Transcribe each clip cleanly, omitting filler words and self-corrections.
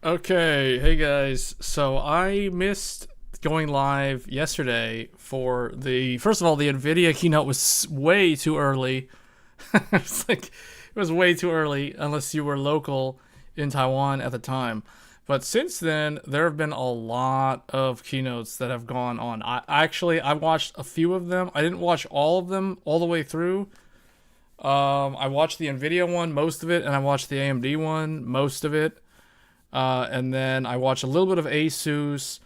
Okay, hey guys. So I missed going live yesterday for first of all, the Nvidia keynote was way too early. It was way too early unless you were local in Taiwan at the time. But since then, there have been a lot of keynotes that have gone on. I watched a few of them. I didn't watch all of them all the way through. I watched the Nvidia one, most of it, and I watched the AMD one, most of it. And then I watched a little bit of Asus,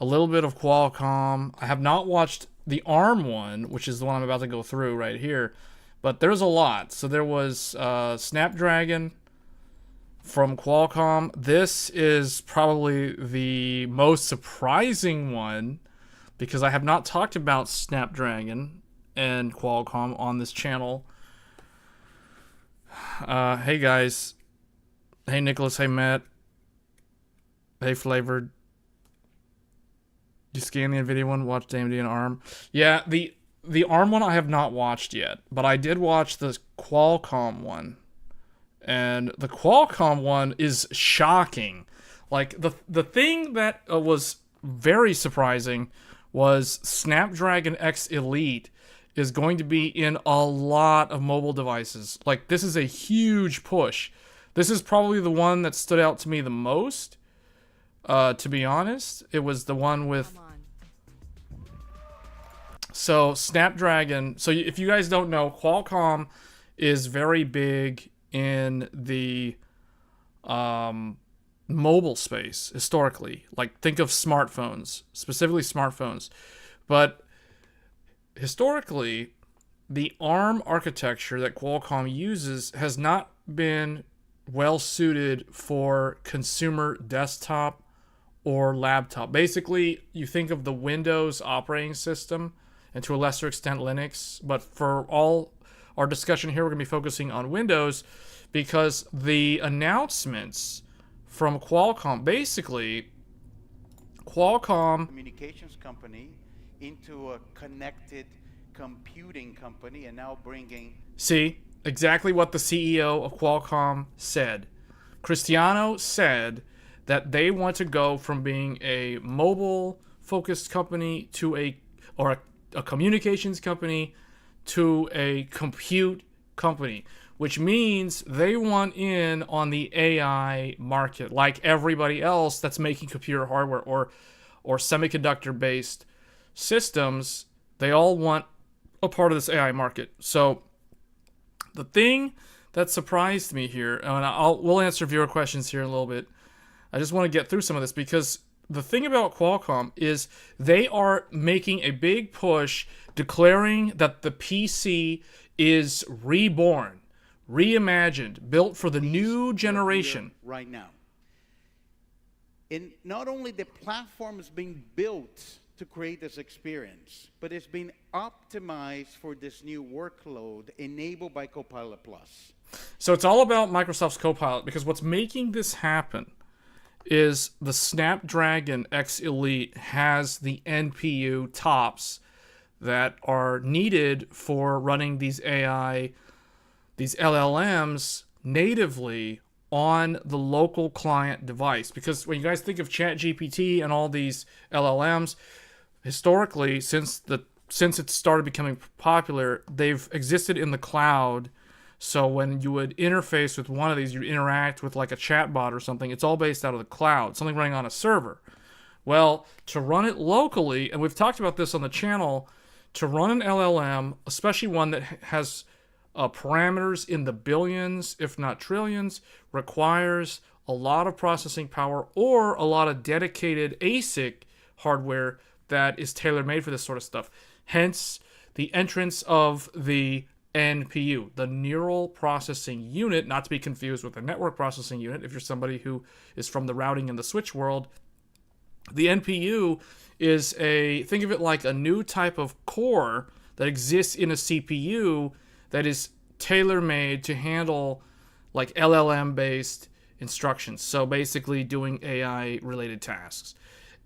a little bit of Qualcomm. I have not watched the ARM one, which is the one I'm about to go through right here. But there's a lot. So there was Snapdragon from Qualcomm. This is probably the most surprising one because I have not talked about Snapdragon and Qualcomm on this channel. Hey guys. Hey Nicholas. Hey Matt. Hey Flavored. You scan the Nvidia one, watch AMD and ARM. Yeah, the ARM one I have not watched yet, but I did watch the Qualcomm one. And the Qualcomm one is shocking. Like the thing that was very surprising was Snapdragon X Elite is going to be in a lot of mobile devices. Like, this is a huge push. This is probably the one that stood out to me the most. To be honest, it was the one with... So, Snapdragon... So, if you guys don't know, Qualcomm is very big in the mobile space, historically. Like, think of smartphones, specifically smartphones. But, historically, the ARM architecture that Qualcomm uses has not been well suited for consumer desktop or laptop. Basically, you think of the Windows operating system, and to a lesser extent Linux, but for all our discussion here, we're going to be focusing on Windows because the announcements from Qualcomm, basically, Qualcomm... communications company into a connected computing company and now bringing... See, exactly what the CEO of Qualcomm said. Cristiano said that they want to go from being a mobile-focused company to a communications company to a compute company, which means they want in on the AI market, like everybody else that's making computer hardware or semiconductor-based systems. They all want a part of this AI market. So the thing that surprised me here, and we'll answer viewer questions here in a little bit. I just want to get through some of this because the thing about Qualcomm is they are making a big push declaring that the PC is reborn, reimagined, built for the new generation. Right now. And not only the platform is being built to create this experience, but it's been optimized for this new workload enabled by Copilot+. So it's all about Microsoft's Copilot because what's making this happen is the Snapdragon X Elite has the NPU tops that are needed for running these AI, these LLMs natively on the local client device. Because when you guys think of ChatGPT and all these LLMs, historically, since it started becoming popular, they've existed in the cloud. So when you would interface with one of these, you'd interact with like a chatbot or something. It's all based out of the cloud, something running on a server. Well, to run it locally, and we've talked about this on the channel, to run an LLM, especially one that has parameters in the billions, if not trillions, requires a lot of processing power or a lot of dedicated ASIC hardware that is tailor-made for this sort of stuff. Hence, the entrance of the NPU, the neural processing unit, not to be confused with the network processing unit. If you're somebody who is from the routing and the switch world, the NPU is think of it like a new type of core that exists in a CPU that is tailor-made to handle like LLM-based instructions. So basically doing AI-related tasks.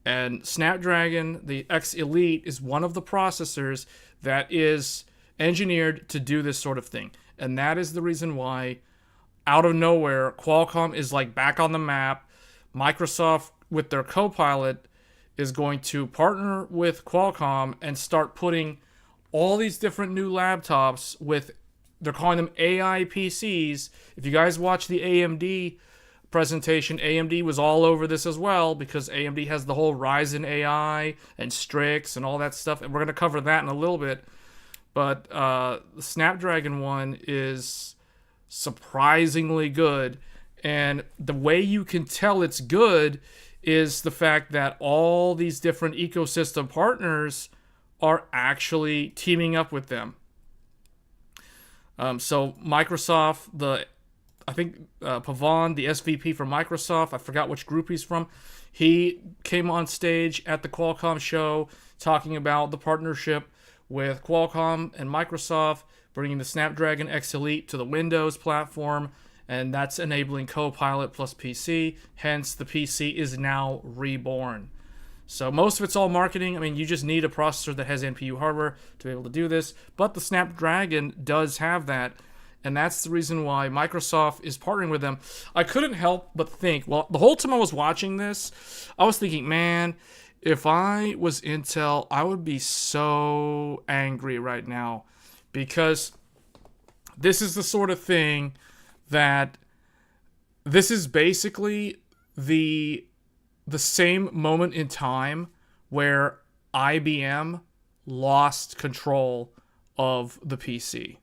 And Snapdragon, the X Elite, is one of the processors that is engineered to do this sort of thing. And that is the reason why, out of nowhere, Qualcomm is like back on the map. Microsoft, with their Copilot, is going to partner with Qualcomm and start putting all these different new laptops with, they're calling them AI PCs. If you guys watch the AMD presentation, AMD was all over this as well, because AMD has the whole Ryzen AI and Strix and all that stuff, and we're going to cover that in a little bit. But the Snapdragon one is surprisingly good, and the way you can tell it's good is the fact that all these different ecosystem partners are actually teaming up with them. So Microsoft, I think Pavan, the SVP from Microsoft, I forgot which group he's from, he came on stage at the Qualcomm show talking about the partnership with Qualcomm and Microsoft, bringing the Snapdragon X Elite to the Windows platform, and that's enabling Copilot plus PC. Hence, the PC is now reborn. So most of it's all marketing. I mean, you just need a processor that has NPU hardware to be able to do this, but the Snapdragon does have that, and that's the reason why Microsoft is partnering with them. I couldn't help but think, well, the whole time I was watching this, I was thinking, man, if I was Intel, I would be so angry right now, because this is the sort of thing that, this is basically the same moment in time where IBM lost control of the PC.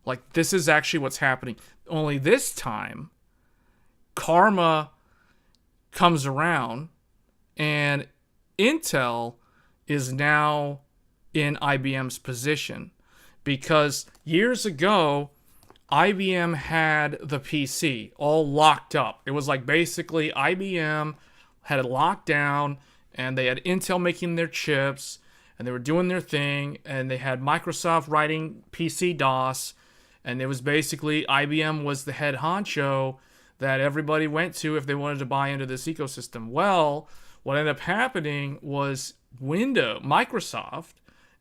Like, this is actually what's happening. Only this time, karma comes around, and Intel is now in IBM's position. Because years ago, IBM had the PC all locked up. It was like basically IBM had it locked down, and they had Intel making their chips, and they were doing their thing, and they had Microsoft writing PC DOS, and it was basically IBM was the head honcho that everybody went to if they wanted to buy into this ecosystem. Well, what ended up happening was Microsoft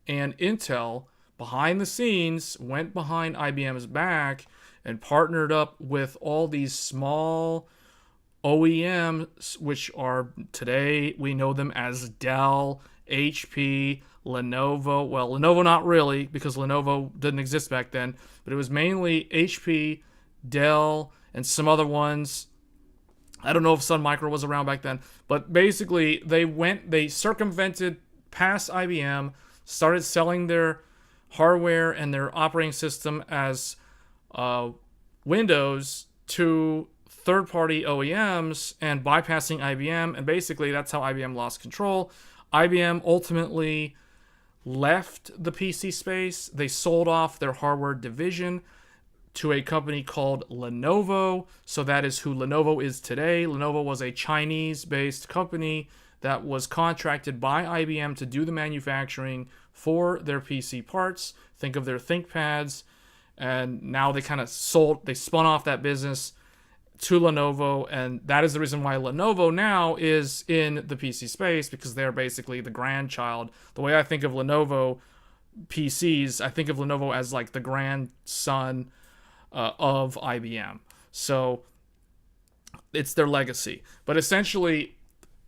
and Intel behind the scenes went behind IBM's back and partnered up with all these small OEMs, which are today, we know them as Dell, HP, Lenovo. Well, Lenovo not really, because Lenovo didn't exist back then, but it was mainly HP, Dell, and some other ones. I don't know if Sun Micro was around back then, but basically they circumvented past IBM, started selling their hardware and their operating system as Windows to third-party OEMs and bypassing IBM, and basically that's how IBM lost control. IBM ultimately left the PC space. They sold off their hardware division to a company called Lenovo. So that is who Lenovo is today. Lenovo was a Chinese-based company that was contracted by IBM to do the manufacturing for their PC parts. Think of their ThinkPads. And now they kind of spun off that business to Lenovo, and that is the reason why Lenovo now is in the PC space, because they're basically the grandchild. The way I think of Lenovo PCs, I think of Lenovo as like the grandson of IBM. So it's their legacy. But essentially,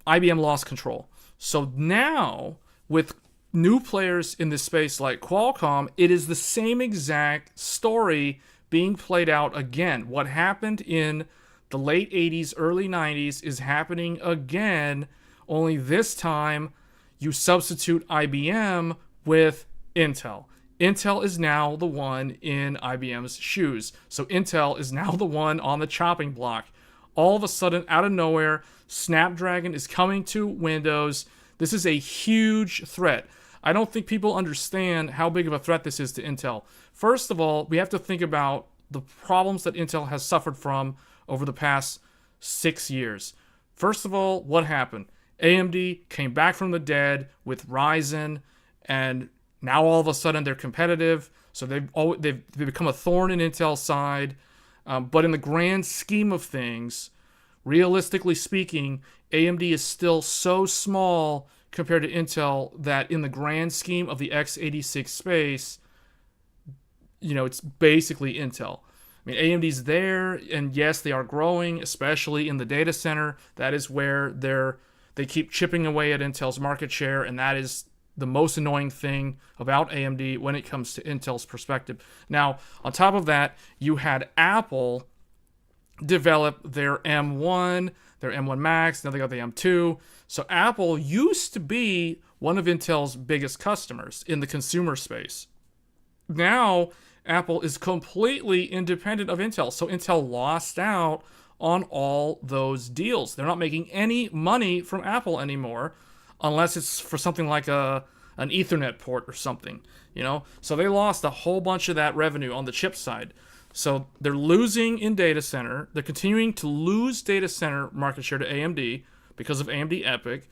IBM lost control. So now, with new players in this space like Qualcomm, it is the same exact story being played out again. What happened in the late 80s, early 90s is happening again, only this time you substitute IBM with Intel. Intel is now the one in IBM's shoes. So Intel is now the one on the chopping block. All of a sudden, out of nowhere, Snapdragon is coming to Windows. This is a huge threat. I don't think people understand how big of a threat this is to Intel. First of all, we have to think about the problems that Intel has suffered from over the past 6 years. First of all, what happened? AMD came back from the dead with Ryzen, and now all of a sudden they're competitive. So they've become a thorn in Intel's side. But in the grand scheme of things, realistically speaking, AMD is still so small compared to Intel that in the grand scheme of the x86 space, it's basically Intel. I mean, AMD's there, and yes, they are growing, especially in the data center. That is where they keep chipping away at Intel's market share, and that is the most annoying thing about AMD when it comes to Intel's perspective. Now, on top of that, you had Apple develop their M1, their M1 Max, now they got the M2. So Apple used to be one of Intel's biggest customers in the consumer space. Now, Apple is completely independent of Intel. So Intel lost out on all those deals. They're not making any money from Apple anymore unless it's for something like an Ethernet port or something, So they lost a whole bunch of that revenue on the chip side. So they're losing in data center. They're continuing to lose data center market share to AMD because of AMD EPYC.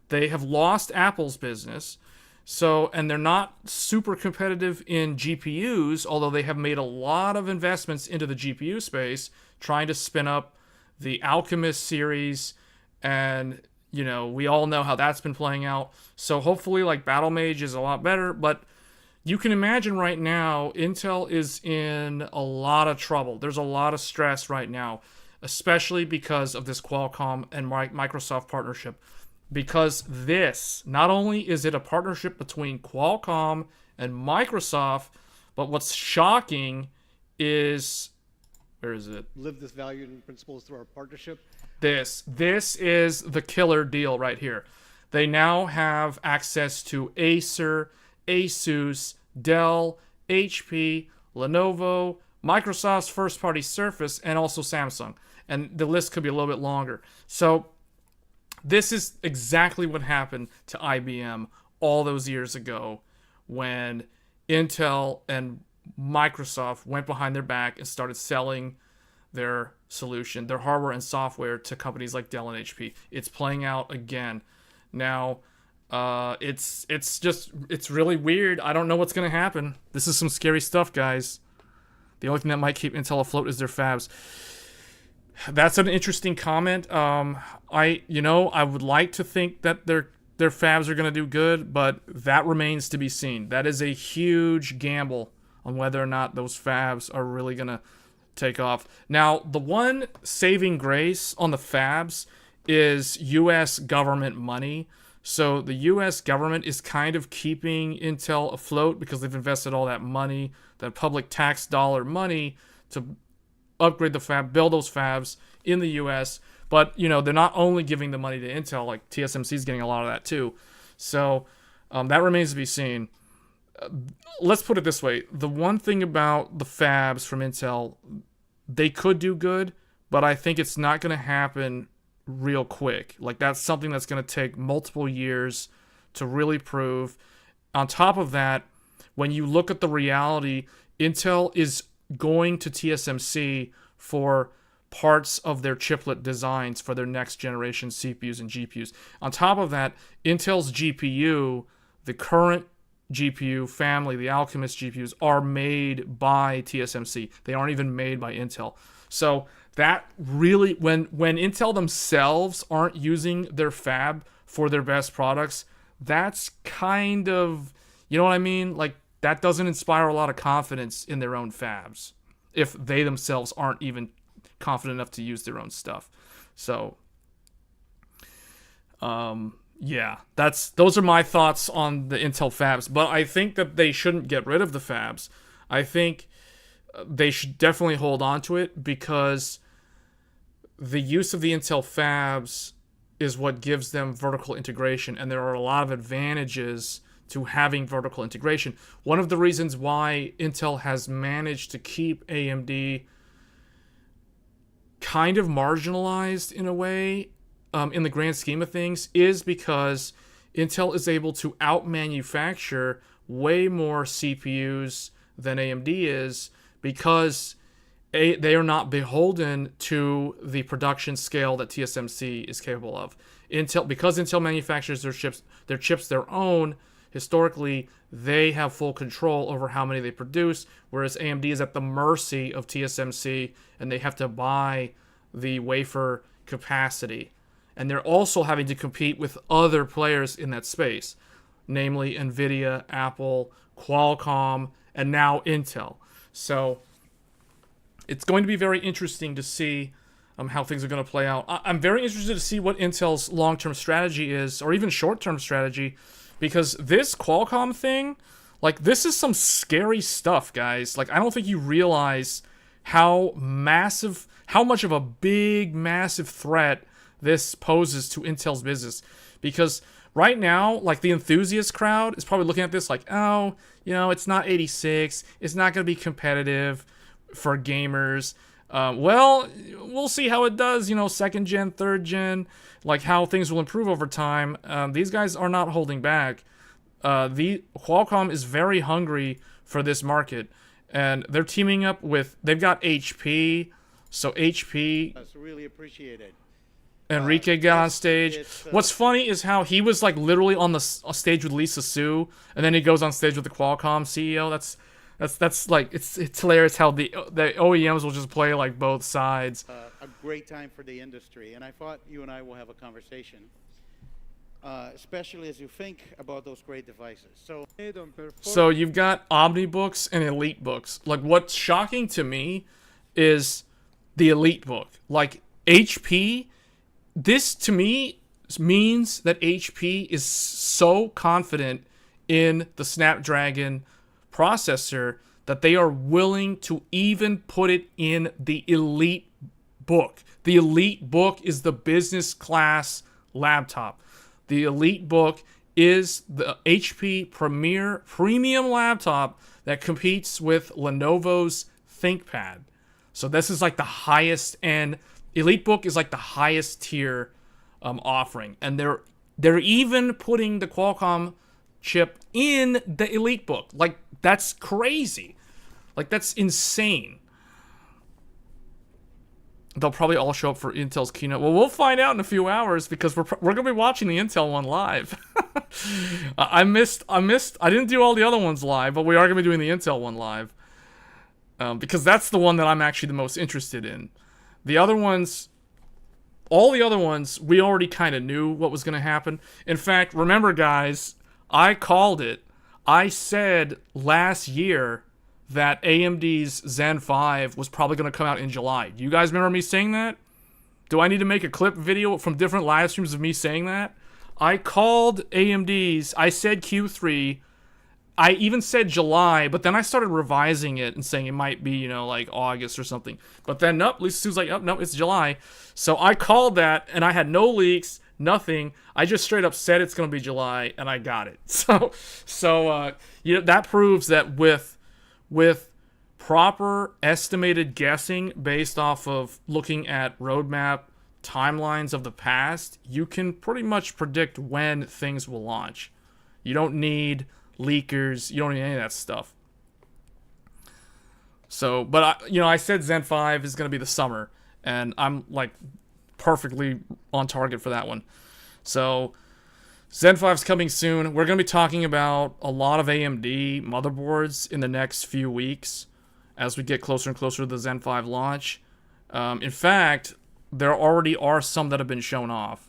They have lost Apple's business. So, and they're not super competitive in GPUs, although they have made a lot of investments into the GPU space, trying to spin up the Alchemist series, and we all know how that's been playing out. So hopefully, like, Battlemage is a lot better, but you can imagine right now Intel is in a lot of trouble. There's a lot of stress right now, especially because of this Qualcomm and Microsoft partnership. Because this, not only is it a partnership between Qualcomm and Microsoft, but what's shocking is, where is it? Live this value and principles through our partnership. This is the killer deal right here. They now have access to Acer, Asus, Dell, HP, Lenovo, Microsoft's first-party Surface, and also Samsung. And the list could be a little bit longer. So this is exactly what happened to IBM all those years ago when Intel and Microsoft went behind their back and started selling their solution, their hardware and software, to companies like Dell and HP. It's playing out again. Now, it's really weird. I don't know what's going to happen. This is some scary stuff, guys. The only thing that might keep Intel afloat is their fabs. That's an interesting comment. I would like to think that their fabs are going to do good, but that remains to be seen. That is a huge gamble on whether or not those fabs are really going to take off. Now, the one saving grace on the fabs is U.S. government money. So the U.S. government is kind of keeping Intel afloat because they've invested all that money, that public tax dollar money, to upgrade the fab, build those fabs in the U.S. But, they're not only giving the money to Intel, like TSMC is getting a lot of that too. So that remains to be seen. Let's put it this way. The one thing about the fabs from Intel, they could do good, but I think it's not going to happen real quick. Like, that's something that's going to take multiple years to really prove. On top of that, when you look at the reality, Intel is going to TSMC for parts of their chiplet designs for their next generation CPUs and GPUs. On top of that, Intel's GPU, the current GPU family, the Alchemist GPUs, are made by TSMC. They aren't even made by Intel. So that really, when Intel themselves aren't using their fab for their best products, that's kind of, you know what I mean? Like, that doesn't inspire a lot of confidence in their own fabs if they themselves aren't even confident enough to use their own stuff. So, yeah, those are my thoughts on the Intel fabs. But I think that they shouldn't get rid of the fabs. I think they should definitely hold on to it, because the use of the Intel fabs is what gives them vertical integration, and there are a lot of advantages to having vertical integration. One of the reasons why Intel has managed to keep AMD kind of marginalized in a way, in the grand scheme of things, is because Intel is able to out-manufacture way more CPUs than AMD is, because they are not beholden to the production scale that TSMC is capable of. Because Intel manufactures their chips their own, historically, they have full control over how many they produce, whereas AMD is at the mercy of TSMC, and they have to buy the wafer capacity. And they're also having to compete with other players in that space, namely NVIDIA, Apple, Qualcomm, and now Intel. So it's going to be very interesting to see how things are going to play out. I'm very interested to see what Intel's long-term strategy is, or even short-term strategy, because this Qualcomm thing, like, this is some scary stuff, guys. Like, I don't think you realize how much of a big, massive threat this poses to Intel's business. Because right now, like, the enthusiast crowd is probably looking at this like, oh, you know, it's not 86, it's not going to be competitive for gamers. Well, we'll see how it does, you know, 2nd gen, 3rd gen, like how things will improve over time. These guys are not holding back. Qualcomm is very hungry for this market, and they're teaming up with, they've got HP, so HP. That's really appreciated. Enrique got on stage. What's funny is how he was like literally on the stage with Lisa Su, and then he goes on stage with the Qualcomm CEO. That's like, it's hilarious how the OEMs will just play like both sides. A great time for the industry, and I thought you and I will have a conversation, especially as you think about those great devices. So you've got Omnibooks and Elite books. Like, what's shocking to me is the Elite book. Like, HP, this to me means that HP is so confident in the Snapdragon processor that they are willing to even put it in the Elite book. The Elite book is the business class laptop. The Elite book is the HP premier premium laptop that competes with Lenovo's ThinkPad. So this is like the highest end. Elite book is like the highest tier offering, and they're even putting the Qualcomm chip in the Elite book. Like, that's crazy. Like, that's insane. They'll probably all show up for Intel's keynote. Well, we'll find out in a few hours, because we're gonna be watching the Intel one live. I didn't do all the other ones live, but we are gonna be doing the Intel one live, because that's the one that I'm actually the most interested in. The other ones, all the other ones, we already kind of knew what was gonna happen. In fact, remember, guys, I called it. I said last year that AMD's Zen 5 was probably going to come out in July. Do you guys remember me saying that? Do I need to make a clip video from different live streams of me saying that? I called AMD's, I said Q3, I even said July, but then I started revising it and saying it might be, you know, like August or something. But then, nope, Lisa Su's like, oh, no, it's July. So I called that, and I had no leaks, nothing. I just straight up said it's going to be July, and I got it. So you know, that proves that with proper estimated guessing based off of looking at roadmap timelines of the past, you can pretty much predict when things will launch. You don't need leakers, you don't need any of that stuff. So, but I said Zen 5 is going to be the summer, and I'm like perfectly on target for that one. So Zen 5's coming soon. We're going to be talking about a lot of AMD motherboards in the next few weeks as we get closer and closer to the Zen 5 launch. In fact, there already are some that have been shown off.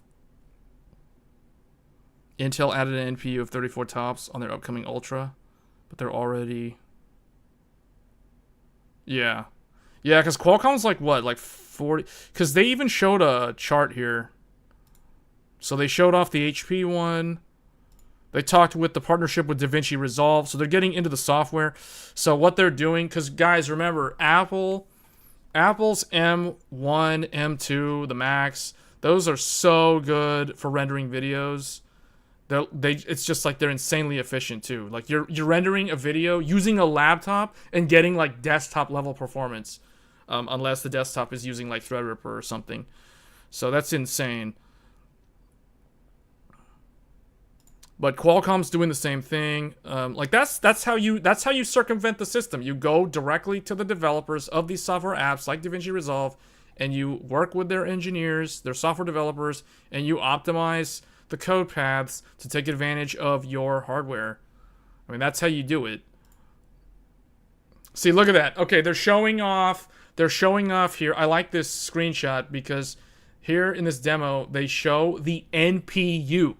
Intel added an NPU of 34 TOPS on their upcoming Ultra, but they're already... Yeah, because Qualcomm's like, what, like 40... Because they even showed a chart here. So they showed off the HP one. They talked with the partnership with DaVinci Resolve. So they're getting into the software. So what they're doing... Because, guys, remember, Apple's M1, M2, the Max, those are so good for rendering videos. It's just like they're insanely efficient too. Like you're rendering a video using a laptop and getting like desktop level performance, unless the desktop is using like Threadripper or something. So that's insane. But Qualcomm's doing the same thing. Like that's how you circumvent the system. You go directly to the developers of these software apps like DaVinci Resolve, and you work with their engineers, their software developers, and you optimize the code paths to take advantage of your hardware. I mean, that's how you do it. See, look at that. Okay, they're showing off here. I like this screenshot because here in this demo, they show the NPU.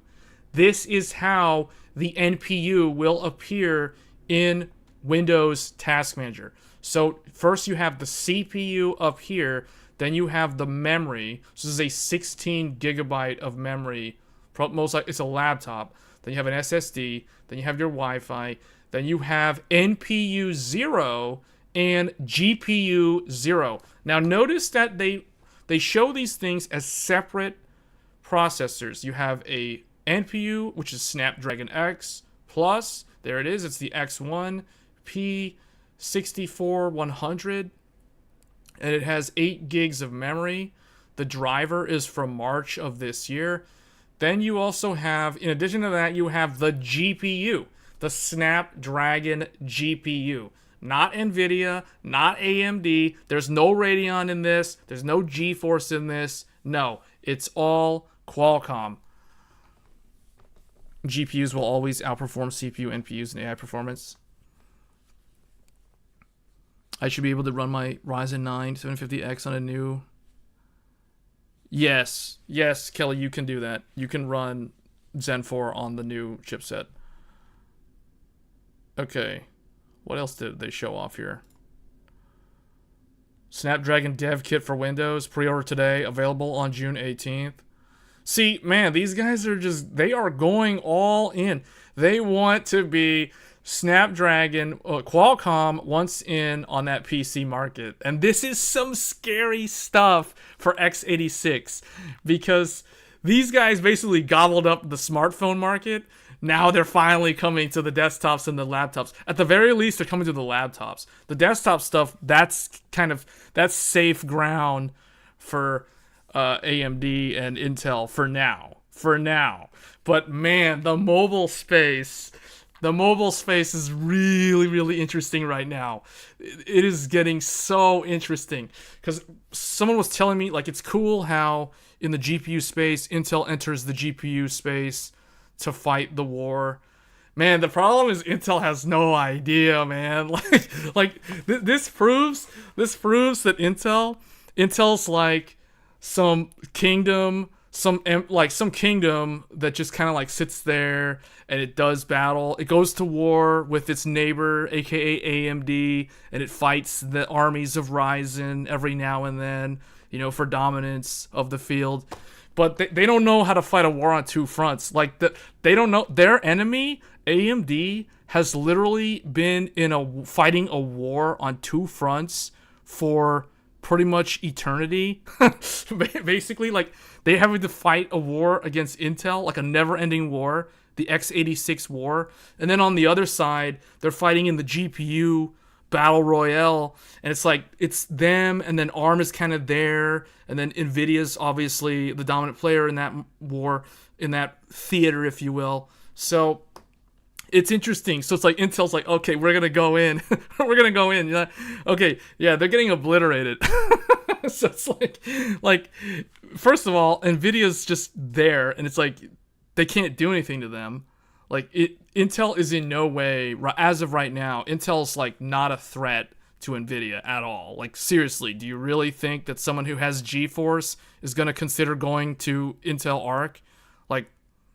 This is how the NPU will appear in Windows Task Manager. So first you have the CPU up here, then you have the memory. So this is a 16 gigabyte of memory. Most like it's a laptop. Then you have an SSD. Then you have your Wi-Fi. Then you have NPU 0 and GPU 0. Now notice that they show these things as separate processors. You have a NPU, which is Snapdragon X Plus. There it is. It's the X1 P64-100. And it has 8 gigs of memory. The driver is from March of this year. Then you also have, in addition to that, you have the GPU, the Snapdragon GPU. Not NVIDIA, not AMD. There's no Radeon in this. There's no GeForce in this. No, it's all Qualcomm. GPUs will always outperform CPU, NPUs, and AI performance. I should be able to run my Ryzen 9 750X on a new... Yes, Kelly, you can do that. You can run Zen 4 on the new chipset. Okay. What else did they show off here? Snapdragon Dev Kit for Windows. Pre-order today. Available on June 18th. See, man, these guys are just... They are going all in. They want to be... Snapdragon, Qualcomm wants in on that PC market. And this is some scary stuff for x86 because these guys basically gobbled up the smartphone market. Now they're finally coming to the desktops and the laptops. At the very least, they're coming to the laptops. The desktop stuff, that's safe ground for AMD and Intel for now. But man, the mobile space is really, really interesting right now. It is getting so interesting because someone was telling me, like, it's cool how in the GPU space, Intel enters the GPU space to fight the war. Man, the problem is Intel has no idea, man. This proves that Intel's like some kingdom that just kind of like sits there and it does battle. It goes to war with its neighbor, aka AMD, and it fights the armies of Ryzen every now and then, for dominance of the field. But they don't know how to fight a war on two fronts. They don't know. Their enemy, AMD, has literally been fighting a war on two fronts for pretty much eternity. Basically, they having to fight a war against Intel, like a never-ending war, the x86 war. And then on the other side, they're fighting in the GPU battle royale, and it's them, and then ARM is kind of there, and then NVIDIA's obviously the dominant player in that war, in that theater, if you will. So it's interesting. So it's like Intel's like, okay, we're gonna go in. We're gonna go in. Okay, yeah, they're getting obliterated. So it's like first of all, NVIDIA's just there, and it's like they can't do anything to them. Intel is in no way, as of right now, Intel's not a threat to NVIDIA at all. Seriously, do you really think that someone who has GeForce is gonna consider going to Intel Arc?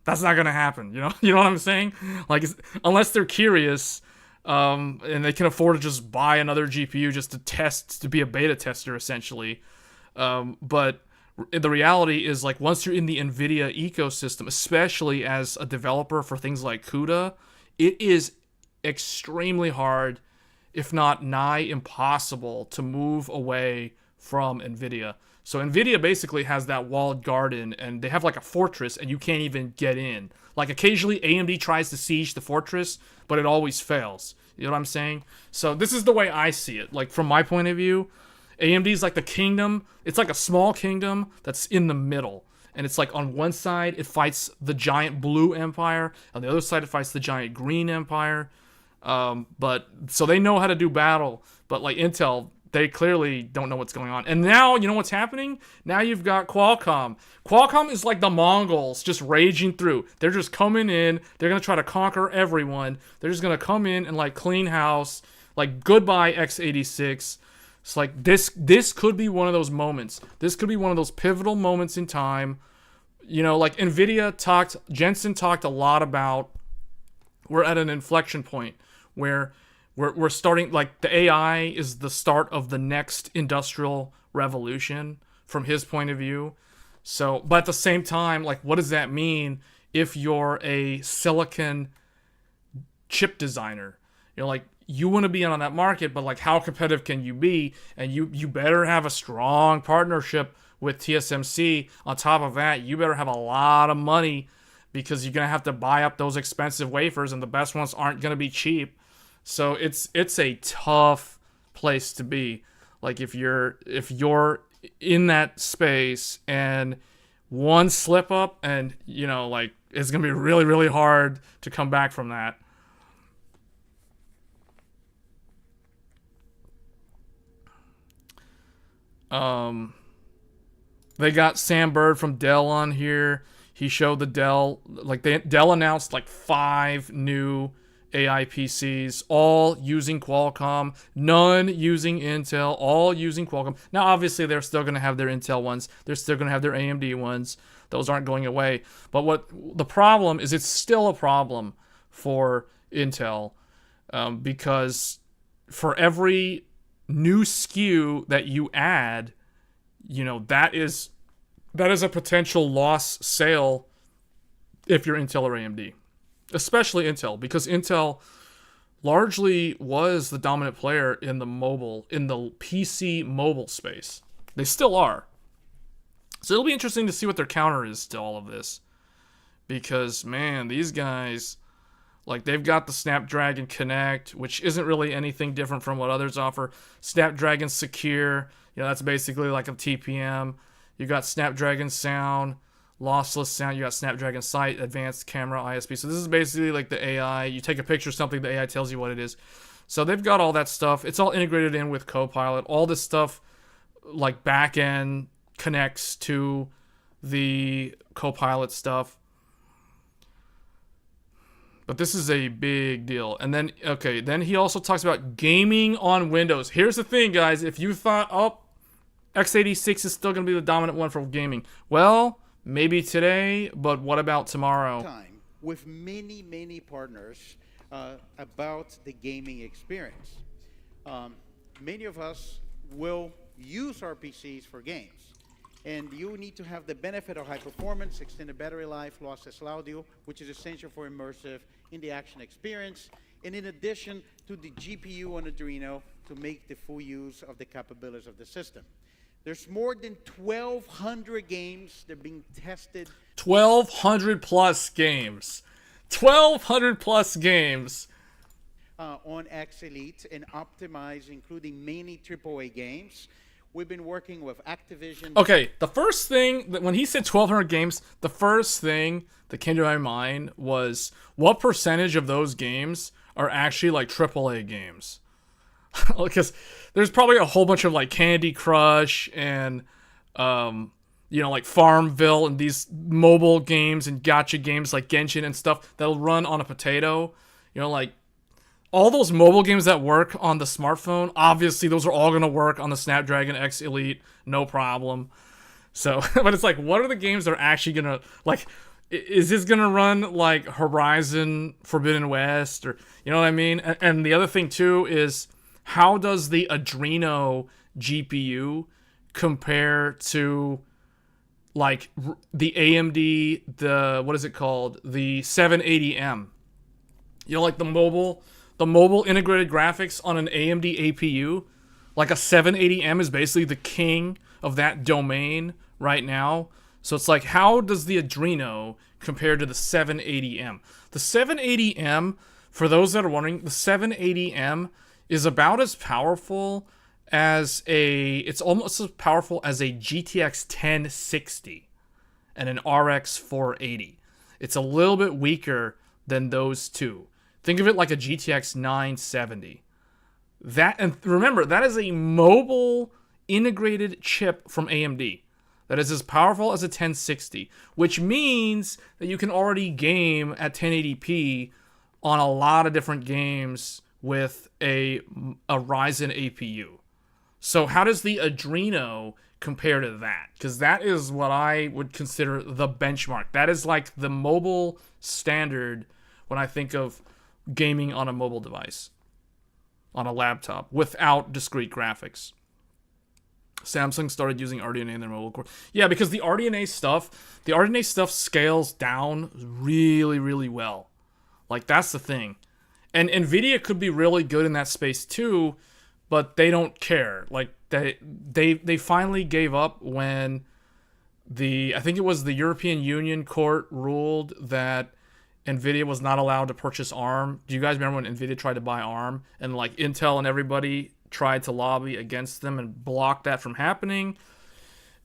That's not gonna happen. You know what I'm saying? Unless they're curious, and they can afford to just buy another GPU just to test, to be a beta tester essentially. But the reality is, once you're in the NVIDIA ecosystem, especially as a developer for things like CUDA, it is extremely hard, if not nigh impossible, to move away from NVIDIA. So NVIDIA basically has that walled garden, and they have a fortress, and you can't even get in. Occasionally AMD tries to siege the fortress, but it always fails. You know what I'm saying? So this is the way I see it. From my point of view, AMD is the kingdom. It's a small kingdom that's in the middle. And it's on one side, it fights the giant blue empire. On the other side, it fights the giant green empire. So they know how to do battle. But Intel, they clearly don't know what's going on. And now, you know what's happening? Now you've got Qualcomm. Qualcomm is like the Mongols just raging through. They're just coming in. They're going to try to conquer everyone. They're just going to come in and clean house. Goodbye x86. It's this could be one of those moments. This could be one of those pivotal moments in time. Jensen talked a lot about, we're at an inflection point where we're starting, like, the AI is the start of the next industrial revolution from his point of view. So, but at the same time, like, what does that mean if you're a silicon chip designer? You know, like, you want to be on that market, but like, how competitive can you be? And you better have a strong partnership with TSMC. On top of that, you better have a lot of money, because you're gonna have to buy up those expensive wafers, and the best ones aren't gonna be cheap. So it's a tough place to be. Like, if you're in that space, and one slip up, and you know, like, it's gonna be really, really hard to come back from that. They got Sam Bird from Dell on here. He showed the Dell, like, Dell announced like 5 new AI PCs, all using Qualcomm, none using Intel, all using Qualcomm. Now, obviously, they're still going to have their Intel ones. They're still going to have their AMD ones. Those aren't going away. But what the problem is, it's still a problem for Intel, because for every new SKU that you add, you know, that is a potential loss sale if you're Intel or AMD. Especially Intel, because Intel largely was the dominant player in the PC mobile space. They still are. So it'll be interesting to see what their counter is to all of this. Because, man, these guys, like, they've got the Snapdragon Connect, which isn't really anything different from what others offer. Snapdragon Secure, you know, that's basically like a TPM. You got Snapdragon Sound, lossless sound. You got Snapdragon Sight, advanced camera, ISP. So this is basically like the AI. You take a picture of something, the AI tells you what it is. So they've got all that stuff. It's all integrated in with Copilot. All this stuff, like, back-end connects to the Copilot stuff. But this is a big deal. And then, okay, then he also talks about gaming on Windows. Here's the thing, guys. If you thought, oh, x86 is still going to be the dominant one for gaming. Well, maybe today, but what about tomorrow? Time with many partners about the gaming experience. Many of us will use our PCs for games, and you need to have the benefit of high performance, extended battery life, lossless audio, which is essential for immersive in the action experience, and in addition to the GPU on Adreno to make the full use of the capabilities of the system. There's more than 1,200 games that are being tested. 1,200 plus games. 1,200 plus games. On X Elite and optimized, including many AAA games. We've been working with Activision. Okay, the first thing, when he said 1,200 games, the first thing that came to my mind was, what percentage of those games are actually like AAA games? Because there's probably a whole bunch of like Candy Crush and, you know, like Farmville and these mobile games and gacha games like Genshin and stuff that'll run on a potato. You know, like all those mobile games that work on the smartphone, obviously those are all going to work on the Snapdragon X Elite, no problem. So, but it's like, what are the games that are actually going to, like, is this going to run like Horizon Forbidden West, or, you know what I mean? And the other thing too is, how does the Adreno GPU compare to like the AMD, what is it called? The 780M. You know, like the mobile integrated graphics on an AMD APU. Like a 780M is basically the king of that domain right now. So it's like, how does the Adreno compare to the 780M? The 780M, for those that are wondering, the 780M is about as powerful as it's almost as powerful as a GTX 1060 and an RX 480. It's a little bit weaker than those two. Think of it like a GTX 970. That, and remember, that is a mobile integrated chip from AMD that is as powerful as a 1060, which means that you can already game at 1080p on a lot of different games with a Ryzen APU. So how does the Adreno compare to that? Because that is what I would consider the benchmark. That is like the mobile standard when I think of gaming on a mobile device. on a laptop without discrete graphics. Samsung started using RDNA in their mobile core. Yeah, because the RDNA stuff scales down really, really well. Like, that's the thing. And NVIDIA could be really good in that space too, but they don't care. Like, they finally gave up when I think it was the European Union court ruled that NVIDIA was not allowed to purchase ARM. Do you guys remember when NVIDIA tried to buy ARM? And, like, Intel and everybody tried to lobby against them and block that from happening,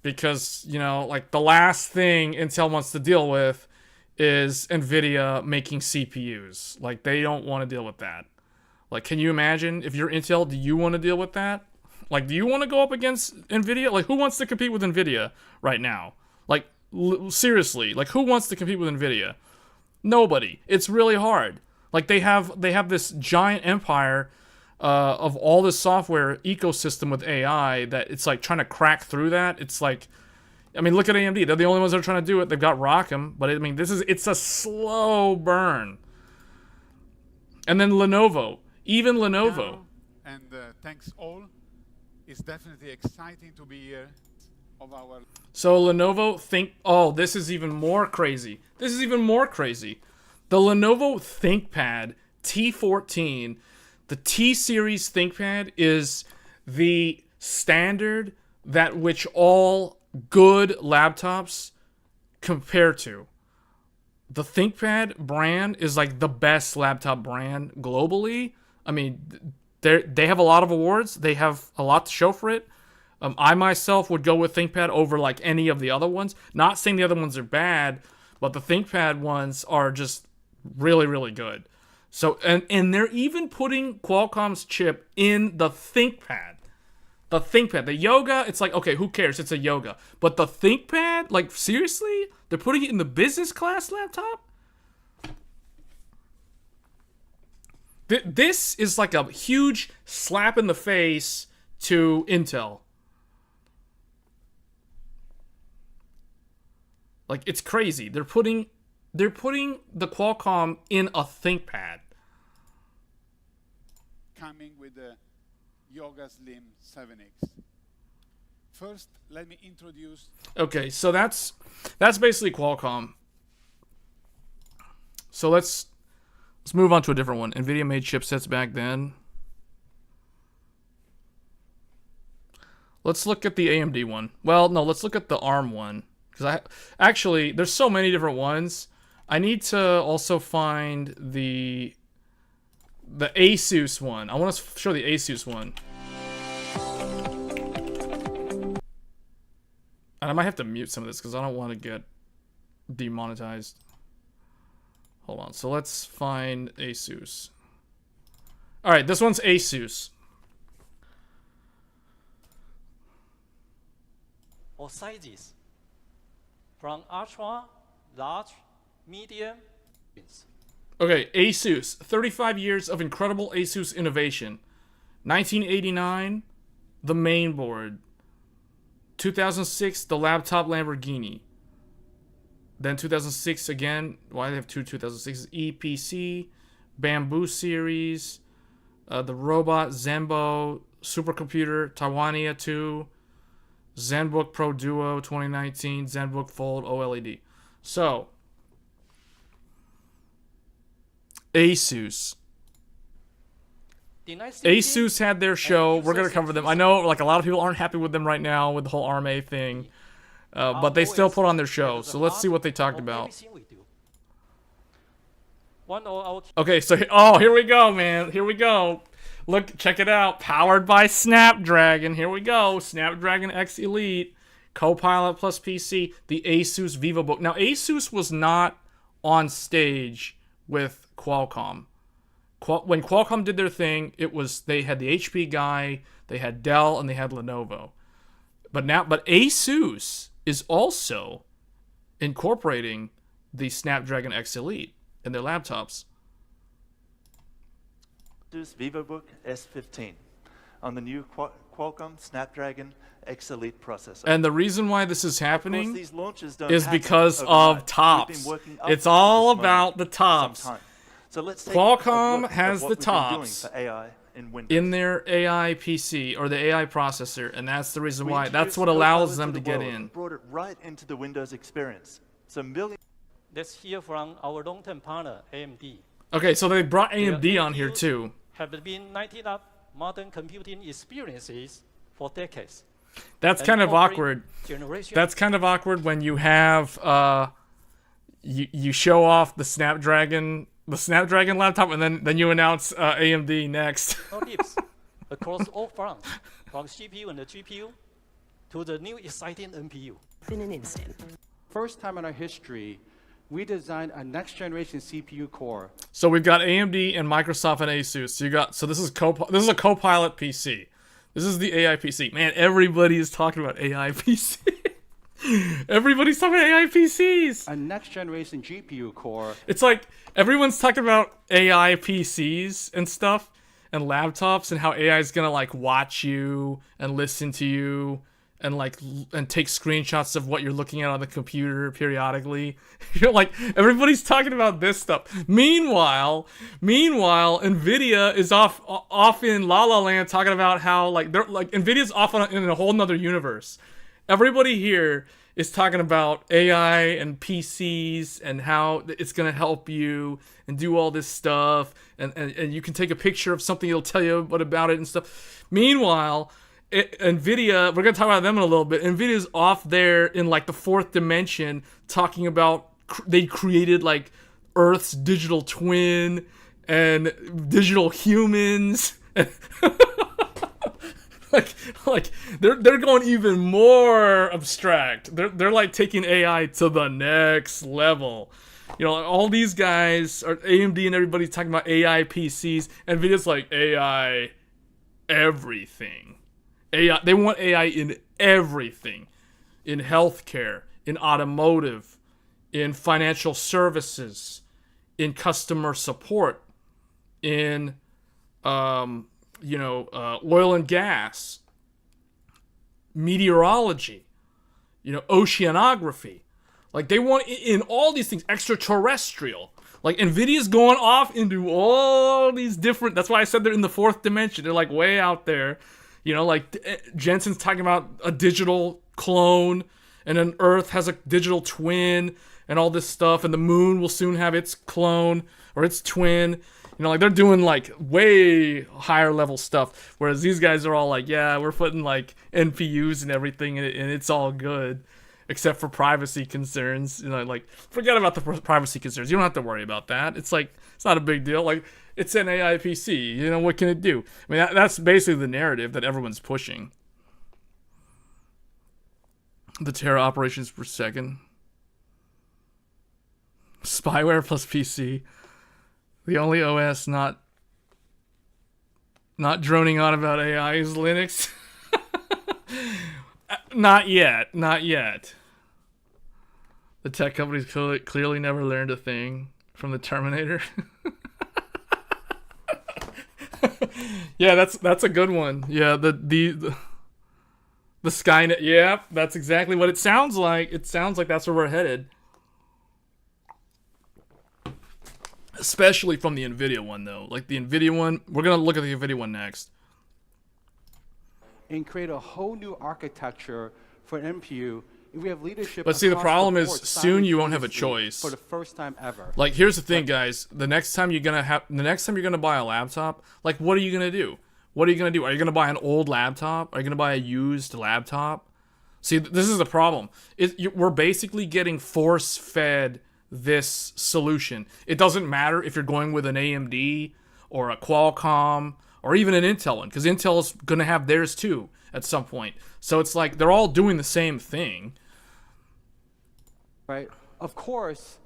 because, you know, like, the last thing Intel wants to deal with is NVIDIA making CPUs. Like, they don't want to deal with that. Like, can you imagine if you're Intel, do you want to deal with that? Like, do you want to go up against NVIDIA? Like, who wants to compete with NVIDIA right now? Like, seriously, like, who wants to compete with NVIDIA? Nobody. It's really hard. Like, they have this giant empire of all this software ecosystem with AI that it's like trying to crack through that. It's like, I mean, look at AMD. They're the only ones that are trying to do it. They've got ROCm, but I mean, it's a slow burn. And then Lenovo, even Lenovo. And thanks all. It's definitely exciting to be here. So Lenovo this is even more crazy. The Lenovo ThinkPad T14, the T-Series ThinkPad, is the standard that which all good laptops compare to. The ThinkPad brand is like the best laptop brand globally. I mean, they have a lot of awards. They have a lot to show for it. I myself would go with ThinkPad over like any of the other ones. Not saying the other ones are bad, but the ThinkPad ones are just really, really good. So, and they're even putting Qualcomm's chip in the ThinkPad. The ThinkPad. The Yoga, it's like, okay, who cares? It's a Yoga. But the ThinkPad, like, seriously? They're putting it in the business class laptop? This is like a huge slap in the face to Intel. Like, it's crazy. They're putting the Qualcomm in a ThinkPad. Coming with the Yoga Slim 7X. First, let me introduce. Okay, so that's basically Qualcomm. So let's move on to a different one. NVIDIA made chipsets back then. Let's look at the AMD one. Well, no, let's look at the ARM one. Because actually, there's so many different ones. I need to also find the Asus one. I want to show the Asus one. And I might have to mute some of this because I don't want to get demonetized. Hold on. So let's find Asus. All right, this one's Asus. Or sizes from ultra, large, medium. Okay, Asus. 35 years of incredible Asus innovation. 1989, the main board. 2006, the laptop Lamborghini. Then 2006 again. Why do they have two 2006s? EPC, Bamboo series, the robot Zenbo, supercomputer Taiwania 2, ZenBook Pro Duo 2019, ZenBook Fold OLED. So, Asus. Asus had their show. We're going to cover them. I know like a lot of people aren't happy with them right now with the whole ARM-A thing. But they still put on their show. So let's see what they talked about. Okay, so here we go, man. Here we go. Look, check it out. Powered by Snapdragon. Here we go. Snapdragon X Elite, Copilot plus PC, the Asus VivoBook. Now, Asus was not on stage with Qualcomm. When Qualcomm did their thing, they had the HP guy, they had Dell, and they had Lenovo. But Asus is also incorporating the Snapdragon X Elite in their laptops. Asus VivoBook S15 on the new Qualcomm Snapdragon X Elite processor. And the reason why this is happening these launches don't is because of tops. It's all about the tops. So let's take Qualcomm a look has at the what we've been doing tops. for AI in Windows. in their AI PC or the AI processor, and that's the reason We why. That's introduced what allows Copilot them to the get world in. and brought it right into the Windows experience. So millions. Let's hear from our long-term partner, AMD. Okay, so they brought Their AMD on here NPUs too. Have been lighting up modern computing experiences for decades. That's and kind of offering awkward. generation- That's kind of awkward when you have you show off the Snapdragon laptop, and then you announce AMD next. no dips across all fronts, from CPU and the GPU to the new exciting NPU. In an instant. First time in our history, we designed a next generation CPU core. So we've got AMD and Microsoft and Asus. So this is a Copilot PC. This is the AI PC. Man, everybody is talking about AI PC. Everybody's talking about AI PCs. A next generation GPU core. It's like everyone's talking about AI PCs and stuff and laptops and how AI is gonna like watch you and listen to you and and take screenshots of what you're looking at on the computer periodically. You're like, everybody's talking about this stuff. Meanwhile, Nvidia is off in La La Land talking about how like they're like Nvidia's off in a whole nother universe. Everybody here is talking about AI and PCs and how it's gonna help you and do all this stuff, and you can take a picture of something, it'll tell you what about it and stuff. Meanwhile, Nvidia, we're gonna talk about them in a little bit. Nvidia's off there in like the fourth dimension, talking about they created like Earth's digital twin and digital humans. like they're going even more abstract. They're like taking AI to the next level. You know, all these guys are AMD and everybody's talking about AI PCs. Nvidia's like AI everything. AI, they want AI in everything. In healthcare, in automotive, in financial services, in customer support, in oil and gas, meteorology, oceanography. Like they want in all these things, extraterrestrial. Like Nvidia's going off into all these different, that's why I said they're in the fourth dimension. They're like way out there. Like Jensen's talking about a digital clone, and then Earth has a digital twin and all this stuff, and the moon will soon have its clone or its twin. Like they're doing like way higher level stuff, whereas these guys are all like, yeah, we're putting like NPUs and everything in it, and it's all good, except for privacy concerns. Like forget about the privacy concerns. You don't have to worry about that. It's like it's not a big deal. Like it's an AI PC. What can it do? I mean, that's basically the narrative that everyone's pushing. The tera operations per second. Spyware plus PC. The only OS not droning on about AI is Linux. Not yet. The tech companies clearly never learned a thing from the Terminator. Yeah, that's a good one. Yeah, the Skynet. Yeah, that's exactly what it sounds like. It sounds like that's where we're headed. Especially from the Nvidia one, though. Like the Nvidia one, we're gonna look at the Nvidia one next. And create a whole new architecture for an NPU. If we have leadership. But see, the across problem is board soon you won't have a simultaneously choice. For the first time ever. Like, here's the thing, guys. The next time you're gonna buy a laptop, like, what are you gonna do? What are you gonna do? Are you gonna buy an old laptop? Are you gonna buy a used laptop? See, this is the problem. We're basically getting force-fed this solution. It doesn't matter if you're going with an AMD or a Qualcomm or even an Intel one, because Intel's gonna have theirs too at some point. So it's like they're all doing the same thing. Right? Of course,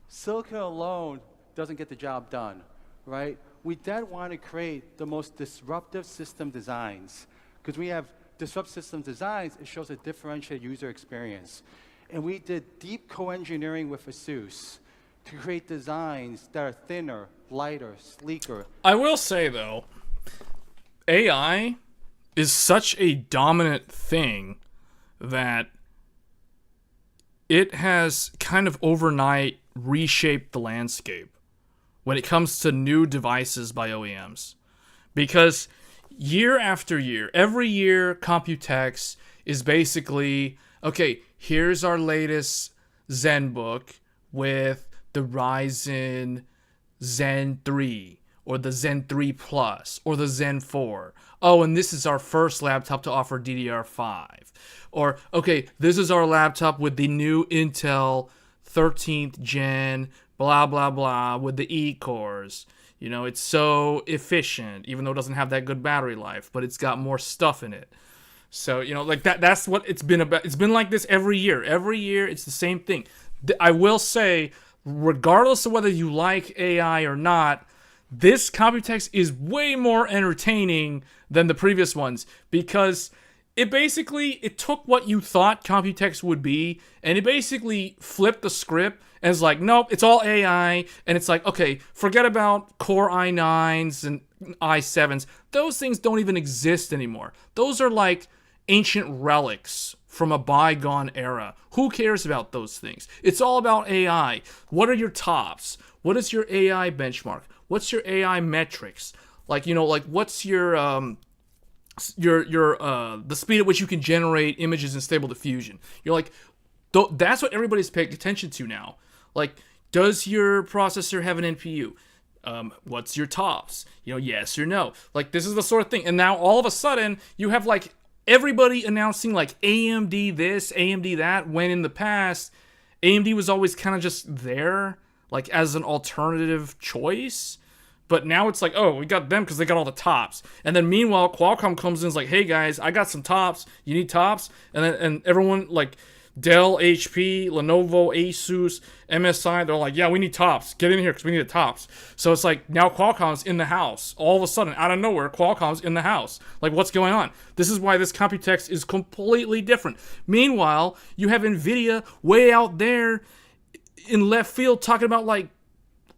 silicon alone doesn't get the job done, right? We then want to create the most disruptive system designs. Because we have disruptive system designs, it shows a differentiated user experience. And we did deep co-engineering with Asus to create designs that are thinner, lighter, sleeker. I will say, though, AI is such a dominant thing that it has kind of overnight reshaped the landscape when it comes to new devices by OEMs. because year after year, every year, Computex is basically, okay, here's our latest Zen book with the Ryzen Zen 3, or the Zen 3 Plus, or the Zen 4. Oh, and this is our first laptop to offer DDR5. Or, okay, this is our laptop with the new Intel 13th gen, blah, blah, blah, with the E-cores. You know, it's so efficient, even though it doesn't have that good battery life, but it's got more stuff in it. So, you know, like that's what it's been about. It's been like this every year. Every year, it's the same thing. I will say, regardless of whether you like AI or not, this Computex is way more entertaining than the previous ones, because it took what you thought Computex would be, and it basically flipped the script and it's like, nope, it's all AI, and it's like, okay, forget about Core i9s and i7s. Those things don't even exist anymore. Those are like ancient relics from a bygone era. Who cares about those things? It's all about AI. What are your tops? What is your AI benchmark? What's your AI metrics? Like, you know, like what's your the speed at which you can generate images in Stable Diffusion? You're like, that's what everybody's paying attention to now. Like, does your processor have an NPU? What's your tops? You know, yes or no. Like, this is the sort of thing. And now all of a sudden, you have like everybody announcing like AMD this, AMD that, when in the past, AMD was always kind of just there, like as an alternative choice. But now it's like, oh, we got them because they got all the tops. And then meanwhile, Qualcomm comes in and is like, hey guys, I got some tops. You need tops? And everyone, like Dell, HP, Lenovo, Asus, MSI, they're like, yeah, we need tops. Get in here because we need the tops. So it's like, now Qualcomm's in the house. All of a sudden, out of nowhere, Qualcomm's in the house. Like, what's going on? This is why this Computex is completely different. Meanwhile, you have NVIDIA way out there in left field talking about, like,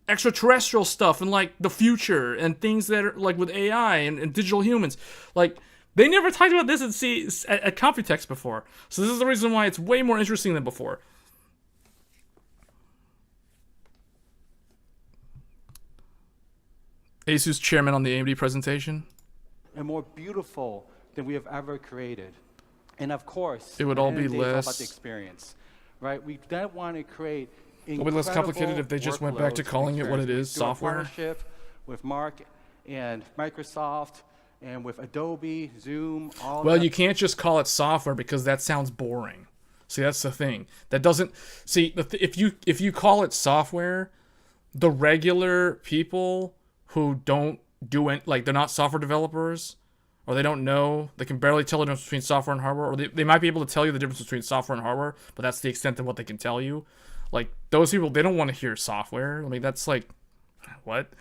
extraterrestrial stuff and, like, the future and things that are, like, with AI and digital humans. Like, they never talked about this at Computex before. So this is the reason why it's way more interesting than before. Asus chairman on the AMD presentation. And more beautiful than we have ever created. And of course, it would all be less about the experience, right? We then want to create it'll be less complicated if they just went back to calling it what it is, software. Partnership with Mark and Microsoft and with Adobe, Zoom, all well, that. you can't just call it software because that sounds boring. See, that's the thing. That doesn't see if you call it software, the regular people who don't do it, like they're not software developers, or they don't know, they can barely tell the difference between software and hardware, or they might be able to tell you the difference between software and hardware, but that's the extent of what they can tell you. Like, those people, they don't want to hear software. I mean, that's like, what?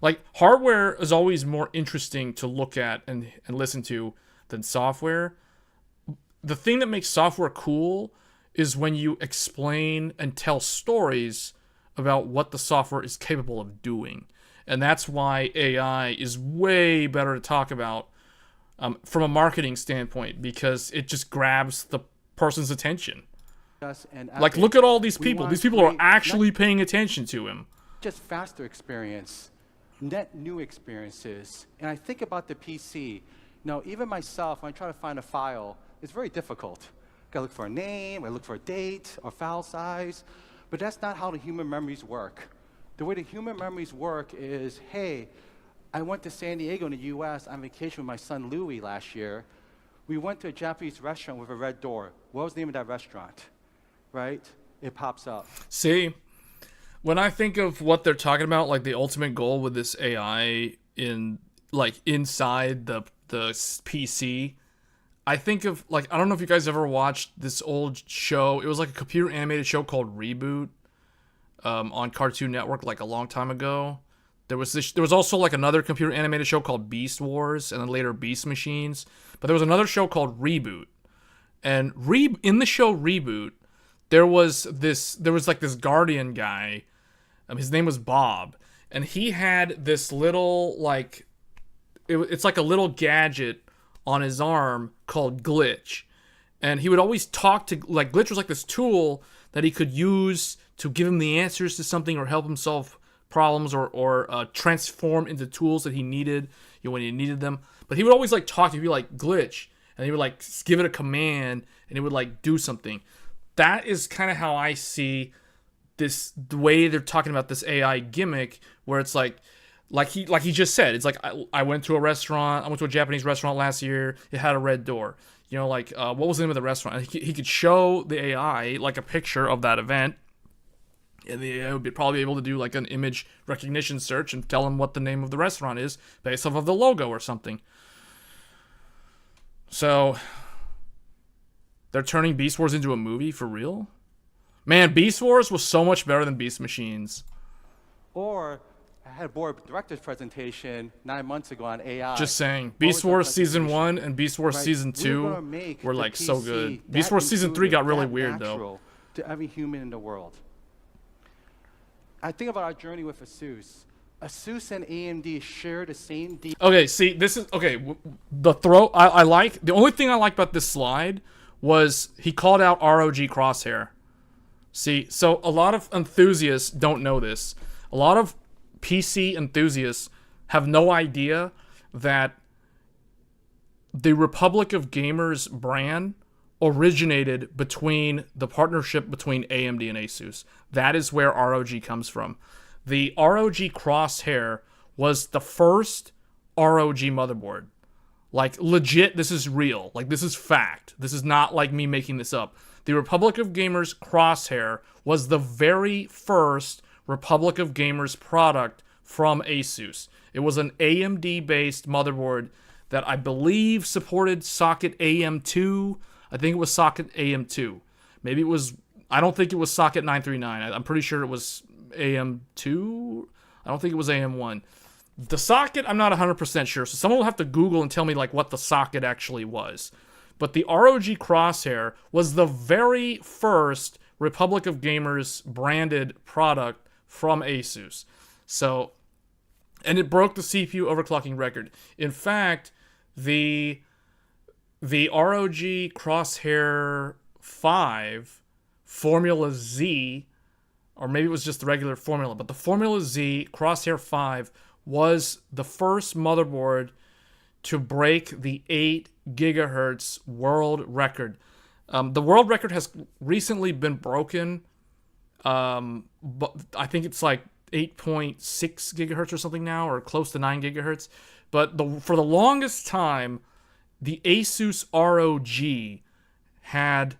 Like, hardware is always more interesting to look at and listen to than software. The thing that makes software cool is when you explain and tell stories about what the software is capable of doing. And that's why AI is way better to talk about from a marketing standpoint, because it just grabs the person's attention. Like, look at all these people. These people are actually paying attention to him. Just faster experience, net new experiences. And I think about the PC. Now, even myself, when I try to find a file, it's very difficult. Gotta look for a name, I look for a date, or file size. But that's not how the human memories work. The way the human memories work is, hey, I went to San Diego in the US on vacation with my son Louis last year. We went to a Japanese restaurant with a red door. What was the name of that restaurant? Right? It pops up. See, when I think of what they're talking about, like the ultimate goal with this AI in, like, inside the PC, I think of, like, I don't know if you guys ever watched this old show. It was like a computer animated show called Reboot on Cartoon Network, like a long time ago. There was also like another computer animated show called Beast Wars, and then later Beast Machines. But there was another show called Reboot, and in the show Reboot, there was like this Guardian guy. His name was Bob, and he had this little, like, it's like a little gadget on his arm called Glitch, and he would always talk to, like, Glitch was like this tool that he could use to give him the answers to something or help him solve problems or transform into tools that he needed, when he needed them. But he would always like talk to you, be like glitch, and he would like give it a command, and it would like do something. That is kind of how I see this, the way they're talking about this AI gimmick, where it's like he just said, it's like I went to a Japanese restaurant last year. It had a red door. What was the name of the restaurant? He could show the AI like a picture of that event, and the AI would be probably able to do like an image recognition search and tell him what the name of the restaurant is based off of the logo or something. So they're turning Beast Wars into a movie for real? Man, Beast Wars was so much better than Beast Machines. Or I had a board of directors presentation 9 months ago on AI. Just saying, Beast Wars Season 1 and Beast Wars Season 2 were like so good. Beast Wars Season 3 got really weird though. To every human in the world. I think about our journey with Asus. Asus and AMD share the same Okay, see, this is okay. The only thing I like about this slide was he called out ROG Crosshair. See, so a lot of enthusiasts don't know this. A lot of PC enthusiasts have no idea that the Republic of Gamers brand originated between the partnership between AMD and Asus. That is where ROG comes from. The ROG Crosshair was the first ROG motherboard. Like, legit, this is real. Like, this is fact. This is not like me making this up. The Republic of Gamers Crosshair was the very first Republic of Gamers product from Asus. It was an AMD-based motherboard that I believe supported socket AM2. I think it was socket AM2. Maybe it was... I don't think it was socket 939. I'm pretty sure it was AM2. I don't think it was AM1. The socket, I'm not 100% sure. So someone will have to Google and tell me like what the socket actually was. But the ROG Crosshair was the very first Republic of Gamers branded product from Asus. So, and it broke the CPU overclocking record. In fact, the ROG Crosshair 5 Formula Z, or maybe it was just the regular Formula, but the Formula Z Crosshair 5 was the first motherboard to break the 8 gigahertz world record. The world record has recently been broken, but I think it's like 8.6 gigahertz or something now, or close to 9 gigahertz. But for the longest time, the Asus ROG had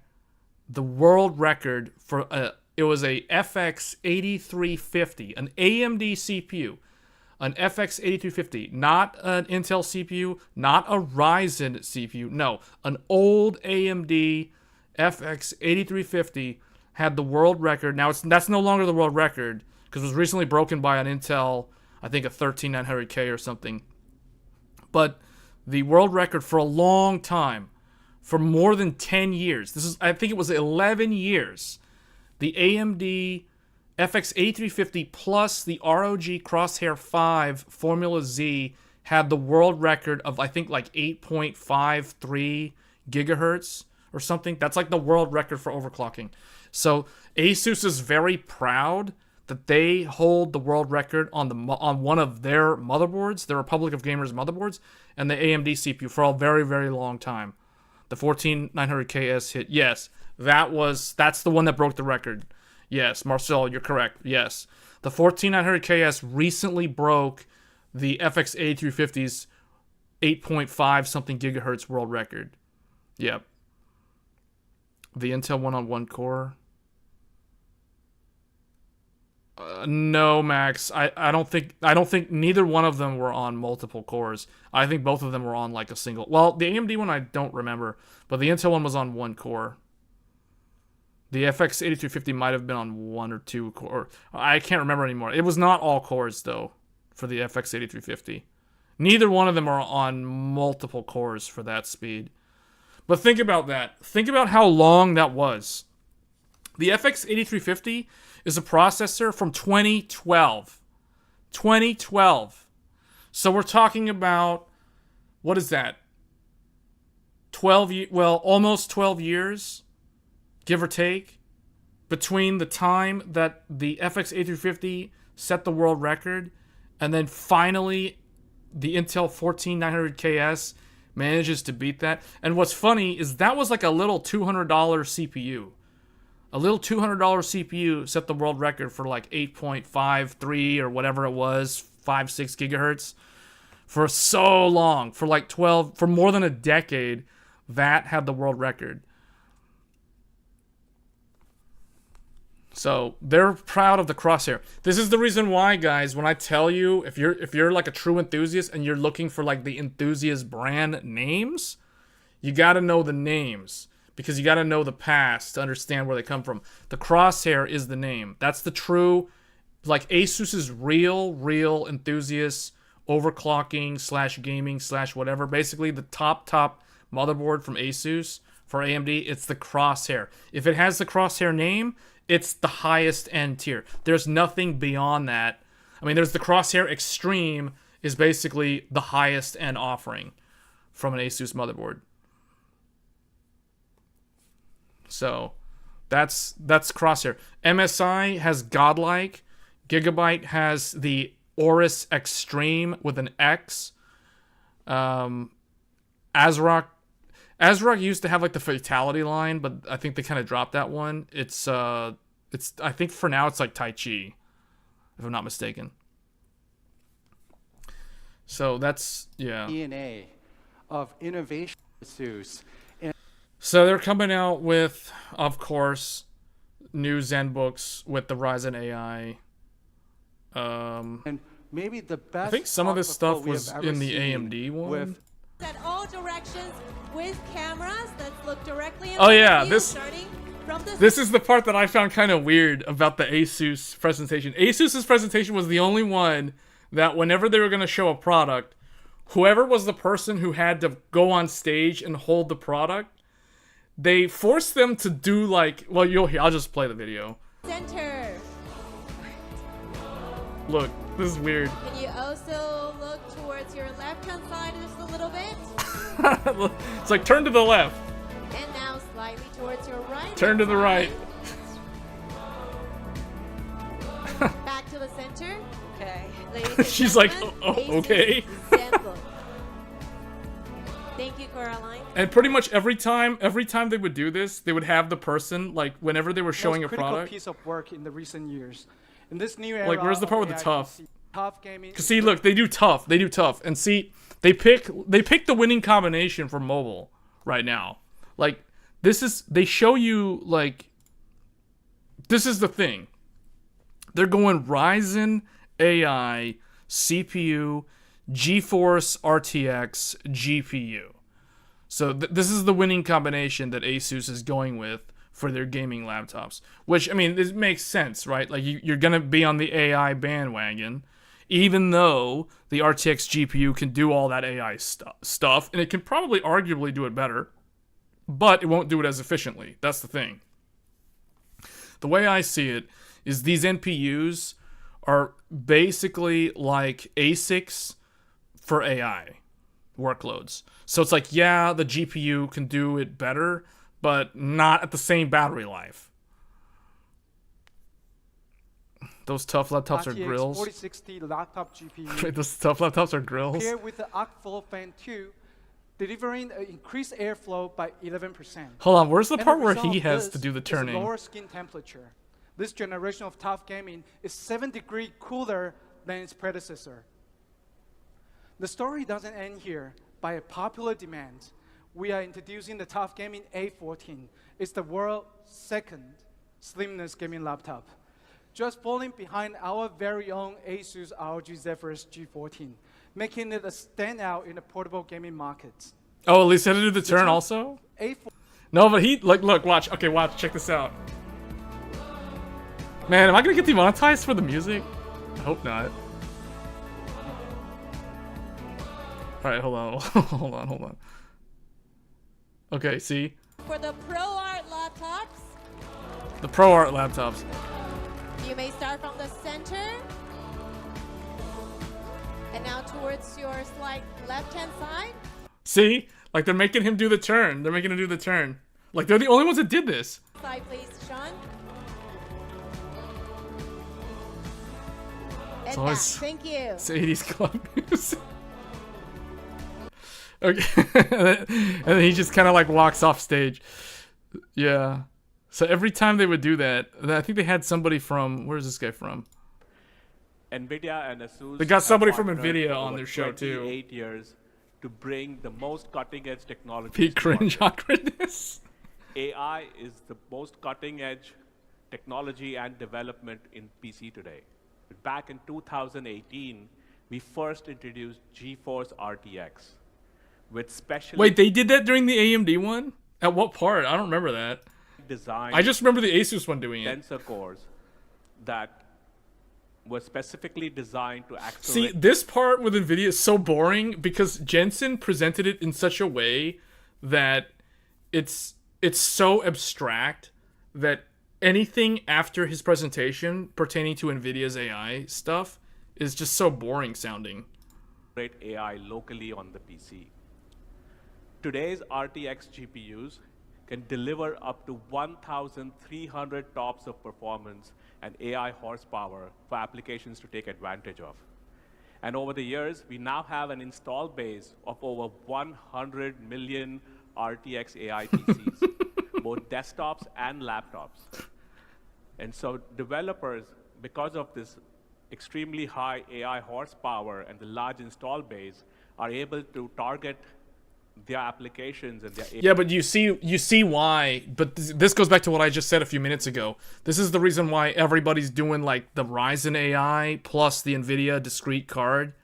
the world record for it was a FX 8350, an AMD CPU. An FX 8350, not an Intel CPU, not a Ryzen CPU. No, an old AMD FX 8350 had the world record. Now that's no longer the world record because it was recently broken by an Intel, I think a 13900K or something. But the world record for a long time, for more than 10 years. I think it was 11 years. The AMD FX 8350 plus the ROG Crosshair 5 Formula Z had the world record of, I think, like 8.53 gigahertz or something. That's like the world record for overclocking. So Asus is very proud that they hold the world record on one of their motherboards, the Republic of Gamers motherboards, and the AMD CPU for a very, very long time. The 14900KS hit. Yes, that's the one that broke the record. Yes, Marcel, you're correct. Yes. The 14900KS recently broke the FX 8350's 8.5 something gigahertz world record. Yep. The Intel one on one core. No, Max. I don't think neither one of them were on multiple cores. I think both of them were on like a single. Well, the AMD one I don't remember, but the Intel one was on one core. The FX 8350 might have been on one or two core. I can't remember anymore. It was not all cores though for the FX 8350. Neither one of them are on multiple cores for that speed. But think about that. Think about how long that was. The FX 8350 is a processor from 2012. 2012. So we're talking about, what is that? Almost 12 years, give or take, between the time that the FX 8350 set the world record, and then finally the Intel 14900KS manages to beat that. And what's funny is that was like a little $200 CPU. A little $200 CPU set the world record for like 8.53 or whatever it was, 5-6 gigahertz. For so long, for like for more than a decade, that had the world record. So they're proud of the Crosshair. This is the reason why, guys, when I tell you, if you're like a true enthusiast and you're looking for like the enthusiast brand names, you got to know the names because you got to know the past to understand where they come from. The Crosshair is the name. That's the true, like Asus's real enthusiast overclocking / gaming / whatever. Basically, the top motherboard from Asus for AMD, it's the Crosshair. If it has the Crosshair name, it's the highest end tier. There's nothing beyond that. I mean, there's the Crosshair Extreme is basically the highest end offering from an Asus motherboard. So that's Crosshair. MSI has Godlike. Gigabyte has the Aorus Extreme with an X. ASRock used to have like the Fatality line, but I think they kind of dropped that one. It's I think for now it's like Tai Chi, if I'm not mistaken. So that's, yeah. DNA of innovation Asus. So they're coming out with, of course, new Zen books with the Ryzen AI. And maybe the best. I think some of this stuff was in the AMD one. With at all directions with cameras that look directly in oh yeah, view, this is the part that I found kind of weird about the Asus presentation. Asus's presentation was the only one that whenever they were going to show a product, whoever was the person who had to go on stage and hold the product, they forced them to do like, well, you'll hear. I'll just play the video. Center. Look, this is weird. Can you also look towards your left-hand side just a little bit? It's like turn to the left. And now slightly towards your right. Turn to the right. Back to the center. Okay. Ladies and She's like, gentlemen, oh, Asus okay. Zen book. Thank you, Caroline. And pretty much every time they would do this, they would have the person, like, whenever they were showing a product. piece of work in the recent years. In this new era, Like, where's the part with the AI tough? Tough gaming. Cause see, look, they do tough. And see, they pick the winning combination for mobile right now. Like, they show you, like, this is the thing. They're going Ryzen AI CPU, GeForce RTX GPU. So this is the winning combination that Asus is going with for their gaming laptops. Which, I mean, this makes sense, right? Like, you're going to be on the AI bandwagon, even though the RTX GPU can do all that AI stuff, and it can probably arguably do it better, but it won't do it as efficiently. That's the thing. The way I see it is these NPUs are basically like ASICs for AI workloads. So it's like, yeah, the GPU can do it better, but not at the same battery life. Those tough laptops are grills. 4060 laptop GPU. Those tough laptops are grills. Paired with the Arcflow Fan 2, delivering an increased airflow by 11%. Hold on, where's the And part the where result he of has this to do the is turning? Lower skin temperature. This generation of tough gaming is 7 degrees cooler than its predecessor. The story doesn't end here. By a popular demand, we are introducing the Tough Gaming A14. It's the world's second slimness gaming laptop, just falling behind our very own Asus ROG Zephyrus G14, making it a standout in the portable gaming market. Oh, at least he had to do the turn also? A14 No, but he, like, look, watch. Okay, watch, check this out. Man, am I gonna get demonetized for the music? I hope not. Alright, hold on, hold on. Okay, see? For the ProArt laptops, The ProArt laptops. you may start from the center. And now towards your slight left-hand side. See? Like, they're making him do the turn. They're making him do the turn. Like, they're the only ones that did this. Side, please, Sean. right always- back. Thank you. It's 80s club music. Okay. And then he just kind of like walks off stage. Yeah. So every time they would do that, I think they had somebody from, where's this guy from? NVIDIA and Asus. They got somebody from have partnered NVIDIA for on over their show, too. 28 years to bring the most cutting-edge technology. Pete cringe awkwardness. AI is the most cutting-edge technology and development in PC today. Back in 2018, we first introduced GeForce RTX with special Wait, they did that during the AMD one? At what part? I don't remember that. design I just remember the Asus one doing it. tensor cores that were specifically designed to See, accelerate. this part with NVIDIA is so boring because Jensen presented it in such a way that it's so abstract that anything after his presentation pertaining to NVIDIA's AI stuff is just so boring sounding. AI locally on the PC. Today's RTX GPUs can deliver up to 1,300 TOPS of performance and AI horsepower for applications to take advantage of. And over the years, we now have an install base of over 100 million RTX AI PCs, both desktops and laptops. And so developers, because of this extremely high AI horsepower and the large install base, are able to target their applications and their Yeah, but you see why. But this goes back to what I just said a few minutes ago. This is the reason why everybody's doing like the Ryzen AI plus the NVIDIA discrete card.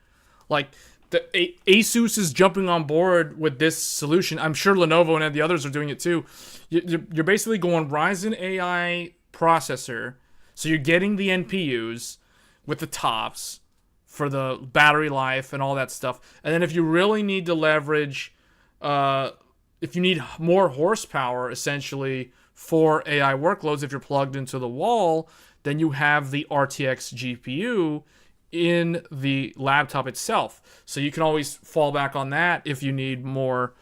Like the Asus is jumping on board with this solution. I'm sure Lenovo and the others are doing it too. You're basically going Ryzen AI processor, so you're getting the NPUs with the tops for the battery life and all that stuff. And then if you really need to leverage, if you need more horsepower, essentially, for AI workloads, if you're plugged into the wall, then you have the RTX GPU in the laptop itself. So you can always fall back on that if you need more,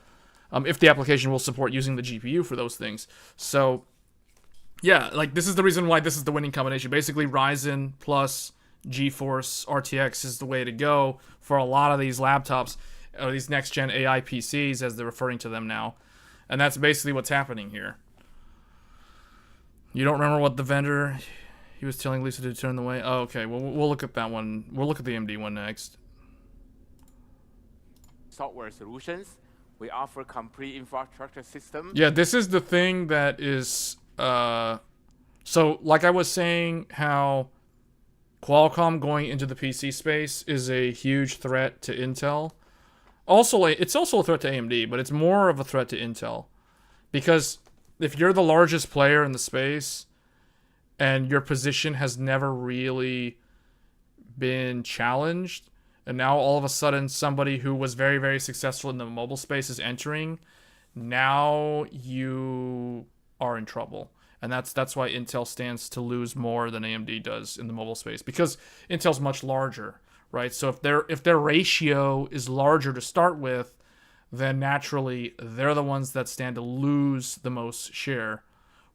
if the application will support using the GPU for those things. So, yeah, like this is the reason why this is the winning combination. Basically, Ryzen plus GeForce RTX is the way to go for a lot of these laptops, or these next-gen AI PCs, as they're referring to them now. And that's basically what's happening here. You don't remember what the vendor he was telling Lisa to turn the way? Oh, okay. Well, we'll look at that one. We'll look at the AMD one next. Software solutions. We offer complete infrastructure system. Yeah, this is the thing that is... so, like I was saying, how Qualcomm going into the PC space is a huge threat to Intel. Also, it's also a threat to AMD, but it's more of a threat to Intel. Because if you're the largest player in the space and your position has never really been challenged, and now all of a sudden somebody who was very, very successful in the mobile space is entering, now you are in trouble. And that's why Intel stands to lose more than AMD does in the mobile space, because Intel's much larger, right? So if their ratio is larger to start with, then naturally they're the ones that stand to lose the most share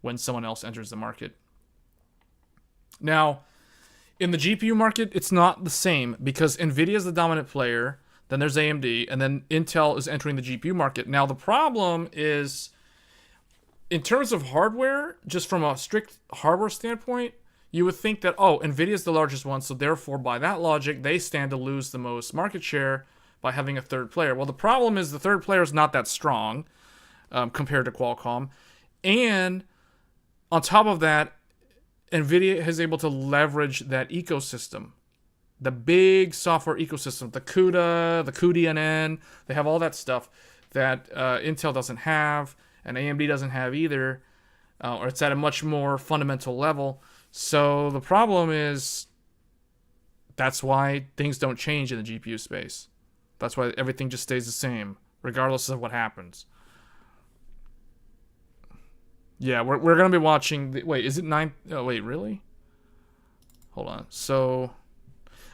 when someone else enters the market. Now, in the GPU market, it's not the same, because NVIDIA is the dominant player, then there's AMD, and then Intel is entering the GPU market. Now, the problem is, in terms of hardware, just from a strict hardware standpoint, you would think that, oh, NVIDIA is the largest one, so therefore, by that logic, they stand to lose the most market share by having a third player. Well, the problem is the third player is not that strong compared to Qualcomm. And on top of that, NVIDIA is able to leverage that ecosystem, the big software ecosystem, the CUDA, the cuDNN. They have all that stuff that Intel doesn't have, and AMD doesn't have either, or it's at a much more fundamental level. So the problem is, that's why things don't change in the GPU space. That's why everything just stays the same, regardless of what happens. Yeah, we're going to be watching... wait, is it 9... oh, wait, really? Hold on. So...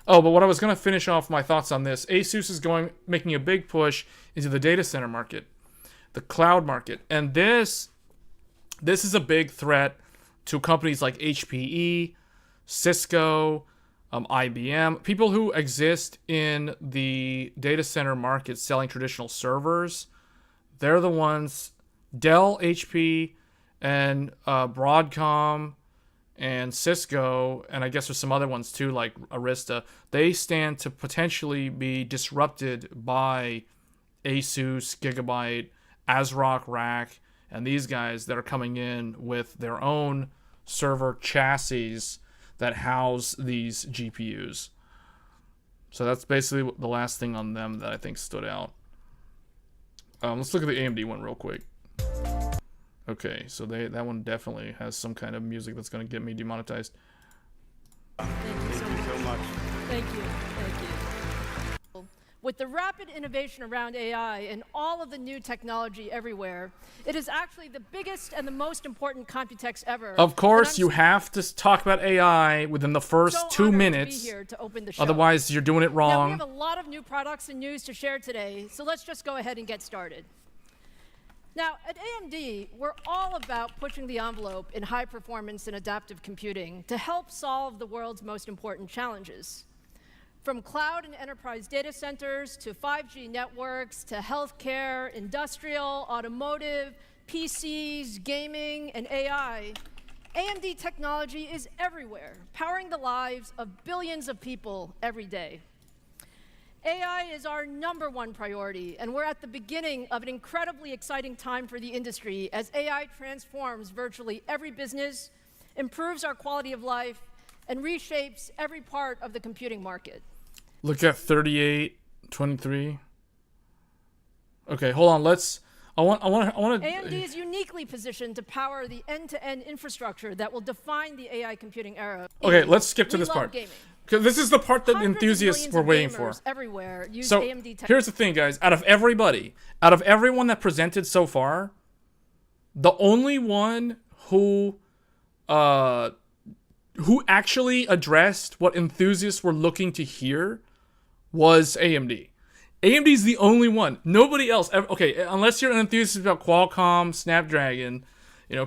oh, but what I was going to finish off my thoughts on this. Asus is making a big push into the data center market, the cloud market. And this is a big threat to companies like HPE, Cisco, IBM, people who exist in the data center market selling traditional servers. They're the ones, Dell, HP, and Broadcom, and Cisco, and I guess there's some other ones too, like Arista. They stand to potentially be disrupted by Asus, Gigabyte, ASRock RX, and these guys that are coming in with their own server chassis that house these GPUs. So that's basically the last thing on them that I think stood out. Let's look at the AMD one real quick. Okay, so that one definitely has some kind of music that's going to get me demonetized. Thank you so much. Thank you. With the rapid innovation around AI and all of the new technology everywhere, it is actually the biggest and the most important Computex ever. Of course, you have to talk about AI within the first 2 minutes. Otherwise, you're doing it wrong. Now, we have a lot of new products and news to share today, so let's just go ahead and get started. Now, at AMD, we're all about pushing the envelope in high performance and adaptive computing to help solve the world's most important challenges. From cloud and enterprise data centers to 5G networks to healthcare, industrial, automotive, PCs, gaming, and AI, AMD technology is everywhere, powering the lives of billions of people every day. AI is our #1 priority, and we're at the beginning of an incredibly exciting time for the industry as AI transforms virtually every business, improves our quality of life, and reshapes every part of the computing market. Look at 3823. Okay, hold on. I want to. AMD is uniquely positioned to power the end-to-end infrastructure that will define the AI computing era. Okay, let's skip to this part. Because this is the part that enthusiasts were waiting for. Everywhere use so AMD tech. Here's the thing, guys. Out of everyone that presented so far, the only one who actually addressed what enthusiasts were looking to hear was AMD. AMD's the only one. Nobody else. Okay, unless you're an enthusiast about Qualcomm, Snapdragon,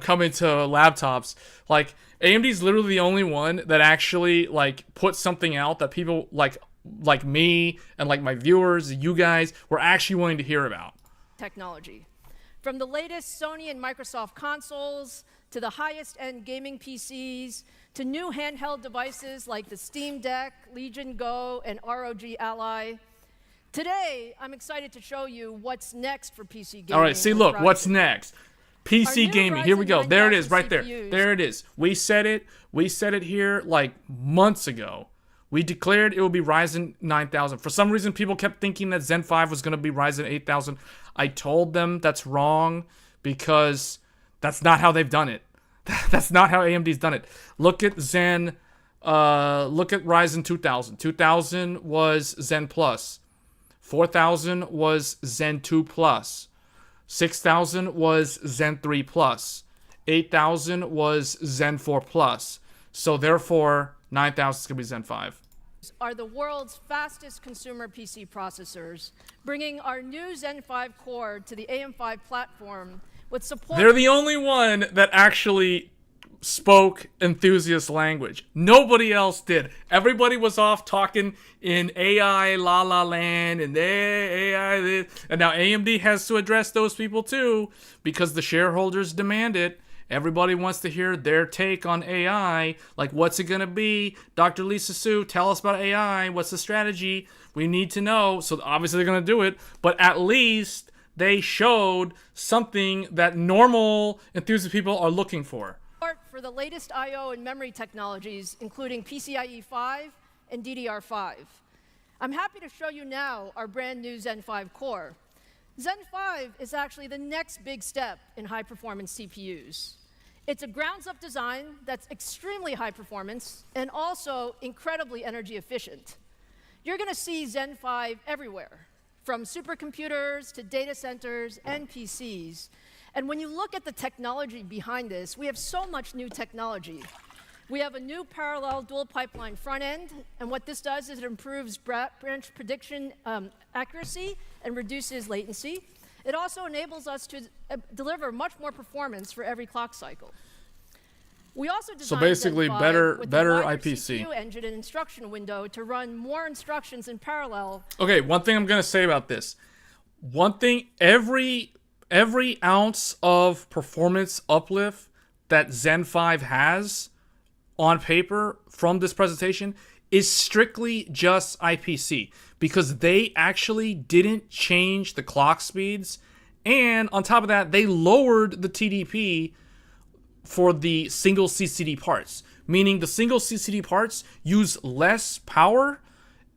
coming to laptops, like AMD's literally the only one that actually put something out that people like me and like my viewers, you guys, were actually willing to hear about. Technology. From the latest Sony and Microsoft consoles to the highest end gaming PCs to new handheld devices like the Steam Deck, Legion Go, and ROG Ally. Today, I'm excited to show you what's next for PC gaming. All right, see, look, what's next? PC gaming. Here we go. There it is, right there. There it is. We said it. We said it here like months ago. We declared it would be Ryzen 9000. For some reason, people kept thinking that Zen 5 was going to be Ryzen 8000. I told them that's wrong because that's not how they've done it. That's not how AMD's done it. Look at Zen. Look at Ryzen 2000. 2000 was Zen Plus. 4000 was Zen 2 Plus. 6000 was Zen 3 Plus. 8000 was Zen 4 Plus. So therefore, 9000 is going to be Zen 5. Are the world's fastest consumer PC processors, bringing our new Zen 5 core to the AM5 platform with support. They're the only one that actually spoke enthusiast language. Nobody else did. Everybody was off talking in AI la la land and AI this. And now AMD has to address those people too because the shareholders demand it. Everybody wants to hear their take on AI. Like, what's it going to be? Dr. Lisa Su, tell us about AI. What's the strategy? We need to know. So obviously they're going to do it. But at least they showed something that normal enthusiast people are looking for. For the latest I/O and memory technologies, including PCIe 5 and DDR5. I'm happy to show you now our brand new Zen 5 core. Zen 5 is actually the next big step in high-performance CPUs. It's a grounds-up design that's extremely high performance and also incredibly energy efficient. You're going to see Zen 5 everywhere, from supercomputers to data centers and PCs. And when you look at the technology behind this, we have so much new technology. We have a new parallel dual pipeline front end, and what this does is it improves branch prediction accuracy and reduces latency. It also enables us to deliver much more performance for every clock cycle. We also designed So basically, Zen 5 better with better a wider IPC. CPU engine and instruction window to run more instructions in parallel. Okay, one thing I'm gonna say about this. One thing, every ounce of performance uplift that Zen 5 has on paper from this presentation is strictly just IPC, because they actually didn't change the clock speeds, and on top of that, they lowered the TDP for the single CCD parts, meaning the single CCD parts use less power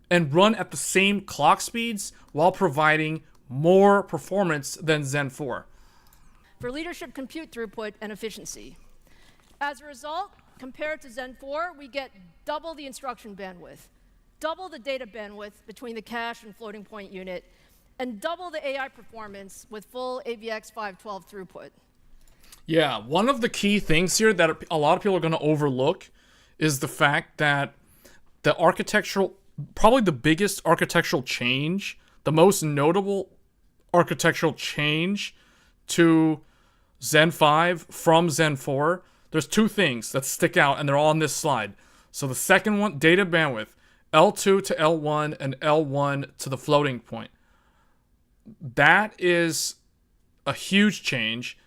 and run at the same clock speeds while providing more performance than Zen 4. For leadership compute throughput and efficiency. As a result, compared to Zen 4, we get double the instruction bandwidth, double the data bandwidth between the cache and floating point unit, and double the AI performance with full AVX 512 throughput. Yeah, one of the key things here that a lot of people are going to overlook is the fact that the architectural, probably the biggest architectural change, the most notable architectural change to Zen 5 from Zen 4, there's two things that stick out, and they're all on this slide. So the second one, data bandwidth, L2 to L1 and L1 to the floating point. That is a huge change.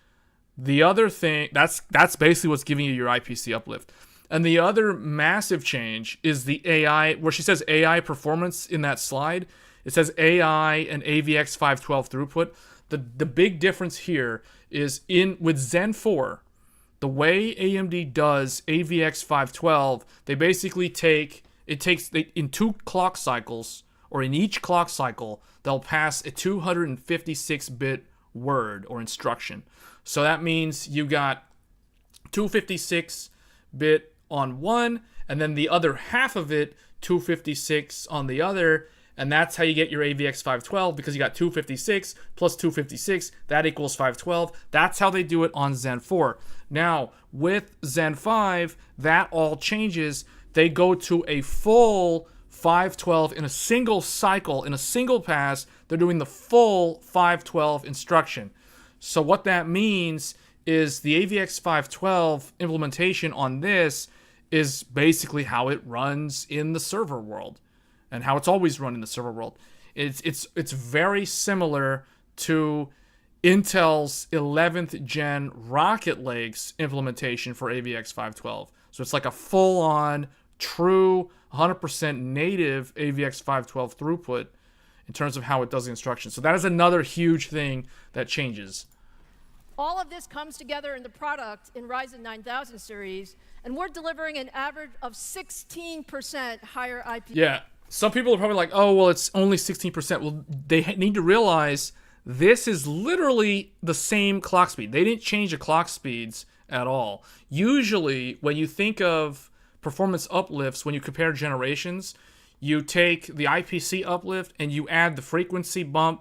The other thing, that's basically what's giving you your IPC uplift. And the other massive change is the AI, where she says AI performance in that slide. It says AI and AVX 512 throughput. The big difference here is with Zen 4, the way AMD does AVX 512, they basically in 2 clock cycles, or in each clock cycle, they'll pass a 256-bit word or instruction. So that means you got 256-bit on one, and then the other half of it, 256 on the other, and that's how you get your AVX 512, because you got 256 plus 256, that equals 512. That's how they do it on Zen 4. Now, with Zen 5, that all changes. They go to a full 512 in a single cycle, in a single pass. They're doing the full 512 instruction. So what that means is the AVX 512 implementation on this is basically how it runs in the server world, and how it's always run in the server world. It's very similar to Intel's 11th gen Rocket Lake's implementation for AVX 512. So it's like a full-on, true, 100% native AVX 512 throughput in terms of how it does the instructions. So that is another huge thing that changes. All of this comes together in the product in Ryzen 9000 series, and we're delivering an average of 16% higher IP. Yeah, some people are probably like, oh, well, it's only 16%. Well, they need to realize this is literally the same clock speed. They didn't change the clock speeds at all. Usually, when you think of performance uplifts, when you compare generations, you take the IPC uplift and you add the frequency bump,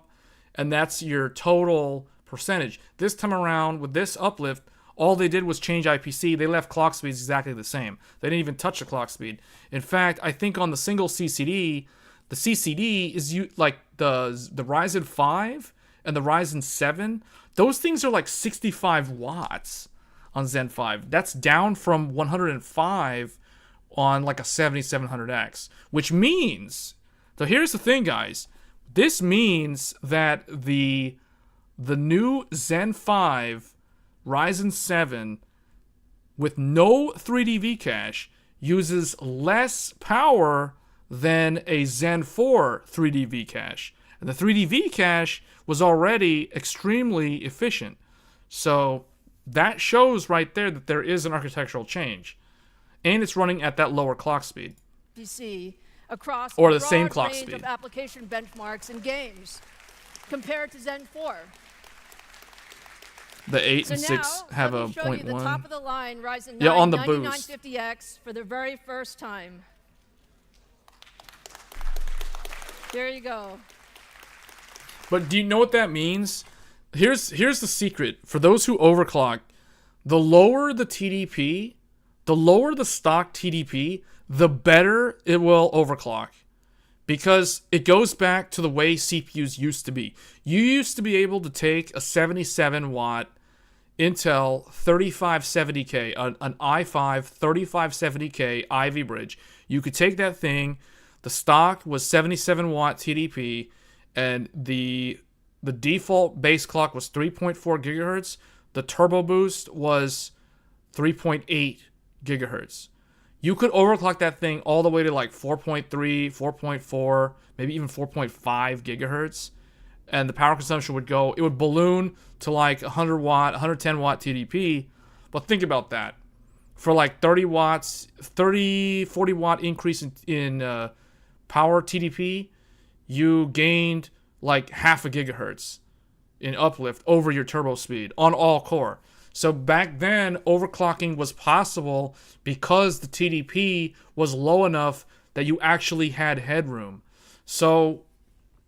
and that's your total percentage. This time around, with this uplift, all they did was change IPC. They left clock speeds exactly the same. They didn't even touch the clock speed. In fact, I think on the single CCD, the CCD is like the Ryzen 5 and the Ryzen 7. Those things are like 65 watts on Zen 5. That's down from 105 on like a 7700X, which means, so here's the thing, guys. This means that the new Zen 5 Ryzen 7 with no 3D V-cache uses less power than a Zen 4 3D V-cache. And the 3D V-cache was already extremely efficient. So that shows right there that there is an architectural change. And it's running at that lower clock speed. PC across or a the same broad clock range speed of application benchmarks and games compared to Zen 4. The 8 So and 6 now, have let a me show you the top 0.1. of the line Ryzen 9 Yeah, on the boost. 9950X for the very first time. There you go. But do you know what that means? Here's the secret. For those who overclock, the lower the TDP, the lower the stock TDP, the better it will overclock. Because it goes back to the way CPUs used to be. You used to be able to take a 77 watt Intel 3570K, an i5 3570K Ivy Bridge. You could take that thing, the stock was 77 watt TDP, and the default base clock was 3.4 gigahertz. The turbo boost was 3.8 gigahertz. You could overclock that thing all the way to like 4.3, 4.4, maybe even 4.5 gigahertz. And the power consumption would go, it would balloon to like 100 watt, 110 watt TDP. But think about that. For like 30 watts, 30, 40 watt increase in power TDP, you gained like half a gigahertz in uplift over your turbo speed on all core. So back then, overclocking was possible because the TDP was low enough that you actually had headroom. So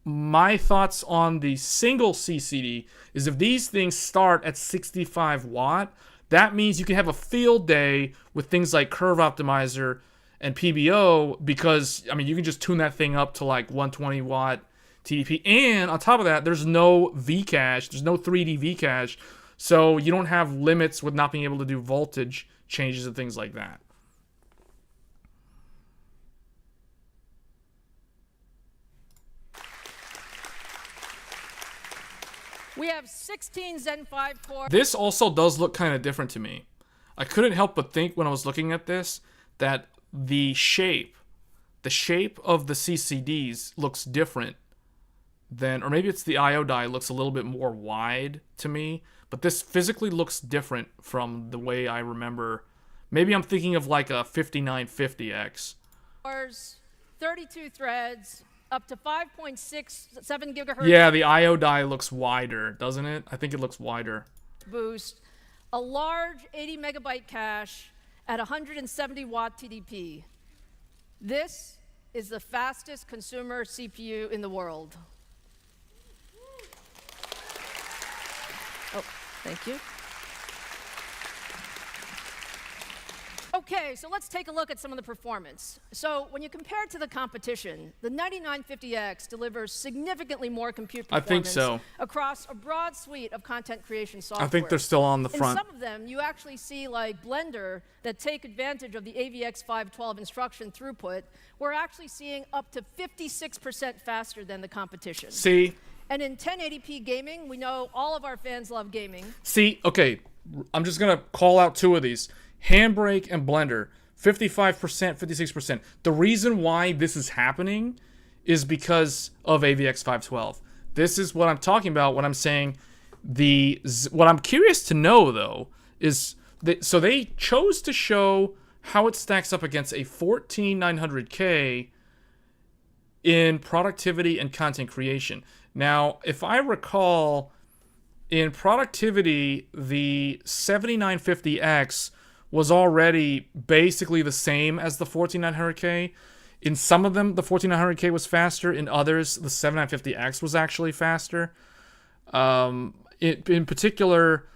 my thoughts on the single CCD is if these things start at 65 watt, that means you can have a field day with things like Curve Optimizer and PBO because, I mean, you can just tune that thing up to like 120 watt TDP. And on top of that, there's no Vcache, there's no 3D Vcache, so you don't have limits with not being able to do voltage changes and things like that. We have 16 Zen 5 cores. This also does look kind of different to me. I couldn't help but think when I was looking at this that the shape of the CCDs looks different than, or maybe it's the IO die looks a little bit more wide to me, but this physically looks different from the way I remember. Maybe I'm thinking of like a 5950X. 32 threads, up to 5.67 gigahertz. Yeah, the IO die looks wider, doesn't it? I think it looks wider. Boost, a large 80 megabyte cache at 170 watt TDP. This is the fastest consumer CPU in the world. Oh, thank you. Okay, so let's take a look at some of the performance. So when you compare it to the competition, the 9950X delivers significantly more compute performance I think so. across a broad suite of content creation software. I think they're still on the front. In some of them, you actually see like Blender that take advantage of the AVX512 instruction throughput. We're actually seeing up to 56% faster than the competition. See? And in 1080p gaming, we know all of our fans love gaming. See, okay, I'm just going to call out two of these. Handbrake and Blender, 55%, 56%. The reason why this is happening is because of AVX512. This is what I'm talking about when I'm saying what I'm curious to know, though, is that, so they chose to show how it stacks up against a 14900K in productivity and content creation. Now, if I recall, in productivity, the 7950X was already basically the same as the 14900K. In some of them, the 14900K was faster. In others, the 7950X was actually faster. In particular,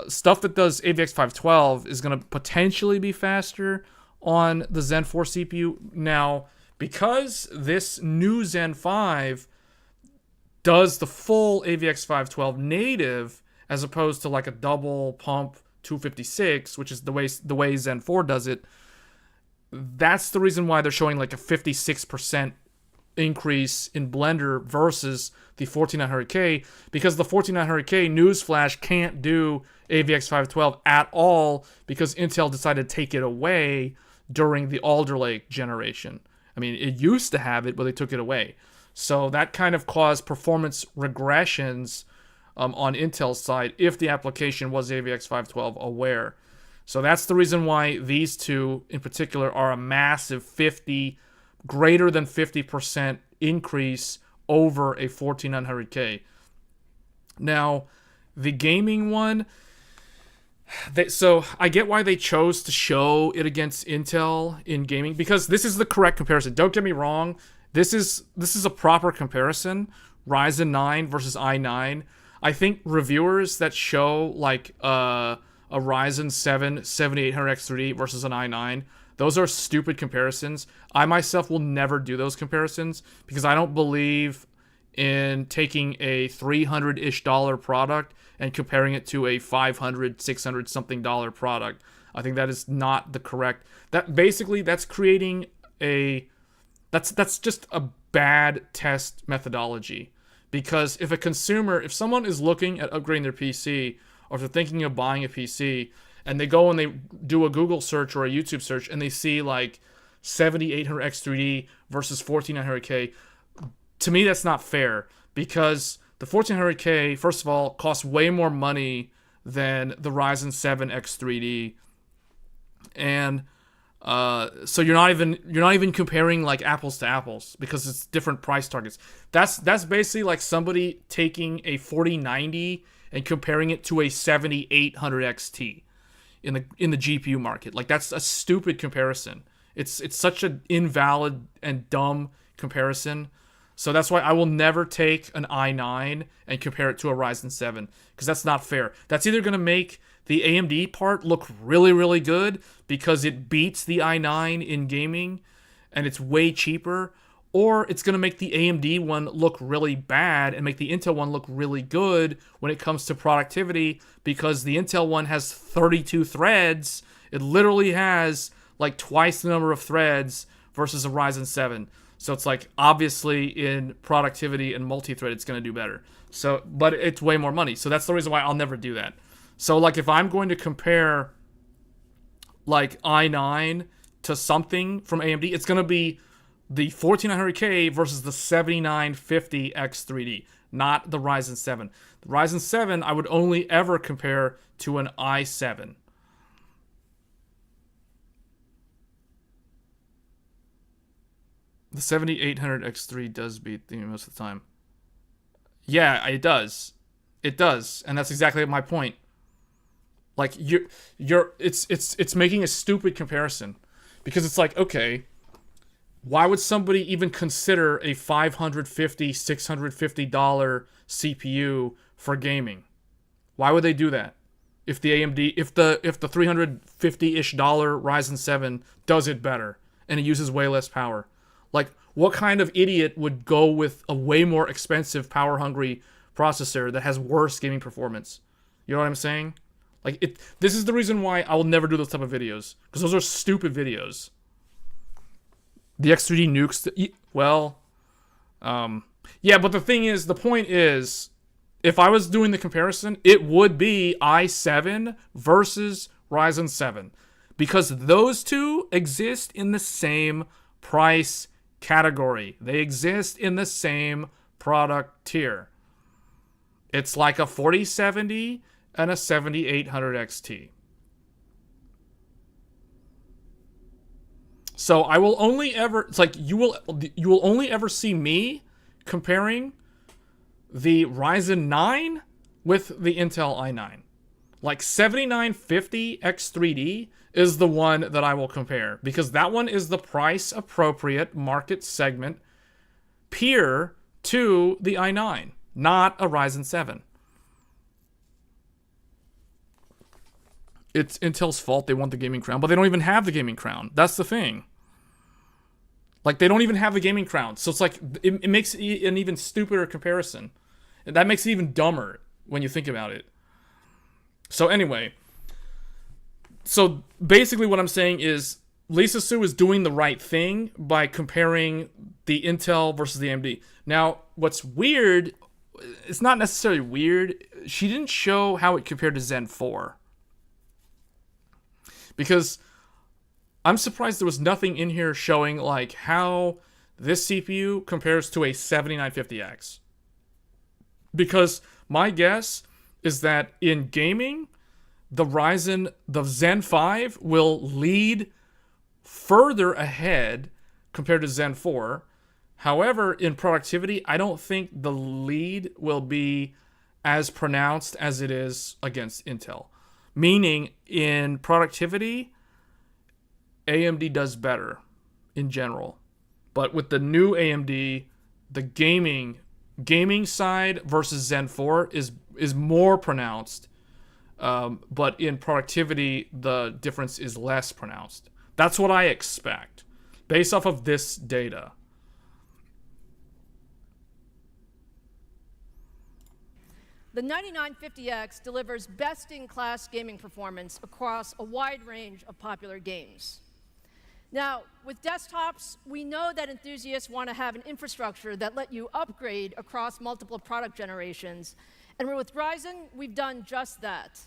stuff that does AVX512 is going to potentially be faster on the Zen 4 CPU. Now, because this new Zen 5 does the full AVX512 native, as opposed to like a double pump 256, which is the way Zen 4 does it, that's the reason why they're showing like a 56% increase in Blender versus the 14900K, because the 14900K, newsflash, can't do AVX512 at all because Intel decided to take it away during the Alder Lake generation. I mean, it used to have it, but they took it away. So that kind of caused performance regressions on Intel's side if the application was AVX512 aware. So that's the reason why these two in particular are a massive greater than 50% increase over a 14900K. Now, the gaming one, so I get why they chose to show it against Intel in gaming, because this is the correct comparison. Don't get me wrong. This is a proper comparison. Ryzen 9 versus i9. I think reviewers that show like a Ryzen 7 7800X3D versus an i9, those are stupid comparisons. I myself will never do those comparisons because I don't believe in taking a $300-ish product and comparing it to a $500, $600 something product. I think that is not the correct. That basically that's creating a that's just a bad test methodology. Because if someone is looking at upgrading their PC, or if they're thinking of buying a PC, and they go and they do a Google search or a YouTube search, and they see like 7800X3D versus 1400K, to me that's not fair, because the 1400K, first of all, costs way more money than the Ryzen 7 X3D, and so you're not even comparing like apples to apples, because it's different price targets. That's basically like somebody taking a 4090 and comparing it to a 7800 XT in the GPU market. Like, that's a stupid comparison. It's such an invalid and dumb comparison. So that's why I will never take an i9 and compare it to a Ryzen 7, because that's not fair. That's either going to make the AMD part look really, really good because it beats the i9 in gaming and it's way cheaper, or it's going to make the AMD one look really bad and make the Intel one look really good when it comes to productivity, because the Intel one has 32 threads. It literally has like twice the number of threads versus a Ryzen 7. So it's like, obviously in productivity and multi-thread, it's going to do better. So, but it's way more money. So that's the reason why I'll never do that. So like, if I'm going to compare like i9 to something from AMD, it's going to be the 1400K versus the 7950X3D, not the Ryzen 7. The Ryzen 7 I would only ever compare to an i7. The 7800X3 does beat the most of the time. Yeah, it does. It does, and that's exactly my point. Like, it's making a stupid comparison, because it's like, okay, why would somebody even consider a $550, $650 CPU for gaming? Why would they do that? If the AMD, if the $350-ish Ryzen 7 does it better and it uses way less power, like, what kind of idiot would go with a way more expensive, power-hungry processor that has worse gaming performance? You know what I'm saying? Like, this is the reason why I will never do those type of videos, because those are stupid videos. The X3D nukes, well, yeah, but the thing is, the point is, if I was doing the comparison, it would be i7 versus Ryzen 7, because those two exist in the same price category. They exist in the same product tier. It's like a 4070 and a 7800 XT. So I will only ever, it's like, you will only ever see me comparing the Ryzen 9 with the Intel i9. Like, 7950 X3D is the one that I will compare, because that one is the price appropriate market segment peer to the i9, not a Ryzen 7. It's Intel's fault they want the gaming crown, but they don't even have the gaming crown. That's the thing. Like, they don't even have the gaming crown. So it's like, it makes an even stupider comparison. And that makes it even dumber when you think about it. So anyway, so basically what I'm saying is, Lisa Su is doing the right thing by comparing the Intel versus the AMD. Now, what's weird, it's not necessarily weird, she didn't show how it compared to Zen 4. Because I'm surprised there was nothing in here showing like how this CPU compares to a 7950X. Because my guess is that in gaming, the Zen 5 will lead further ahead compared to Zen 4. However, in productivity, I don't think the lead will be as pronounced as it is against Intel. Meaning, in productivity, AMD does better in general. But with the new AMD, the gaming side versus Zen 4 is more pronounced. But in productivity, the difference is less pronounced. That's what I expect, based off of this data. the 9950X delivers best-in-class gaming performance across a wide range of popular games. Now, with desktops, we know that enthusiasts want to have an infrastructure that let you upgrade across multiple product generations. And with Ryzen, we've done just that.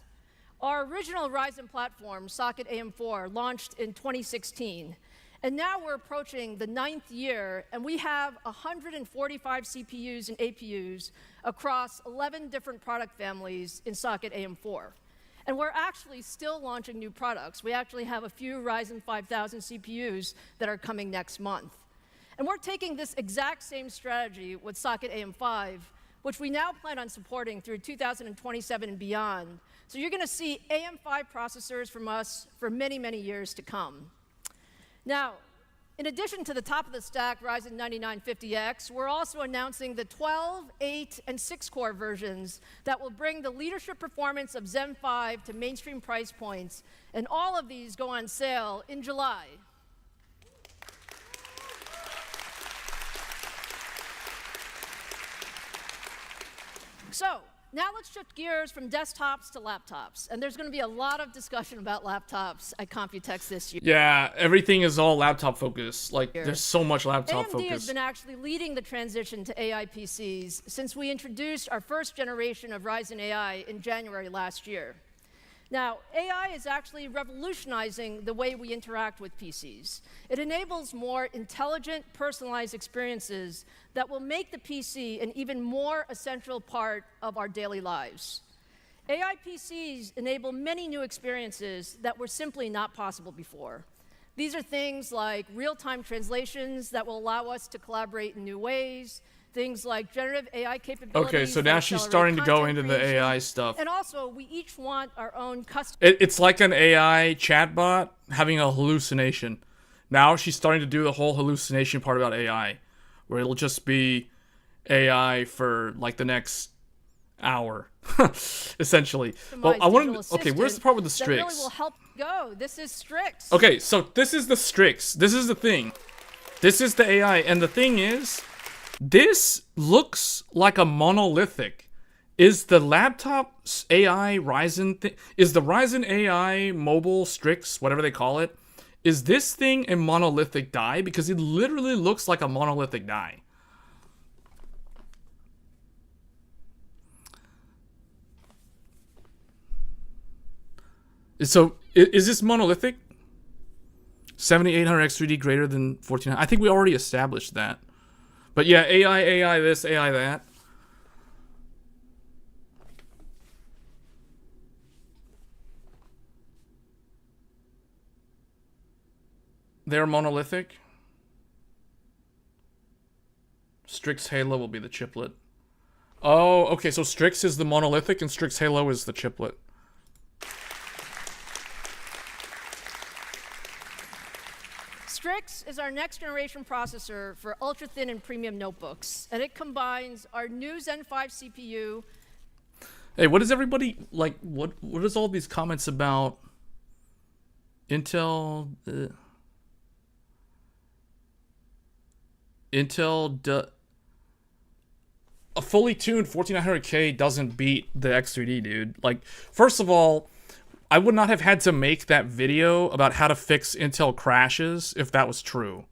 Our original Ryzen platform, Socket AM4, launched in 2016. And now we're approaching the 9th year, and we have 145 CPUs and APUs across 11 different product families in Socket AM4. And we're actually still launching new products. We actually have a few Ryzen 5000 CPUs that are coming next month. And we're taking this exact same strategy with Socket AM5, which we now plan on supporting through 2027 and beyond. So you're going to see AM5 processors from us for many, many years to come. Now, in addition to the top-of-the-stack Ryzen 9950X, we're also announcing the 12, 8, and 6-core versions that will bring the leadership performance of Zen 5 to mainstream price points, and all of these go on sale in July. So, now let's shift gears from desktops to laptops. And there's going to be a lot of discussion about laptops at Computex this year. Yeah, everything is all laptop focused. Like, there's so much laptop AMD focus. has been actually leading the transition to AI PCs since we introduced our first generation of Ryzen AI in January last year. Now, AI is actually revolutionizing the way we interact with PCs. It enables more intelligent, personalized experiences that will make the PC an even more essential part of our daily lives. AI PCs enable many new experiences that were simply not possible before. These are things like real-time translations that will allow us to collaborate in new ways, things like generative AI capabilities. Okay, so now she's starting to go into the AI stuff. And also, we each want our own custom. It's like an AI chatbot having a hallucination. Now she's starting to do the whole hallucination part about AI, where it'll just be AI for like the next hour, essentially. Well, I wanted. Okay, where's the part with the Strix? That really will help go. This is Strix. Okay, so this is the Strix. This is the thing. This is the AI, and the thing is, this looks like a monolithic. Is the laptop's AI Ryzen thing? Is the Ryzen AI mobile Strix, whatever they call it, is this thing a monolithic die? Because it literally looks like a monolithic die. So, is this monolithic? 7800X3D greater than 1400? I think we already established that. But yeah, AI this, AI that. They're monolithic. Strix Halo will be the chiplet. Oh, okay, so Strix is the monolithic and Strix Halo is the chiplet. Strix is our next generation processor for ultra-thin and premium notebooks, and it combines our new Zen 5 CPU. Hey, what is everybody, like, what is all these comments about Intel, a fully tuned 4900K doesn't beat the X3D, dude. Like, first of all, I would not have had to make that video about how to fix Intel crashes if that was true.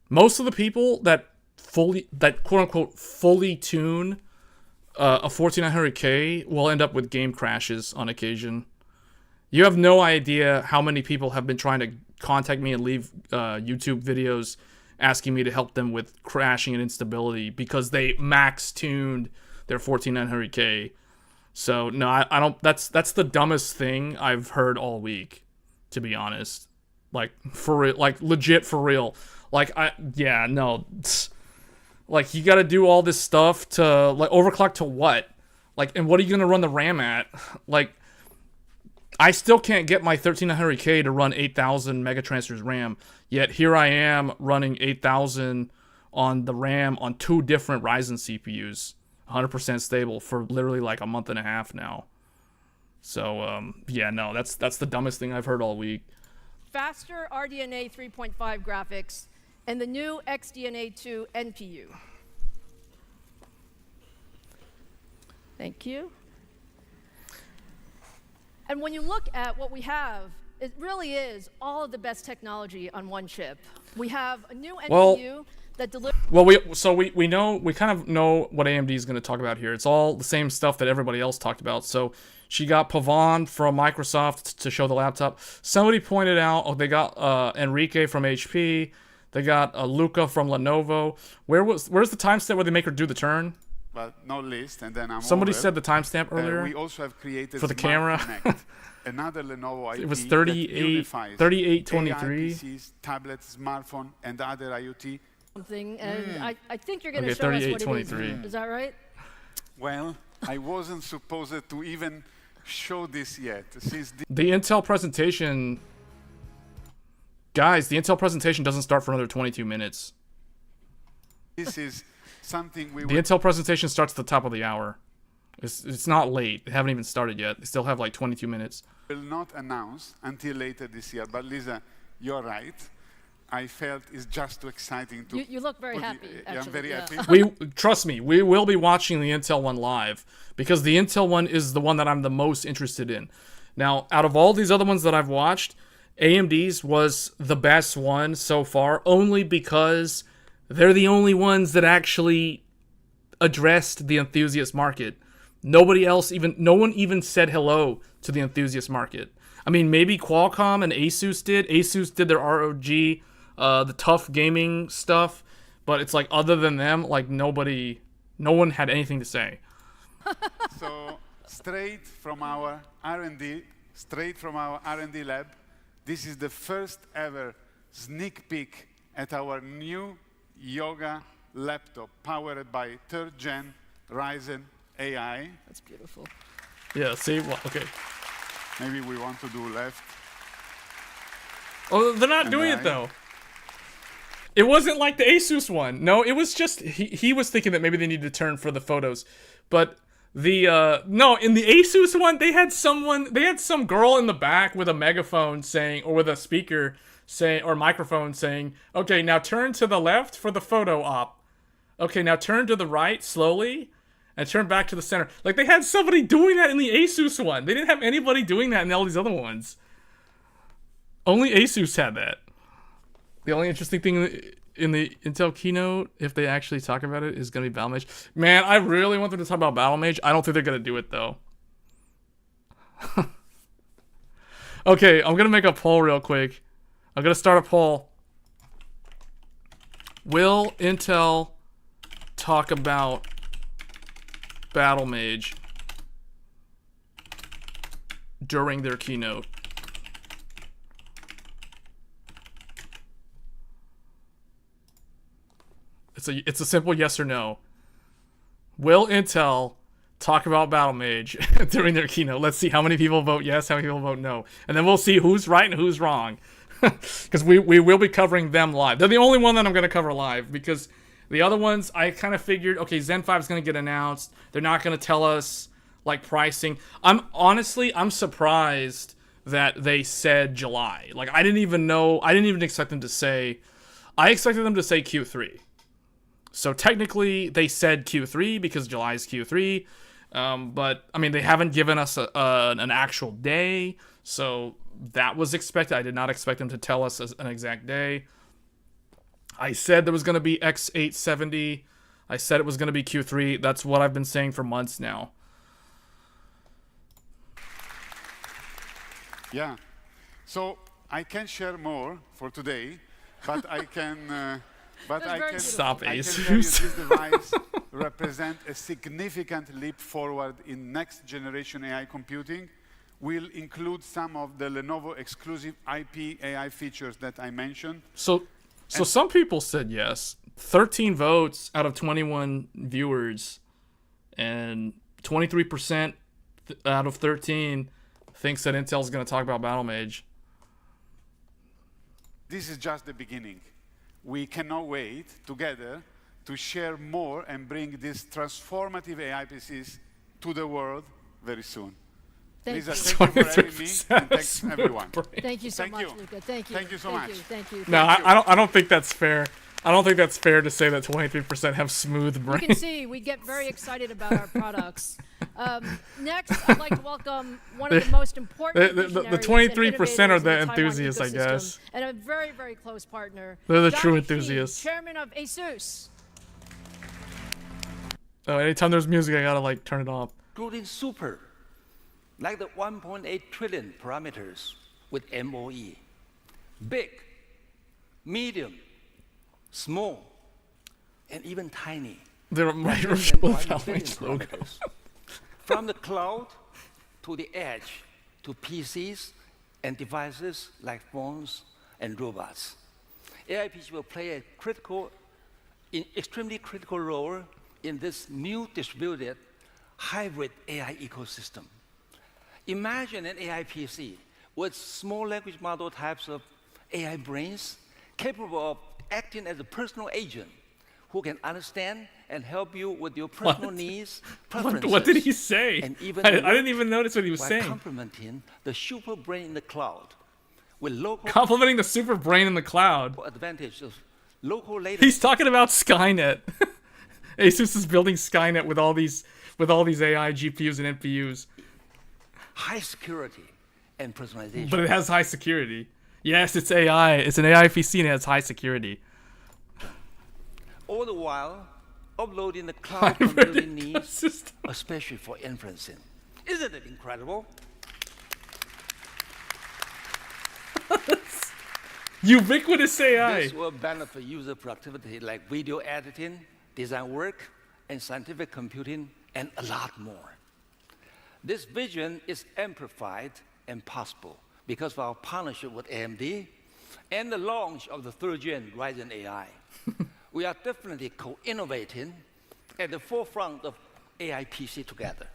Most of the people that quote-unquote fully tune a 4900K will end up with game crashes on occasion. You have no idea how many people have been trying to contact me and leave YouTube videos asking me to help them with crashing and instability because they max tuned their 14900K. So no, I don't. That's the dumbest thing I've heard all week, to be honest. Like for real, like legit for real. Like yeah, no. Like you got to do all this stuff to like overclock to what? Like, and what are you gonna run the RAM at? Like, I still can't get my 13900K to run 8,000 megatransfers RAM. Yet here I am running 8,000 on the RAM on 2 different Ryzen CPUs. 100% stable for literally like a month and a half now. So yeah, no, that's the dumbest thing I've heard all week. Faster RDNA 3.5 graphics and the new XDNA 2 NPU. Thank you. And when you look at what we have, it really is all of the best technology on one chip. We have a new NPU that delivers. Well, we know, we kind of know what AMD is going to talk about here. It's all the same stuff that everybody else talked about. So she got Pavan from Microsoft to show the laptop. Somebody pointed out, oh, they got Enrique from HP. They got Luca from Lenovo. Where's the timestamp where they make her do the turn? But no list, and then Somebody said the timestamp earlier. We also have created for the camera. Connect, another Lenovo IP. It was 3823. PCs, tablets, smartphone, and other IoT. Something, and I think you're going to show us what it is. Is that right? Well, I wasn't supposed to even show this yet. Since the Intel presentation, guys, the Intel presentation doesn't start for another 22 minutes. This is something we. The Intel presentation starts at the top of the hour. It's not late. They haven't even started yet. They still have like 22 minutes. Will not announce until later this year. But Lisa, you're right. I felt it's just too exciting to. You look very happy. Yeah, I'm very happy. Trust me, we will be watching the Intel one live because the Intel one is the one that I'm the most interested in. Now, out of all these other ones that I've watched, AMD's was the best one so far, only because they're the only ones that actually addressed the enthusiast market. No one even said hello to the enthusiast market. I mean, maybe Qualcomm and Asus did. Asus did their ROG, the tough gaming stuff, but it's like other than them, like no one had anything to say. So straight from our R&D lab, this is the first ever sneak peek at our new Yoga laptop powered by 3rd gen Ryzen AI. That's beautiful. Yeah, see? Well, okay. Maybe we want to do left. Oh, they're not doing it, though. It wasn't like the Asus one. No, it was just, he was thinking that maybe they needed to turn for the photos. But no, in the Asus one, they had some girl in the back with a megaphone saying, or with a speaker saying, or microphone saying, okay, now turn to the left for the photo op. Okay, now turn to the right slowly and turn back to the center. Like, they had somebody doing that in the Asus one. They didn't have anybody doing that in all these other ones. Only Asus had that. The only interesting thing in the Intel keynote, if they actually talk about it, is going to be Battlemage. Man, I really want them to talk about Battlemage. I don't think they're going to do it, though. Okay, I'm going to make a poll real quick. I'm going to start a poll. Will Intel talk about Battlemage during their keynote? It's a simple yes or no. Will Intel talk about Battlemage during their keynote? Let's see how many people vote yes, how many people vote no. And then we'll see who's right and who's wrong. Because we will be covering them live. They're the only one that I'm going to cover live, because the other ones, I kind of figured, okay, Zen 5 is going to get announced. They're not going to tell us, like, pricing. I'm surprised that they said July. Like, I didn't even expect them to say, I expected them to say Q3. So technically, they said Q3 because July is Q3. But, I mean, they haven't given us an actual day, so that was expected. I did not expect them to tell us an exact day. I said there was going to be X870. I said it was going to be Q3. That's what I've been saying for months now. Yeah. So I can share more for today, but I can... Stop, I Ace. can tell you this device represents a significant leap forward in next generation AI computing. Will include some of the Lenovo exclusive IP AI features that I mentioned. So some people said yes. 13 votes out of 21 viewers, and 23% out of 13 thinks that Intel's going to talk about Battlemage. This is just the beginning. We cannot wait together to share more and bring these transformative AI PCs to the world very soon. Lisa, thank you for having me, and thanks everyone. Thank you so much, Luca. Thank you. Thank you so much. Thank you. No, I don't think that's fair. I don't think that's fair to say that 23% have smooth You brain. can see we get very excited about our products. Next, I'd like to welcome one of the most important the visionaries and 23% are innovators the in Taiwan enthusiasts, I ecosystem, guess. and a very, very close partner. They're the true Johnny enthusiasts. Shi, chairman of Asus. Oh, anytime there's music, I gotta like turn it off. Including super, like the 1.8 trillion parameters with MOE. Big, medium, small, and even tiny. They're right More with than 1 Battlemage billion logo. parameters. From the cloud to the edge to PCs and devices like phones and robots. AI PC will play a extremely critical role in this new distributed hybrid AI ecosystem. Imagine an AI PC with small language model types of AI brains capable of acting as a personal agent who can understand and help you with your personal needs, preferences. What did he say? And even I didn't even notice what he was while saying. complementing the super brain in the cloud with local Complimenting the super brain in the cloud. advantage of local latency. He's talking about Skynet. Asus is building Skynet with all these AI GPUs and NPUs. High security and personalization. But it has high security. Yes, it's AI. It's an AI PC and it has high security. All the while, uploading the cloud computing needs, especially for inferencing. Isn't it incredible? Ubiquitous AI. This will benefit user productivity like video editing, design work, and scientific computing, and a lot more. This vision is amplified and possible because of our partnership with AMD and the launch of the third-gen Ryzen AI. We are definitely co-innovating at the forefront of AI PC together.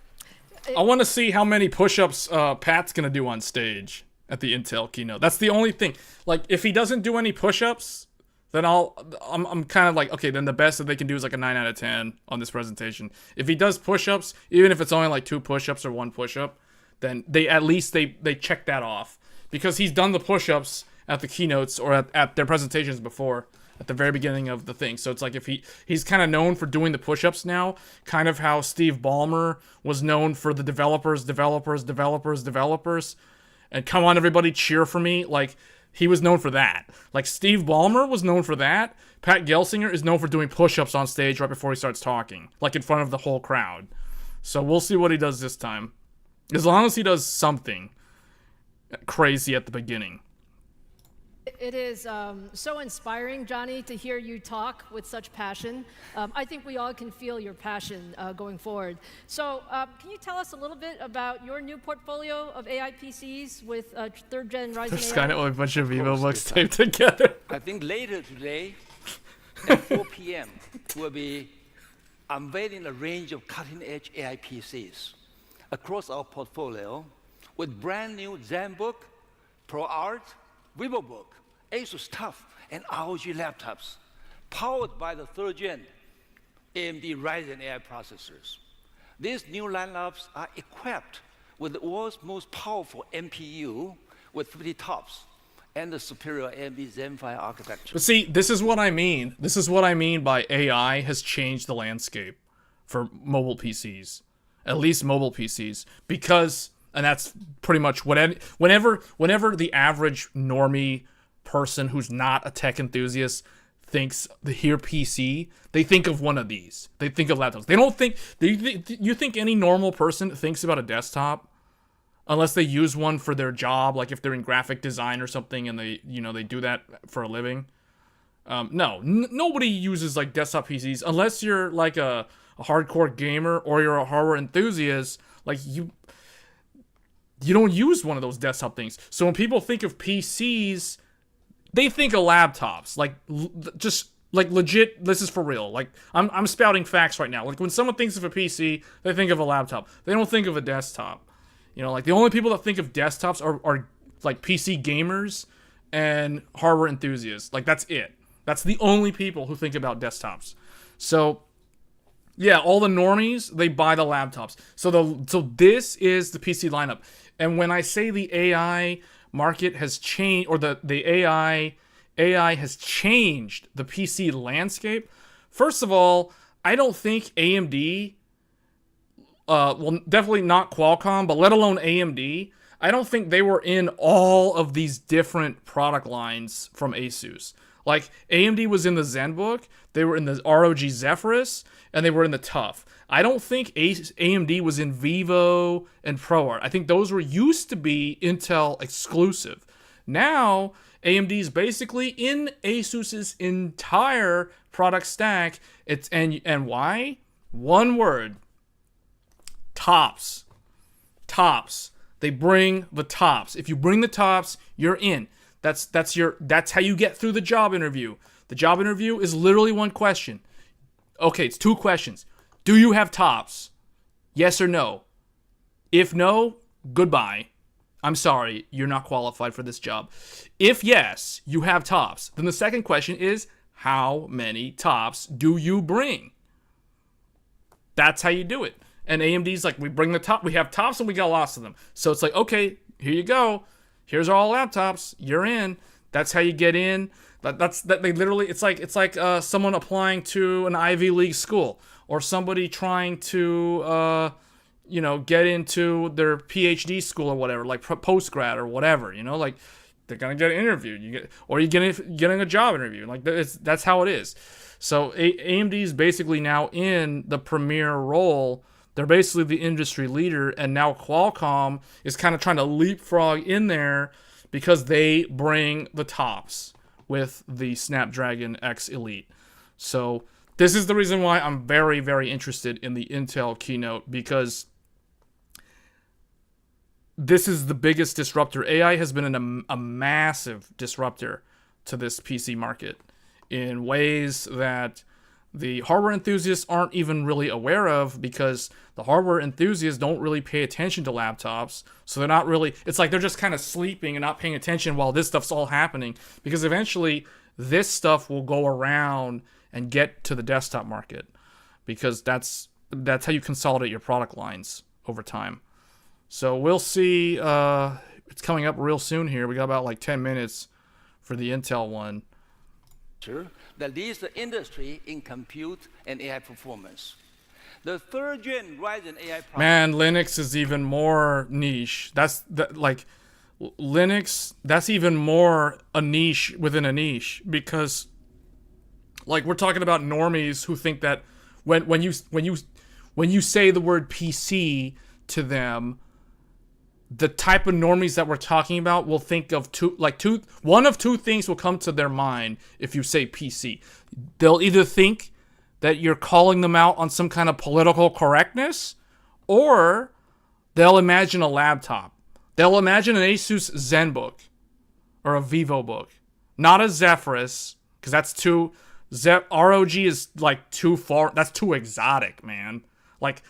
I want to see how many push-ups Pat's gonna do on stage at the Intel keynote. That's the only thing. Like, if he doesn't do any push-ups, then I'm kind of like, okay, then the best that they can do is like a 9 out of 10 on this presentation. If he does push-ups, even if it's only like 2 push-ups or 1 push-up, then at least they check that off, because he's done the push-ups at the keynotes or at their presentations before, at the very beginning of the thing. So it's like, if he's kind of known for doing the push-ups now, kind of how Steve Ballmer was known for the developers, and come on everybody, cheer for me. Like, he was known for that. Like, Steve Ballmer was known for that. Pat Gelsinger is known for doing push-ups on stage right before he starts talking, like in front of the whole crowd. So we'll see what he does this time. As long as he does something crazy at the beginning. It is so inspiring, Johnny, to hear you talk with such passion. I think we all can feel your passion going forward. So can you tell us a little bit about your new portfolio of AI PCs with third-gen Ryzen There's AI? Skynet with a bunch of Evo books taped together. I think later today, at 4 p.m., we'll be unveiling a range of cutting-edge AI PCs across our portfolio with brand new ZenBook, ProArt, VivoBook, Asus TUF, and ROG laptops, powered by the third-gen AMD Ryzen AI processors. These new lineups are equipped with the world's most powerful NPU with 50 TOPS and the superior AMD Zen 5 architecture. But see, this is what I mean. This is what I mean by AI has changed the landscape for mobile PCs, at least mobile PCs, because, and that's pretty much whenever the average normie person who's not a tech enthusiast thinks they hear PC, they think of one of these. They think of laptops. They don't think. You think any normal person thinks about a desktop, unless they use one for their job, like if they're in graphic design or something, and they do that for a living. No, nobody uses like desktop PCs unless you're like a hardcore gamer or you're a hardware enthusiast. Like you don't use one of those desktop things. So when people think of PCs, they think of laptops. Like just like legit. This is for real. Like I'm spouting facts right now. Like when someone thinks of a PC, they think of a laptop. They don't think of a desktop. Like the only people that think of desktops are like PC gamers and hardware enthusiasts. Like that's it. That's the only people who think about desktops. So yeah, all the normies, they buy the laptops. So this is the PC lineup. And when I say the AI market has changed, or the AI AI has changed the PC landscape. First of all, I don't think AMD, well, definitely not Qualcomm, but let alone AMD, I don't think they were in all of these different product lines from Asus. Like, AMD was in the ZenBook, they were in the ROG Zephyrus, and they were in the TUF. I don't think AMD was in Vivo and ProArt. I think those were used to be Intel exclusive. Now, AMD is basically in Asus's entire product stack. And why? One word. Tops. Tops. They bring the tops. If you bring the tops, you're in. That's how you get through the job interview. The job interview is literally one question. Okay, it's two questions. Do you have tops? Yes or no? If no, goodbye. I'm sorry, you're not qualified for this job. If yes, you have tops, then the second question is, how many tops do you bring? That's how you do it. And AMD's like, we bring the top, we have tops and we got lots of them. So it's like, okay, here you go. Here's all laptops. You're in. That's how you get in. They literally, it's like someone applying to an Ivy League school, or somebody trying to get into their PhD school or whatever, like postgrad or whatever, like they're gonna get interviewed. You're getting a job interview. Like that's how it is. So AMD is basically now in the premier role. They're basically the industry leader, and now Qualcomm is kind of trying to leapfrog in there because they bring the tops with the Snapdragon X Elite. So this is the reason why I'm very, very interested in the Intel keynote, because this is the biggest disruptor. AI has been a massive disruptor to this PC market in ways that the hardware enthusiasts aren't even really aware of, because the hardware enthusiasts don't really pay attention to laptops. So they're not really, it's like they're just kind of sleeping and not paying attention while this stuff's all happening, because eventually this stuff will go around and get to the desktop market, because that's how you consolidate your product lines over time. So we'll see. It's coming up real soon here. We got about like 10 minutes for the Intel one. That leads the industry in compute and AI performance. The third gen Ryzen AI product. Man, Linux is even more niche. Linux, that's even more a niche within a niche, because like we're talking about normies who think that when you say the word PC to them, the type of normies that we're talking about will think of one of two things will come to their mind if you say PC. They'll either think that you're calling them out on some kind of political correctness, or they'll imagine a laptop. They'll imagine an Asus ZenBook or a VivoBook, not a Zephyrus, because that's too... ROG is like too far. That's too exotic, man. Like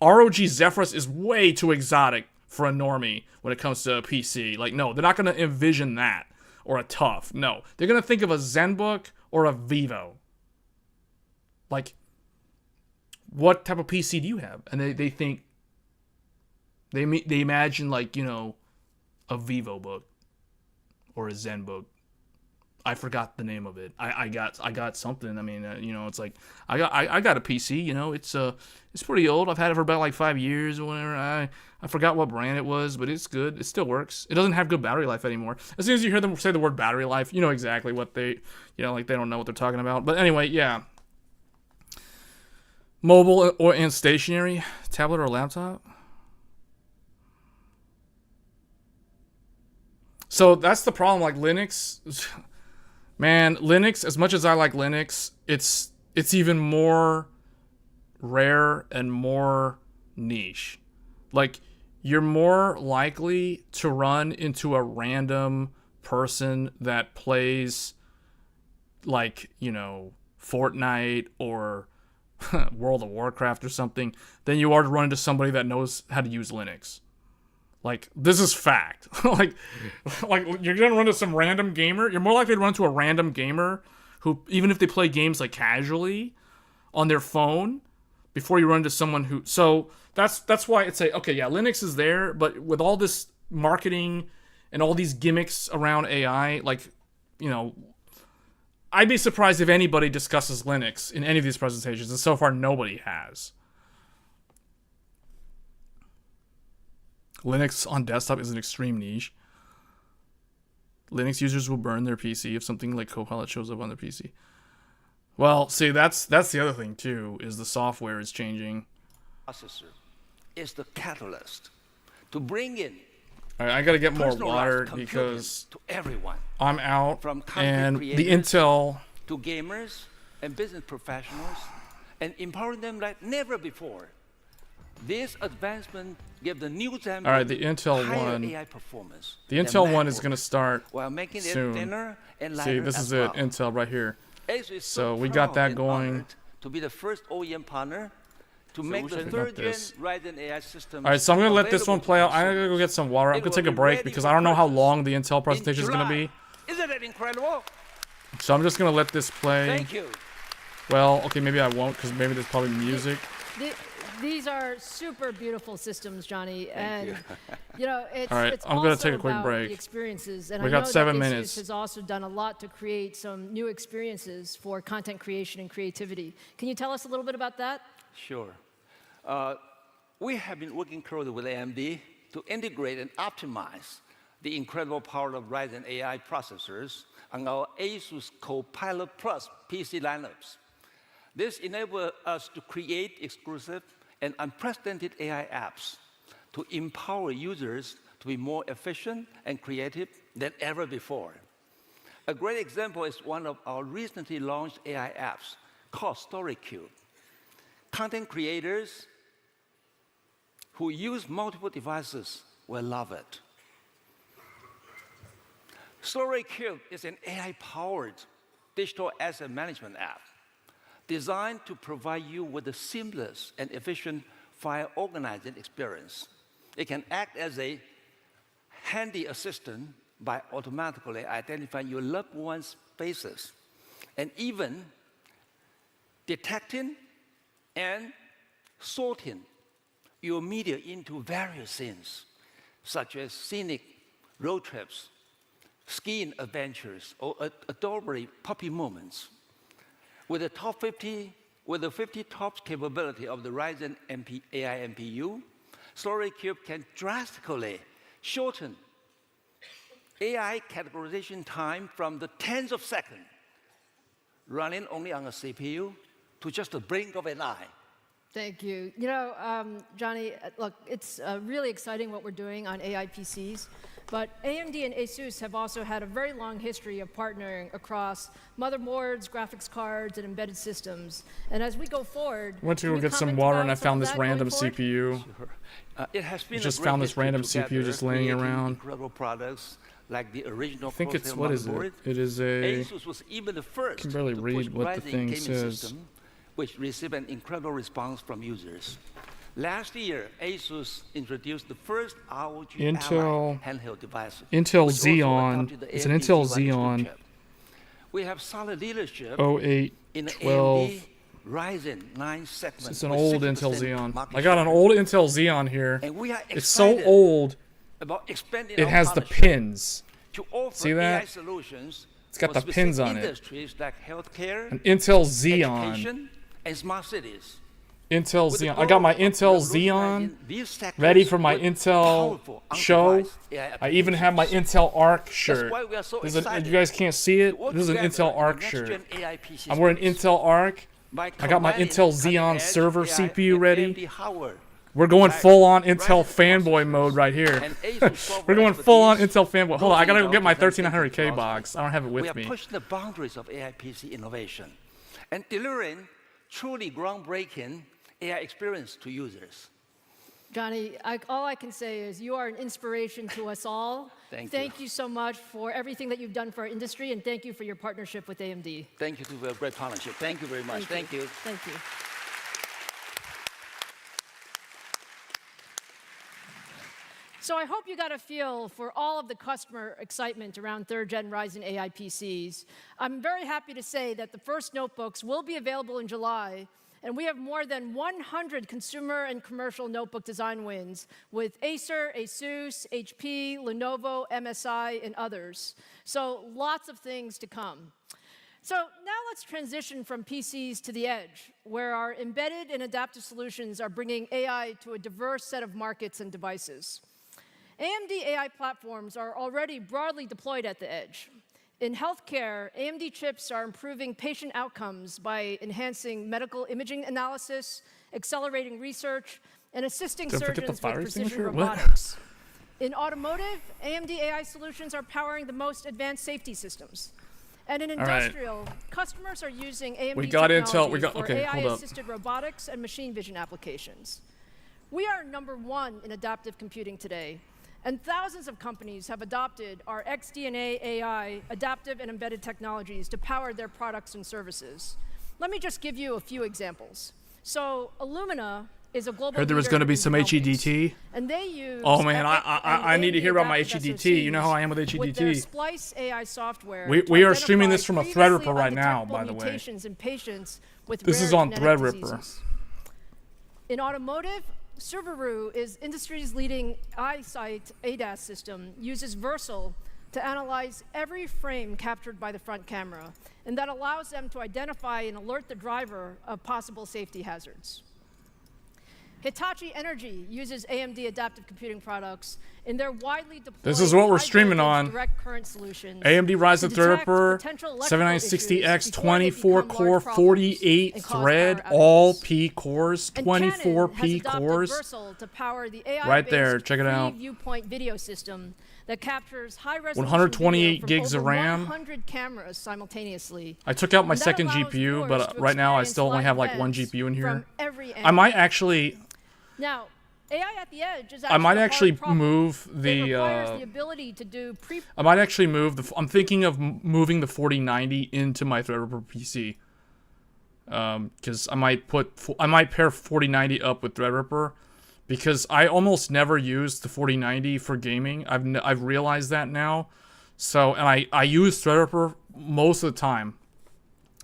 ROG Zephyrus is way too exotic for a normie when it comes to a PC. Like, no, they're not going to envision that, or a TUF. No, they're going to think of a ZenBook or a Vivo. Like, what type of PC do you have? And they think, they imagine like, a VivoBook or a ZenBook. I forgot the name of it. I got something. I mean, it's like I got a PC. It's pretty old. I've had it for about like 5 years or whatever. I forgot what brand it was, but it's good. It still works. It doesn't have good battery life anymore. As soon as you hear them say the word battery life, you know exactly what they, like they don't know what they're talking about. But anyway, yeah. Mobile and stationary, tablet or laptop. So that's the problem. Like Linux. Man, Linux, as much as I like Linux, it's even more rare and more niche. Like, you're more likely to run into a random person that plays, like, Fortnite or World of Warcraft or something than you are to run into somebody that knows how to use Linux. Like, this is fact. like you're gonna run into some random gamer. You're more likely to run into a random gamer who, even if they play games like casually on their phone, before you run into someone who. So that's why it's okay, yeah, Linux is there, but with all this marketing and all these gimmicks around AI, like you know, I'd be surprised if anybody discusses Linux in any of these presentations, and so far nobody has. Linux on desktop is an extreme niche. Linux users will burn their PC if something like Copilot shows up on their PC. Well, see, that's the other thing too, is the software is changing. Processor is the catalyst to bring in. All right, I gotta get more personalized water computing because to everyone, I'm out, from content and the creators Intel. to gamers and business professionals, and empowering them like never before. This advancement gives the new Zen All right, the Intel higher one. AI performance. The Intel one is gonna start while making it soon. thinner and See, lighter this as is well. it, Intel right here. Asus is So we got proud that and going. honored to be the first OEM partner to make the Solution. third-gen this. Ryzen AI system. All right, so I'm gonna let this one available play to out. I'm gonna go get some water. I'm It gonna will take a be break ready because for I don't know how purchase long the Intel in presentation is gonna be. July. Isn't that incredible? So I'm just gonna let this play. Thank you. Well, okay, maybe I won't because maybe there's probably music. These are super beautiful systems, Johnny, and you know it's. All right, it's I'm gonna also take a quick about break. The experiences, and We I got know 7 that minutes. Asus has also done a lot to create some new experiences for content creation and creativity. Can you tell us a little bit about that? Sure. We have been working closely with AMD to integrate and optimize the incredible power of Ryzen AI processors on our Asus Copilot Plus PC lineups. This enables us to create exclusive and unprecedented AI apps to empower users to be more efficient and creative than ever before. A great example is one of our recently launched AI apps called StoryCube. Content creators who use multiple devices will love it. StoryCube is an AI-powered digital asset management app designed to provide you with a seamless and efficient file organizing experience. It can act as a handy assistant by automatically identifying your loved one's faces and even detecting and sorting your media into various scenes, such as scenic road trips, skiing adventures, or adorable puppy moments. With the 50 TOPS capability of the Ryzen AI NPU, StoryCube can drastically shorten AI categorization time from the tens of seconds running only on a CPU to just the blink of an eye. Thank you. You know, Johnny, look, it's really exciting what we're doing on AI PCs, but AMD and Asus have also had a very long history of partnering across motherboards, graphics cards, and embedded systems. And as we go forward, Went to can go you get some comment water about and I some found of this that going random forward? CPU. It has been Just a great found this history random together, CPU just laying creating around. Incredible products like the original I think it's, Corsair what is motherboard. it? It is a, Asus was even the first I can barely to read push what the Ryzen thing gaming says. system, which received an incredible response from users. Last year, Asus introduced the first ROG Intel- Ally handheld device. Intel which also Xeon. adopted the It's an AMD Intel Zen Xeon chip. We have solid leadership 08, in the 12. AMD Ryzen 9 segment. It's an with old 60% Intel Xeon. market I got an share. old Intel Xeon here. And we are It's so excited old, about expanding it our has the partnership pins. to offer See AI that? solutions It's got for the pins specific on it. industries like healthcare, An Intel Xeon. education, and smart cities. Intel With the Xeon. I got my goal of Intel Xeon revolutionizing these sectors ready for my with Intel powerful, show. unsupervised AI I even have my Intel ARC shirt. why we are so This is excited you guys can't see it. to work This is an together Intel in ARC the shirt. next-gen AI PC I'm wearing space. Intel ARC. By I got my combining Intel Xeon cutting-edge server AI CPU and ready. AMD hardware, We're going like full on Intel Ryzen fanboy processors mode right here. and Asus software We're going full on expertise, Intel fanboy. Hold on, I gotta go moving get my on to Zen 1300K philosophy. box. I don't have it We with are me. pushing the boundaries of AI PC innovation and delivering truly groundbreaking AI experience to users. Johnny, all I can say is you are an inspiration to us all. Thank you. you so much for everything that you've done for our industry, and thank you for your partnership with AMD. Thank you for a great partnership. Thank you very much. Thank you. Thank you. So I hope you got a feel for all of the customer excitement around third-gen Ryzen AI PCs. I'm very happy to say that the first notebooks will be available in July, And we have more than 100 consumer and commercial notebook design wins with Acer, Asus, HP, Lenovo, MSI, and others. So lots of things to come. So now let's transition from PCs to the edge, where our embedded and adaptive solutions are bringing AI to a diverse set of markets and devices. AMD AI platforms are already broadly deployed at the edge. In healthcare, AMD chips are improving patient outcomes by enhancing medical imaging analysis, accelerating research, and assisting surgeons with precision robotics. In automotive, AMD AI solutions are powering the most advanced safety systems. And in industrial, customers are using AMD technology for AI-assisted robotics and machine vision applications. We are #1 in adaptive computing today, and thousands of companies have adopted our XDNA AI adaptive and embedded technologies to power their products and services. Let me just give you a few examples. So Illumina is a global Heard there was going to be some HEDT. And they use I need to hear about my HEDT. You know how I am with HEDT. With their Splice AI software. We are streaming this from a Threadripper right now, by the way. In patients with this is on Threadripper. In automotive, Subaru is industry's leading EyeSight ADAS system, uses Versal to analyze every frame captured by the front camera, and that allows them to identify and alert the driver of possible safety hazards. Hitachi Energy uses AMD adaptive computing products in their widely deployed this is what we're streaming on. direct current solutions. AMD Ryzen Threadripper 7960X 24 core 48 thread all P cores 24 P cores. To power the AI right there, check it out. Viewpoint video system that captures high resolution 128 gigs of RAM. 100 cameras simultaneously. I took out my second GPU, but right now I still only have like one GPU in here. I might actually. Now, AI at the edge is I might actually move the. Ability to do I might actually move the. I'm thinking of moving the 4090 into my Threadripper PC. Because I might pair 4090 up with Threadripper, because I almost never use the 4090 for gaming. I've realized that now. So and I use Threadripper most of the time.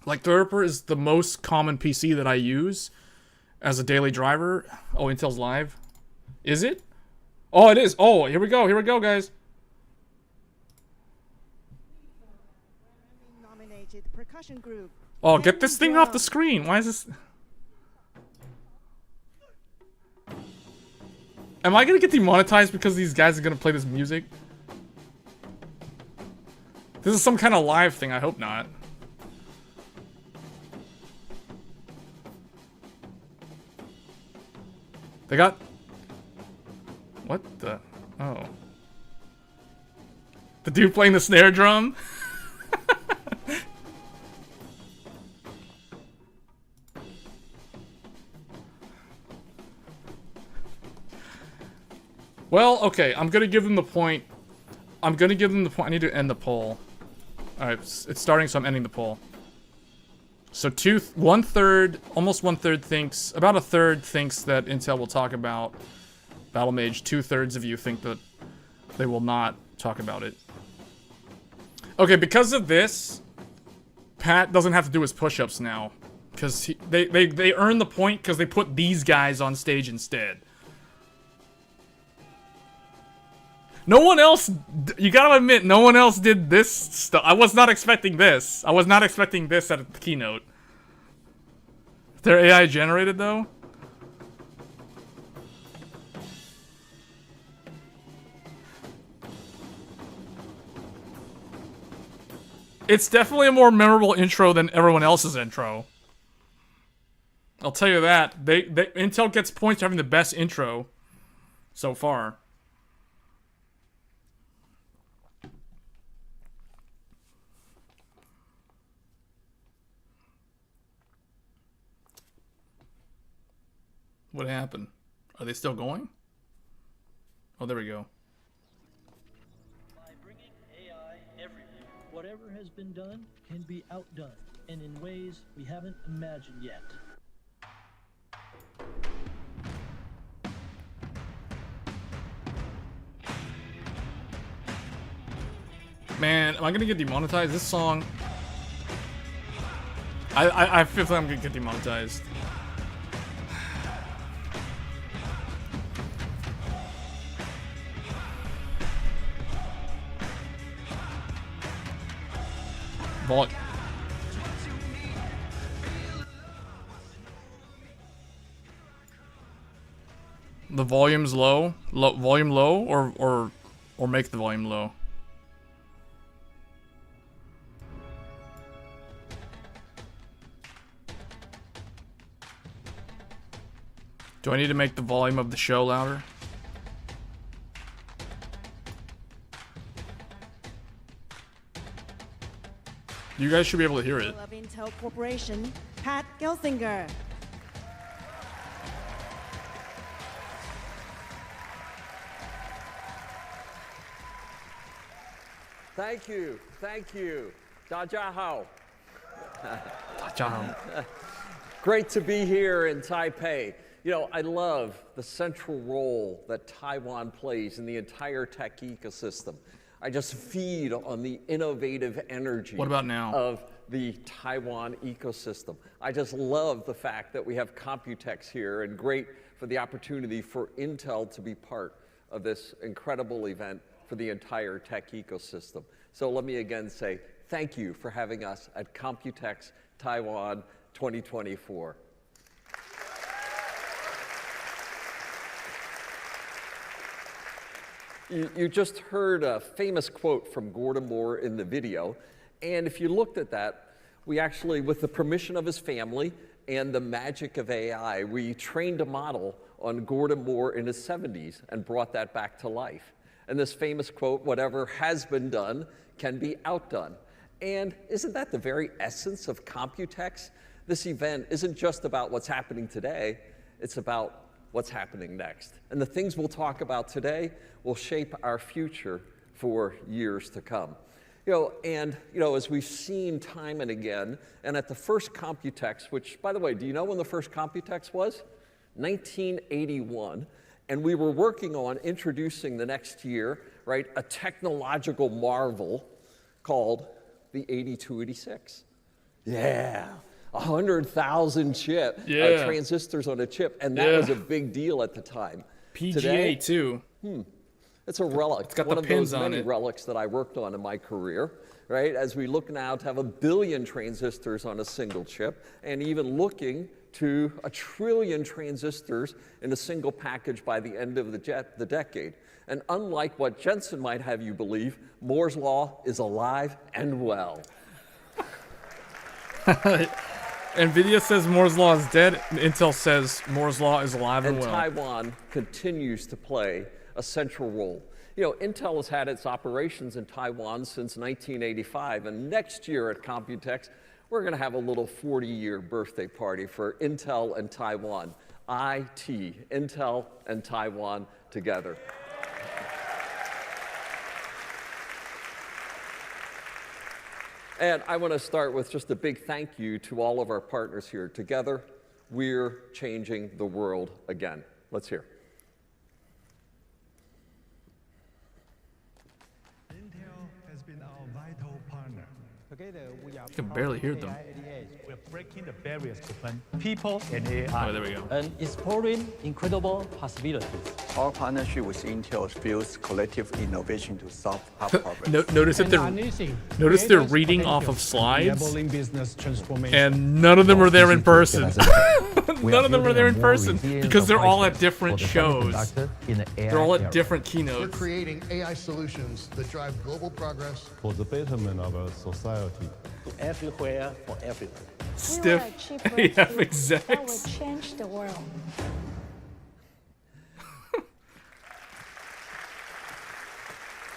Like Threadripper is the most common PC that I use as a daily driver. Oh, Intel's live. Is it? Oh, it is. Oh, here we go. Here we go, guys. Oh, get this thing off the screen. Why is this? Am I gonna get demonetized because these guys are gonna play this music? This is some kind of live thing. I hope not. They got... What the... Oh. The dude playing the snare drum? Well, okay, I'm gonna give them the point. I need to end the poll. Alright, it's starting, so I'm ending the poll. So almost one third thinks, about a third thinks that Intel will talk about Battlemage. 2/3 of you think that they will not talk about it. Okay, because of this, Pat doesn't have to do his push-ups now. Because they earn the point because they put these guys on stage instead. No one else, you gotta admit, no one else did this stuff. I was not expecting this. I was not expecting this at the keynote. They're AI generated, though? It's definitely a more memorable intro than everyone else's intro. I'll tell you that. Intel gets points for having the best intro so far. What happened? Are they still going? Oh, there we go. By bringing AI everywhere, whatever has been done can be outdone, and in ways we haven't imagined yet. Man, am I gonna get demonetized? This song... I feel like I'm gonna get demonetized. The volume's low? Volume low or make the volume low? Do I need to make the volume of the show louder? You guys should be able to hear it. Of Intel Corporation, Pat Gelsinger. Thank you, thank you. 大家好. 大家好. Great to be here in Taipei. You know, I love the central role that Taiwan plays in the entire tech ecosystem. I just feed on the innovative energy What about now? of the Taiwan ecosystem. I just love the fact that we have Computex here, and great for the opportunity for Intel to be part of this incredible event for the entire tech ecosystem. So let me again say thank you for having us at Computex Taiwan 2024. You just heard a famous quote from Gordon Moore in the video, and if you looked at that, we actually, with the permission of his family and the magic of AI, we trained a model on Gordon Moore in his 70s and brought that back to life. And this famous quote, whatever has been done can be outdone. And isn't that the very essence of Computex? This event isn't just about what's happening today, it's about what's happening next. And the things we'll talk about today will shape our future for years to come. As we've seen time and again, and at the first Computex, which, by the way, do you know when the first Computex was? 1981. And we were working on introducing the next year, right, a technological marvel called the 8286. Yeah, 100,000 transistors on a chip, and that was a big deal at the time. PGA Today, too. It's a relic. It's got one the of pins those on many it. relics that I worked on in my career, right? As we look now to have 1 billion transistors on a single chip, and even looking to 1 trillion transistors in a single package by the end of the decade. And unlike what Jensen might have you believe, Moore's Law is alive and well. NVIDIA says Moore's Law is dead. Intel says Moore's Law is alive and well. Taiwan continues to play a central role. You know, Intel has had its operations in Taiwan since 1985, and next year at Computex, we're going to have a little 40-year birthday party for Intel and Taiwan. IT, Intel and Taiwan together. And I want to start with just a big thank you to all of our partners here. Together, we're changing the world again. Let's hear. Intel has been our vital partner. Together, we are I can barely hear them. We're breaking the barriers between people and AI. Oh, there we go. And exploring incredible possibilities. Our partnership with Intel fuels collective innovation to solve our problems. Notice that they're reading off of slides, enabling business transformation. and none of them are there in person. None of them are there in person because they're all at different shows. They're all at different keynotes. We're creating AI solutions that drive global progress for the betterment of our society. Everywhere for everyone. Stiff AF execs. That will change the world.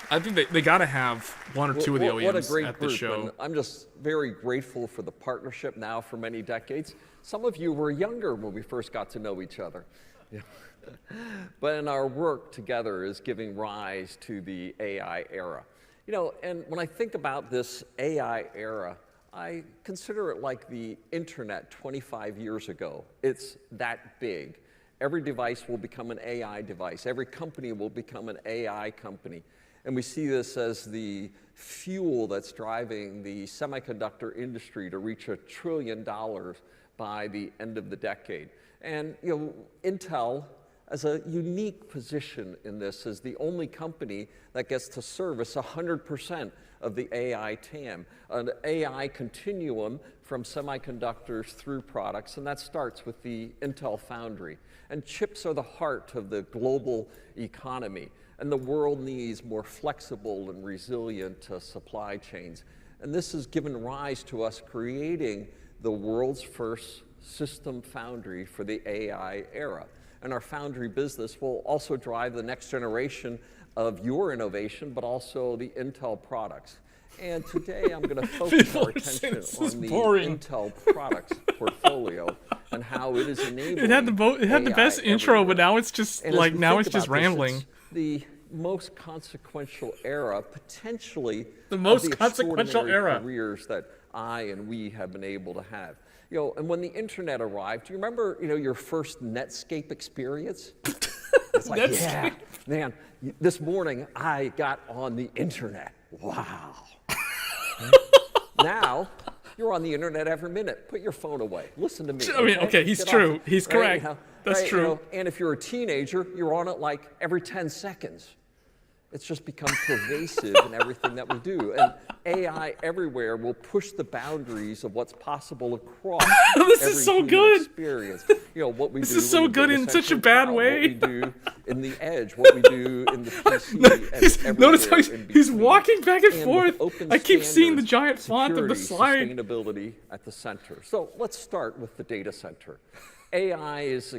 I think they got to have one or two of the OEMs what a great at the group, show. and I'm just very grateful for the partnership now for many decades. Some of you were younger when we first got to know each other. But in our work together is giving rise to the AI era. You know, and when I think about this AI era, I consider it like the internet 25 years ago. It's that big. Every device will become an AI device. Every company will become an AI company. And we see this as the fuel that's driving the semiconductor industry to reach $1 trillion by the end of the decade. And you know, Intel as a unique position in this as the only company that gets to service 100% of the AI TAM, an AI continuum from semiconductors through products, and that starts with the Intel Foundry. And chips are the heart of the global economy, and the world needs more flexible and resilient supply chains. And this has given rise to us creating the world's first system foundry for the AI era. And our foundry business will also drive the next generation of your innovation, but also the Intel products. And today I'm going to focus our attention on the Intel products portfolio and how it is enabling it had the best intro, but now it's just like rambling. It's the most consequential era, potentially the most consequential era careers that I and we have been able to have. You know, and when the internet arrived, do you remember, you know, your first Netscape experience? It's like, yeah, man, this morning I got on the internet. Wow. Now, you're on the internet every minute. Put your phone away. Listen to me. I mean, okay, he's true. He's correct. That's true. You know, and if you're a teenager, you're on it like every 10 seconds. It's just become pervasive in everything that we do. And AI everywhere will push the boundaries of what's possible across this is so good. Experience. You know, what we this do is so good in such a bad way. What we do in the edge, what we do in the PC, and notice how he's walking back and forth. I keep seeing the giant font of the slide. Sustainability at the center. So let's start with the data center. AI is,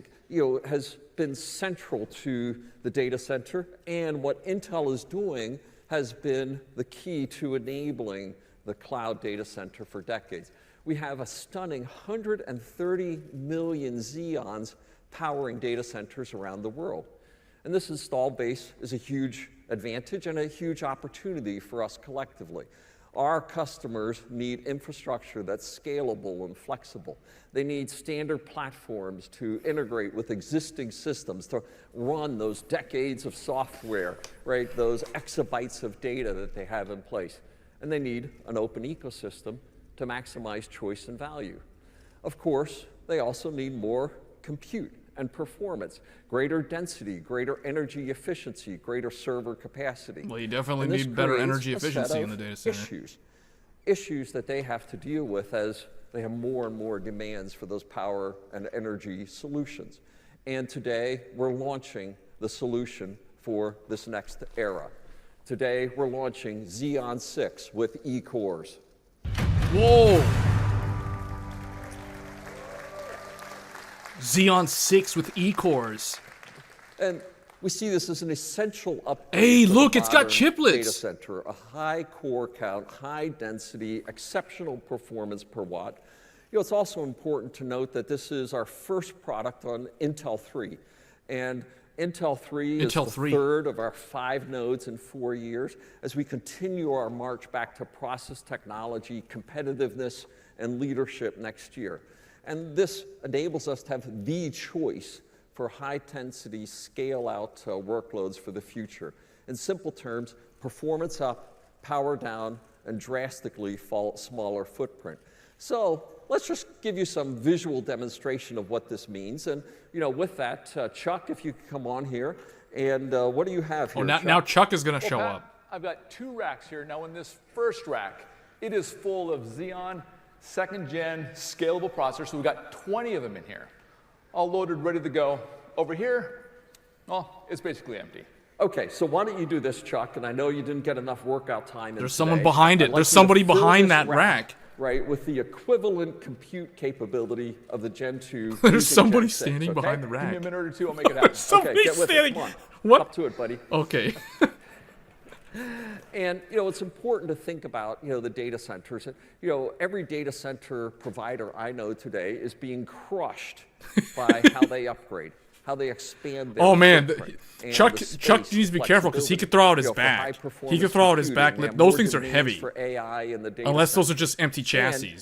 has been central to the data center, and what Intel is doing has been the key to enabling the cloud data center for decades. We have a stunning 130 million Xeons powering data centers around the world. And this installed base is a huge advantage and a huge opportunity for us collectively. Our customers need infrastructure that's scalable and flexible. They need standard platforms to integrate with existing systems, to run those decades of software, right? Those exabytes of data that they have in place. And they need an open ecosystem to maximize choice and value. Of course, they also need more compute and performance, greater density, greater energy efficiency, greater server capacity. Well, you definitely need better energy efficiency in the data center. Issues that they have to deal with as they have more and more demands for those power and energy solutions. And today, we're launching the solution for this next era. Today, we're launching Xeon 6 with E-cores. Whoa! Xeon 6 with E-cores. And we see this as an essential upgrade. Hey, look, it's got chiplets. Data center, a high core count, high density, exceptional performance per watt. You know, it's also important to note that this is our first product on Intel 3. And Intel 3 is the third of our 5 nodes in 4 years as we continue our march back to process technology, competitiveness, and leadership next year. And this enables us to have the choice for high-density, scale-out workloads for the future. In simple terms, performance up, power down, and drastically smaller footprint. So let's just give you some visual demonstration of what this means. And with that, Chuck, if you could come on here. And what do you have here, Chuck? Now Chuck is going to show up. I've got 2 racks here. Now in this first rack, it is full of Xeon 2nd gen scalable processors. So we've got 20 of them in here, all loaded, ready to go. Over here, well, it's basically empty. Okay, so why don't you do this, Chuck? And I know you didn't get enough workout time. There's someone behind it. There's somebody behind that rack. Right, with the equivalent compute capability of the Gen 2. There's somebody standing behind the rack. Give me a minute or two, I'll make it happen. Somebody get with standing. It. Come on. What? Up to it, buddy. Okay. And it's important to think about the data centers. Every data center provider I know today is being crushed by how they upgrade, how they expand their footprint. Chuck needs to be careful because he could throw out his back. He could throw out his back. Those things are heavy. For AI in the data Unless those are just empty chassis.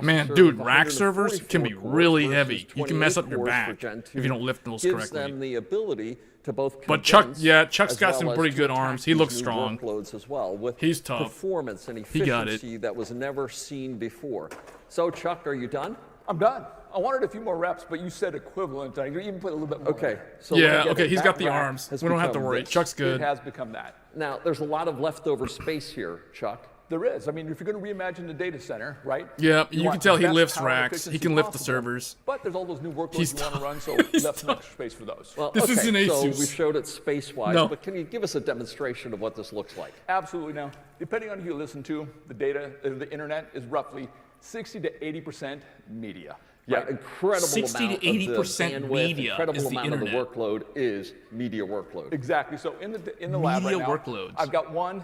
Man, dude, rack servers can be really heavy. You can mess up your back if you don't lift those correctly. Gives them the ability to both but Chuck's got some pretty good arms. He looks strong. Workloads as well, with he's tough. Performance and efficiency that was never seen before. So, Chuck, are you done? I'm done. I wanted a few more reps, but you said equivalent. I even put a little bit more. Okay. So yeah, okay, he's got the arms. We don't have to worry. Chuck's good. It has become that. Now, there's a lot of leftover space here, Chuck. There is. I mean, if you're going to reimagine the data center, right? Yeah, you can want tell the he best lifts power racks. He efficiency can lift the possible. servers. But there's all those new workloads you want to run, so left some extra space for those. Well, This is an So Asus. we showed it space-wise, No. but can you give us a demonstration of what this looks like? Absolutely. Now, depending on who you listen to, the data, the internet is roughly 60 to 80% media. Yeah, right? incredible 60 amount to 80% of the bandwidth, media incredible is the amount internet. of the workload is media workload. Exactly. So in the lab right Media now, workloads. I've got one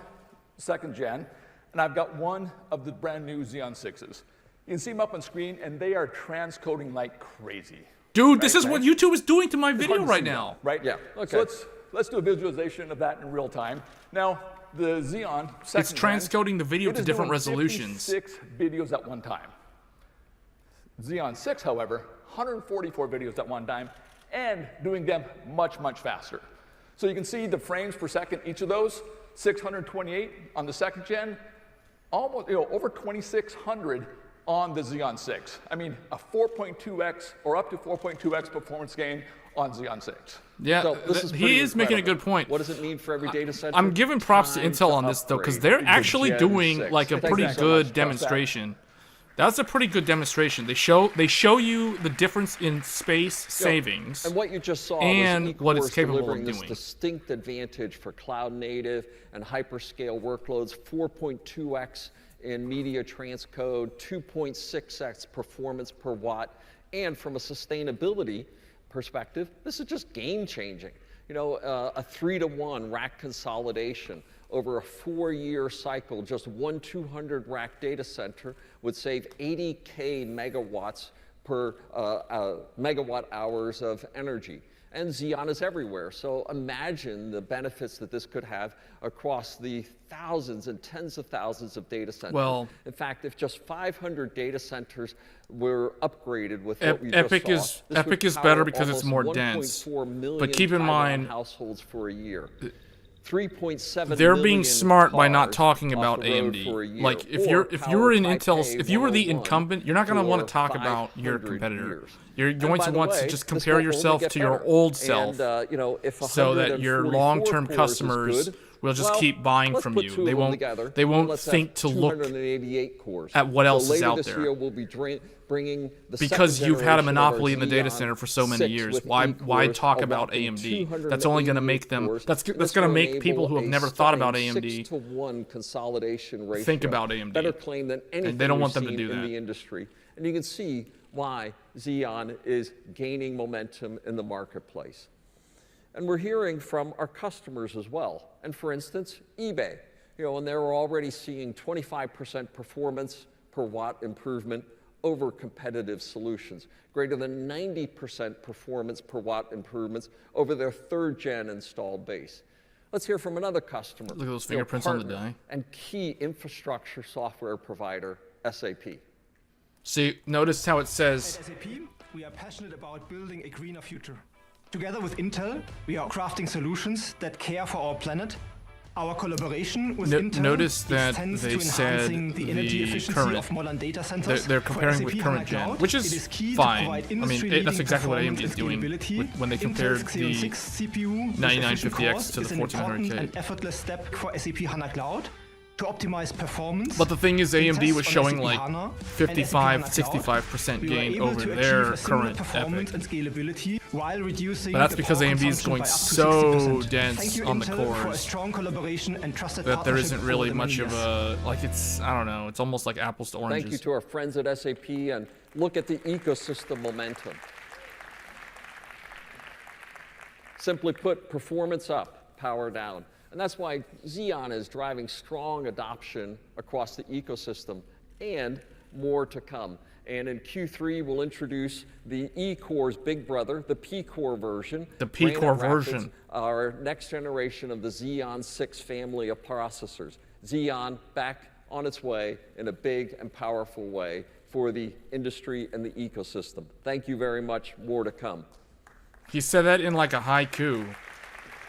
2nd gen, and I've got one of the brand new Xeon 6s. You can see them up on screen, and they are transcoding like crazy. Dude, this is what YouTube is doing to my It's video hard to right see now. them, right? Yeah, okay. So let's do a visualization of that in real time. Now, the Xeon 2nd It's transcoding the video to different resolutions. 56 videos at one time. Xeon 6, however, 144 videos at one time, and doing them much, much faster. So you can see the frames per second, each of those, 628 on the 2nd gen, almost, over 2,600 on the Xeon 6. I mean, a 4.2x or up to 4.2x performance gain on Xeon 6. Yeah, So this is he pretty is making a incredible. good point. What does it mean for every data center? I'm giving props to Time Intel on this though, because they're upgrade actually to Gen doing 6. like a Thank pretty you so good much. demonstration. That's a pretty good demonstration. They show you the difference in space savings. And what you just saw and was what it's eCores capable of delivering this doing. distinct advantage for cloud native and hyperscale workloads, 4.2x in media transcode, 2.6x performance per watt, and from a sustainability perspective, this is just game changing. You know, a 3-to-1 rack consolidation over a 4-year cycle, just one 200 rack data center would save 80K megawatts per megawatt hours of energy. And Xeon is everywhere. So imagine the benefits that this could have across the thousands and tens of thousands of data centers. Well, in fact, if just 500 data centers were upgraded with what we Epic just saw, this Epic would is better power because it's almost more dense. 1.4 million But keep in Taiwan mind, households for a year. 3.7 they're million being smart by not cars talking off about the road AMD. for a year, Like if or you're power in Type Intel's, A if you were the 101 incumbent, you're not going to want for to talk about your 500 competitor. years. You're And going by to the want way, to just this compare will only yourself get to your better. old self, And, you know, if so that your 144 long-term cores is customers good, will just well, keep buying let's from put you. two They of them won't. together, They and won't let's have think to look 288 cores. at what else so is later out this there. Year we'll be bringing the Because second you've had a generation of our monopoly in the data Xeon center for so many 6 years. with Why 8 cores, talk a about whopping AMD? That's only going to make them. 288 That's cores. going to This make will people who have enable never a thought about stunning AMD 6-to-1 consolidation ratio. think about AMD. Better claim than anything they don't we've want them to seen do in that. the industry. And you can see why Xeon is gaining momentum in the marketplace. And we're hearing from our customers as well. And for instance, eBay, you know, and they're already seeing 25% performance per watt improvement over competitive solutions, greater than 90% performance per watt improvements over their 3rd gen installed base. Let's hear from another customer. Look at those fingerprints on the die. And key infrastructure software provider, SAP. See, notice how it says. At SAP, we are passionate about building a greener future. Together with Intel, we are crafting solutions that care for our planet. Our collaboration with Intel notice that extends they to said enhancing the energy efficiency current. of modern data centers. They're For comparing SAP with HANA current gen, Cloud, which it is key to fine. provide I mean, industry-leading that's exactly what performance AMD is and doing scalability. when they compared Intel's the Xeon 6 CPU with 9950X to the efficient cores is an important 1400K. and effortless step for SAP HANA Cloud to optimize performance. But the thing is, AMD tests was on showing SAP like HANA and 55, SAP HANA Cloud, 65% we were gain able over to their achieve a similar current performance Epic. and scalability while reducing But that's the because power AMD is consumption going by up to so 60%. dense Thank you, on the Intel, for a cores strong collaboration and trusted that there partnership isn't over really the much many of years. a, like it's, I don't know, it's almost like apples to oranges. Thank you to our friends at SAP, and look at the ecosystem momentum. Simply put, performance up, power down. And that's why Xeon is driving strong adoption across the ecosystem, and more to come. And in Q3, we'll introduce the E-Core's big brother, the P-Core version. The P-Core Granite Rapids, version. Our next generation of the Xeon 6 family of processors. Xeon back on its way in a big and powerful way for the industry and the ecosystem. Thank you very much. More to come. He said that in like a haiku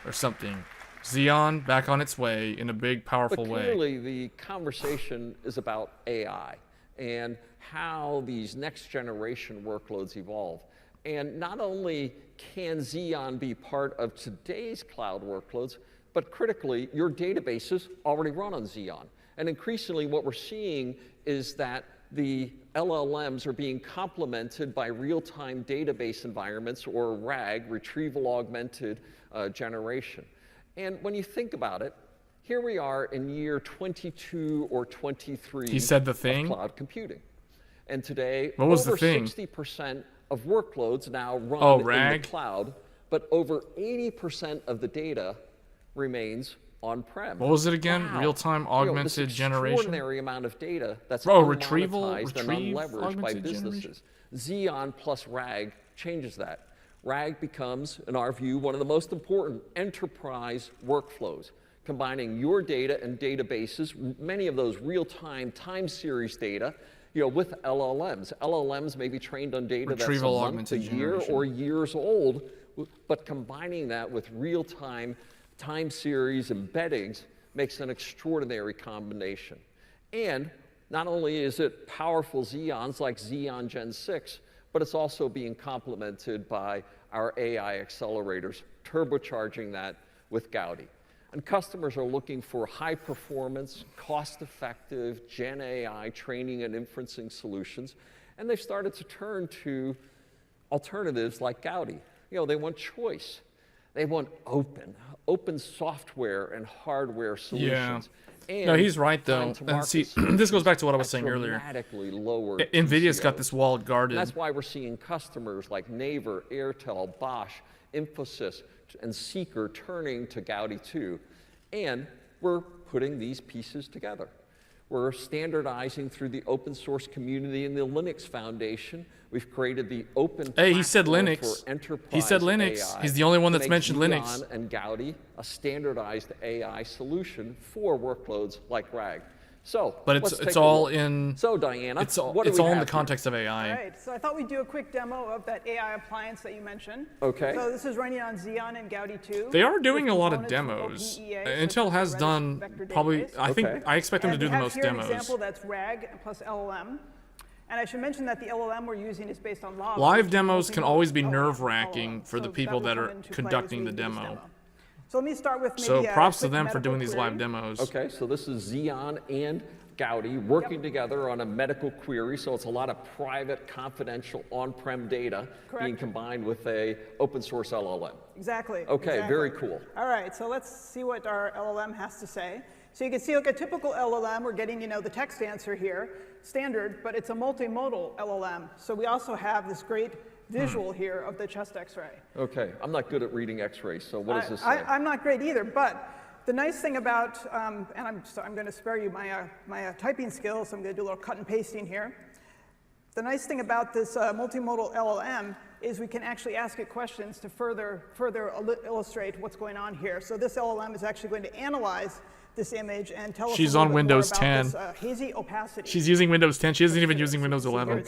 or something. Xeon back on its way in a big, powerful but way. clearly, the conversation is about AI. and how these next generation workloads evolve. And not only can Xeon be part of today's cloud workloads, but critically, your databases already run on Xeon. And increasingly, what we're seeing is that the LLMs are being complemented by real-time database environments, or RAG, retrieval augmented generation. And when you think about it, here we are in year 22 or 23 He said the thing? of cloud computing. And today, What was over the thing? 60% of workloads now run in RAG? the cloud, but over 80% of the data remains on-prem. What was it again? Wow. Real-time augmented this generation? extraordinary amount of data that's retrieval, unmonetized and unleveraged by augmented businesses. Xeon plus RAG changes that. RAG becomes, in our view, one of the most important enterprise workflows, combining your data and databases, many of those real-time time series data, with LLMs. LLMs may be trained on data Retrieval that's a month, a augmented year, generation. or years old, but combining that with real-time time series embeddings makes an extraordinary combination. And not only is it powerful Xeons like Xeon Gen 6, but it's also being complemented by our AI accelerators, turbocharging that with Gaudi. And customers are looking for high performance, cost-effective Gen AI training and inferencing solutions, and they've started to turn to alternatives like Gaudi. They want choice. They want open software and hardware solutions. Yeah. No, he's right, though. And see, this goes back to what I was saying earlier. Dramatically lower NVIDIA's TCO. got this walled garden. And that's why we're seeing customers like Naver, Airtel, Bosch, Infosys, and Seeker turning to Gaudi 2. And we're putting these pieces together. We're standardizing through the open source community and the Linux Foundation. We've created the open Hey, he said platform Linux. for enterprise He said Linux. AI He's the only one to that's make mentioned Xeon Linux. and Gaudi a standardized AI solution for workloads like RAG. So, But let's it's take a all look. in. So, Diana, it's all what do we in have the here? context of AI. All right, so I thought we'd do a quick demo of that AI appliance that you mentioned. Okay. So this is running on Xeon and Gaudi 2. They are doing with a lot of components from demos. OpenEA, Intel has Redis done vector probably. database. I expect them to And do we the have most here demos. an example that's RAG plus LLM. And I should mention that the LLM we're using is based on Lava. Live which is demos can multimodal always be LLM. nerve-wracking for So the people will that come are into play as conducting we the do this demo. So let me start with maybe So a props to quick them for medical doing these live query. demos. Okay, so this is Xeon and Gaudi working together on a medical query. So it's a lot of private, confidential, on-prem data being combined with a open source LLM. Exactly. Okay, exactly. very cool. All right, so let's see what our LLM has to say. So you can see, like a typical LLM, we're getting, the text answer here, standard, but it's a multimodal LLM. So we also have this great visual here of the chest X-ray. Okay, I'm not good at reading X-rays, so what does this say? I'm not great either, but the nice thing about, and I'm going to spare you my typing skills, so I'm going to do a little cut and pasting here. The nice thing about this multimodal LLM is we can actually ask it questions to further illustrate what's going on here. So this LLM is actually going to analyze this image and tell us She's a little on bit Windows more about 10. this, hazy opacity. She's using Windows 10. She isn't even using Windows 11.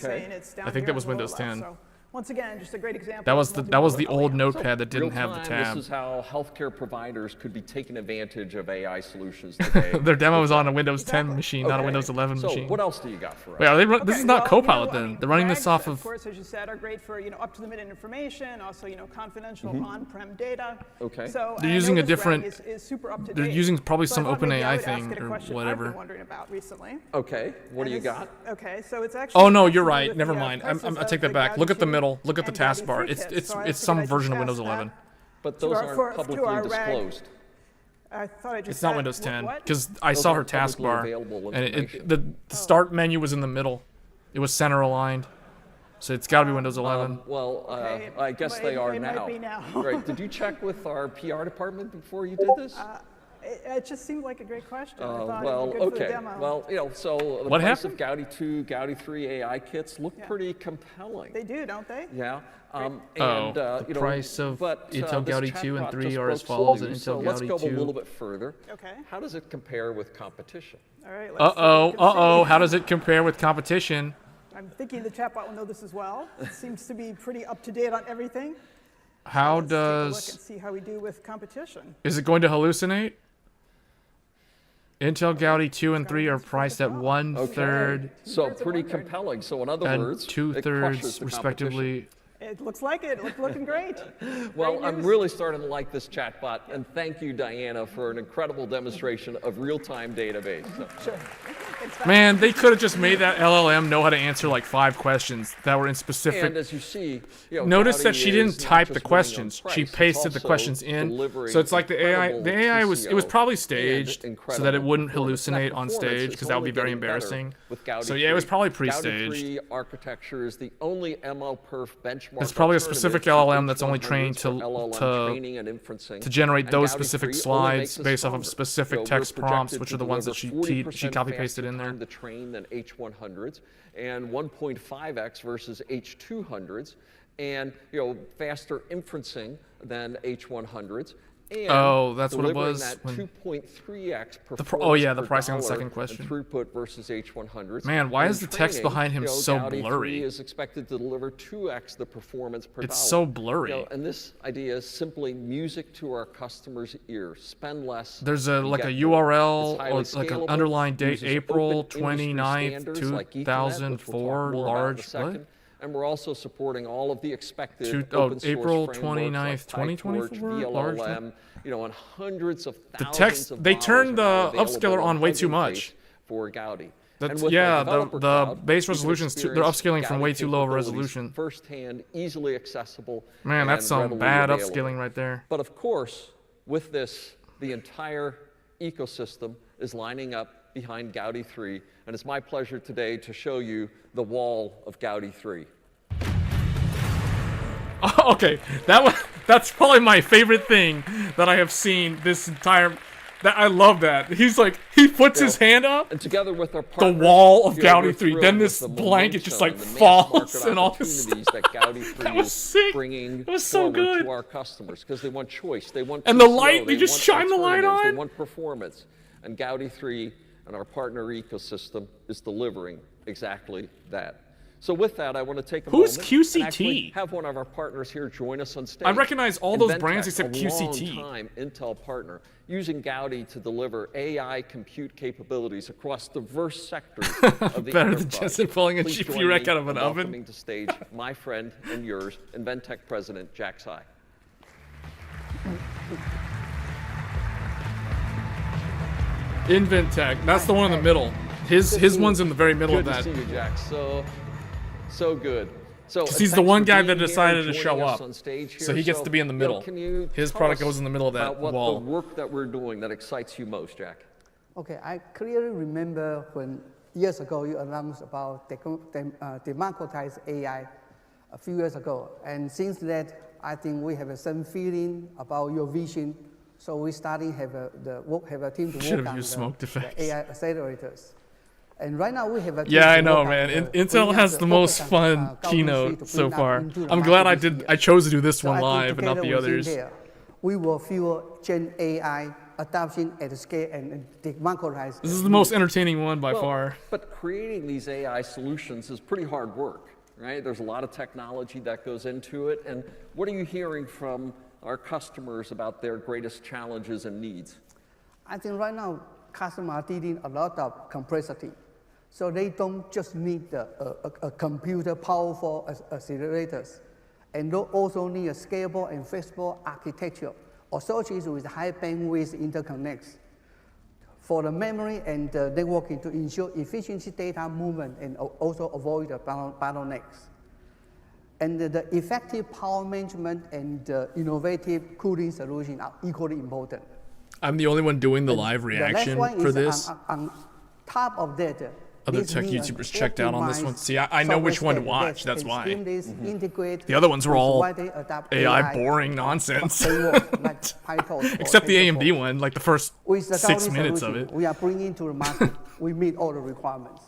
I think that was Windows 10. So once again, just a great example. That was the old LLM. notepad that didn't have the Real-time, tab. This is how healthcare providers could be taking advantage of AI solutions today. Their demo is on a Windows 10 machine, not a Okay, Windows 11 so machine. what else do you got for us? Wait, are they this is not Copilot then. They're running RAGs, this off of of. course, as you said, are great for up-to-the-minute information, also confidential Mhm. on-prem data. Okay. So They're I using know a this RAG different. is super up-to-date. They're using probably So I some thought maybe I OpenAI would ask thing it a or question whatever. I've been wondering about recently. Okay, what do you got? Okay, so it's actually. Oh no, you're has to do right. with Never the, mind. prices I of take the that back. Look at the Gaudi middle. Look at the and Gaudi taskbar. 3 It's kits. So I some figured I'd version of just Windows ask 11. that But to those our- aren't to publicly our RAG. disclosed. I thought I just It's not said- Windows 10 what? because I Those saw her aren't publicly taskbar, available and information. the start menu was in the middle. It was center aligned, so it's got to be Windows 11. I guess but they it- are it might now. be now. Right? Did you check with our PR department before you did this? It just seemed like a great question. I thought Well, it'd be good for the okay. demo. Well, so the What price happened? of Gaudi 2, Gaudi 3 AI kits look pretty compelling. They do, don't they? Yeah. The price of Intel this Gaudi 2 and chatbot 3 just are as broke follows some at news, Intel so let's Gaudi go 2. a little bit further. Okay. How does it compare with competition? All right. Let's see what we can see. How does it compare with competition? I'm thinking the chatbot will know this as well. It seems to be pretty up to date on everything. How Let's take a look does and see how we do with competition. is it going to hallucinate? Intel Gaudi 2 and 3 are priced at 1/3 So pretty compelling. So in other and words, 2/3 respectively. It looks like it. It's looking great. Well, Great I'm news. really starting to like this chatbot, and thank you, Diana, for an incredible demonstration of real-time database. So. Man, they could have just made that LLM know how to answer like 5 questions that were in specific. And as you see, notice Gaudi that she is didn't not type the just winning on questions; price, she it's pasted the also questions in. delivering So it's like the AI. incredible The AI was. It was TCO probably and staged so that it incredible wouldn't performance. And that hallucinate on performance stage is because that would be only very getting better embarrassing. with Gaudi So yeah, it was 3. probably Gaudi pre-staged. 3 architecture is the only MLPerf benchmark. It's probably a alternative specific to LLM that's only H100s trained for LLM training and inferencing. to generate And those Gaudi specific 3 only slides makes us based off of stronger. specific We're text prompts, projected which to are the ones that deliver she 40% copy pasted faster in there. time to train than H100s, and 1.5x versus H200s, and faster inferencing than H100s. And Oh, that's what it delivering was That when- 2.3x Oh yeah, the per pricing on the dollar second question. in throughput versus H100s. Man, why And is the text training, behind him so Gaudi blurry? 3 is expected to deliver 2x the performance per It's dollar. so blurry. And this idea is simply music to our customers' ears. Spend less. There's a and like a get more. URL It's highly or like an scalable, underlying date, uses April open industry 29th, standards like Ethernet, which we'll talk 2004, more about in a large. second. What? And we're also supporting all of the expected Oh, open source April frameworks 29th, like PyTorch, 2024, large. VLLM, and hundreds of The thousands text of they models turned the are now upscaler available on way too Hugging much. Face for Gaudi. That's, And with our yeah, developer the cloud, base you can resolutions they're experience upscaling from Gaudi way too low of a capabilities resolution. Firsthand, easily accessible. Man, that's and some readily bad available. upscaling right there. But of course, with this, the entire ecosystem is lining up behind Gaudi 3, and it's my pleasure today to show you the wall of Gaudi 3. Okay, that's probably my favorite thing that I have seen this entire. That I love that. He's like he puts his hand up. And together with our The partners, wall of we're Gaudi 3. thrilled Then with this the blanket just like momentum and the mass falls market and all this opportunities stuff. that Gaudi 3 That was is sick. bringing That was so forward good. to our customers because they want choice, they want And the TCO, light, they you just want shine the light alternatives, on. They want performance, and Gaudi 3 and our partner ecosystem is delivering exactly that. So with that, I want to take a Who's moment QCT? and actually have one of our partners here join us on stage. I recognize all those Inventec, brands except a QCT. long-time Intel partner, using Gaudi to deliver AI compute capabilities across diverse sectors of the Better than enterprise. Jensen pulling a Please GPU join rack me out of an in oven. welcoming to stage my friend and yours, Inventec President Jack Tsai. Inventec. That's the one in the middle. His one's in the very middle Good of that. to see you, Jack. So good. So 'Cause he's the thanks one for guy being that here, decided to joining show us up. on stage So here. he gets to be in the middle. Can you His tell product us goes in the middle of that about what wall. the work that we're doing that excites you most, Jack? Okay, I clearly remember when years ago you announced about democratized AI a few years ago. And since that, I think we have the same feeling about your vision. So we starting have a team to Should work have on used smoke the effects. AI accelerators. And right now we have a team Yeah, to I know, work on man. the- Intel bring has up the focus most on, fun Gaudi 3 keynote to so bring up far. into the I'm glad market this year. I chose to do this So one I think live and not the together with others. Intel, we will fuel Gen AI adoption at scale and democratize. This is the most entertaining one by Well, far. But creating these AI solutions is pretty hard work, right? There's a lot of technology that goes into it. And what are you hearing from our customers about their greatest challenges and needs? I think right now customers are dealing a lot of complexity. So they don't just need a computer powerful accelerators, and they also need a scalable and flexible architecture associated with high bandwidth interconnects for the memory and the networking to ensure efficiency data movement and also avoid the bottlenecks. And the effective power management and innovative cooling solution are equally important. I'm the only one doing the live The reaction next one for is this. On top of that, Other this tech needs YouTubers checked out on this one. optimized See, I know which one to software watch. stack That's that why. seamlessly integrate The other ones were with all widely adapted AI boring nonsense. frameworks like PyTorch or Except the TensorFlow. AMD one, like the first With the 6 Gaudi minutes of solution, it. we are bringing to the market. We meet all the requirements.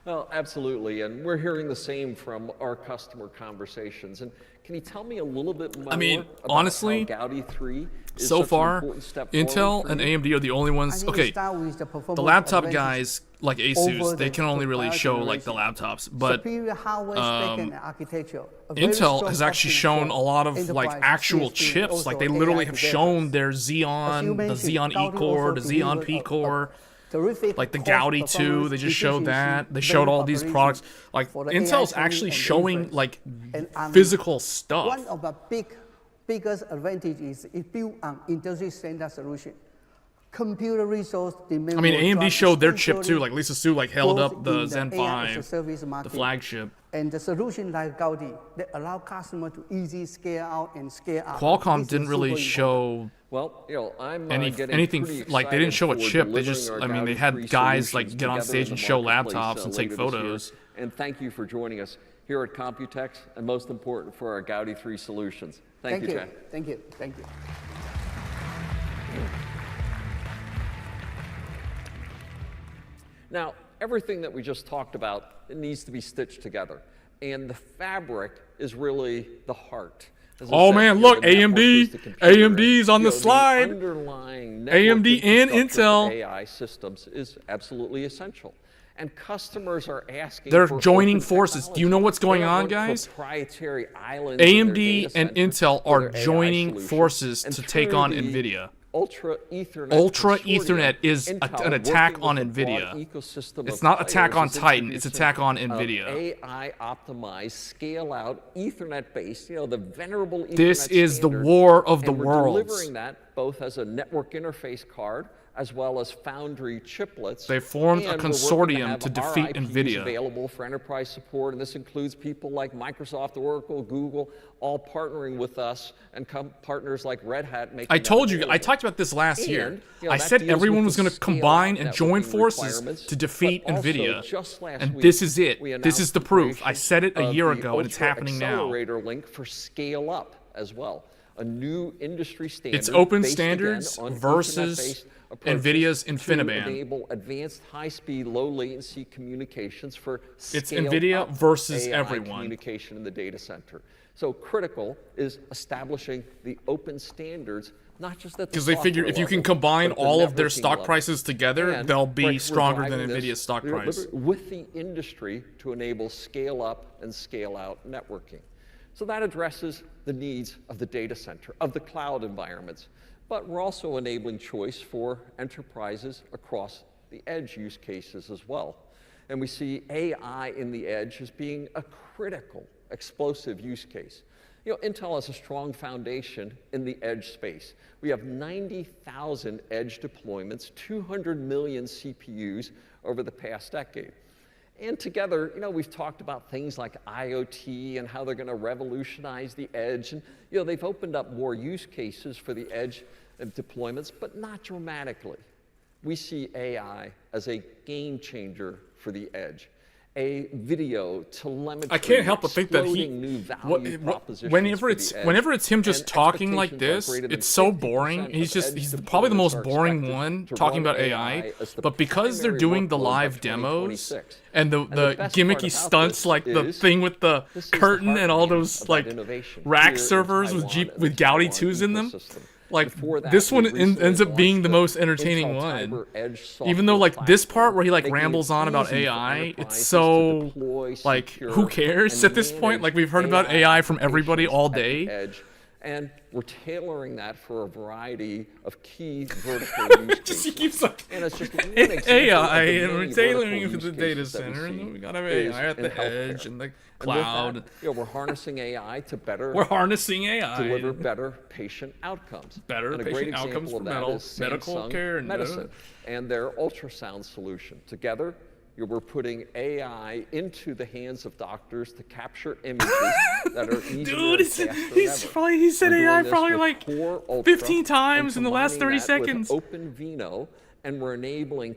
Well, absolutely, and we're hearing the same from our customer conversations. And can you tell me a little bit more? I mean, about honestly, how Gaudi 3 is so such an far, important step Intel forward for and you? AMD are the only ones. I think Okay, it start with the performance the laptop advantage guys like over Asus, they the can only really prior show like the generation. laptops, but Superior hardware spec and architecture. A very Intel strong has actually option shown for a lot of like enterprise actual CSP, chips. Like also they literally AI have developers. shown their As Xeon, you the mentioned, Xeon Gaudi E-core, also the Xeon delivered P-core. terrific Like the cost Gaudi 2, performance, they just showed that. efficiency, They showed all these value products. Like for the Intel's AI actually training and showing inference. like And, physical stuff. One of the biggest advantages is it built on industry standard solution. Computer resource demand. I mean, will AMD drive showed their chip too. essentially Like Lisa Su like held growth up the in Zen AI as a 5, service the market. flagship. And the solution like Gaudi that allow customer to easy scale out and scale up. Qualcomm This didn't is really super show Well, you know, I'm getting anything pretty like they didn't show a excited for chip. They delivering just, our I mean, they Gaudi had 3 guys like solutions get on together stage in and the show marketplace, laptops and take later this year. photos. And thank you for joining us here at Computex, and most important, for our Gaudi 3 solutions. Thank you, Chad. Thank you. Thank you. Now, everything that we just talked about, it needs to be stitched together. And the fabric is really the heart. As I Oh said, man, you know, look, the network is AMD, the computer, AMD's on the you know, slide. Underlying AMD and infrastructure Intel. for AI systems is absolutely essential. And customers are asking They're for joining open forces. Do you know what's going on, technology. guys? Proprietary islands in their AMD data and centers Intel for are their AI joining solutions. forces And to take through on the NVIDIA. Ultra Ethernet Ultra consortium, Ethernet is Intel an attack working on with a broad NVIDIA. ecosystem It's of not attack on players is Titan, it's introducing, attack on NVIDIA. AI optimized, scale out, Ethernet based, you know, the venerable Ethernet This is the standard. war of the And we're worlds. delivering that both as a network interface card as well as foundry chiplets. They formed a And we're working consortium have to our defeat IPs NVIDIA. available for enterprise support, and this includes people like Microsoft, Oracle, Google, all partnering with us, and partners like Red Hat making I that told you, I available. talked about this last year. And, you know, I that said deals everyone with was the going to scale-out combine and join networking forces requirements, to defeat but also, NVIDIA. just last And week, this is it. we This is announced the proof. I creation said it a of year the ago, and it's Ultra happening now. Accelerator link for scale up as well. A new industry standard. It's open based standards again on versus Ethernet-based approaches NVIDIA's to InfiniBand. enable advanced high-speed, low-latency communications for It's scaled NVIDIA up versus AI everyone. communication in the data center. So critical is establishing the open standards, not just at the Because they figure if you can combine all of their stock prices together, they'll be stronger than NVIDIA's stock price. With the industry to enable scale up and scale out networking. So that addresses the needs of the data center, of the cloud environments. But we're also enabling choice for enterprises across the edge use cases as well. And we see AI in the edge as being a critical, explosive use case. You know, Intel has a strong foundation in the edge space. We have 90,000 edge deployments, 200 million CPUs over the past decade. And together, you know, we've talked about things like IoT and how they're going to revolutionize the edge. And, you know, they've opened up more use cases for the edge deployments, but not dramatically. We see AI as a game changer for the edge. A video telemetry. I can't help but think that whenever it's him just talking like this, it's so boring. He's probably the most boring one talking about AI. But because they're doing the live demos and the gimmicky stunts, like the thing with the curtain and all those like rack servers with Gaudi 2s in them. Like, this one ends up being the most entertaining one. Even though, like, this part where he, like, rambles on about AI, it's so, like, who cares at this point? Like, we've heard about AI from everybody all day. And we're tailoring that for a variety of key vertical use cases. He keeps like, and it's just one example AI, of the and we're many tailoring it vertical for the use data cases that we center, and see then we got to have is AI at in the healthcare. edge and the And with cloud. that, you know, we're harnessing AI to better We're harnessing AI. deliver better patient outcomes. Better and a patient great outcomes example for of that is medical Samsung care and medicine and their ultrasound solution. Together, we're putting AI into the hands of doctors to capture images that are easier Dude, and faster he said than ever. AI We're doing probably this like with Core Ultra 15 times in the last 30 and combining that seconds. with OpenVino, and we're enabling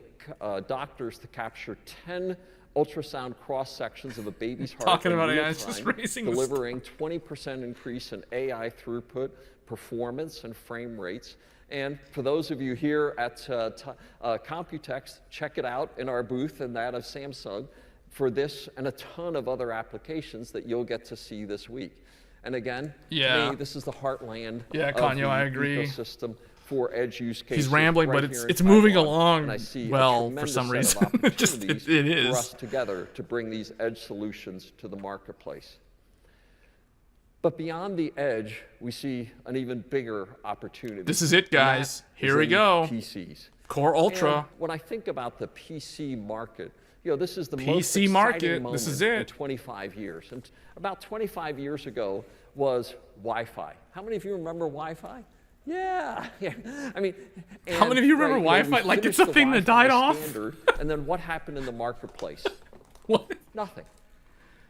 doctors to capture 10 ultrasound cross sections of a baby's heart. Talking in about AI, real it's just time, raising the delivering 20% increase in AI throughput, performance, and frame rates. And for those of you here at Computex, check it out in our booth and that of Samsung for this and a ton of other applications that you'll get to see this week. And again, to me, this is the heartland of the I agree. ecosystem for edge use cases. He's rambling, right but here it's in moving Taiwan. along And I see well a for some tremendous set reason. of opportunities it is. for us together to bring these edge solutions to the marketplace. But beyond the edge, we see an even bigger opportunity. This is it, guys. Here we go. PCs. Core Ultra. And when I think about the PC market, this is the PC most exciting market, moment this is in it. 25 years. And about 25 years ago was Wi-Fi. How many of you remember Wi-Fi? Yeah. I mean, how many of you remember Wi-Fi? Like it's a thing that died off. And then what happened in the marketplace? What? Nothing.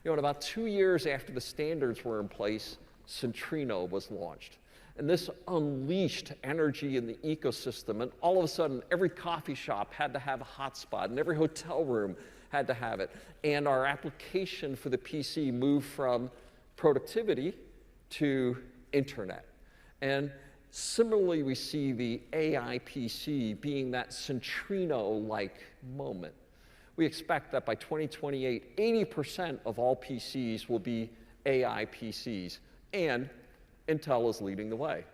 And about 2 years after the standards were in place, Centrino was launched. And this unleashed energy in the ecosystem. And all of a sudden, every coffee shop had to have a hotspot, and every hotel room had to have it. And our application for the PC moved from productivity to internet. And similarly, we see the AI PC being that Centrino-like moment. We expect that by 2028, 80% of all PCs will be AI PCs, and Intel is leading the way.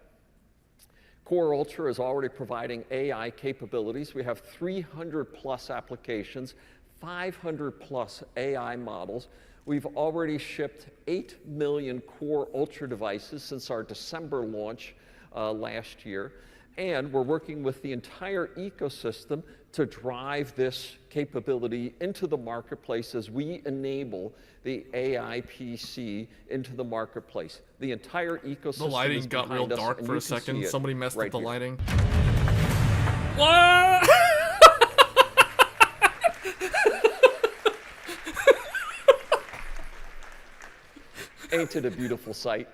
Core Ultra is already providing AI capabilities. We have 300+ applications, 500+ AI models. We've already shipped 8 million Core Ultra devices since our December launch last year. And we're working with the entire ecosystem to drive this capability into the marketplace as we enable the AI PC into the marketplace. The entire ecosystem. The lighting got real dark for a second. Somebody messed up the here. lighting. What? Ain't it a beautiful sight?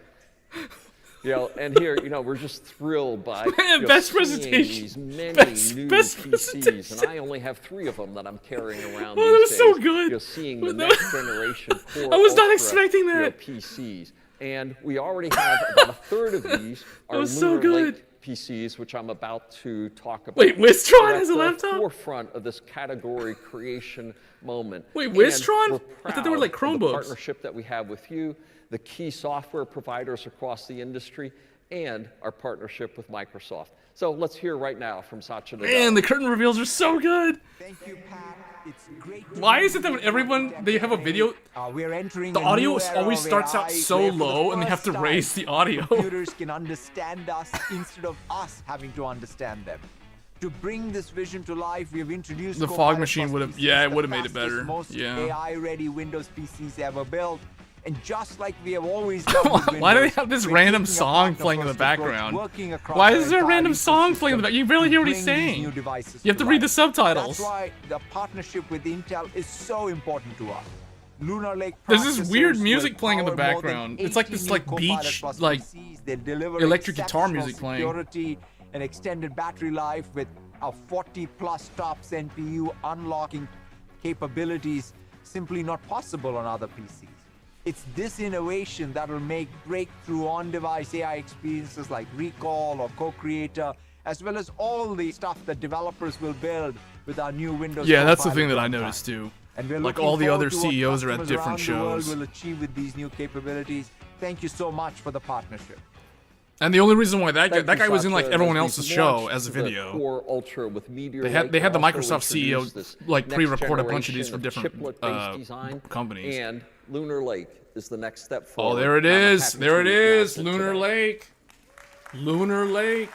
And here, we're just thrilled by best seeing presentation. these many Best new PCs, and I only have 3 of them that I'm carrying around these was days. so good. Seeing the next generation Core I was not Ultra, expecting that. PCs, and we already have about a third of these are was so Lunar good. Lake PCs, which I'm about to talk about. Wait, Wistron So has a that's laptop? the forefront of this category creation moment. Wait, And Wistron? we're I thought they were like proud of the Chromebooks. partnership that we have with you, the key software providers across the industry, and our partnership with Microsoft. So let's hear right now from Satya Nadella. Man, the curtain reveals are so good. Thank you, Pat. It's great. Why is it that when everyone they have a video, we're entering the a audio new era always of starts out AI, so where for the low and they have to first raise time, the audio? Computers can understand us instead of us having to understand them. To bring this vision to life, we have introduced The Copilot fog machine Plus would have, PCs, yeah, it the would have made it fastest, better. Most Yeah. AI-ready Windows PCs ever built. And just like we have always done with Why do they Windows, have this we're random taking a song playing in the partner-first approach, background? working across Why our is there a entire random song playing in the back? You barely hear what he's bring these saying. new devices You have to to read the life. subtitles. That's why the partnership with Intel is so important to us. Lunar Lake There's this weird processors music will playing in the power more than background. It's like 80 this new like Copilot beach Plus like PCs. They deliver electric guitar exceptional music playing. security and extended battery life with a 40+ TOPS NPU unlocking capabilities simply not possible on other PCs. It's this innovation that will make breakthrough on-device AI experiences like Recall or Co-Creator, as well as all the stuff that developers will build with our new Windows. Yeah, that's the Copilot thing that I runtime. noticed too. And we're Like looking all the forward other to what CEOs are at customers different around the world shows. will achieve with these new capabilities. Thank you so much for the partnership. And the only reason why that Thank guy you, was in like Satya. everyone As else's we've show launched as a the video. Core Ultra with Meteor They had Lake, the we also Microsoft CEO introduced this like next pre-record a bunch of generation these from different chiplet-based design, companies. And Lunar Lake is the next step Oh, forward. there it and I'm is. happy There it to is. announce Lunar today. Lake. Lunar Lake.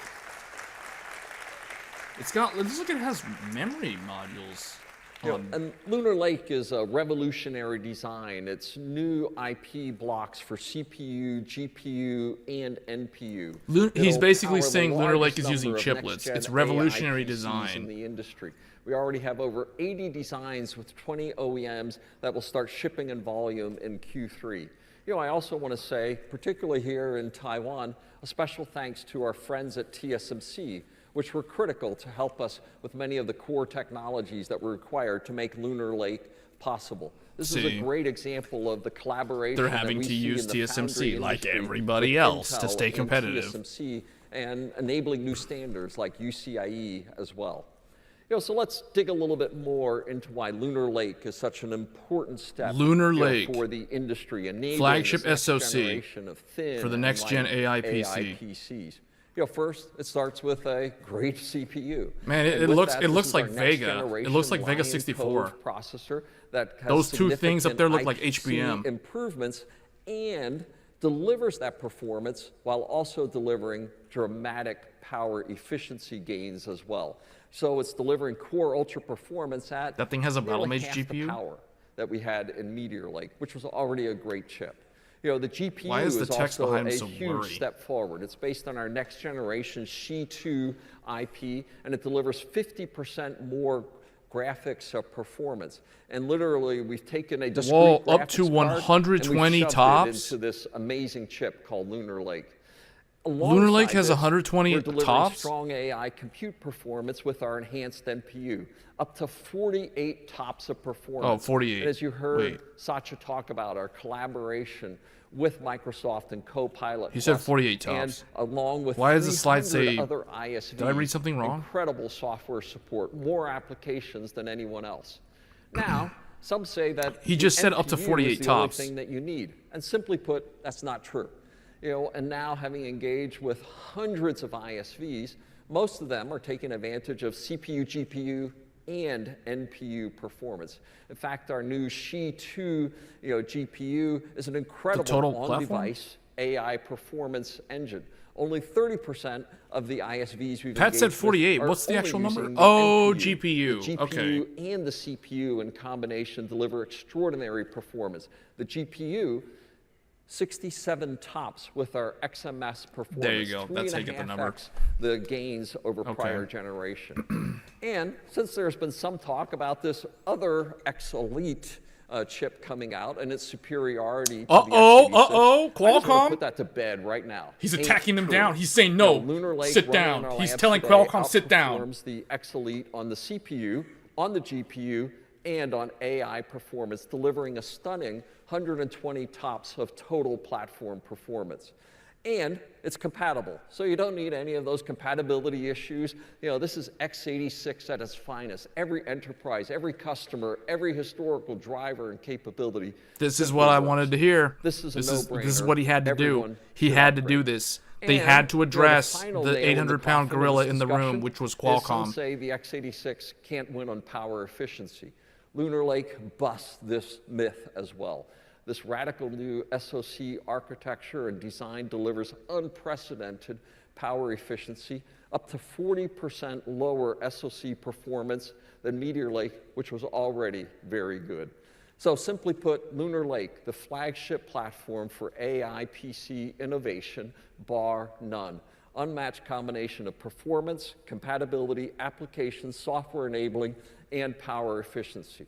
It's got. It looks like it has memory modules. And Lunar Lake is a revolutionary design. It's new IP blocks for CPU, GPU, and NPU. He's It'll basically power the saying Lunar Lake largest is using number of chiplets. next-gen It's revolutionary AI PCs design. in the industry. We already have over 80 designs with 20 OEMs that will start shipping in volume in Q3. I also want to say, particularly here in Taiwan, a special thanks to our friends at TSMC, which were critical to help us with many of the core technologies that were required to make Lunar Lake possible. This is a great example of the collaboration They're that having we to see use in the TSMC foundry like industry everybody with else to Intel stay and competitive. TSMC and enabling new standards like UCIe as well. So let's dig a little bit more into why Lunar Lake is such an important step Lunar Lake, for the industry, enabling flagship this next SoC generation of thin for the and next gen light AI PC. PCs. First, it starts with a great CPU. Man, it And with looks that, it this looks is our like next Vega. It generation looks like Vega Lion 64. Cove processor that has Those two things up there look like significant HBM. IPC improvements and delivers that performance while also delivering dramatic power efficiency gains as well. So it's delivering core ultra performance at that thing has a nearly Battlemage half GPU? the power that we had in Meteor Lake, which was already a great chip. You know, the GPU Why is the text also behind a him so huge blurry? step forward. It's based on our next generation SHI-2 IP, and it delivers 50% more graphics performance. And literally, we've taken a discrete Whoa, graphics up to card 120 and we've shoved tops? it into this amazing chip called Lunar Lake. Lunar Lake Alongside has this, 120 we're delivering tops? strong AI compute performance with our enhanced NPU, up to 48 tops of performance. Oh, 48. And as you heard Wait. Satya talk about, our collaboration with Microsoft and Copilot. He said Plus, 48 tops. And along with Why does the slide 300 say- other ISVs, did I read something wrong? Incredible software support, more applications than anyone else. Now, some say that He the just said up to NPU 48 is the tops. only thing that you need. And simply put, that's not true. You know, and now having engaged with hundreds of ISVs, most of them are taking advantage of CPU, GPU, and NPU performance. In fact, our new SHI-2 GPU is an incredible total platform? on-device AI performance engine. Only 30% of the ISVs we've Pat said engaged with 48. are What's the only actual number? using the Oh, NPU. GPU. The GPU Okay. and the CPU in combination deliver extraordinary performance. The GPU, 67 tops with our XMS performance. There you go. That's how you get the 3.5x number. the gains over prior generation. And since there's been some talk about this other X Elite chip coming out and its superiority to the Uh-oh, x86, uh-oh, I just wanna Qualcomm. put that to bed right now. He's Ain't attacking them true. down. He's saying, no, Lunar Lake sit running down. in our He's labs telling today Qualcomm, sit down. outperforms the X Elite on the CPU, on the GPU, and on AI performance, delivering a stunning 120 tops of total platform performance. And it's compatible, so you don't need any of those compatibility issues. You know, this is x86 at its finest. Every enterprise, every customer, every historical driver and capability. This is simply what I works. wanted to hear. This is a This no-brainer. is what he had to do. Everyone He should had to do upgrade. this. They And, had to you know, address final the nail in 800-pound coffin of gorilla this in the room, discussion which was is Qualcomm. Some say the x86 can't win on power efficiency. Lunar Lake busts this myth as well. This radical new SoC architecture and design delivers unprecedented power efficiency, up to 40% lower SoC performance than Meteor Lake, which was already very good. So simply put, Lunar Lake, the flagship platform for AI PC innovation, bar none. Unmatched combination of performance, compatibility, applications, software enabling, and power efficiency.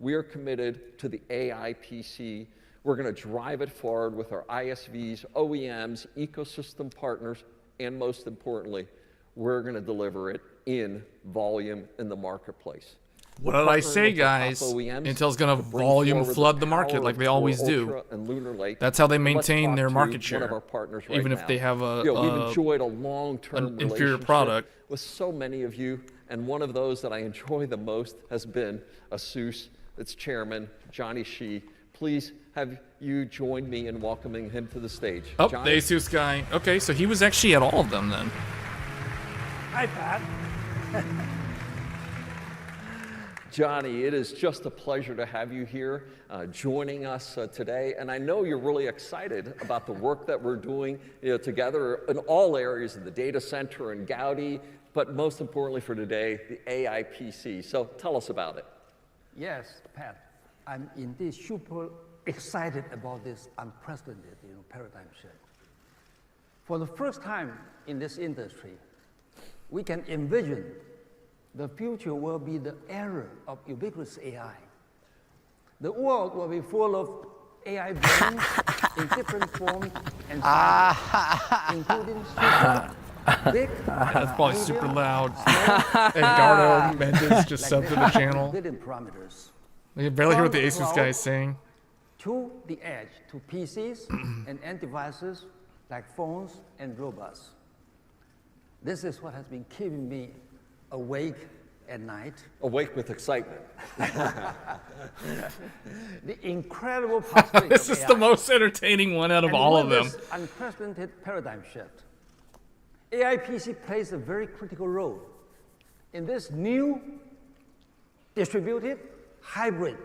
We are committed to the AI PC. We're going to drive it forward with our ISVs, OEMs, ecosystem partners, and most importantly, we're going to deliver it in volume in the marketplace. What did I say, guys? Intel's going to volume flood the market like they always do. That's how they maintain their market share, even if they have We've enjoyed a long-term an inferior relationship product. with so many of you, and one of those that I enjoy the most has been Asus, its chairman, Johnny Shi. Please have you join me in welcoming him to the stage. Oh, Johnny? the Asus guy. Okay, so he was actually at all of them then. Hi, Pat. Johnny, it is just a pleasure to have you here joining us today. And I know you're really excited about the work that we're doing together in all areas of the data center and Gaudi, but most importantly for today, the AI PC. So tell us about it. Yes, Pat. I'm indeed super excited about this unprecedented paradigm shift. For the first time in this industry, we can envision the future will be the era of ubiquitous AI. The world will be full of AI brains in different forms and sizes, including super, big, That's probably medium, super loud. small, Edgardo Mendes just like subbed to the channel. billion parameters. You can barely hear what the From Asus cloud guy is saying. to the edge, to PCs and end devices like phones and robots. This is what has been keeping me awake at night. Awake with excitement. The incredible possibility This of is AI. the most entertaining one out of And all with of them. this unprecedented paradigm shift, AI PC plays a very critical role in this new distributed hybrid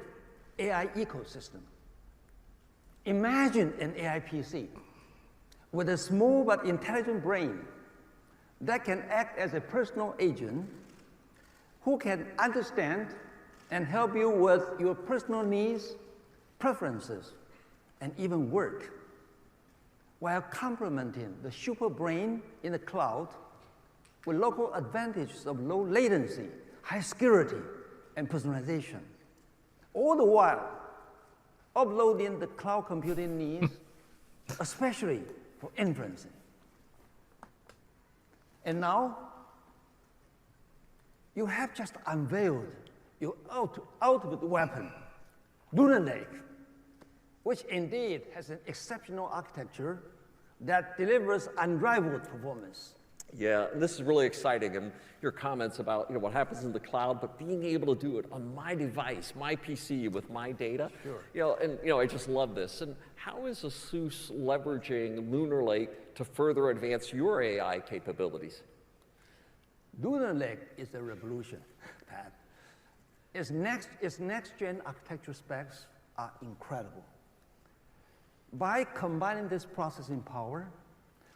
AI ecosystem. Imagine an AI PC with a small but intelligent brain that can act as a personal agent who can understand and help you with your personal needs, preferences, and even work, while complementing the super brain in the cloud with local advantages of low latency, high security, and personalization. All the while, uploading the cloud computing needs, especially for inferencing. And now, you have just unveiled your ultimate weapon, Lunar Lake, which indeed has an exceptional architecture that delivers unrivaled performance. Yeah, and this is really exciting, and your comments about what happens in the cloud, but being able to do it on my device, my PC, with my data. Sure. I just love this. And how is Asus leveraging Lunar Lake to further advance your AI capabilities? Lunar Lake is a revolution, Pat. Its next-gen architecture specs are incredible. By combining this processing power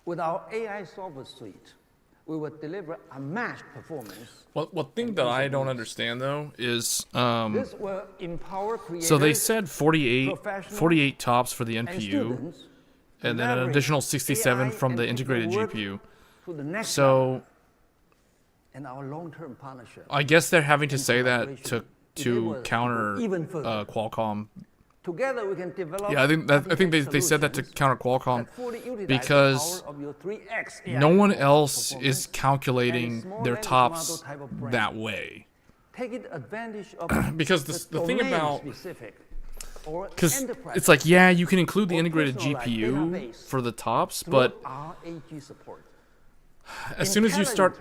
with our AI software suite, we will deliver unmatched performance. One thing that I don't understand, though, is this will empower creators, so they said 48 tops for the NPU, and then an additional 67 from the integrated GPU. So and our long-term partnership. I guess they're having to say that to counter Qualcomm. Together we can develop. Yeah, I think they said that to counter Qualcomm because no one else is calculating their tops that way. Taking advantage of because the thing about because it's like, yeah, you can include the integrated GPU for the tops, but as soon as you start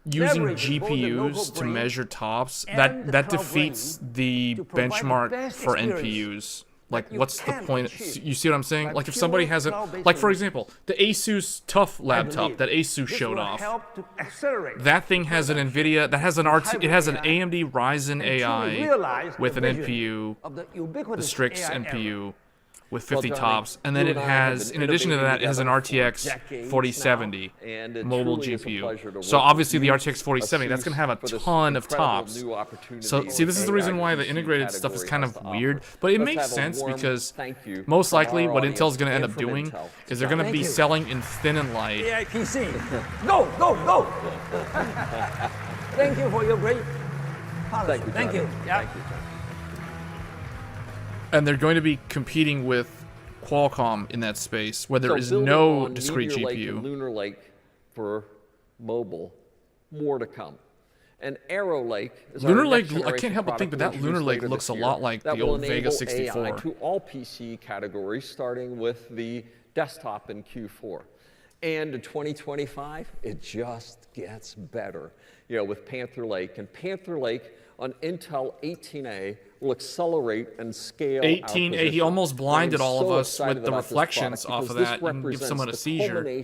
using GPUs to measure tops, that defeats the benchmark for NPUs. Like, what's the point? You see what I'm saying? Like, if somebody has like, for example, the Asus TUF laptop that Asus showed off, that thing has an NVIDIA, that has it has an AMD Ryzen AI with an NPU, the Strix NPU, with 50 tops, and then it has, in addition to that, it has an RTX 4070 mobile GPU. So obviously the RTX 4070, that's going to have a ton of tops. So see, this is the reason why the integrated stuff is kind of weird, but it makes sense because most likely what Intel's going to end up doing is they're going to be selling in thin and light. AI PC, go, go, go! Thank you for your great policy. Thank you. Yeah. And they're going to be competing with Qualcomm in that space, where there is no discrete Meteor Lake GPU. and Lunar Lake for mobile, more to come. And Arrow Lake is Lunar our Lake, next I can't help but think that that Lunar Lake looks a lot like the old Vega 64. AI to all PC categories, starting with the desktop in Q4. And in 2025, it just gets better, with Panther Lake. And Panther Lake on Intel 18A will accelerate and scale. 18A, he almost blinded all of us with the reflections off of that and give someone a seizure. He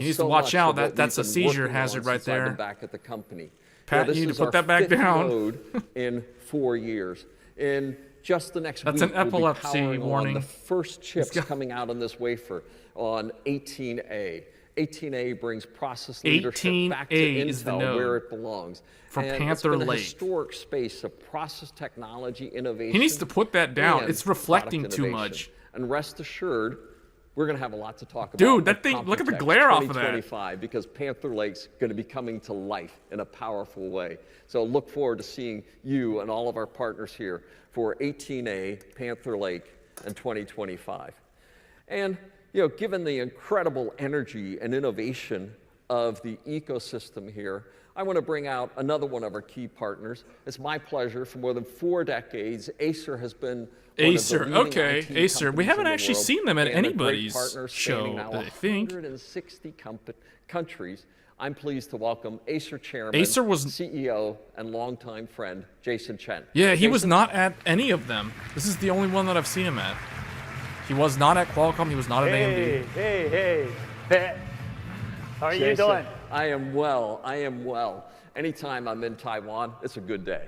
needs to watch out. That's a seizure hazard right there. Back at the company. Pat, you need to put that back down. In 4 years. In just the next That's week, an epilepsy we'll be warning. on the first chips coming out on this wafer on 18A. 18A brings process leadership back to Intel where it belongs. For and Panther it's been a Lake. historic space of process technology innovation. He needs to put that down. and It's reflecting product too innovation. much. And rest assured, we're going to have a lot to talk about. Dude, that with thing, look at the Computex glare off of that. 2025, because Panther Lake's going to be coming to life in a powerful way. So look forward to seeing you and all of our partners here for 18A, Panther Lake, and 2025. And given the incredible energy and innovation of the ecosystem here, I want to bring out another one of our key partners. It's my pleasure. For more than 4 decades, Acer has been Acer, okay, Acer. We haven't actually seen them at anybody's show, I think. 160 countries. I'm pleased to welcome Acer Chairman, Acer was CEO, and longtime friend, Jason Chen. Yeah, he was Jason? not at any of them. This is the only one that I've seen him at. He was not at Qualcomm. He was not at AMD. Hey, Pat. How are you Jason, doing? I am well. I am well. Anytime I'm in Taiwan, it's a good day.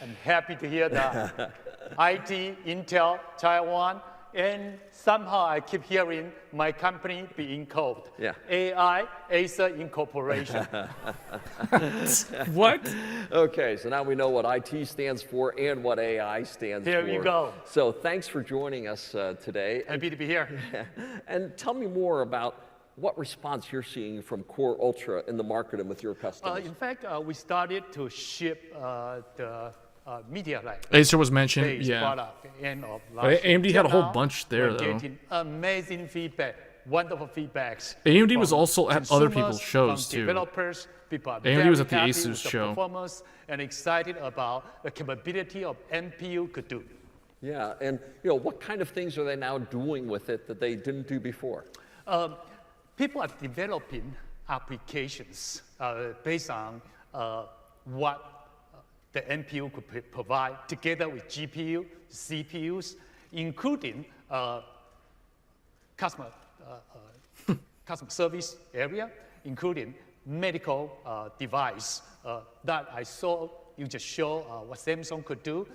I'm happy to hear that. IT, Intel, Taiwan, and somehow I keep hearing my company being called Yeah. AI Acer Incorporation. What? Okay, so now we know what IT stands for and what AI stands for. Here you go. So thanks for joining us today. Happy to be here. And tell me more about what response you're seeing from Core Ultra in the market and with your customers. In fact, we started to ship the Media Lab. Acer was mentioned, yeah. Product end of last AMD year. had a whole Now, bunch there, we're though. Getting amazing feedback, wonderful feedbacks. AMD was from also at other people's consumers, shows, from too. Developers, people are AMD was very at the happy Asus with the show. performance and excited about the capability of NPU could do. Yeah, and what kind of things are they now doing with it that they didn't do before? People are developing applications based on what the NPU could provide together with GPU, CPUs, including customer service area, including medical device that I saw you just show what Samsung could do.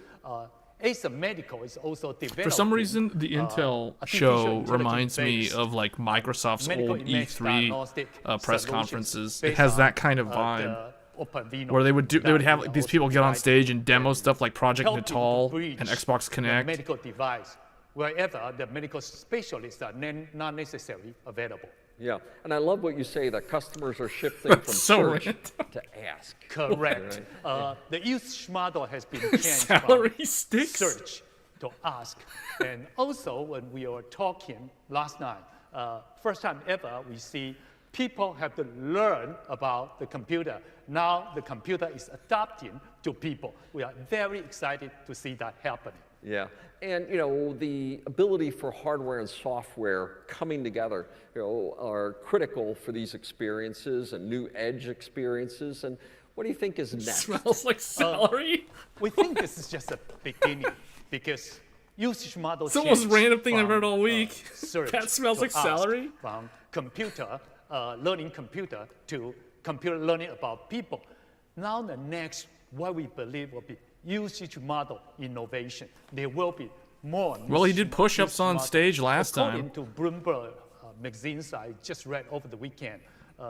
Acer Medical is also developing. For some reason, the Intel show reminds me of like Microsoft's old E3 press conferences. It has that kind of vibe, where they would have like these people get on stage and demo stuff like Project Natal and Xbox Connect. Medical device wherever the medical specialists are not necessarily available. Yeah, and I love what you say that customers are shifting from search to ask. Correct. Right? The usage model has been changed Salary from sticks. Search to ask. And also, when we were talking last night, first time ever, we see people have to learn about the computer. Now the computer is adapting to people. We are very excited to see that happening. Yeah, and the ability for hardware and software coming together, are critical for these experiences and new edge experiences. And what do you think is next? Smells like celery. We think this is just a beginning because usage model. It's the most random thing I've heard all week. Search That smells like celery. From computer learning computer to computer learning about people. Now the next, what we believe will be usage model innovation. There will be more. Well, he did push-ups on stage last time. According to Bloomberg magazines I just read over the weekend,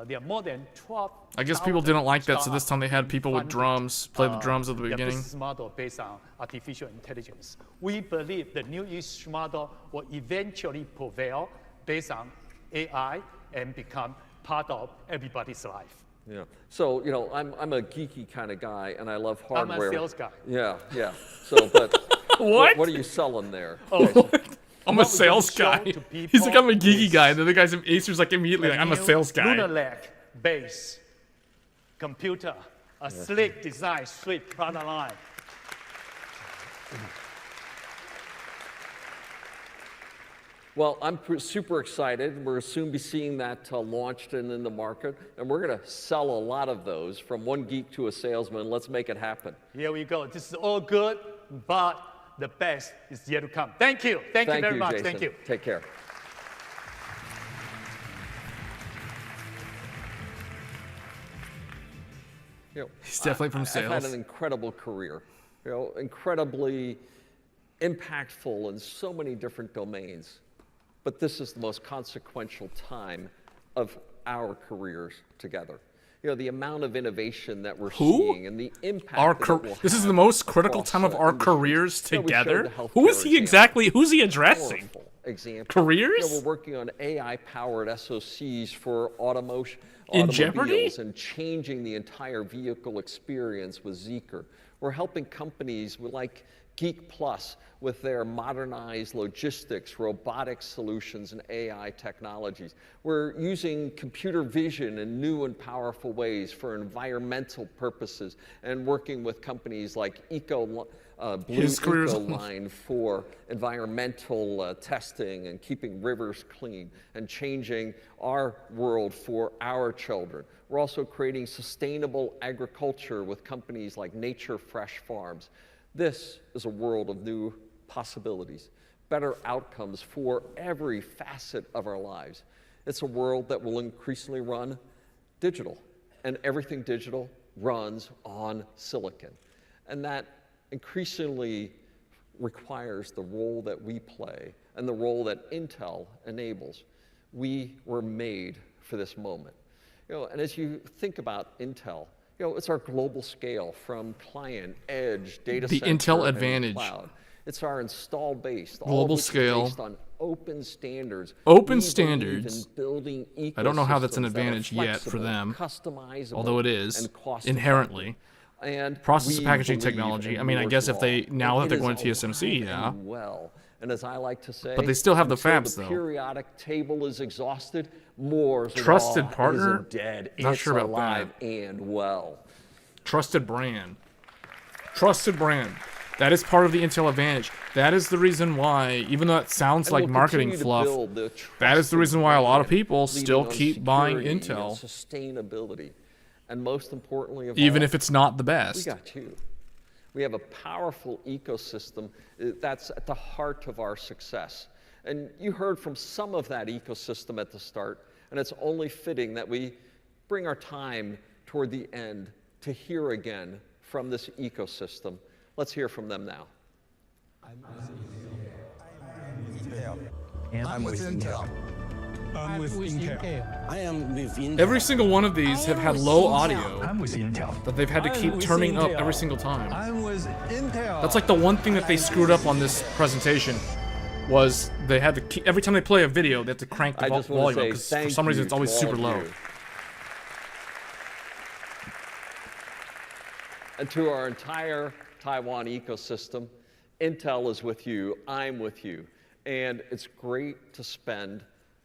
there are more than 12. I guess people didn't like that, so this time they had people with drums play the drums at the Their beginning. business model based on artificial intelligence. We believe the new usage model will eventually prevail based on AI and become part of everybody's life. Yeah. So, I'm a geeky kind of guy, and I love hardware. I'm a sales guy. Yeah, yeah. So, but What? What are you selling there? Oh, I'm a sales guy. He's like, I'm a geeky guy. And then the guy's Acer's like immediately like, I'm a sales guy. Lunar Lake base computer, a sleek design, sleek product line. Well, I'm super excited. We'll soon be seeing that launched and in the market. And we're going to sell a lot of those from one geek to a salesman. Let's make it happen. Here we go. This is all good, but the best is yet to come. Thank you. Thank you very much. Jason. Thank you. Take care. He's definitely from sales. I've had an incredible career, incredibly impactful in so many different domains. But this is the most consequential time of our careers together. The amount of innovation that we're seeing and the impact that it will This is have the most critical across, time of our industries. careers We showed together. the Who is healthcare he example. exactly? Who's he addressing? Powerful example. Careers? We're working on AI-powered SoCs for automobiles In jeopardy? and changing the entire vehicle experience with Zeekr. We're helping companies like Geek Plus with their modernized logistics, robotics solutions, and AI technologies. We're using computer vision in new and powerful ways for environmental purposes and working with companies like Blue Ecoline for environmental testing and keeping rivers clean and changing our world for our children. We're also creating sustainable agriculture with companies like Nature Fresh Farms. This is a world of new possibilities, better outcomes for every facet of our lives. It's a world that will increasingly run digital, and everything digital runs on silicon. And that increasingly requires the role that we play and the role that Intel enables. We were made for this moment. And as you think about Intel, it's our global scale from client, edge, data center, the Intel and advantage. cloud. It's our install base, Global scale. based on open standards. Open We standards. believe in building I don't know how that's an ecosystems that are advantage yet for flexible, them, customizable, although it is and cost inherently. And Process we packaging believe technology. in I mean, I Moore's guess if law. they now that It they're is going to TSMC, alive yeah. and well. And as I like to say, But they still have the until fabs, the though. periodic table is exhausted, Moore's Trusted law partner? isn't dead. Not it's sure about alive and well. Trusted brand. Trusted brand. That is part of the Intel advantage. That is the reason why, even though it sounds And like we'll marketing continue to fluff, build the that is the reason why a lot of people leading still on keep buying security Intel, and sustainability, and most importantly of even all, if it's not the we best. got you. We have a powerful ecosystem that's at the heart of our success. And you heard from some of that ecosystem at the start, and it's only fitting that we bring our time toward the end to hear again from this ecosystem. Let's hear from them now. I'm with Intel. I'm with Intel. I am with Intel. Every single one of these have had low audio I'm with Intel. that they've had to I'm keep with turning up Intel. every single time. I'm with Intel. That's like the one thing that they screwed up on this presentation was they had to keep, every time they play a video, they have to crank the I just want volume to because say for thank some reason you it's always to all super of low. you. And to our entire Taiwan ecosystem, Intel is with you, I'm with you. And it's great to spend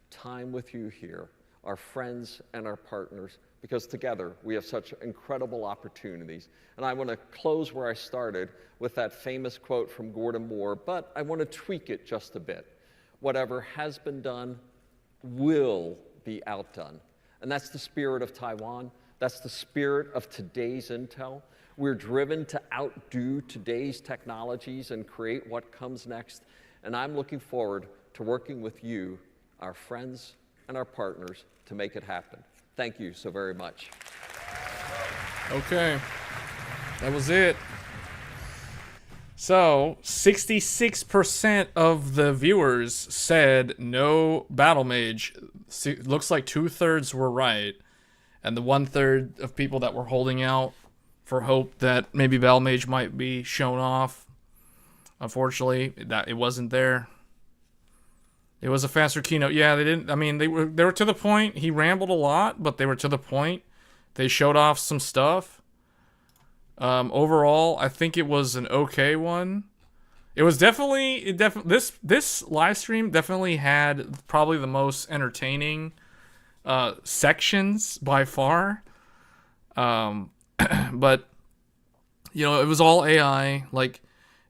time with you here, our friends and our partners, because together we have such incredible opportunities. And I want to close where I started with that famous quote from Gordon Moore, but I want to tweak it just a bit. Whatever has been done will be outdone. And that's the spirit of Taiwan. That's the spirit of today's Intel. We're driven to outdo today's technologies and create what comes next. And I'm looking forward to working with you, our friends and our partners, to make it happen. Thank you so very much. Okay, that was it. So, 66% of the viewers said no Battlemage. Looks like 2/3 were right. And the 1/3 of people that were holding out for hope that maybe Battlemage might be shown off, unfortunately, that it wasn't there. It was a faster keynote. Yeah, they didn't. I mean, they were to the point. He rambled a lot, but they were to the point. They showed off some stuff. Overall, I think it was an okay one. It was definitely this live stream definitely had probably the most entertaining sections by far. But you know, it was all AI. Like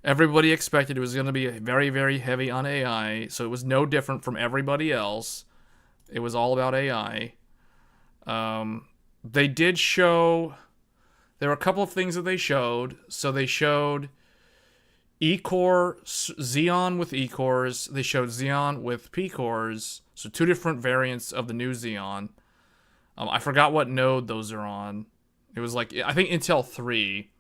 everybody expected it was going to be very, very heavy on AI, so it was no different from everybody else. It was all about AI. They did show... There were a couple of things that they showed. So they showed E-core, Xeon with E-cores. They showed Xeon with P-cores. So two different variants of the new Xeon. I forgot what node those are on. It was like, I think Intel 3.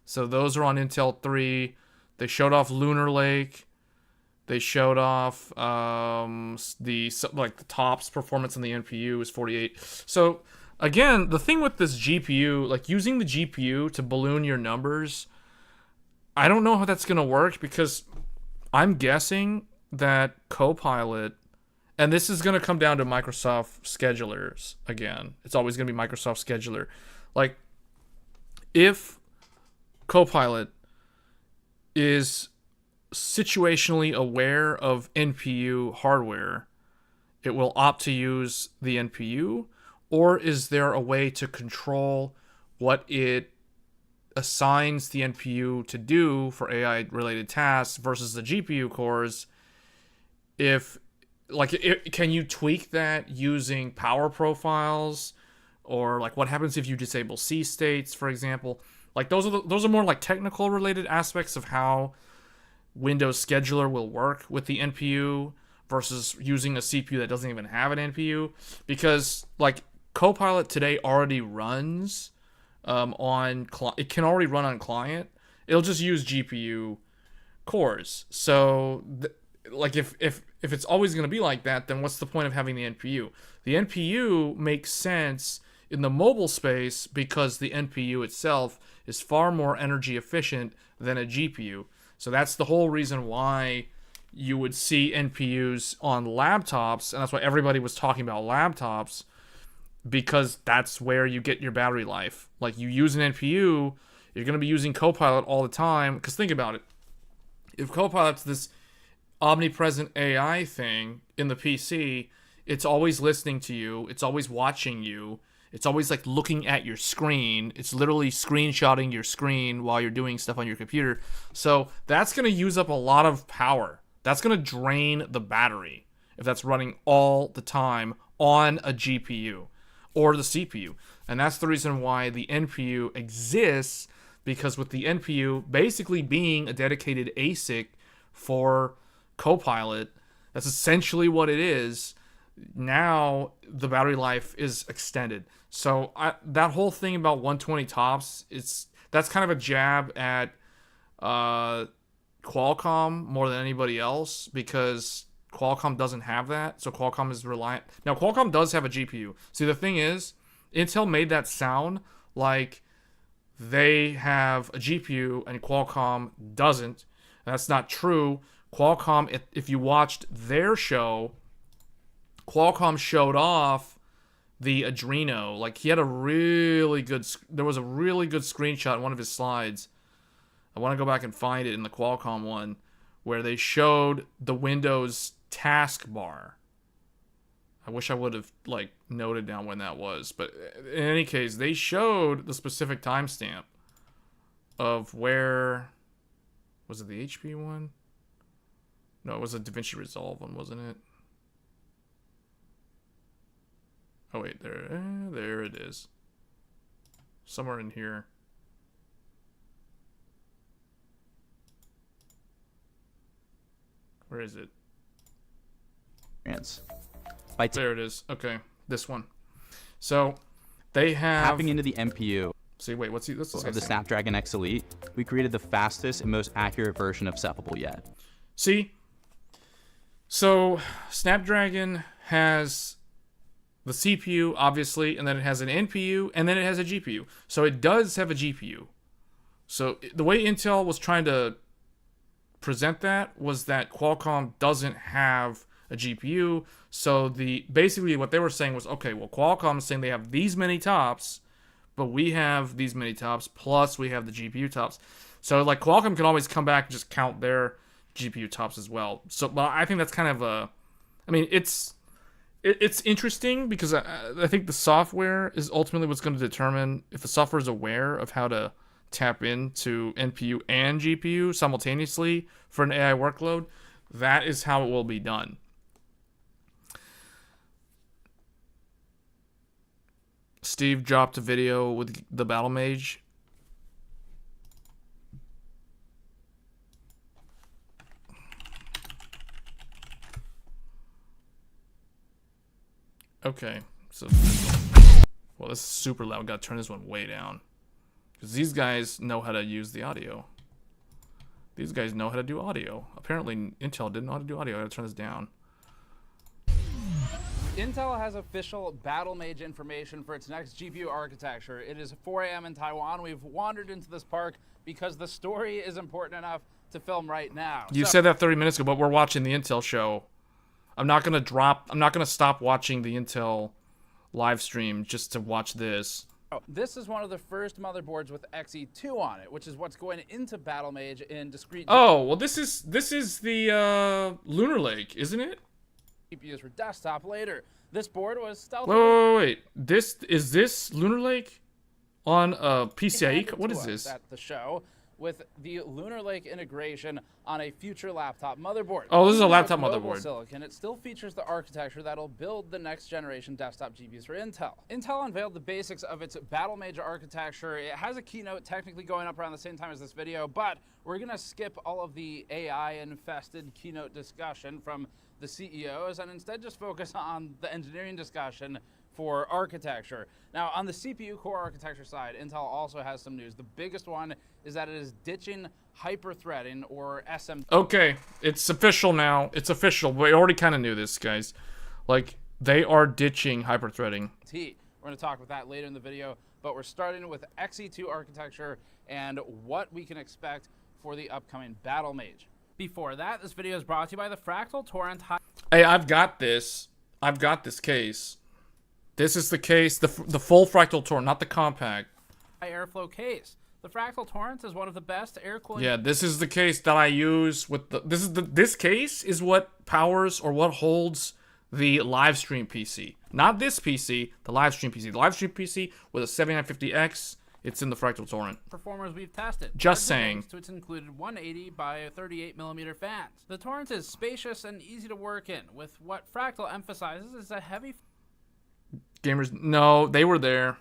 So those are on Intel 3. They showed off Lunar Lake. They showed off the TOPS performance on the NPU is 48. So again, the thing with this GPU, like using the GPU to balloon your numbers, I don't know how that's going to work because I'm guessing that Copilot, and this is going to come down to Microsoft schedulers again. It's always going to be Microsoft scheduler. Like, if Copilot is situationally aware of NPU hardware, it will opt to use the NPU, or is there a way to control what it assigns the NPU to do for AI-related tasks versus the GPU cores? Can you tweak that using power profiles, or like what happens if you disable C states, for example? Like those are more like technical related aspects of how Windows Scheduler will work with the NPU versus using a CPU that doesn't even have an NPU, because like Copilot today already runs it can already run on client. It'll just use GPU cores. So like if if it's always going to be like that, then what's the point of having the NPU? The NPU makes sense in the mobile space because the NPU itself is far more energy efficient than a GPU. So that's the whole reason why you would see NPUs on laptops, and that's why everybody was talking about laptops, because that's where you get your battery life. Like, you use an NPU, you're going to be using Copilot all the time, because think about it. If Copilot's this omnipresent AI thing in the PC, it's always listening to you, it's always watching you, it's always like looking at your screen, it's literally screenshotting your screen while you're doing stuff on your computer. So that's going to use up a lot of power. That's going to drain the battery if that's running all the time on a GPU or the CPU. And that's the reason why the NPU exists, because with the NPU basically being a dedicated ASIC for Copilot, that's essentially what it is. Now the battery life is extended. So that whole thing about 120 tops, that's kind of a jab at Qualcomm more than anybody else, because Qualcomm doesn't have that. So Qualcomm is reliant. Now Qualcomm does have a GPU. See, the thing is, Intel made that sound like they have a GPU and Qualcomm doesn't. That's not true. Qualcomm, if you watched their show, Qualcomm showed off the Adreno. Like, he had there was a really good screenshot in one of his slides. I want to go back and find it in the Qualcomm one, where they showed the Windows taskbar. I wish I would have, like, noted down when that was. But in any case, they showed the specific timestamp of where... Was it the HP one? No, it was a DaVinci Resolve one, wasn't it? Oh, wait, there it is. Somewhere in here. Where is it? There it is. Okay, this one. So they have tapping into the NPU. See, wait, what's this of the Snapdragon X Elite, we created the fastest and most accurate version of Cephalable yet. See, so Snapdragon has the CPU, obviously, and then it has an NPU, and then it has a GPU. So it does have a GPU. So the way Intel was trying to present that was that Qualcomm doesn't have a GPU. So basically what they were saying was, okay, well, Qualcomm is saying they have these many tops, but we have these many tops, plus we have the GPU tops. So, like, Qualcomm can always come back and just count their GPU tops as well. So, but I think that's kind of I mean, it's interesting, because I think the software is ultimately what's going to determine if the software is aware of how to tap into NPU and GPU simultaneously for an AI workload. That is how it will be done. Steve dropped a video with the Battlemage. Okay, so well, this is super loud. Gotta turn this one way down, because these guys know how to use the audio. These guys know how to do audio. Apparently, Intel didn't know how to do audio. I gotta turn this down. Intel has official Battlemage information for its next GPU architecture. It is 4 a.m. in Taiwan. We've wandered into this park because the story is important enough to film right now. You said that 30 minutes ago, but we're watching the Intel show. I'm not gonna stop watching the Intel live stream just to watch this. This is one of the first motherboards with Xe2 on it, which is what's going into Battlemage in discrete. Oh, well, this is the Lunar Lake, isn't it? GPUs for desktop later. This board was stealthy. Wait. Is this Lunar Lake on a PCIe? What is this? At the show with the Lunar Lake integration on a future laptop motherboard. Oh, this is a laptop mobile motherboard. Silicon. It still features the architecture that'll build the next generation desktop GPUs for Intel. Intel unveiled the basics of its Battlemage architecture. It has a keynote technically going up around the same time as this video, but we're gonna skip all of the AI-infested keynote discussion from the CEOs and instead just focus on the engineering discussion for architecture. Now, on the CPU core architecture side, Intel also has some news. The biggest one is that it is ditching hyper-threading, or SMT. Okay, it's official now. It's official. We already kind of knew this, guys. Like, they are ditching hyper-threading. We're going to talk about that later in the video, but we're starting with XE2 architecture and what we can expect for the upcoming Battlemage. Before that, this video is brought to you by the Fractal Torrent. Hey, I've got this. I've got this case. This is the case, the full Fractal Torrent, not the compact. Airflow case. The Fractal Torrent is one of the best air cooling. Yeah, this is the case that I use with the. This case is what powers or what holds the live stream PC. Not this PC, the live stream PC. The live stream PC with a 7950X. It's in the Fractal Torrent. Performers we've tested. Just saying. To its included 180 by 38mm fans. The Torrent is spacious and easy to work in, with what Fractal emphasizes is a heavy. Gamers, no, they were there.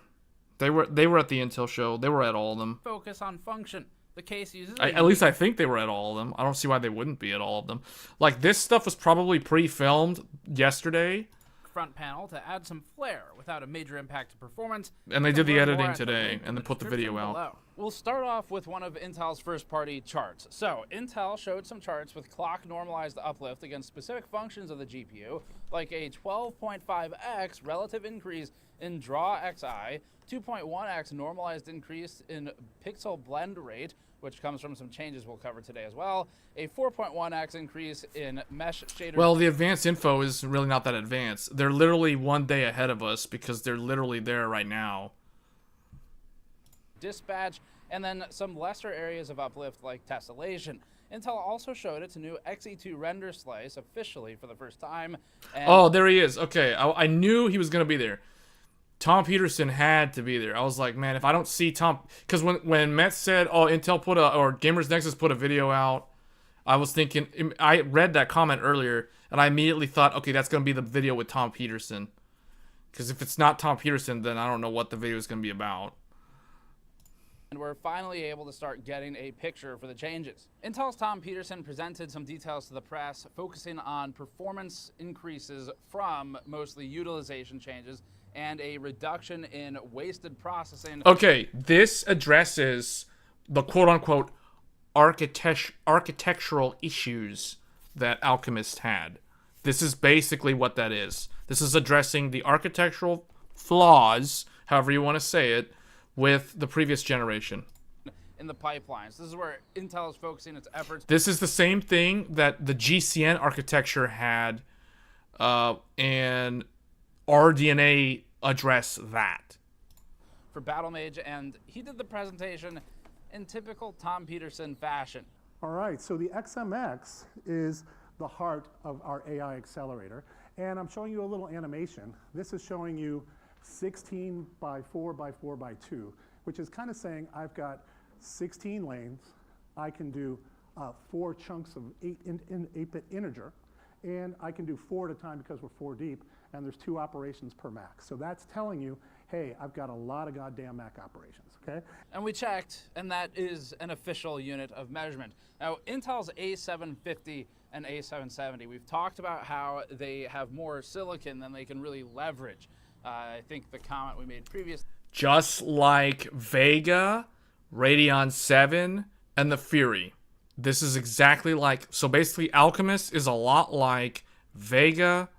They were at the Intel show. They were at all of them. Focus on function. The case uses. At least I think they were at all of them. I don't see why they wouldn't be at all of them. Like, this stuff was probably pre-filmed yesterday. Front panel to add some flair without a major impact to performance. And they did the editing today, and they put the video out. We'll start off with one of Intel's first-party charts. So, Intel showed some charts with clock-normalized uplift against specific functions of the GPU, like a 12.5x relative increase in draw XI, 2.1x normalized increase in pixel blend rate, which comes from some changes we'll cover today as well, a 4.1x increase in mesh shader. Well, the advanced info is really not that advanced. They're literally one day ahead of us because they're literally there right now. Dispatch, and then some lesser areas of uplift like tessellation. Intel also showed its new XE2 render slice officially for the first time. Oh, there he is. Okay, I knew he was going to be there. Tom Peterson had to be there. I was like, man, if I don't see Tom... Because when Matt said, oh, Intel or Gamers Nexus put a video out, I was thinking... I read that comment earlier, and I immediately thought, okay, that's going to be the video with Tom Peterson. Because if it's not Tom Peterson, then I don't know what the video is going to be about. And we're finally able to start getting a picture for the changes. Intel's Tom Peterson presented some details to the press, focusing on performance increases from mostly utilization changes and a reduction in wasted processing. Okay, this addresses the quote-unquote architectural issues that Alchemist had. This is basically what that is. This is addressing the architectural flaws, however you want to say it, with the previous generation. In the pipelines. This is where Intel is focusing its efforts. This is the same thing that the GCN architecture had, and RDNA address that. For Battlemage, and he did the presentation in typical Tom Peterson fashion. All right, so the XMX is the heart of our AI accelerator, and I'm showing you a little animation. This is showing you 16 by 4 by 4 by 2, which is kind of saying I've got 16 lanes. I can do 4 chunks of 8-bit integer, and I can do 4 at a time because we're 4 deep, and there's 2 operations per Mac. So that's telling you, hey, I've got a lot of goddamn Mac operations, okay? And we checked, and that is an official unit of measurement. Now, Intel's A750 and A770, we've talked about how they have more silicon than they can really leverage. I think the comment we made previous. Just like Vega, Radeon 7, and the Fury. This is exactly like... So basically, Alchemist is a lot like Vega.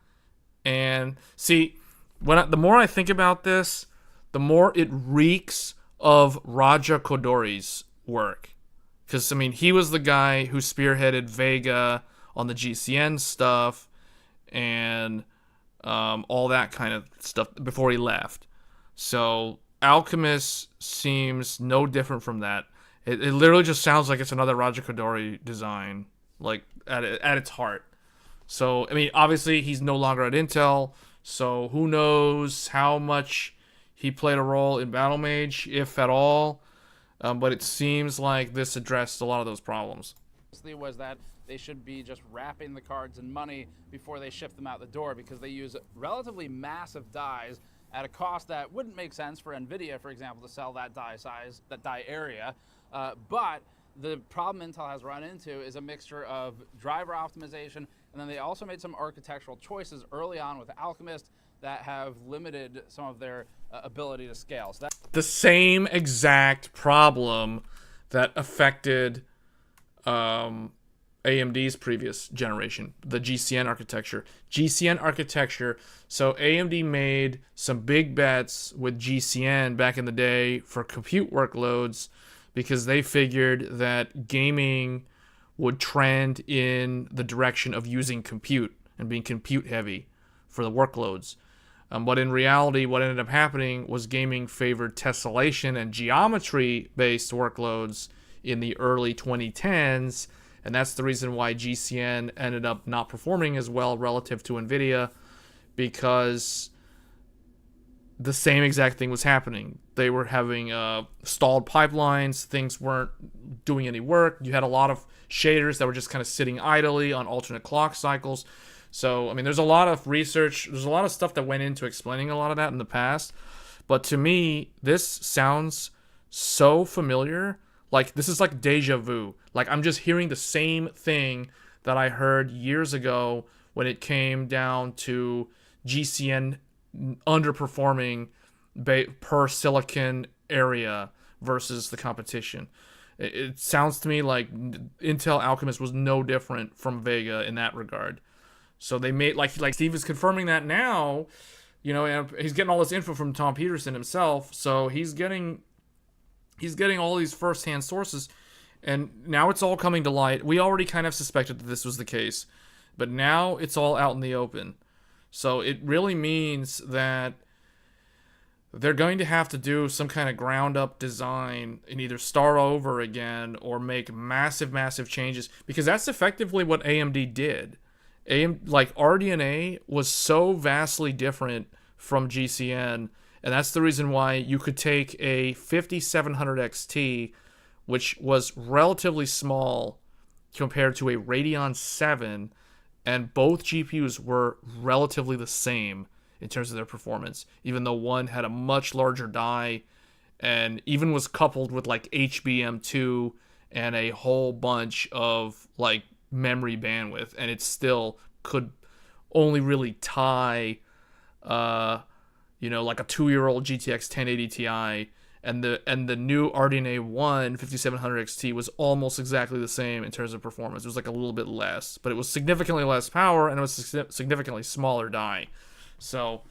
And see, the more I think about this, the more it reeks of Raja Koduri's work. Because, I mean, he was the guy who spearheaded Vega on the GCN stuff and all that kind of stuff before he left. So Alchemist seems no different from that. It literally just sounds like it's another Raja Koduri design, like at its heart. So, I mean, obviously he's no longer at Intel, so who knows how much he played a role in Battlemage, if at all. But it seems like this addressed a lot of those problems. Was that they should be just wrapping the cards in money before they ship them out the door, because they use relatively massive dies at a cost that wouldn't make sense for NVIDIA, for example, to sell that die size, that die area. But the problem Intel has run into is a mixture of driver optimization, and then they also made some architectural choices early on with Alchemist that have limited some of their ability to scale. So the same exact problem that affected AMD's previous generation, the GCN architecture. GCN architecture, so AMD made some big bets with GCN back in the day for compute workloads because they figured that gaming would trend in the direction of using compute and being compute heavy for the workloads. But in reality, what ended up happening was gaming favored tessellation and geometry-based workloads in the early 2010s, and that's the reason why GCN ended up not performing as well relative to NVIDIA, because the same exact thing was happening. They were having stalled pipelines, things weren't doing any work, you had a lot of shaders that were just kind of sitting idly on alternate clock cycles. So, I mean, there's a lot of research, there's a lot of stuff that went into explaining a lot of that in the past, but to me, this sounds so familiar. Like, this is like deja vu. Like, I'm just hearing the same thing that I heard years ago when it came down to GCN underperforming per silicon area versus the competition. It sounds to me like Intel Alchemist was no different from Vega in that regard. So they made, like Steve is confirming that now, you know, and he's getting all this info from Tom Peterson himself, so he's getting all these first-hand sources, and now it's all coming to light. We already kind of suspected that this was the case, but now it's all out in the open. So it really means that they're going to have to do some kind of ground-up design and either start over again or make massive, massive changes, because that's effectively what AMD did. Like, RDNA was so vastly different from GCN, and that's the reason why you could take a 5700 XT, which was relatively small compared to a Radeon 7, and both GPUs were relatively the same in terms of their performance, even though one had a much larger die and even was coupled with like HBM2 and a whole bunch of like memory bandwidth, and it still could only really tie you know, like a 2-year-old GTX 1080 Ti, and the new RDNA 1 5700 XT was almost exactly the same in terms of performance. It was like a little bit less, but it was significantly less power and it was significantly smaller die. So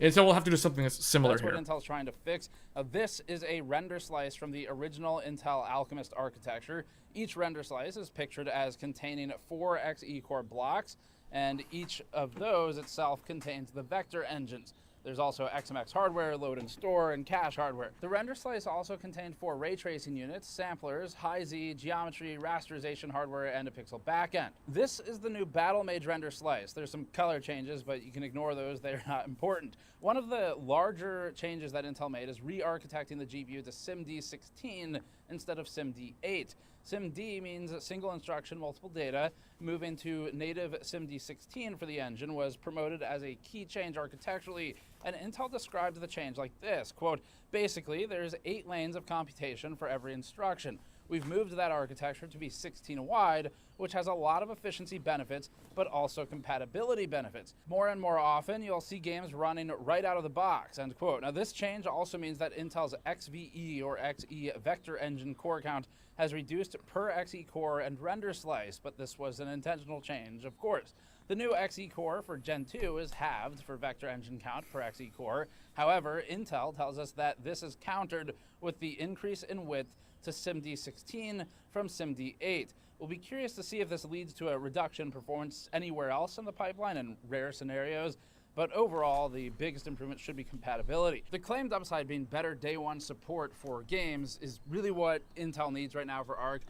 Intel will have to do something similar here. That's what Intel's trying to fix. This is a render slice from the original Intel Alchemist architecture. Each render slice is pictured as containing 4 Xe core blocks, and each of those itself contains the vector engines. There's also XMX hardware, load and store, and cache hardware. The render slice also contained 4 ray tracing units, samplers, high-Z, geometry, rasterization hardware, and a pixel backend. This is the new Battlemage render slice. There's some color changes, but you can ignore those. They're not important. One of the larger changes that Intel made is re-architecting the GPU to SIMD16 instead of SIMD8. SIMD means single instruction, multiple data. Moving to native SIMD16 for the engine was promoted as a key change architecturally, and Intel described the change like this, quote, basically there's 8 lanes of computation for every instruction. We've moved that architecture to be 16 wide, which has a lot of efficiency benefits, but also compatibility benefits. More and more often, you'll see games running right out of the box, end quote. Now, this change also means that Intel's XVE or XE vector engine core count has reduced per Xe core and render slice, but this was an intentional change, of course. The new Xe core for Gen 2 is halved for vector engine count per Xe core. However, Intel tells us that this is countered with the increase in width to SIMD16 from SIMD8. We'll be curious to see if this leads to a reduction in performance anywhere else in the pipeline in rare scenarios, but overall, the biggest improvement should be compatibility. The claimed upside being better day one support for games is really what Intel needs right now for ARC.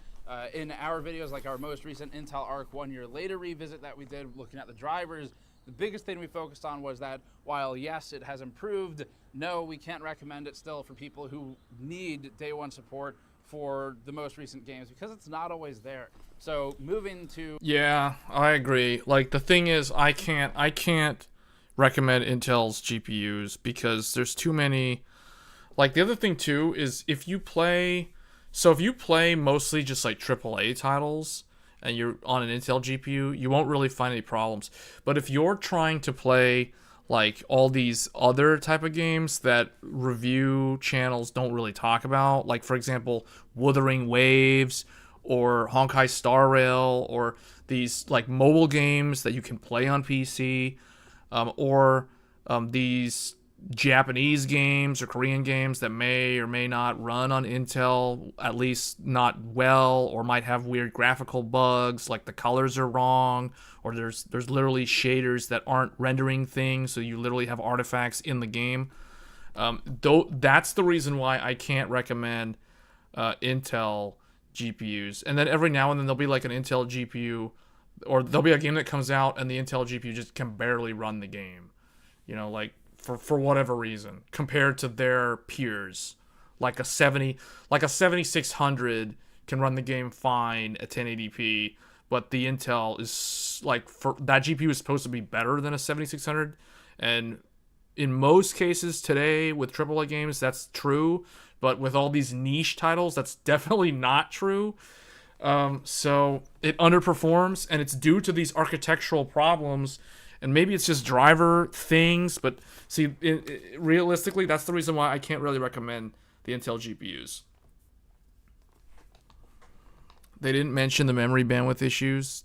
In our videos, like our most recent Intel ARC 1 year later revisit that we did looking at the drivers, the biggest thing we focused on was that while yes, it has improved, no, we can't recommend it still for people who need day one support for the most recent games because it's not always there. So moving to... Yeah, I agree. Like, the thing is, I can't recommend Intel's GPUs because there's too many. Like, the other thing too is if you play mostly just like AAA titles and you're on an Intel GPU, you won't really find any problems. But if you're trying to play like all these other type of games that review channels don't really talk about. Like, for example, Wuthering Waves or Honkai Star Rail, or these like mobile games that you can play on PC, or these Japanese games or Korean games that may or may not run on Intel, at least not well, or might have weird graphical bugs, like the colors are wrong, or there's literally shaders that aren't rendering things, so you literally have artifacts in the game. That's the reason why I can't recommend Intel GPUs. And then every now and then there'll be like an Intel GPU, or there'll be a game that comes out and the Intel GPU just can barely run the game, you know, like for whatever reason, compared to their peers. Like a 7600 can run the game fine at 1080p, but the Intel is like, for that GPU is supposed to be better than a 7600, and in most cases today with AAA games that's true, but with all these niche titles that's definitely not true. So it underperforms, and it's due to these architectural problems, and maybe it's just driver things, but see, realistically, that's the reason why I can't really recommend the Intel GPUs. They didn't mention the memory bandwidth issues.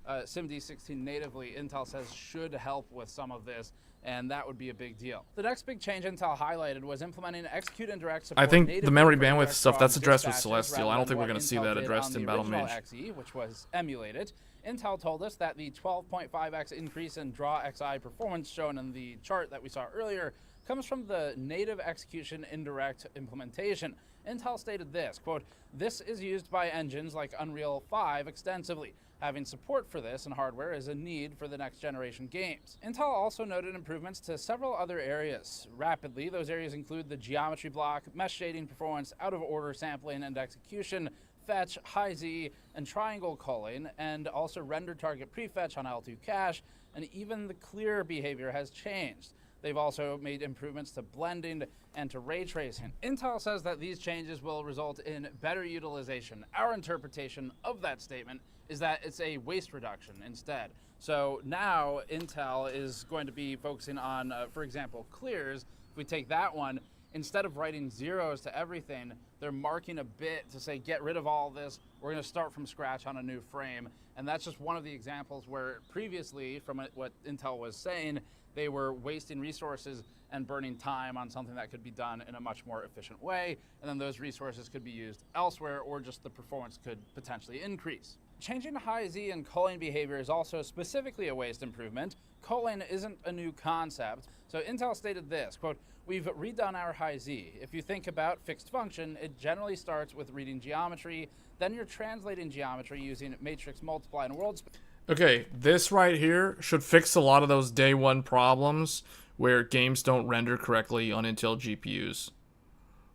SIMD16 natively, Intel says, should help with some of this, and that would be a big deal. The next big change Intel highlighted was implementing execute and direct support. I think the memory bandwidth stuff, that's addressed with Celestial. I don't think we're going to see that addressed in Battlemage. XE, which was emulated. Intel told us that the 12.5x increase in draw XI performance shown in the chart that we saw earlier comes from the native execution indirect implementation. Intel stated this, quote, "This is used by engines like Unreal 5 extensively. Having support for this in hardware is a need for the next generation games." Intel also noted improvements to several other areas. Rapidly, those areas include the geometry block, mesh shading performance, out-of-order sampling and execution, fetch, high Z, and triangle culling, and also render target prefetch on L2 cache, and even the clear behavior has changed. They've also made improvements to blending and to ray tracing. Intel says that these changes will result in better utilization. Our interpretation of that statement is that it's a waste reduction instead. So now Intel is going to be focusing on, for example, clears. If we take that one, instead of writing zeros to everything, they're marking a bit to say, get rid of all this. We're going to start from scratch on a new frame. And that's just one of the examples where previously, from what Intel was saying, they were wasting resources and burning time on something that could be done in a much more efficient way. And then those resources could be used elsewhere, or just the performance could potentially increase. Changing high Z and culling behavior is also specifically a waste improvement. Culling isn't a new concept. So Intel stated this, quote, "We've redone our high Z. If you think about fixed function, it generally starts with reading geometry, then you're translating geometry using matrix multiply and world space." Okay, this right here should fix a lot of those day one problems where games don't render correctly on Intel GPUs.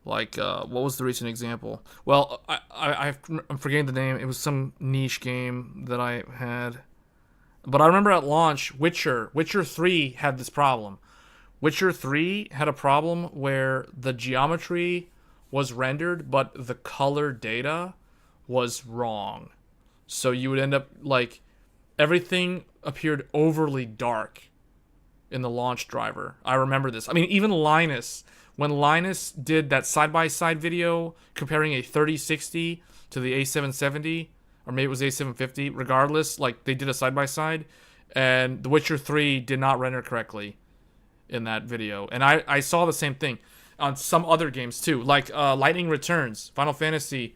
Like, what was the recent example? Well, I'm forgetting the name. It was some niche game that I had. But I remember at launch, Witcher 3 had this problem. Witcher 3 had a problem where the geometry was rendered, but the color data was wrong. So you would end up, like, everything appeared overly dark in the launch driver. I remember this. I mean, even Linus, when Linus did that side-by-side video comparing a 3060 to the A770, or maybe it was A750, regardless, like, they did a side-by-side, and The Witcher 3 did not render correctly in that video. And I saw the same thing on some other games, too, like Lightning Returns, Final Fantasy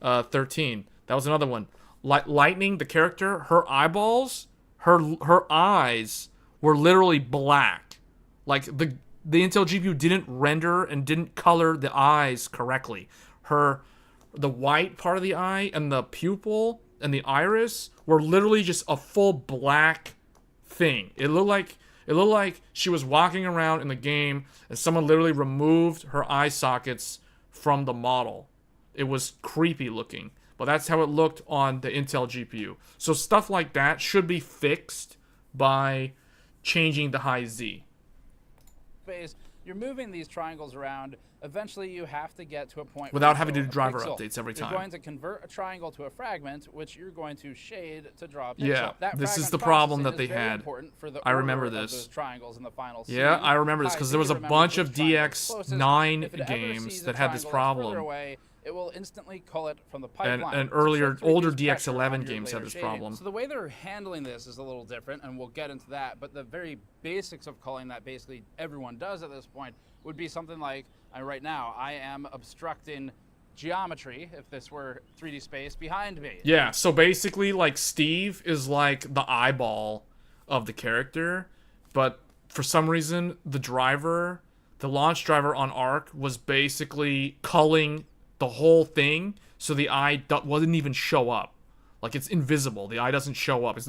13. That was another one. Lightning, the character, her eyeballs, her eyes were literally black. Like, the Intel GPU didn't render and didn't color the eyes correctly. The white part of the eye and the pupil and the iris were literally just a full black thing. It looked like she was walking around in the game and someone literally removed her eye sockets from the model. It was creepy looking. But that's how it looked on the Intel GPU. So stuff like that should be fixed by changing the high Z. You're moving these triangles around eventually you have to get to a point without where having to you do draw a driver pixel. updates every time. You're going to convert a triangle to a fragment, which you're going to shade to draw a pixel. Yeah, That this is fragment the problem that processing they is very had. important for the I remember order of this. those triangles in the final Yeah, scene. I remember this because there was a remembers bunch which of triangle is closest. DX9 If it ever games sees a that had this triangle that's further problem. away, it will instantly cull it from the And pipeline. earlier, to older reduce pressure on DX11 your games had later this shading. problem. So the way they're handling this is a little different, and we'll get into that. But the very basics of culling that basically everyone does at this point would be something like, right now, I am obstructing geometry, if this were 3D space, behind me. Yeah, so basically, like, Steve is like the eyeball of the character, but for some reason, the launch driver on ARC was basically culling the whole thing, so the eye wouldn't even show up. Like, it's invisible. The eye doesn't show up.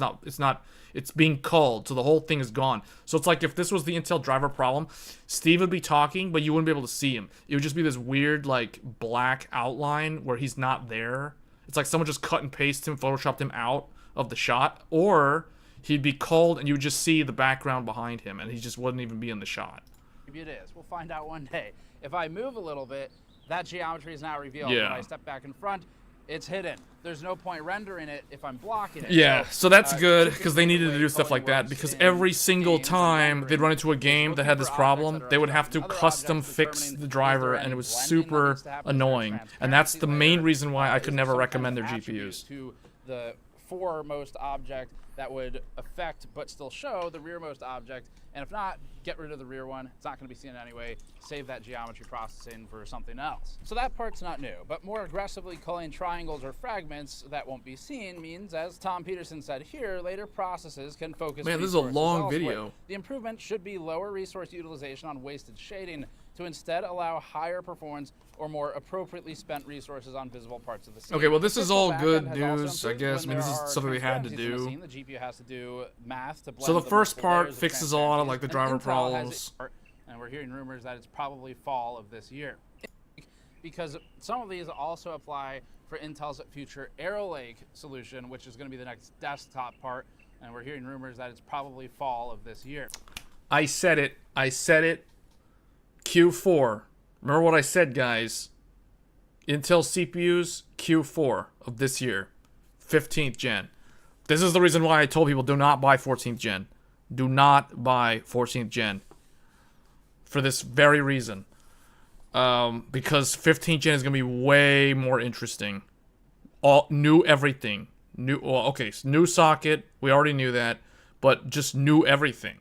It's being culled, so the whole thing is gone. So it's like if this was the Intel driver problem, Steve would be talking, but you wouldn't be able to see him. It would just be this weird, like, black outline where he's not there. It's like someone just cut and pasted him, photoshopped him out of the shot, or he'd be culled and you would just see the background behind him, and he just wouldn't even be in the shot. Maybe it is. We'll find out one day. If I move a little bit, that geometry is now revealed. Yeah. When I step back in front, it's hidden. There's no point rendering it if I'm blocking it. Yeah, so that's good, because they needed to do stuff like that, because every single time they'd run into a game that had this problem, they would have to custom fix the driver, and it was super annoying. And that's the main reason why I could never recommend their GPUs. To the foremost object that would affect but still show the rearmost object, and if not, get rid of the rear one. It's not going to be seen anyway. Save that geometry processing for something else. So that part's not new, but more aggressively culling triangles or fragments that won't be seen means, as Tom Peterson said here, later processes can focus. Man, this is a resources long elsewhere. video. The improvement should be lower resource utilization on wasted shading to instead allow higher performance or more appropriately spent resources on visible parts of the scene. Okay, well, this is Pixel all backend good has also news, I improved guess. I when mean, this there is are something they had to transparencies in the do. scene. The GPU has to do math to blend So the first multiple part layers of fixes a lot of, like, the transparencies. driver And Intel has problems. and we're hearing rumors that it's probably fall of this year. Because some of these also apply for Intel's future Arrow Lake solution, which is going to be the next desktop part, and we're hearing rumors that it's probably fall of this year. I said it. Q4. Remember what I said, guys. Intel CPUs, Q4 of this year. 15th gen. This is the reason why I told people do not buy 14th gen. Do not buy 14th gen. For this very reason. Because 15th gen is going to be way more interesting. New everything. New socket. We already knew that. But just new everything.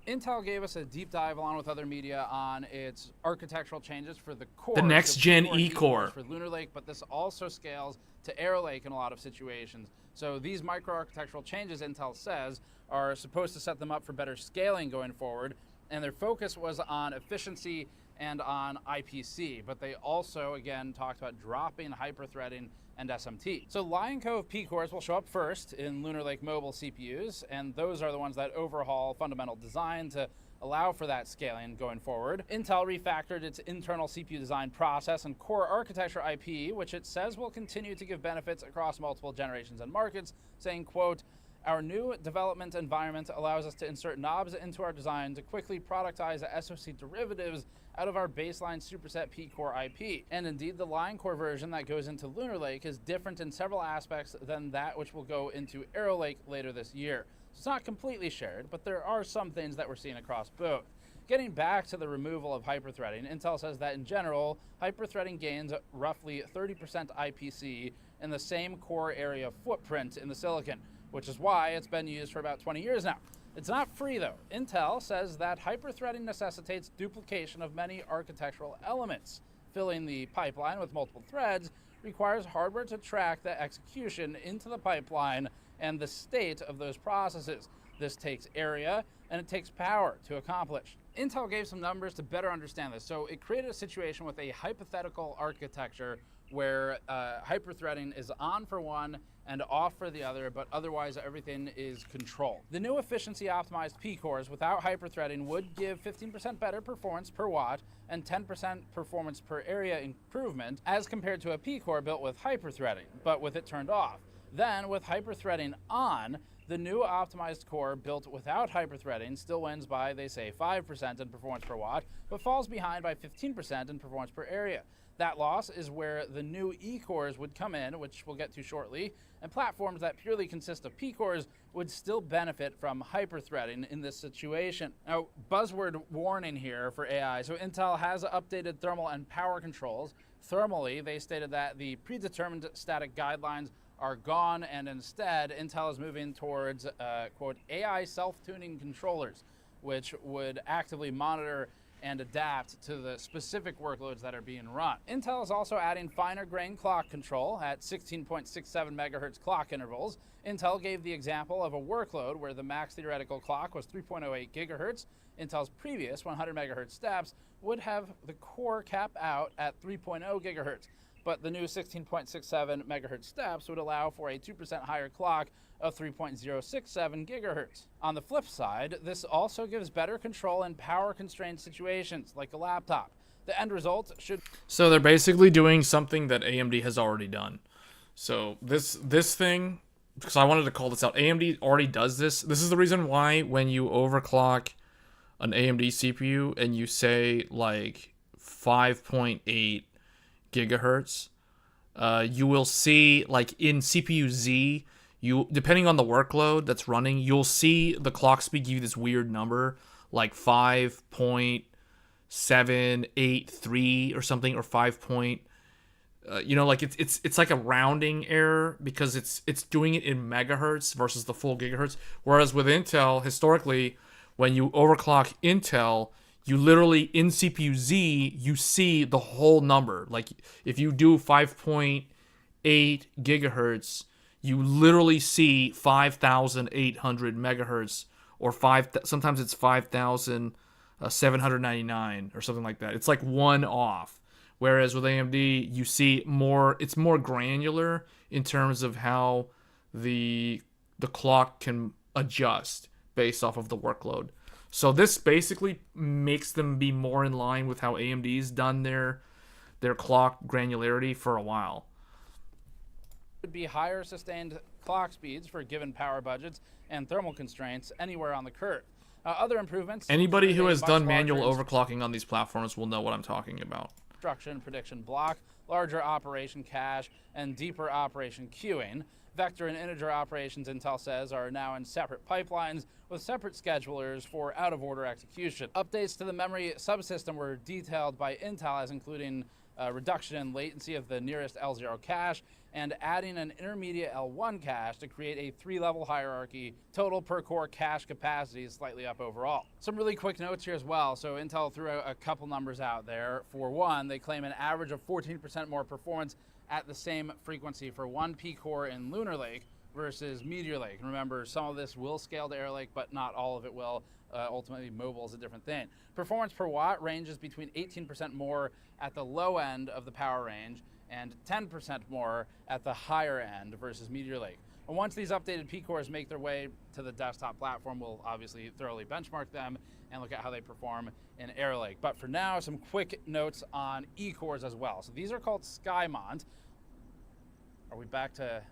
Intel gave us a deep dive along with other media on its architectural changes for the core. The next gen E-core E-core. for Lunar Lake, but this also scales to Arrow Lake in a lot of situations. So these micro-architectural changes, Intel says, are supposed to set them up for better scaling going forward, and their focus was on efficiency and on IPC, but they also, again, talked about dropping hyper-threading and SMT. So Lion Cove P-cores will show up first in Lunar Lake mobile CPUs, and those are the ones that overhaul fundamental design to allow for that scaling going forward. Intel refactored its internal CPU design process and core architecture IP, which it says will continue to give benefits across multiple generations and markets, saying, quote, "Our new development environment allows us to insert knobs into our design to quickly productize the SoC derivatives out of our baseline superset P-core IP. And indeed, the Lion Core version that goes into Lunar Lake is different in several aspects than that which will go into Arrow Lake later this year. So it's not completely shared, but there are some things that we're seeing across both. Getting back to the removal of hyperthreading, Intel says that in general, hyperthreading gains roughly 30% IPC in the same core area footprint in the silicon, which is why it's been used for about 20 years now. It's not free though. Intel says that hyperthreading necessitates duplication of many architectural elements. Filling the pipeline with multiple threads requires hardware to track the execution into the pipeline and the state of those processes. This takes area and it takes power to accomplish. Intel gave some numbers to better understand this. So it created a situation with a hypothetical architecture where hyperthreading is on for one and off for the other, but otherwise everything is controlled. The new efficiency optimized P-cores without hyperthreading would give 15% better performance per watt and 10% performance per area improvement as compared to a P-core built with hyperthreading, but with it turned off. Then, with hyperthreading on, The new optimized core built without hyperthreading still wins by, they say, 5% in performance per watt, but falls behind by 15% in performance per area. That loss is where the new E-cores would come in, which we'll get to shortly, and platforms that purely consist of P-cores would still benefit from hyperthreading in this situation. Now, buzzword warning here for AI. So Intel has updated thermal and power controls. Thermally, they stated that the predetermined static guidelines are gone, and instead, Intel is moving towards, quote, AI self-tuning controllers, which would actively monitor and adapt to the specific workloads that are being run. Intel is also adding finer grain clock control at 16.67 megahertz clock intervals. Intel gave the example of a workload where the max theoretical clock was 3.08 gigahertz. Intel's previous 100 megahertz steps would have the core cap out at 3.0 gigahertz. But the new 16.67 megahertz steps would allow for a 2% higher clock of 3.067 gigahertz. On the flip side, this also gives better control in power-constrained situations, like a laptop. The end result should... So they're basically doing something that AMD has already done. So this thing, because I wanted to call this out, AMD already does this. This is the reason why when you overclock an AMD CPU and you say like 5.8 gigahertz, you will see like in CPU Z, you, depending on the workload that's running, you'll see the clock speed give you this weird number like 5.783 or something, or 5. You know, like it's like a rounding error because it's doing it in megahertz versus the full gigahertz. Whereas with Intel, historically, when you overclock Intel, you literally, in CPU Z, you see the whole number. Like, if you do 5.8 gigahertz, you literally see 5,800 megahertz, or sometimes it's 5,799 or something like that. It's like one off. Whereas with AMD, you see more, it's more granular in terms of how the clock can adjust based off of the workload. So this basically makes them be more in line with how AMD's done their clock granularity for a while. Would be higher sustained clock speeds for given power budgets and thermal constraints anywhere on the curve. Other improvements... Anybody who has done manual overclocking on these platforms will know what I'm talking about. Instruction prediction block, larger operation cache, and deeper operation queuing. Vector and integer operations, Intel says, are now in separate pipelines with separate schedulers for out-of-order execution. Updates to the memory subsystem were detailed by Intel as including reduction in latency of the nearest L0 cache and adding an intermediate L1 cache to create a 3-level hierarchy. Total per core cache capacity is slightly up overall. Some really quick notes here as well. So Intel threw a couple numbers out there. For one, they claim an average of 14% more performance at the same frequency for one P-core in Lunar Lake versus Meteor Lake. And remember, some of this will scale to Air Lake, but not all of it will. Ultimately, mobile is a different thing. Performance per watt ranges between 18% more at the low end of the power range and 10% more at the higher end versus Meteor Lake. And once these updated P-cores make their way to the desktop platform, we'll obviously thoroughly benchmark them and look at how they perform in Air Lake. But for now, some quick notes on E-cores as well. So these are called SkyMont. Are we back to...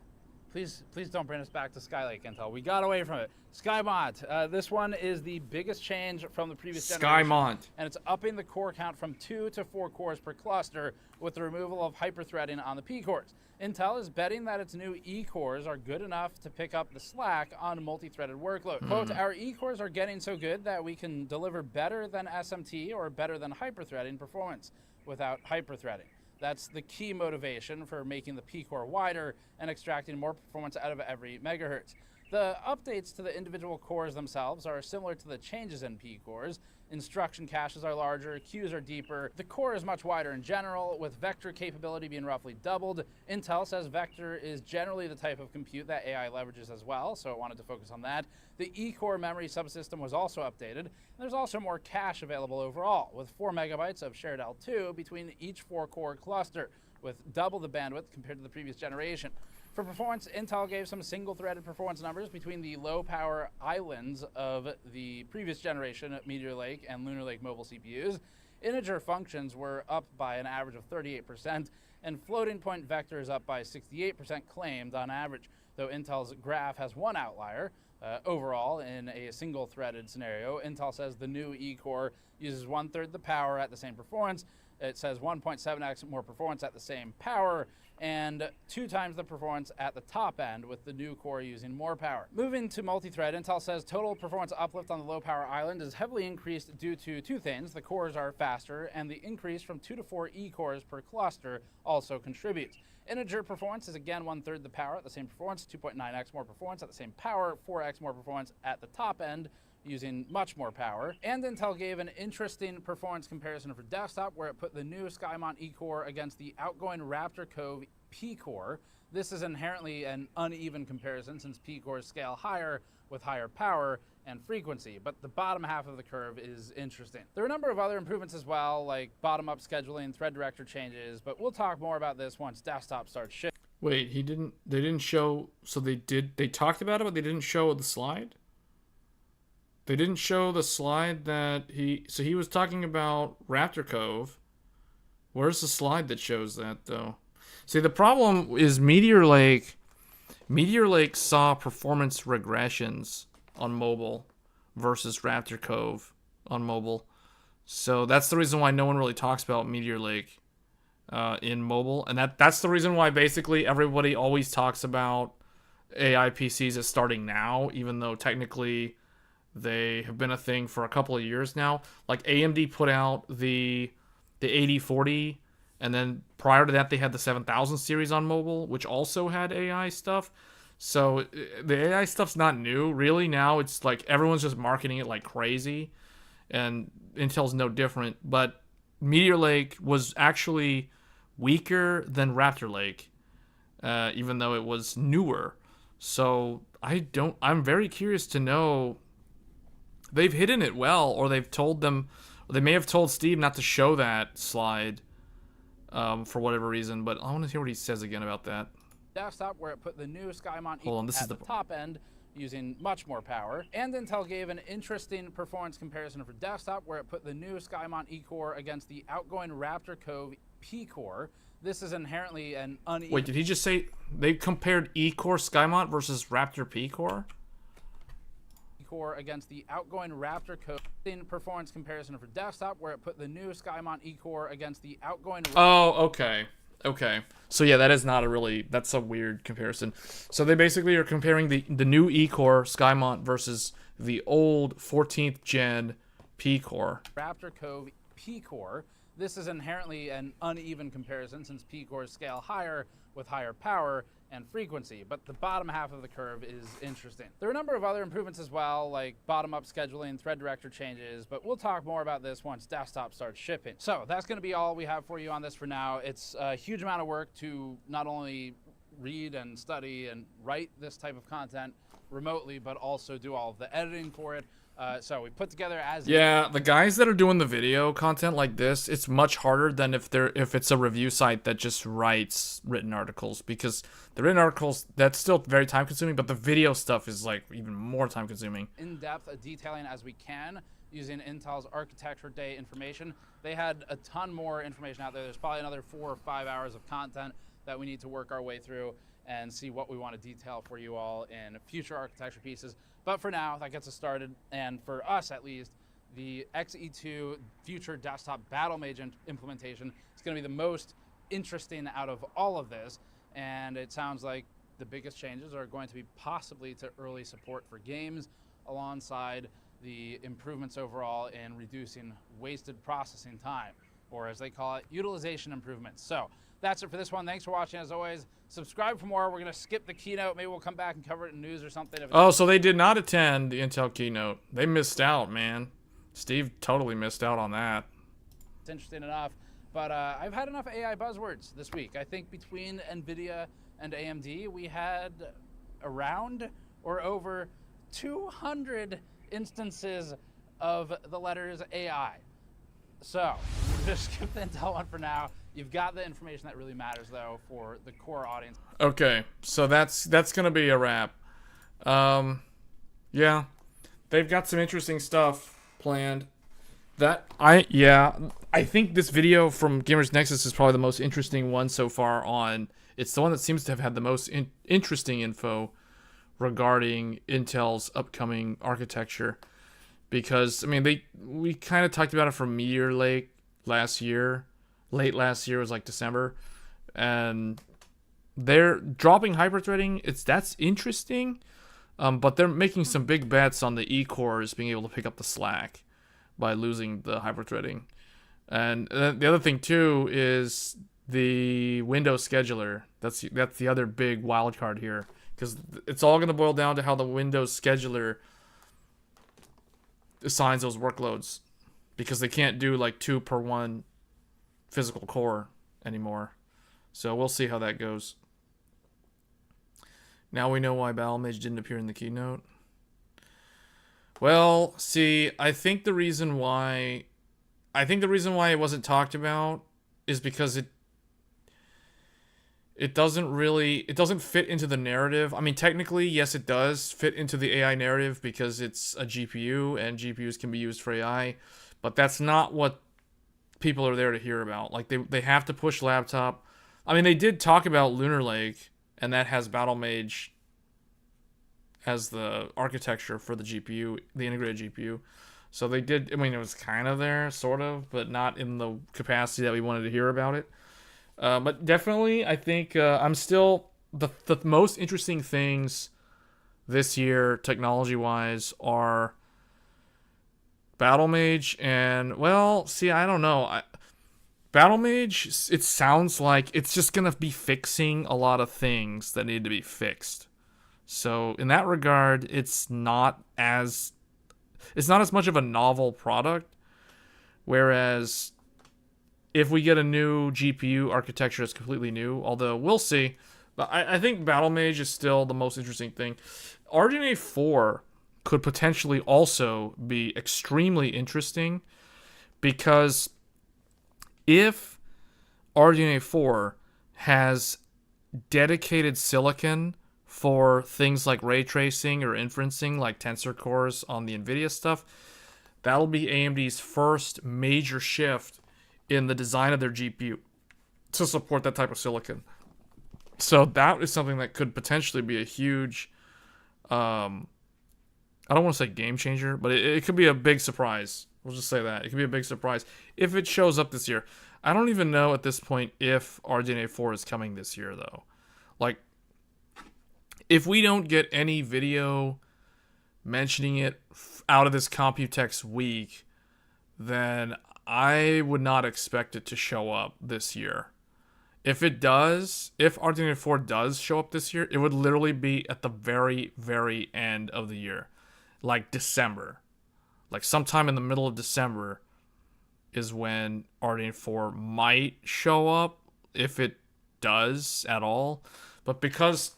Please don't bring us back to Skylake, Intel. We got away from it. SkyMont. This one is the biggest change from the previous generation. SkyMont. And it's upping the core count from 2 to 4 cores per cluster with the removal of hyperthreading on the P-cores. Intel is betting that its new E-cores are good enough to pick up the slack on multi-threaded workload. Quote, our E-cores are getting so good that we can deliver better than SMT or better than hyperthreading performance without hyperthreading. That's the key motivation for making the P-core wider and extracting more performance out of every megahertz. The updates to the individual cores themselves are similar to the changes in P-cores. Instruction caches are larger, queues are deeper. The core is much wider in general, with vector capability being roughly doubled. Intel says vector is generally the type of compute that AI leverages as well, so it wanted to focus on that. The E-core memory subsystem was also updated. There's also more cache available overall, with 4 megabytes of shared L2 between each 4-core cluster, with double the bandwidth compared to the previous generation. For performance, Intel gave some single-threaded performance numbers between the low-power islands of the previous generation Meteor Lake and Lunar Lake mobile CPUs. Integer functions were up by an average of 38%, and floating point vectors up by 68% claimed on average. though Intel's graph has one outlier. Overall, in a single-threaded scenario, Intel says the new E-core uses 1/3 the power at the same performance. It says 1.7x more performance at the same power, and 2 times the performance at the top end, with the new core using more power. Moving to multi-thread, Intel says total performance uplift on the low-power island is heavily increased due to 2 things. The cores are faster, and the increase from 2 to 4 E-cores per cluster also contributes. Integer performance is again 1/3 the power at the same performance, 2.9x more performance at the same power, 4x more performance at the top end, using much more power. And Intel gave an interesting performance comparison for desktop, where it put the new Skymont E-core against the outgoing Raptor Cove P-core. This is inherently an uneven comparison, since P-cores scale higher with higher power and frequency, but the bottom half of the curve is interesting. There are a number of other improvements as well, like bottom-up scheduling, thread director changes, but we'll talk more about this once desktop starts shipping. Wait, they didn't show, so they talked about it, but they didn't show the slide? They didn't show the slide that he was talking about Raptor Cove. Where's the slide that shows that, though? See, the problem is Meteor Lake saw performance regressions on mobile versus Raptor Cove on mobile. So that's the reason why no one really talks about Meteor Lake in mobile. And that's the reason why basically everybody always talks about AI PCs as starting now, even though technically they have been a thing for a couple of years now. Like AMD put out the 8040, and then prior to that they had the 7000 series on mobile, which also had AI stuff. So the AI stuff's not new, really. Now it's like everyone's just marketing it like crazy, and Intel's no different. But Meteor Lake was actually weaker than Raptor Lake, even though it was newer. So I'm very curious to know. They've hidden it well, or they've told them, or they may have told Steve not to show that slide for whatever reason. But I want to hear what he says again about that. Desktop, where it put the new Skymont at the top end, using much more power. And Intel gave an interesting performance comparison for desktop, where it put the new Skymont E-core against the outgoing Raptor Cove P-core. This is inherently an uneven... Wait, did he just say they compared E-core Skymont versus Raptor P-core? E-core against the outgoing Raptor Cove performance comparison for desktop, where it put the new Skymont E-core against the outgoing... Oh, okay. Okay. So yeah, that's a weird comparison. So they basically are comparing the new E-core Skymont versus the old 14th gen P-core. Raptor Cove P-core. This is inherently an uneven comparison, since P-cores scale higher with higher power and frequency, but the bottom half of the curve is interesting. There are a number of other improvements as well, like bottom-up scheduling, thread director changes, but we'll talk more about this once desktop starts shipping. So that's going to be all we have for you on this for now. It's a huge amount of work to not only read and study and write this type of content remotely, but also do all of the editing for it. So we put together Yeah, the guys that are doing the video content like this, it's much harder than if it's a review site that just writes written articles, because the written articles, that's still very time consuming, but the video stuff is like even more time consuming. In-depth detailing as we can using Intel's Architecture Day information. They had a ton more information out there. There's probably another 4 or 5 hours of content that we need to work our way through and see what we want to detail for you all in future architecture pieces. But for now, that gets us started, and for us at least, the XE2 future desktop Battlemage implementation is going to be the most interesting out of all of this, and it sounds like the biggest changes are going to be possibly to early support for games, alongside the improvements overall in reducing wasted processing time, or as they call it, utilization improvements. So that's it for this one. Thanks for watching as always. Subscribe for more. We're going to skip the keynote. Maybe we'll come back and cover it in news or something. Oh, so they did not attend the Intel keynote. They missed out, man. Steve totally missed out on that. It's interesting enough. But I've had enough AI buzzwords this week. I think between NVIDIA and AMD, we had around or over 200 instances of the letters AI. So we're just skip the Intel one for now. You've got the information that really matters, though, for the core audience. Okay, so that's going to be a wrap. Yeah, they've got some interesting stuff planned. I think this video from Gamers Nexus is probably the most interesting one so far on. It's the one that seems to have had the most interesting info regarding Intel's upcoming architecture, because I mean we kind of talked about it from Meteor Lake last year. Late last year was like December, and they're dropping hyperthreading. That's interesting, but they're making some big bets on the E-cores being able to pick up the slack by losing the hyperthreading. And the other thing too is the Windows scheduler. That's the other big wild card here, because it's all going to boil down to how the Windows scheduler assigns those workloads, because they can't do like 2 per 1 physical core anymore. So we'll see how that goes. Now we know why Battlemage didn't appear in the keynote. Well, see, I think the reason why it wasn't talked about is because it doesn't fit into the narrative. I mean, technically, yes, it does fit into the AI narrative because it's a GPU and GPUs can be used for AI, but that's not what people are there to hear about. Like, they have to push laptop. I mean, they did talk about Lunar Lake, and that has Battlemage as the architecture for the GPU, the integrated GPU. So they did, I mean, it was kind of there, sort of, but not in the capacity that we wanted to hear about it. But definitely, I think I'm still, the most interesting things this year, technology-wise, are Battlemage and, well, see, I don't know. Battlemage, it sounds like it's just going to be fixing a lot of things that need to be fixed. So in that regard, it's not as much of a novel product. Whereas if we get a new GPU architecture that's completely new, although we'll see, but I think Battlemage is still the most interesting thing. RDNA 4 could potentially also be extremely interesting, because if RDNA 4 has dedicated silicon for things like ray tracing or inferencing, like tensor cores on the NVIDIA stuff, that'll be AMD's first major shift in the design of their GPU to support that type of silicon. So that is something that could potentially be a huge, I don't want to say game changer, but it could be a big surprise. We'll just say that. It could be a big surprise if it shows up this year. I don't even know at this point if RDNA 4 is coming this year, though. Like, if we don't get any video mentioning it out of this Computex week, then I would not expect it to show up this year. If it does, if RDNA 4 does show up this year, it would literally be at the very, very end of the year. Like December. Like sometime in the middle of December is when RDNA 4 might show up, if it does at all. But because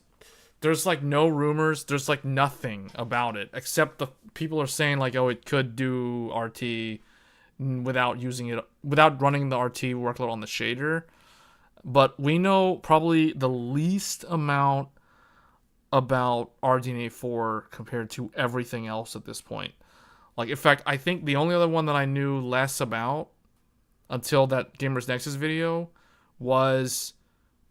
there's like no rumors, there's like nothing about it, except the people are saying like, oh, it could do RT without running the RT workload on the shader. But we know probably the least amount about RDNA 4 compared to everything else at this point. Like, in fact, I think the only other one that I knew less about until that Gamers Nexus video was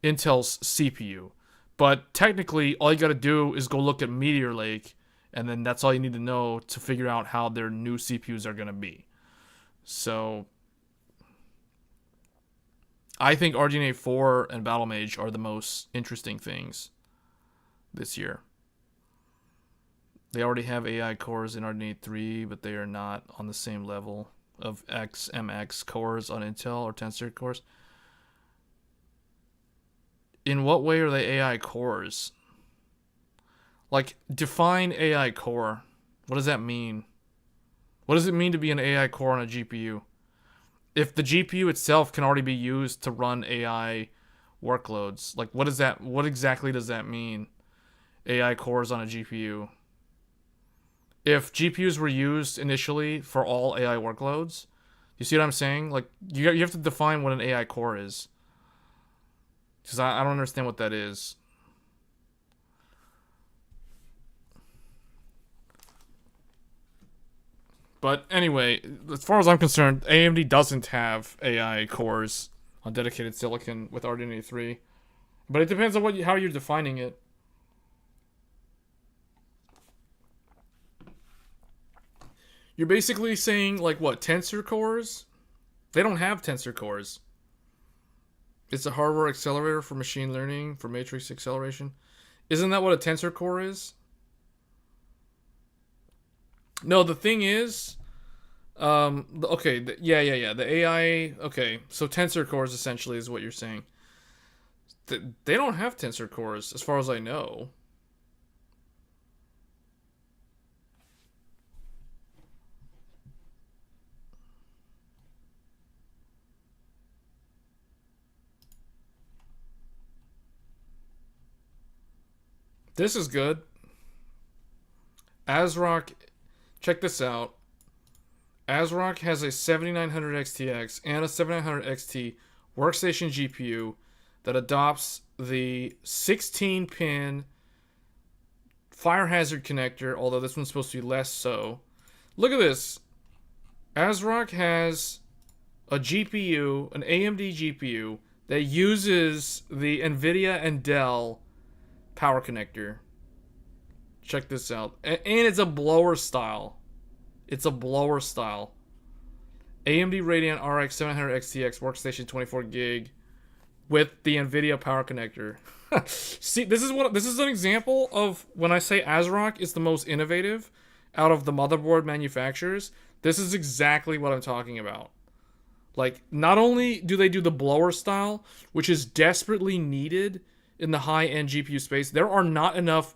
Intel's CPU. But technically, all you got to do is go look at Meteor Lake, and then that's all you need to know to figure out how their new CPUs are going to be. So I think RDNA 4 and Battlemage are the most interesting things this year. They already have AI cores in RDNA 3, but they are not on the same level of XMX cores on Intel or Tensor cores. In what way are they AI cores? Like, define AI core. What does that mean? What does it mean to be an AI core on a GPU? If the GPU itself can already be used to run AI workloads, like what exactly does that mean? AI cores on a GPU. If GPUs were used initially for all AI workloads, you see what I'm saying? Like, you have to define what an AI core is. Because I don't understand what that is. But anyway, as far as I'm concerned, AMD doesn't have AI cores on dedicated silicon with RDNA 3. But it depends on how you're defining it. You're basically saying, like, what, tensor cores? They don't have tensor cores. It's a hardware accelerator for machine learning, for matrix acceleration. Isn't that what a tensor core is? No, the thing is, okay, the AI, okay, so tensor cores essentially is what you're saying. They don't have tensor cores, as far as I know. This is good. ASRock, check this out. ASRock has a 7900 XTX and a 7900 XT workstation GPU that adopts the 16-pin fire hazard connector, although this one's supposed to be less so. Look at this. ASRock has a GPU, an AMD GPU, that uses the NVIDIA and Dell power connector. Check this out. And it's a blower style. It's a blower style. AMD Radeon RX 700 XTX workstation 24 gig with the NVIDIA power connector. See, this is an example of when I say ASRock is the most innovative out of the motherboard manufacturers. This is exactly what I'm talking about. Like, not only do they do the blower style, which is desperately needed in the high-end GPU space, there are not enough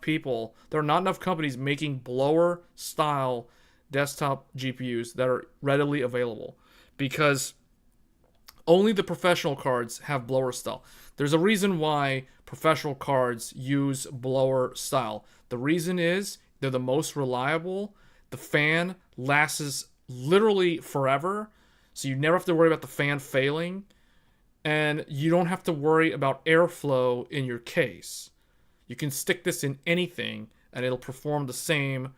companies making blower style desktop GPUs that are readily available, because only the professional cards have blower style. There's a reason why professional cards use blower style. The reason is they're the most reliable. The fan lasts literally forever, so you never have to worry about the fan failing. And you don't have to worry about airflow in your case. You can stick this in anything and it'll perform the same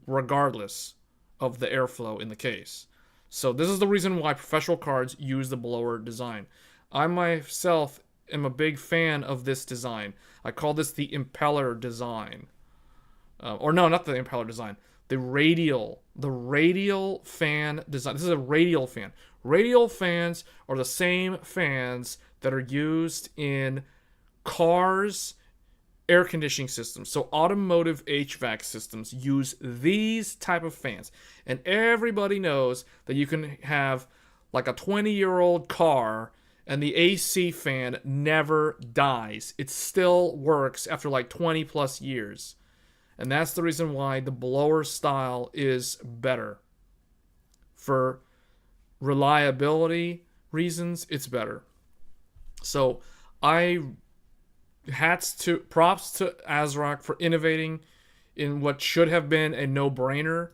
regardless of the airflow in the case. So this is the reason why professional cards use the blower design. I myself am a big fan of this design. I call this the impeller design. Or no, not the impeller design. The radial fan design. This is a radial fan. Radial fans are the same fans that are used in cars' air conditioning systems. So automotive HVAC systems use these type of fans. And everybody knows that you can have like a 20-year-old car and the AC fan never dies. It still works after like 20 plus years. And that's the reason why the blower style is better. For reliability reasons, it's better. So props to ASRock for innovating in what should have been a no-brainer,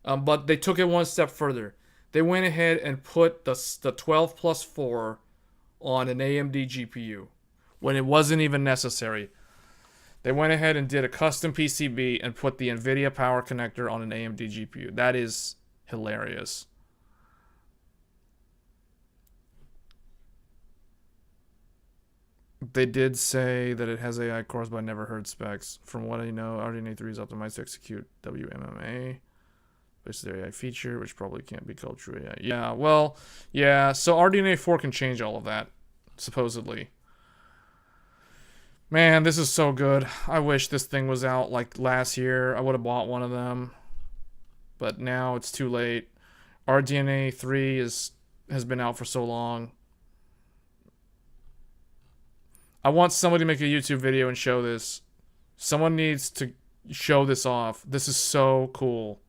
but they took it one step further. They went ahead and put the 12 plus 4 on an AMD GPU when it wasn't even necessary. They went ahead and did a custom PCB and put the NVIDIA power connector on an AMD GPU. That is hilarious. They did say that it has AI cores, but I never heard specs. From what I know, RDNA 3 is optimized to execute WMMA. This is their AI feature, which probably can't be called true AI. Yeah, well, yeah, so RDNA 4 can change all of that, supposedly. Man, this is so good. I wish this thing was out like last year. I would have bought one of them. But now it's too late. RDNA 3 has been out for so long. I want somebody to make a YouTube video and show this. Someone needs to show this off. This is so cool.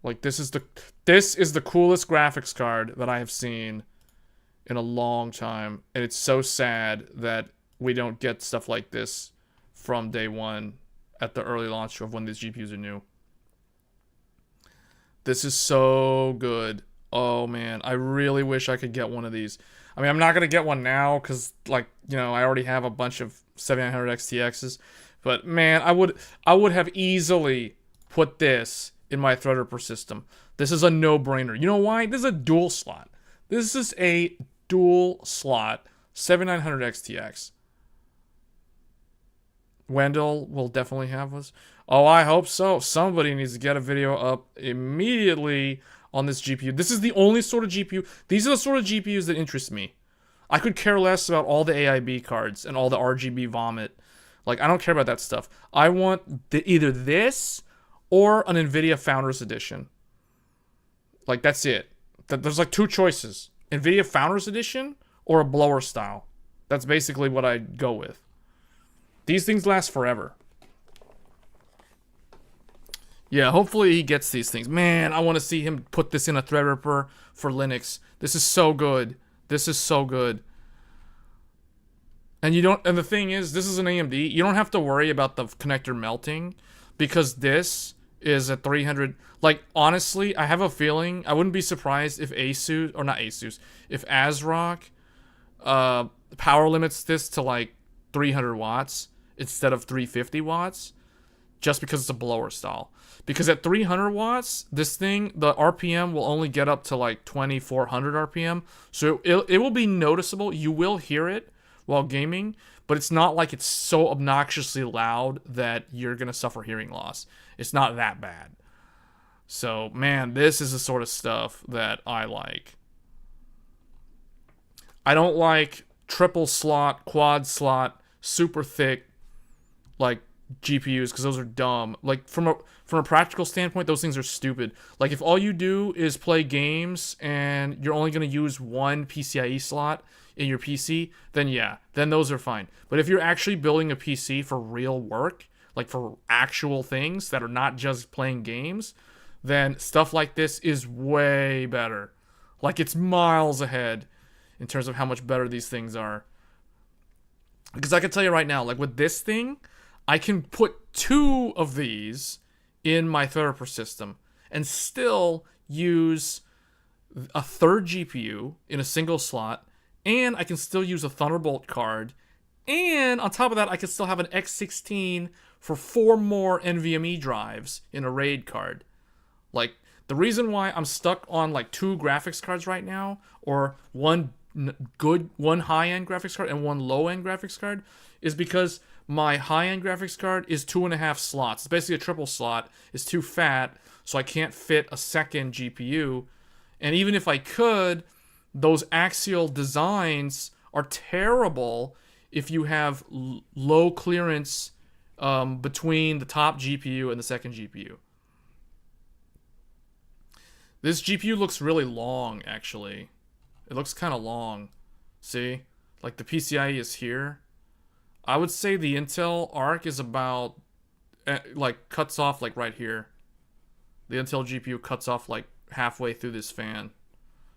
Like, this is the coolest graphics card that I have seen in a long time. And it's so sad that we don't get stuff like this from day one at the early launch of when these GPUs are new. This is so good. Oh man, I really wish I could get one of these. I mean, I'm not going to get one now because, like, you know, I already have a bunch of 7900 XTXs. But man, I would have easily put this in my Threadripper system. This is a no-brainer. You know why? This is a dual slot. This is a dual slot 7900 XTX. Wendell will definitely have us. Oh, I hope so. Somebody needs to get a video up immediately on this GPU. This is the only sort of GPU. These are the sort of GPUs that interest me. I could care less about all the AIB cards and all the RGB vomit. Like, I don't care about that stuff. I want either this or an NVIDIA Founders Edition. Like, that's it. There's like two choices. NVIDIA Founders Edition or a blower style. That's basically what I'd go with. These things last forever. Yeah, hopefully he gets these things. Man, I want to see him put this in a Threadripper for Linux. This is so good. This is so good. And the thing is, this is an AMD. You don't have to worry about the connector melting because this is a 300. Like, honestly, I have a feeling, I wouldn't be surprised if Asus, or not Asus, if ASRock power limits this to like 300 watts instead of 350 watts just because it's a blower style. Because at 300 watts, this thing, the RPM will only get up to like 2400 RPM. So it will be noticeable. You will hear it while gaming, but it's not like it's so obnoxiously loud that you're going to suffer hearing loss. It's not that bad. So, man, this is the sort of stuff that I like. I don't like triple slot, quad slot, super thick, like, GPUs, because those are dumb. Like, from a practical standpoint, those things are stupid. Like, if all you do is play games and you're only going to use one PCIe slot in your PC, then yeah, then those are fine. But if you're actually building a PC for real work, like for actual things that are not just playing games, then stuff like this is way better. Like, it's miles ahead in terms of how much better these things are. Because I can tell you right now, like with this thing, I can put 2 of these in my Threadripper system and still use a third GPU in a single slot, and I can still use a Thunderbolt card, and on top of that, I can still have an X16 for 4 more NVMe drives in a RAID card. Like, the reason why I'm stuck on like 2 graphics cards right now, or one high-end graphics card and one low-end graphics card, is because my high-end graphics card is 2.5 slots. It's basically a triple slot. It's too fat, so I can't fit a second GPU. And even if I could, those axial designs are terrible if you have low clearance between the top GPU and the second GPU. This GPU looks really long, actually. It looks kind of long. See? Like, the PCIe is here. I would say the Intel Arc is about, like, cuts off, like, right here. The Intel GPU cuts off, like, halfway through this fan.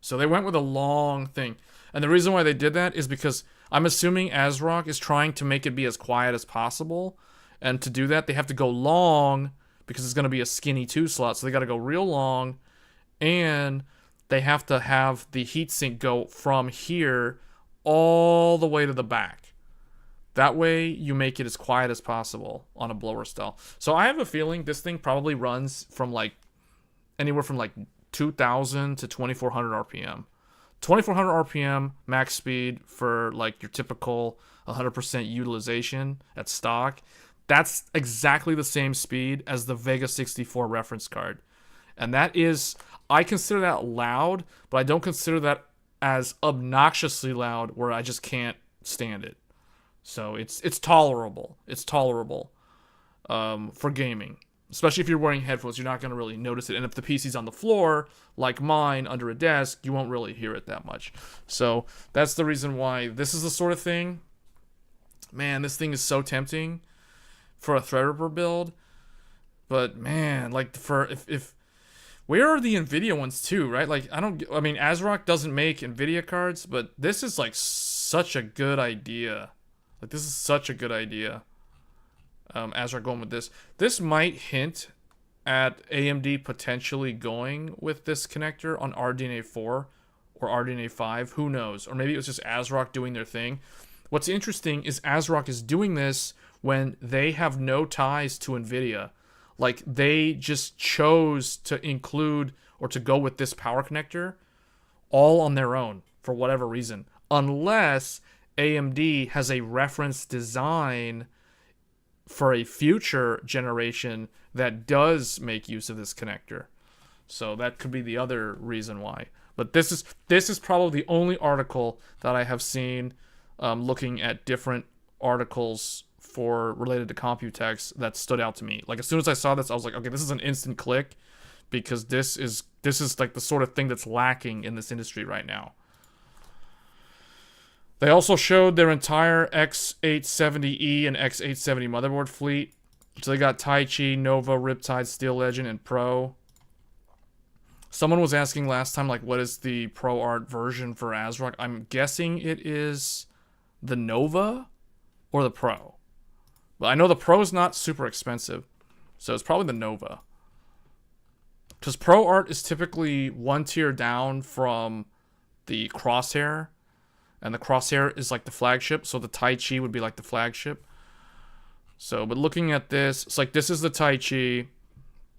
So they went with a long thing. And the reason why they did that is because I'm assuming ASRock is trying to make it be as quiet as possible. And to do that, they have to go long because it's going to be a skinny 2 slot. So they got to go real long. And they have to have the heatsink go from here all the way to the back. That way, you make it as quiet as possible on a blower style. So I have a feeling this thing probably runs from like anywhere from like 2,000 to 2,400 RPM. 2,400 RPM max speed for like your typical 100% utilization at stock. That's exactly the same speed as the Vega 64 reference card. And that is, I consider that loud, but I don't consider that as obnoxiously loud where I just can't stand it. So it's tolerable. It's tolerable for gaming. Especially if you're wearing headphones, you're not going to really notice it. And if the PC's on the floor, like mine, under a desk, you won't really hear it that much. So that's the reason why this is the sort of thing. Man, this thing is so tempting for a Threadripper build. But man, like for if where are the NVIDIA ones too, right? Like I mean, ASRock doesn't make NVIDIA cards, but this is like such a good idea. Like this is such a good idea. ASRock going with this. This might hint at AMD potentially going with this connector on RDNA 4 or RDNA 5. Who knows? Or maybe it was just ASRock doing their thing. What's interesting is ASRock is doing this when they have no ties to NVIDIA. Like, they just chose to include or to go with this power connector all on their own for whatever reason, unless AMD has a reference design for a future generation that does make use of this connector. So that could be the other reason why. But this is probably the only article that I have seen looking at different articles related to Computex that stood out to me. Like, as soon as I saw this, I was like, okay, this is an instant click, because this is like the sort of thing that's lacking in this industry right now. They also showed their entire X870E and X870 motherboard fleet. So they got Taichi, Nova, Riptide, Steel Legend, and Pro. Someone was asking last time, like, what is the Pro Art version for ASRock? I'm guessing it is the Nova or the Pro. But I know the Pro is not super expensive, so it's probably the Nova. Because Pro Art is typically one tier down from the Crosshair, and the Crosshair is like the flagship, so the Taichi would be like the flagship. So, but looking at this, it's like, this is the Taichi.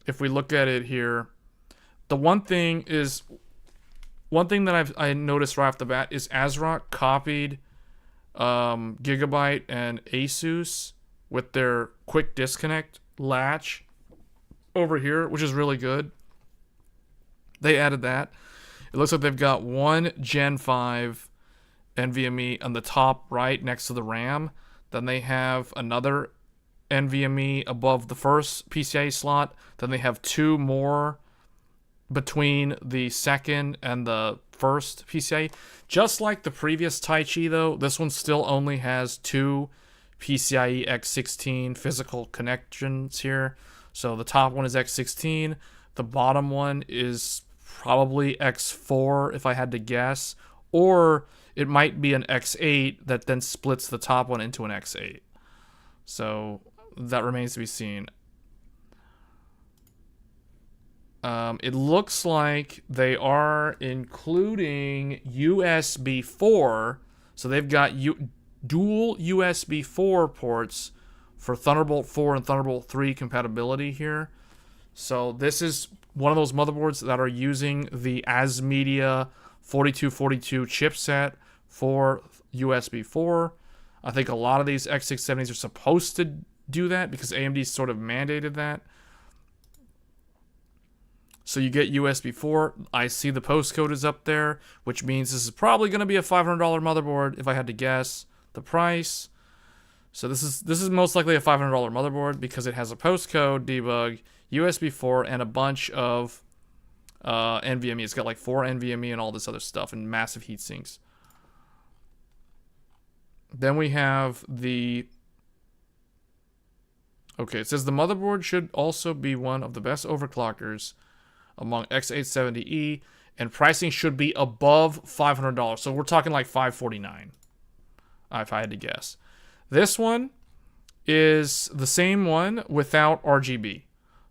If we look at it here, the one thing that I noticed right off the bat is ASRock copied Gigabyte and Asus with their quick disconnect latch over here, which is really good. They added that. It looks like they've got one Gen 5 NVMe on the top right next to the RAM. Then they have another NVMe above the first PCIe slot. Then they have two more between the second and the first PCIe. Just like the previous Taichi, though, this one still only has two PCIe X16 physical connections here. So the top one is X16. The bottom one is probably X4, if I had to guess. Or it might be an X8 that then splits the top one into an X8. So that remains to be seen. It looks like they are including USB 4. So they've got dual USB 4 ports for Thunderbolt 4 and Thunderbolt 3 compatibility here. So this is one of those motherboards that are using the ASMedia 4242 chipset for USB 4. I think a lot of these X670s are supposed to do that because AMD sort of mandated that. So you get USB 4. I see the postcode is up there, which means this is probably going to be a $500 motherboard if I had to guess the price. So this is most likely a $500 motherboard because it has a postcode debug, USB 4, and a bunch of NVMe. It's got like 4 NVMe and all this other stuff and massive heat sinks. Then we have the... Okay, it says the motherboard should also be one of the best overclockers among X870E, and pricing should be above $500. So we're talking like $549, if I had to guess. This one is the same one without RGB.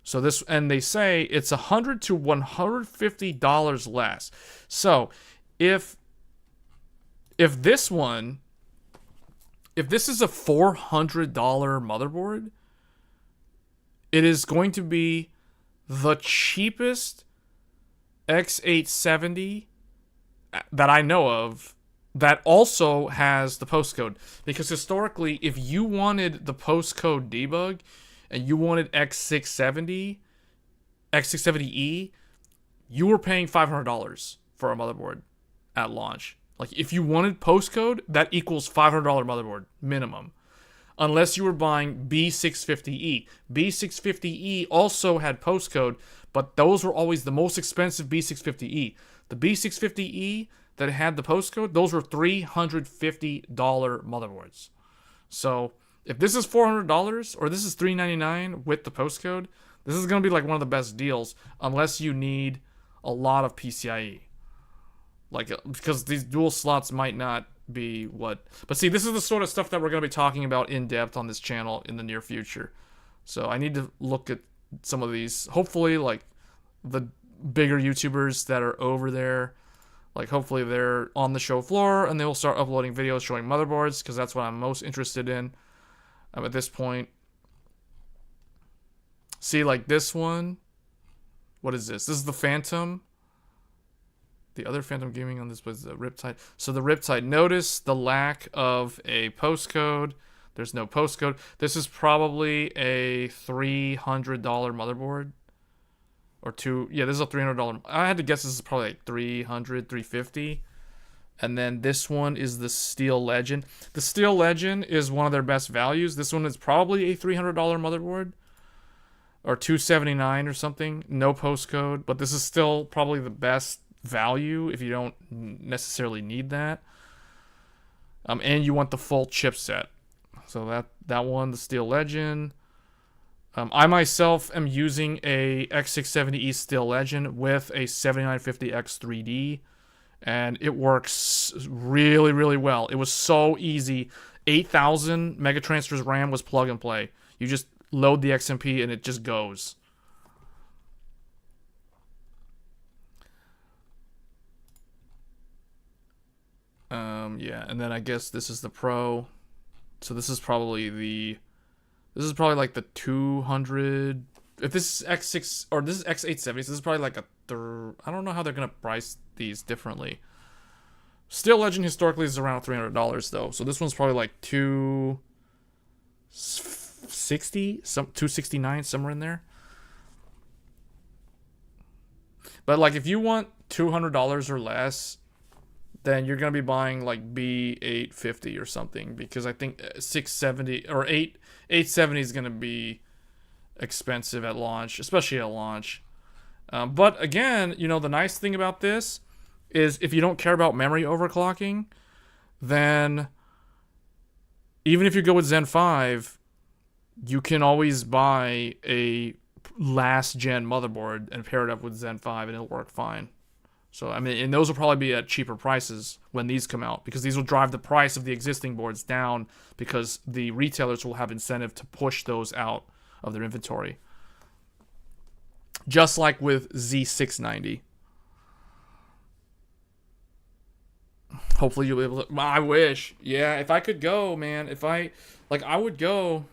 So this, and they say it's $100 to $150 less. So if this one, if this is a $400 motherboard, it is going to be the cheapest X870 that I know of that also has the postcode. Because historically, if you wanted the postcode debug and you wanted X670, X670E, you were paying $500 for a motherboard at launch. Like, if you wanted postcode, that equals $500 motherboard minimum. Unless you were buying B650E. B650E also had postcode, but those were always the most expensive B650E. The B650E that had the postcode, those were $350 motherboards. So if this is $400 or this is $399 with the postcode, this is going to be like one of the best deals unless you need a lot of PCIe. Like, because these dual slots might not be what... But see, this is the sort of stuff that we're going to be talking about in depth on this channel in the near future. So I need to look at some of these. Hopefully, like, the bigger YouTubers that are over there, like, hopefully they're on the show floor and they will start uploading videos showing motherboards, because that's what I'm most interested in at this point. See, like this one, What is this? This is the Phantom. The other Phantom Gaming on this was the Riptide. So the Riptide, notice the lack of a postcode. There's no postcode. This is probably a $300 motherboard. Or two. Yeah, this is a $300. I had to guess this is probably like $300, $350. And then this one is the Steel Legend. The Steel Legend is one of their best values. This one is probably a $300 motherboard. Or $279 or something. No postcode. But this is still probably the best value if you don't necessarily need that. And you want the full chipset. So that one, the Steel Legend. I myself am using a X670E Steel Legend with a 7950X 3D. And it works really, really well. It was so easy. 8,000 megatransfers RAM was plug and play. You just load the XMP and it just goes. Yeah, and then I guess this is the Pro. So this is probably like the 200. If this is X6 or this is X870, so this is probably like a I don't know how they're gonna price these differently. Steel Legend historically is around $300 though, so this one's probably like $260, $269, somewhere in there. But like if you want $200 or less, then you're gonna be buying like B850 or something, because I think 670 or 870 is gonna be expensive at launch, especially at launch. But again, you know, the nice thing about this is if you don't care about memory overclocking, then even if you go with Zen 5, you can always buy a last gen motherboard and pair it up with Zen 5 and it'll work fine. So, I mean, and those will probably be at cheaper prices when these come out, because these will drive the price of the existing boards down, because the retailers will have incentive to push those out of their inventory. Just like with Z690. Hopefully you'll be able to... I wish. Yeah, if I could go, man. If I... Like, I would go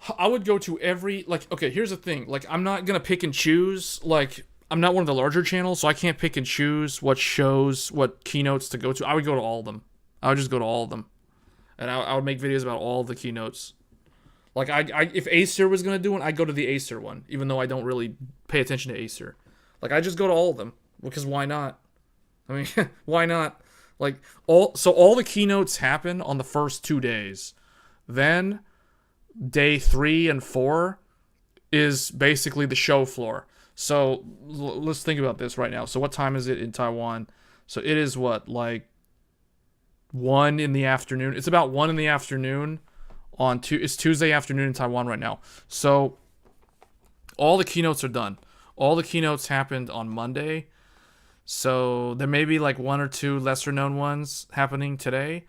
to every... Like, okay, here's the thing. Like, I'm not going to pick and choose. Like, I'm not one of the larger channels, so I can't pick and choose what shows, what keynotes to go to. I would go to all of them. I would just go to all of them. And I would make videos about all the keynotes. Like, if Acer was going to do one, I'd go to the Acer one, even though I don't really pay attention to Acer. Like, I just go to all of them, because why not? I mean, why not? Like, all the keynotes happen on the first 2 days. Then, day 3 and 4 is basically the show floor. So, let's think about this right now. So, what time is it in Taiwan? So, it is what, like 1 in the afternoon? It's about 1 in the afternoon. It's Tuesday afternoon in Taiwan right now. So all the keynotes are done. All the keynotes happened on Monday. So there may be like 1 or 2 lesser known ones happening today,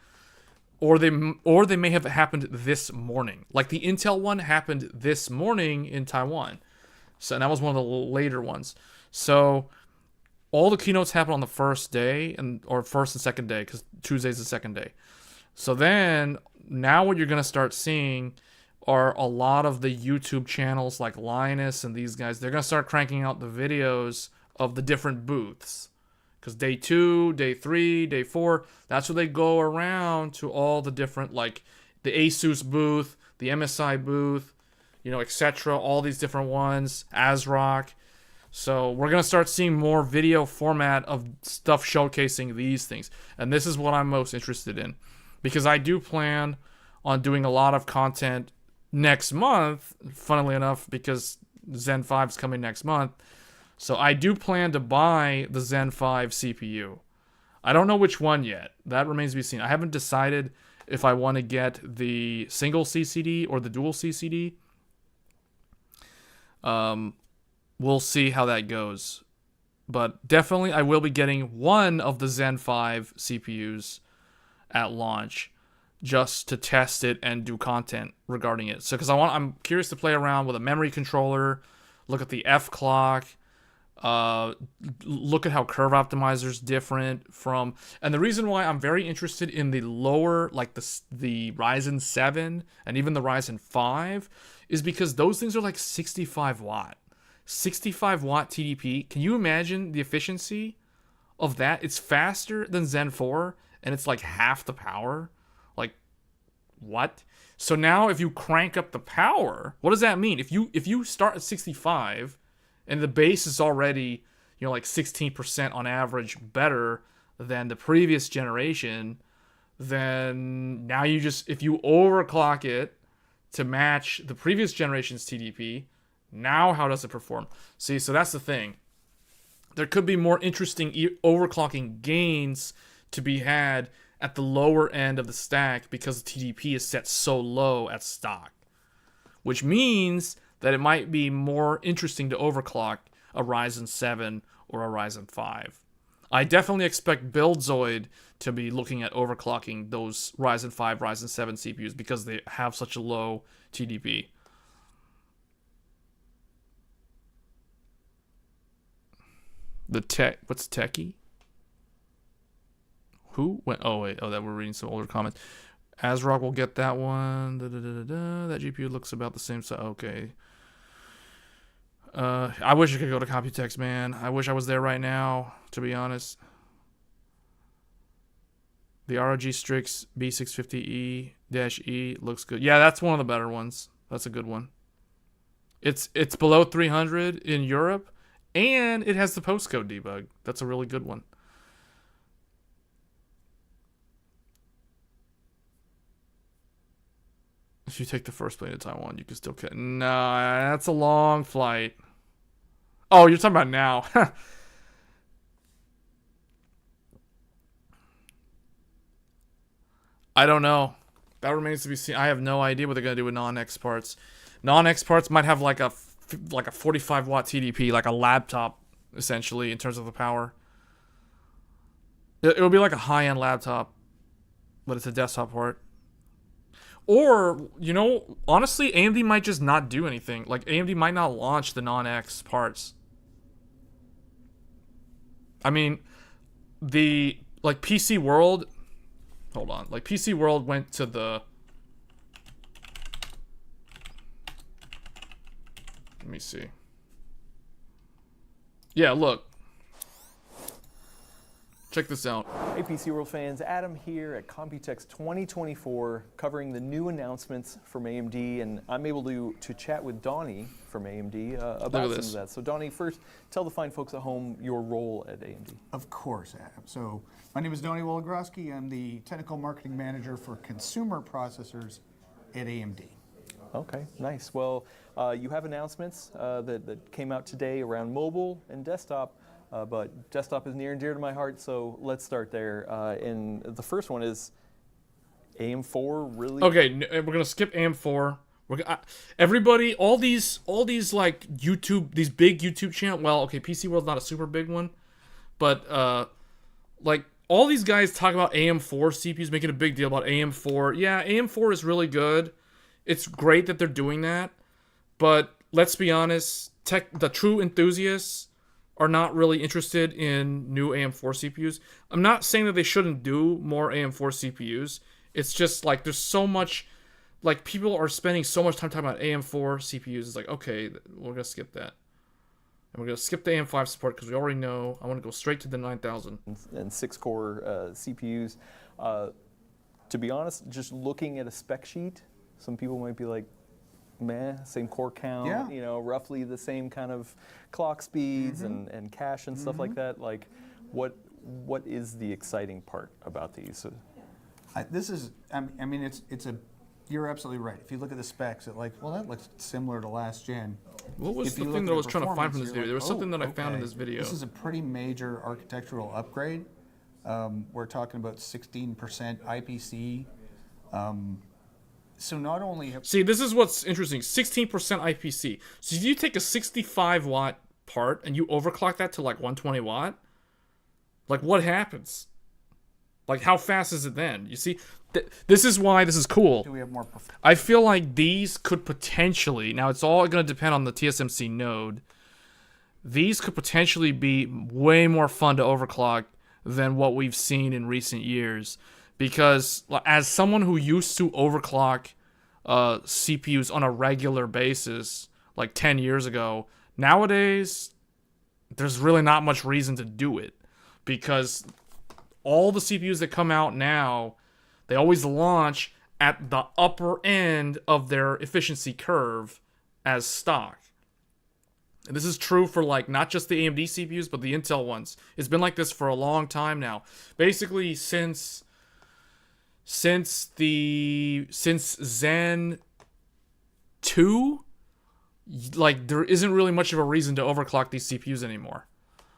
or they may have happened this morning. Like the Intel one happened this morning in Taiwan. So and that was one of the later ones. So all the keynotes happen on the first day or first and second day, because Tuesday's the second day. So then now what you're going to start seeing are a lot of the YouTube channels like Linus and these guys. They're going to start cranking out the videos of the different booths. Because day 2, day 3, day 4, that's where they go around to all the different, like the Asus booth, the MSI booth, you know, etc. All these different ones, ASRock. So we're going to start seeing more video format of stuff showcasing these things. And this is what I'm most interested in. Because I do plan on doing a lot of content next month, funnily enough, because Zen 5 is coming next month. So I do plan to buy the Zen 5 CPU. I don't know which one yet. That remains to be seen. I haven't decided if I want to get the single CCD or the dual CCD. We'll see how that goes. But definitely I will be getting one of the Zen 5 CPUs at launch, just to test it and do content regarding it. So, because I'm curious to play around with a memory controller, look at the F clock, look at how curve optimizer is different from. And the reason why I'm very interested in the lower, like the Ryzen 7 and even the Ryzen 5, is because those things are like 65 watt. 65 watt TDP. Can you imagine the efficiency of that? It's faster than Zen 4 and it's like half the power. Like, what? So now if you crank up the power, what does that mean? If you start at 65 and the base is already, you know, like 16% on average better than the previous generation, then now you just, if you overclock it to match the previous generation's TDP, now how does it perform? See, so that's the thing. There could be more interesting overclocking gains to be had at the lower end of the stack because the TDP is set so low at stock, which means that it might be more interesting to overclock a Ryzen 7 or a Ryzen 5. I definitely expect BuildZoid to be looking at overclocking those Ryzen 5, Ryzen 7 CPUs because they have such a low TDP. What's techie? Who went? Oh wait, that we're reading some older comments. ASRock will get that one. That GPU looks about the same size. Okay. I wish I could go to Computex, man. I wish I was there right now, to be honest. The ROG Strix B650E-E looks good. Yeah, that's one of the better ones. That's a good one. It's below 300 in Europe, and it has the postcode debug. That's a really good one. If you take the first plane to Taiwan, you can still catch. Nah, that's a long flight. Oh, you're talking about now. I don't know. That remains to be seen. I have no idea what they're gonna do with non-X parts. Non-X parts might have like a 45 watt TDP, like a laptop, essentially, in terms of the power. It would be like a high-end laptop, but it's a desktop port. Or, you know, honestly, AMD might just not do anything. Like, AMD might not launch the non-X parts. I mean, like, PCWorld... Hold on. Like, PCWorld went to the... Let me see. Yeah, look. Check this out. Hey PCWorld fans, Adam here at Computex 2024 covering the new announcements from AMD, and I'm able to chat with Donnie from AMD about some of that. So Donnie, first tell the fine folks at home your role at AMD. Of course, Adam. So my name is Donnie Wologroski. I'm the Technical Marketing Manager for Consumer Processors at AMD. Okay, nice. Well, you have announcements that came out today around mobile and desktop. But desktop is near and dear to my heart, so let's start there. And the first one is AM4 really. Okay, we're gonna skip AM4. Everybody, all these like YouTube, these big YouTube channels. Well, okay, PCWorld's not a super big one, but like all these guys talk about AM4 CPUs, making a big deal about AM4. Yeah, AM4 is really good. It's great that they're doing that, but let's be honest, the true enthusiasts are not really interested in new AM4 CPUs. I'm not saying that they shouldn't do more AM4 CPUs. It's just like there's so much, like people are spending so much time talking about AM4 CPUs. It's like, okay, we're going to skip that. And we're going to skip the AM5 support because we already know. I want to go straight to the 9000. And 6-core CPUs. To be honest, just looking at a spec sheet, some people might be like, meh, same core count, you know, roughly the same kind of clock speeds and cache and stuff like that. Like, what is the exciting part about these? This is, I mean, it's a, you're absolutely right. If you look at the specs, it like, well, that looks similar to last gen. What was the thing that I was trying to find from this video? There was something that I found in this video. This is a pretty major architectural upgrade. We're talking about 16% IPC. So not only see, this is what's interesting. 16% IPC. So if you take a 65 watt part and you overclock that to like 120 watt, like what happens? Like how fast is it then? You see, this is why this is cool. Do we have more? I feel like these could potentially, now it's all going to depend on the TSMC node. These could potentially be way more fun to overclock than what we've seen in recent years. Because as someone who used to overclock CPUs on a regular basis, like 10 years ago, Nowadays, there's really not much reason to do it because all the CPUs that come out now, they always launch at the upper end of their efficiency curve as stock. And this is true for like not just the AMD CPUs, but the Intel ones. It's been like this for a long time now. Basically, since Zen 2, like there isn't really much of a reason to overclock these CPUs anymore.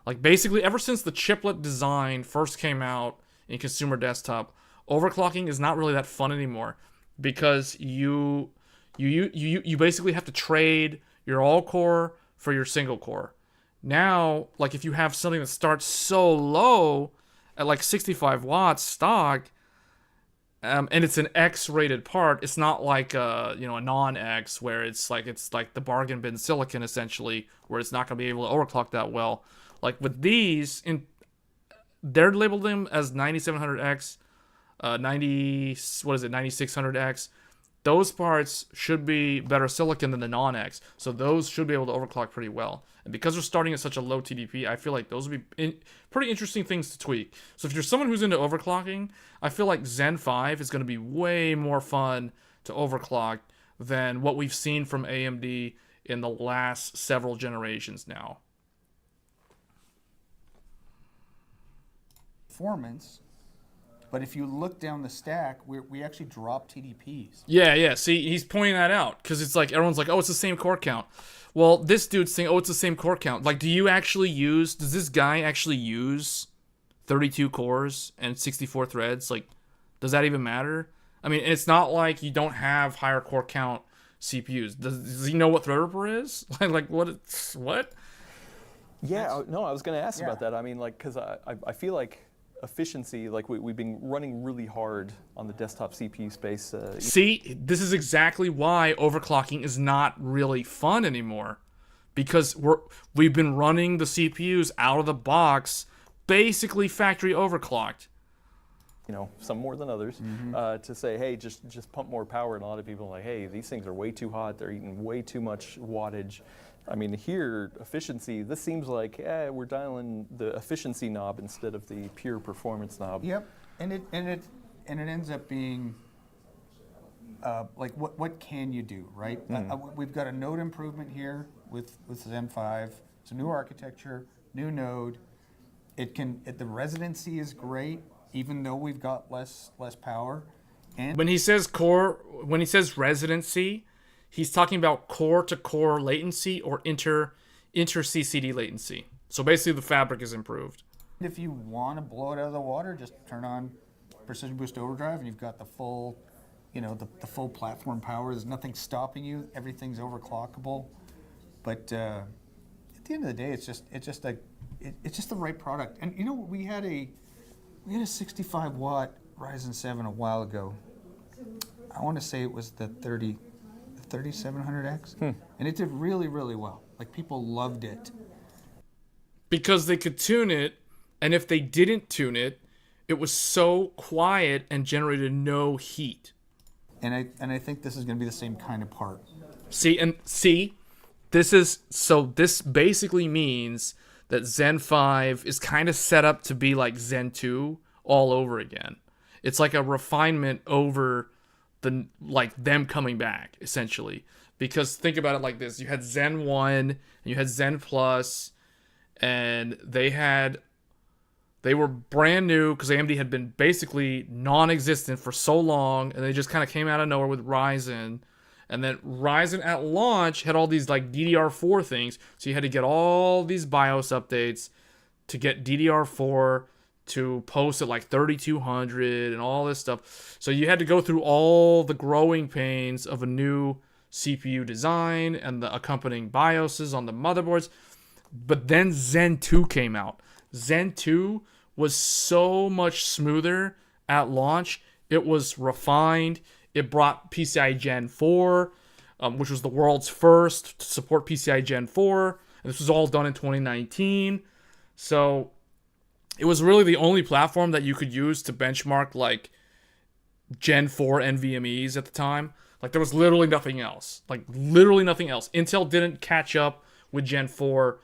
Like basically ever since the chiplet design first came out in consumer desktop, overclocking is not really that fun anymore because you basically have to trade your all-core for your single core. Now, like if you have something that starts so low at like 65 watts stock, and it's an X-rated part, it's not like a non-X where it's like the bargain bin silicon essentially, where it's not going to be able to overclock that well. Like with these, they're labeled them as 9700X, 9600X. Those parts should be better silicon than the non-X, so those should be able to overclock pretty well. And because they're starting at such a low TDP, I feel like those would be pretty interesting things to tweak. So if you're someone who's into overclocking, I feel like Zen 5 is going to be way more fun to overclock than what we've seen from AMD in the last several generations now. Performance. But if you look down the stack, we actually drop TDPs. Yeah. See, he's pointing that out because it's like everyone's like, oh, it's the same core count. Well, this dude's saying, oh, it's the same core count. Like, does this guy actually use 32 cores and 64 threads? Like, does that even matter? I mean, it's not like you don't have higher core count CPUs. Does he know what Threadripper is? like what? Yeah, no, I was going to ask about that. I mean, like, because I feel like efficiency, like we've been running really hard on the desktop CPU space. See, this is exactly why overclocking is not really fun anymore, because we've been running the CPUs out of the box, basically factory overclocked. Some more than others, to say, hey, just pump more power, and a lot of people are like, hey, these things are way too hot, they're eating way too much wattage. I mean, here, efficiency, this seems like we're dialing the efficiency knob instead of the pure performance knob. Yep, and it ends up being like what can you do, right? We've got a node improvement here with Zen 5. It's a new architecture, new node. The residency is great, even though we've got less power. And when he says residency, he's talking about core-to-core latency or inter-CCD latency. So basically the fabric is improved. If you want to blow it out of the water, just turn on Precision Boost Overdrive and you've got the full, the full platform power. There's nothing stopping you. Everything's overclockable. But at the end of the day, it's just the right product. And we had a 65-watt Ryzen 7 a while ago. I want to say it was the 3700X, and it did really, really well. Like, people loved it. Because they could tune it, and if they didn't tune it, it was so quiet and generated no heat. And I think this is going to be the same kind of part. This basically means that Zen 5 is kind of set up to be like Zen 2 all over again. It's like a refinement over them coming back, essentially. Because think about it like this. You had Zen 1 and you had Zen Plus, and they were brand new because AMD had been basically non-existent for so long, and they just kind of came out of nowhere with Ryzen. And then Ryzen at launch had all these like DDR4 things, so you had to get all these BIOS updates to get DDR4 to post at like 3200 and all this stuff. So you had to go through all the growing pains of a new CPU design and the accompanying BIOSes on the motherboards. But then Zen 2 came out. Zen 2 was so much smoother at launch. It was refined. It brought PCI Gen 4, which was the world's first to support PCI Gen 4. And this was all done in 2019. So it was really the only platform that you could use to benchmark like Gen 4 NVMEs at the time. Like there was literally nothing else. Intel didn't catch up with Gen 4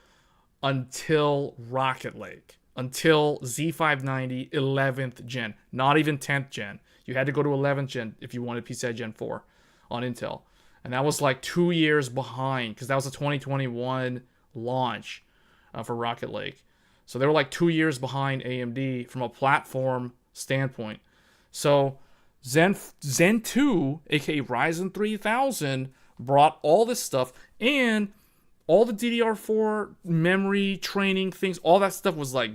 until Rocket Lake, until Z590 11th gen, not even 10th gen. You had to go to 11th gen if you wanted PCI Gen 4 on Intel. And that was like 2 years behind because that was a 2021 launch for Rocket Lake. So they were like 2 years behind AMD from a platform standpoint. So Zen 2, aka Ryzen 3000, brought all this stuff, and all the DDR4 memory training things, all that stuff was like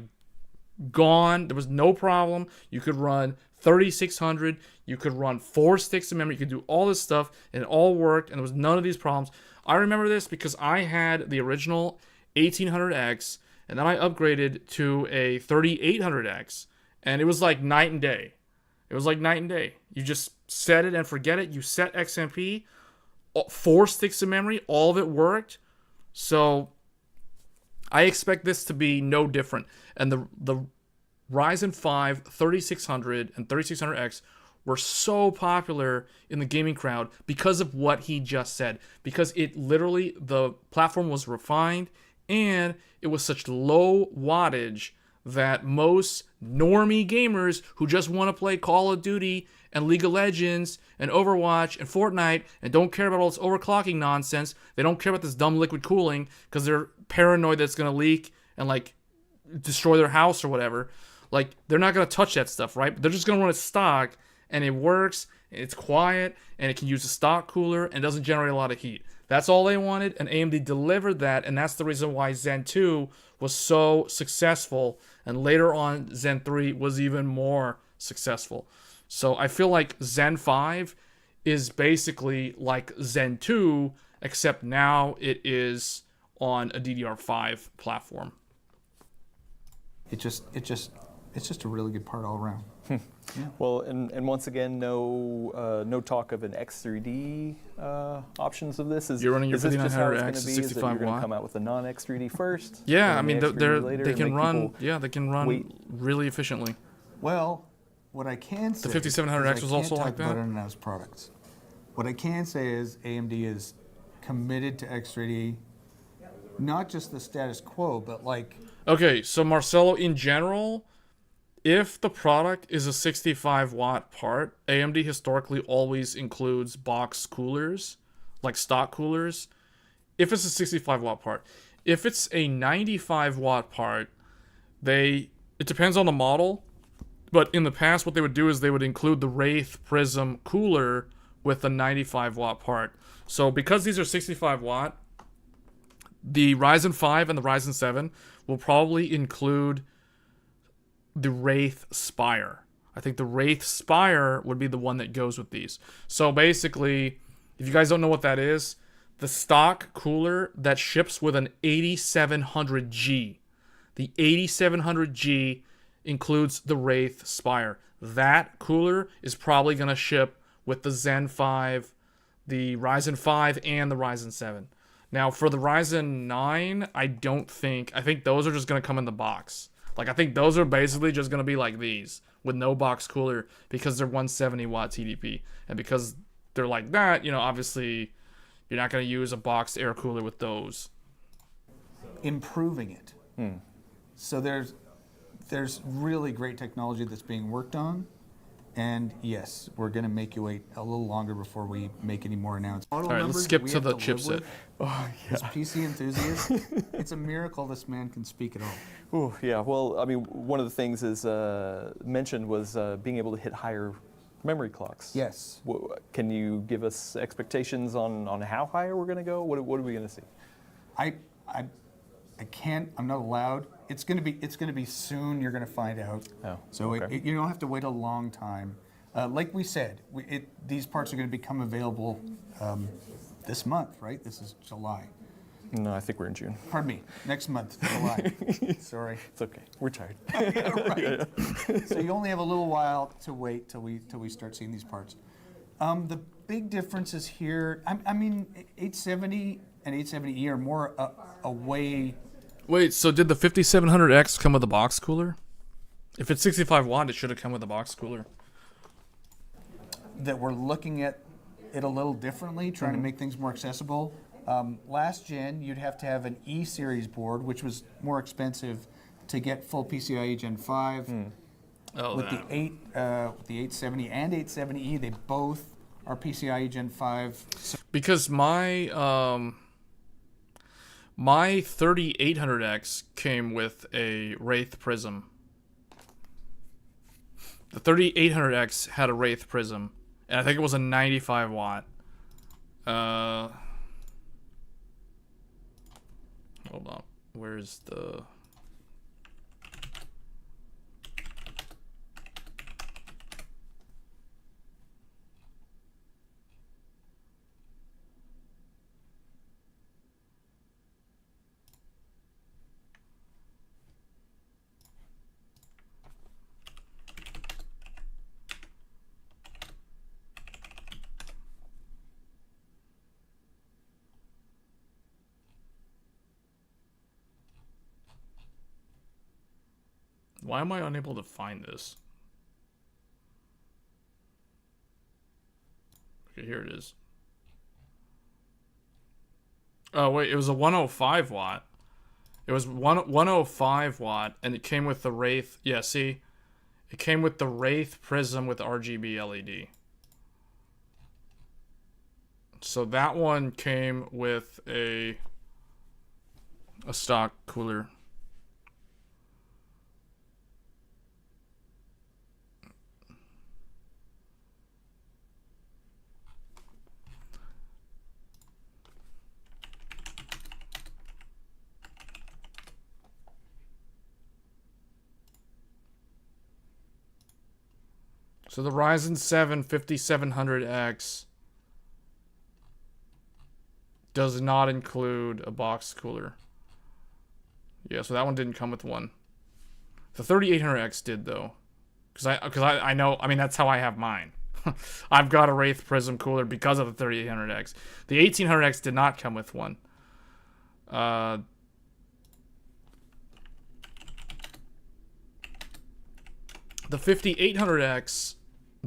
gone. There was no problem. You could run 3600, you could run 4 sticks of memory, you could do all this stuff, and it all worked, and there was none of these problems. I remember this because I had the original 1800X, and then I upgraded to a 3800X, and it was like night and day. It was like night and day. You just set it and forget it. You set XMP, 4 sticks of memory, all of it worked. So I expect this to be no different. And the Ryzen 5 3600 and 3600X were so popular in the gaming crowd because of what he just said. Because it literally, the platform was refined and it was such low wattage that most normie gamers who just want to play Call of Duty and League of Legends and Overwatch and Fortnite and don't care about all this overclocking nonsense, they don't care about this dumb liquid cooling because they're paranoid that it's going to leak and like destroy their house or whatever. Like, they're not going to touch that stuff, right? But they're just going to run it stock, and it works, and it's quiet, and it can use a stock cooler, and doesn't generate a lot of heat. That's all they wanted, and AMD delivered that, and that's the reason why Zen 2 was so successful, and later on, Zen 3 was even more successful. So I feel like Zen 5 is basically like Zen 2, except now it is on a DDR5 platform. It's just a really good part all around. Yeah. Well, and once again, no talk of an X3D options of this. You're running your 5900X, is 65 you're going watt. to come out with the non-X3D first? Yeah, I mean, the X3D later they and can make run. people Yeah, they can run wait? really efficiently. Well, what I can say, The 5700X was also like that? I can't talk about unannounced products. What I can say is AMD is committed to X3D, not just the status quo, but like. Okay, so Marcelo, in general, if the product is a 65 watt part, AMD historically always includes box coolers, like stock coolers, if it's a 65 watt part. If it's a 95 watt part, it depends on the model, but in the past what they would do is they would include the Wraith Prism cooler with the 95 watt part. So because these are 65 watt, the Ryzen 5 and the Ryzen 7 will probably include the Wraith Spire. I think the Wraith Spire would be the one that goes with these. So basically, if you guys don't know what that is, the stock cooler that ships with an 8700G. The 8700G includes the Wraith Spire. That cooler is probably going to ship with the Zen 5, the Ryzen 5, and the Ryzen 7. Now, for the Ryzen 9, I think those are just going to come in the box. Like, I think those are basically just going to be like these, with no box cooler, because they're 170 watt TDP. And because they're like that, obviously, you're not going to use a boxed air cooler with those. Improving it. So there's really great technology that's being worked on. And yes, we're going to make you wait a little longer before we make any more announcements. All right, let's skip to the chipset. Oh, yeah. As PC enthusiasts, it's a miracle this man can speak at all. Oh, yeah. Well, I mean, one of the things is mentioned was being able to hit higher memory clocks. Yes. Can you give us expectations on how higher we're going to go? What are we going to see? I can't. I'm not allowed. It's going to be soon. You're going to find out. Oh, so okay. You don't have to wait a long time. Like we said, these parts are going to become available this month, right? This is July. No, I think we're in June. Pardon me. Next month, July. Sorry. It's okay. We're tired. Right. Yeah. So you only have a little while to wait till we start seeing these parts. The big differences here. I mean, 870 and 870E are more a way. Wait, so did the 5700X come with a box cooler? If it's 65 watt, it should have come with a box cooler. That we're looking at it a little differently, trying to make things more accessible. Last gen, you'd have to have an E series board, which was more expensive to get full PCIe Gen 5. With the 870 and 870E, they both are PCIe Gen 5. Because my my 3800X came with a Wraith Prism. The 3800X had a Wraith Prism, and I think it was a 95 watt. Hold on. Where's the... Why am I unable to find this? Okay, here it is. Oh, wait, it was a 105 watt. It was 105 watt, and it came with the Wraith. Yeah, see? It came with the Wraith Prism with RGB LED. So that one came with a stock cooler. So the Ryzen 7 5700X does not include a box cooler. Yeah, so that one didn't come with one. The 3800X did though, because I know. I mean, that's how I have mine. I've got a Wraith Prism cooler because of the 3800X. The 1800X did not come with one. The 5800X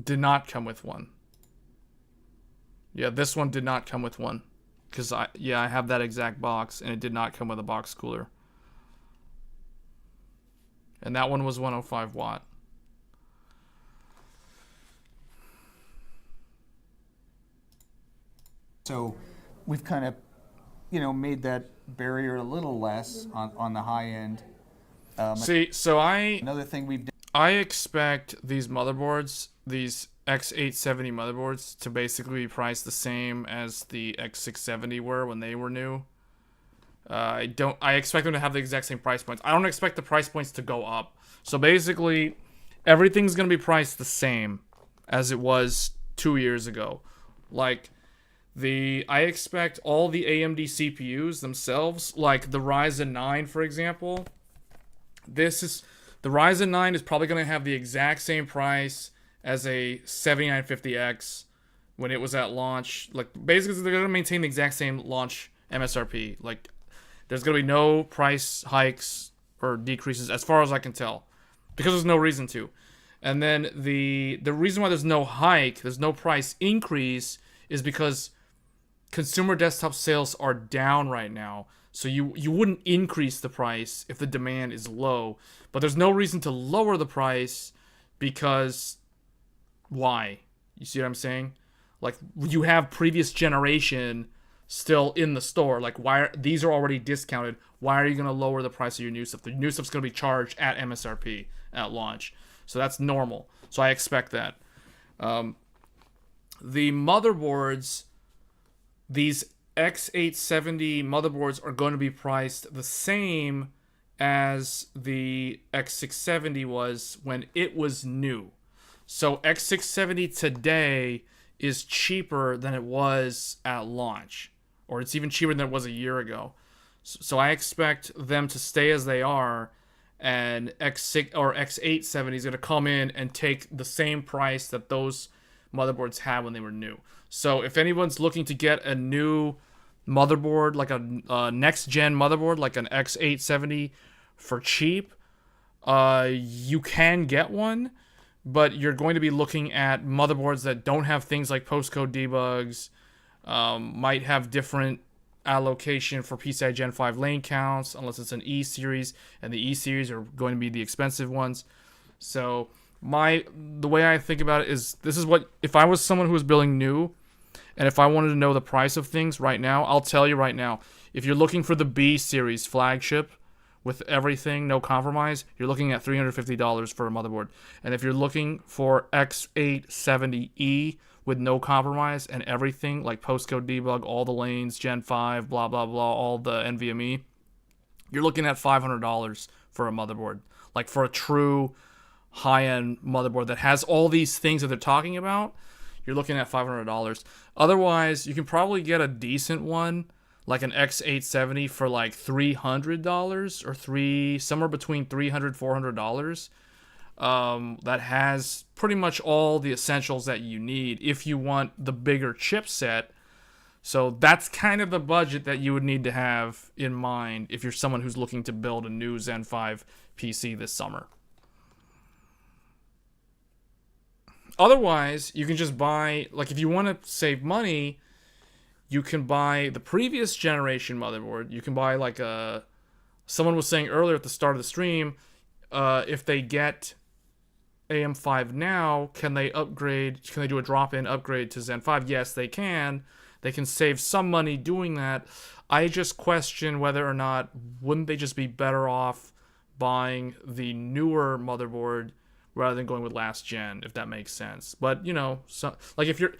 did not come with one. Yeah, this one did not come with one. Because I have that exact box, and it did not come with a box cooler. And that one was 105 watt. So we've kind of, made that barrier a little less on the high end. See, so another thing we've done. I expect these motherboards, these X870 motherboards, to basically be priced the same as the X670 were when they were new. I expect them to have the exact same price points. I don't expect the price points to go up. So basically, everything's going to be priced the same as it was 2 years ago. Like, I expect all the AMD CPUs themselves, like the Ryzen 9, for example, the Ryzen 9 is probably going to have the exact same price as a 7950X when it was at launch. Like, basically, they're going to maintain the exact same launch MSRP. Like, there's going to be no price hikes or decreases, as far as I can tell, because there's no reason to. And then the reason why there's no hike, there's no price increase, is because consumer desktop sales are down right now. So you wouldn't increase the price if the demand is low. But there's no reason to lower the price because why? You see what I'm saying? Like, you have previous generation still in the store. Like, these are already discounted. Why are you going to lower the price of your new stuff? The new stuff's going to be charged at MSRP at launch. So that's normal. So I expect that. The motherboards, these X870 motherboards are going to be priced the same as the X670 was when it was new. So X670 today is cheaper than it was at launch, or it's even cheaper than it was a year ago. So I expect them to stay as they are, and X6 or X870 is going to come in and take the same price that those motherboards had when they were new. So if anyone's looking to get a new motherboard, like a next-gen motherboard, like an X870 for cheap, you can get one, but you're going to be looking at motherboards that don't have things like postcode debugs, might have different allocation for PCI Gen 5 lane counts unless it's an E series, and the E series are going to be the expensive ones. So the way I think about it is, this is what, if I was someone who was building new and if I wanted to know the price of things right now, I'll tell you right now, if you're looking for the B series flagship with everything, no compromise, you're looking at $350 for a motherboard. And if you're looking for X870E with no compromise and everything, like postcode debug, all the lanes, Gen 5, blah, blah, blah, all the NVMe, you're looking at $500 for a motherboard. Like for a true high-end motherboard that has all these things that they're talking about, you're looking at $500. Otherwise, you can probably get a decent one, like an X870 for like $300 or somewhere between $300, $400. That has pretty much all the essentials that you need if you want the bigger chipset. So that's kind of the budget that you would need to have in mind if you're someone who's looking to build a new Zen 5 PC this summer. Otherwise, you can just buy, like if you want to save money, you can buy the previous generation motherboard. You can buy like someone was saying earlier at the start of the stream, if they get AM5 now, can they upgrade? Can they do a drop-in upgrade to Zen 5? Yes, they can. They can save some money doing that. I just question whether or not, wouldn't they just be better off buying the newer motherboard rather than going with last gen, if that makes sense. But you know, so like if you're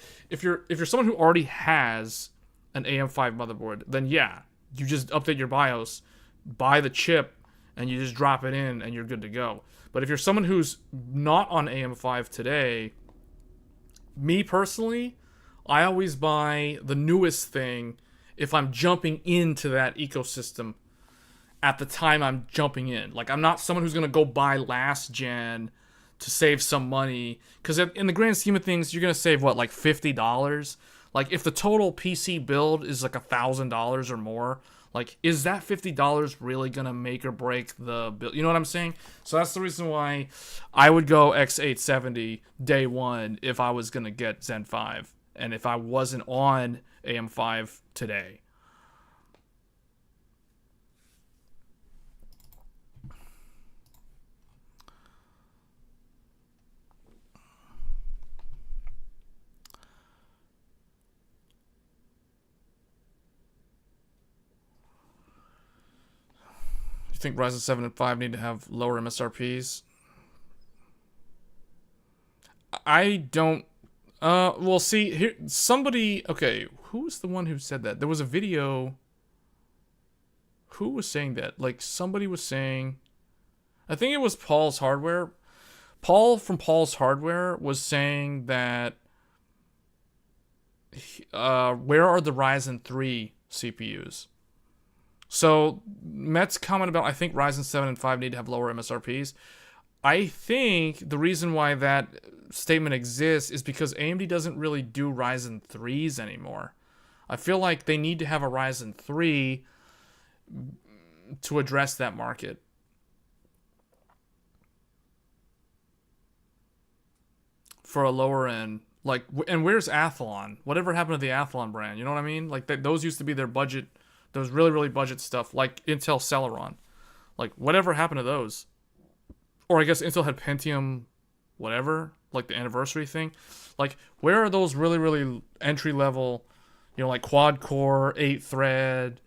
someone who already has an AM5 motherboard, then yeah, you just update your BIOS, buy the chip, and you just drop it in, and you're good to go. But if you're someone who's not on AM5 today, me personally, I always buy the newest thing if I'm jumping into that ecosystem at the time I'm jumping in. Like, I'm not someone who's going to go buy last gen to save some money. Because in the grand scheme of things, you're going to save, what, like $50? Like, if the total PC build is like $1,000 or more, like, is that $50 really going to make or break the build? You know what I'm saying? So that's the reason why I would go X870 day one if I was going to get Zen 5. And if I wasn't on AM5 today. You think Ryzen 7 and 5 need to have lower MSRPs? I don't. Well, see, here, somebody, okay, who was the one who said that? There was a video. Who was saying that? Like, somebody was saying, I think it was Paul's Hardware. Paul from Paul's Hardware was saying that, where are the Ryzen 3 CPUs? So, Met's comment about, I think Ryzen 7 and 5 need to have lower MSRPs. I think the reason why that statement exists is because AMD doesn't really do Ryzen 3s anymore. I feel like they need to have a Ryzen 3 to address that market. For a lower end. Like, and where's Athlon? Whatever happened to the Athlon brand? You know what I mean? Like, those used to be their budget, those really, really budget stuff, like Intel Celeron. Like, whatever happened to those? Or I guess Intel had Pentium, whatever, like the anniversary thing. Like, where are those really, really entry-level, you know, like quad-core, 8-thread,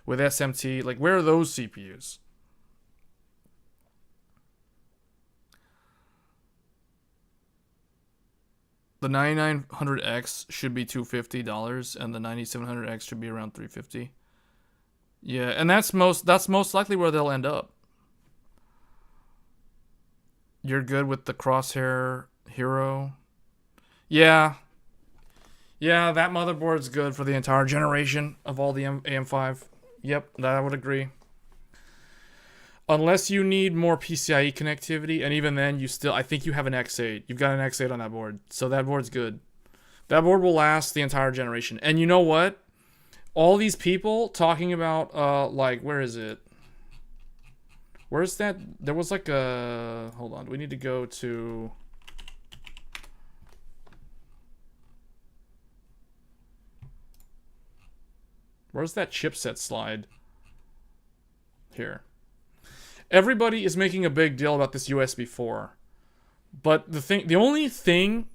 with SMT, like, where are those CPUs? The 9900X should be $250, and the 9700X should be around $350. Yeah, and that's most likely where they'll end up. You're good with the Crosshair Hero? Yeah. Yeah, that motherboard's good for the entire generation of all the AM5. Yep, that I would agree. Unless you need more PCIe connectivity, and even then, I think you have an X8. You've got an X8 on that board, so that board's good. That board will last the entire generation. And you know what? All these people talking about, like, where is it? Where's that? There was like a... Hold on. We need to go to... Where's that chipset slide? Here. Everybody is making a big deal about this USB 4. But the only thing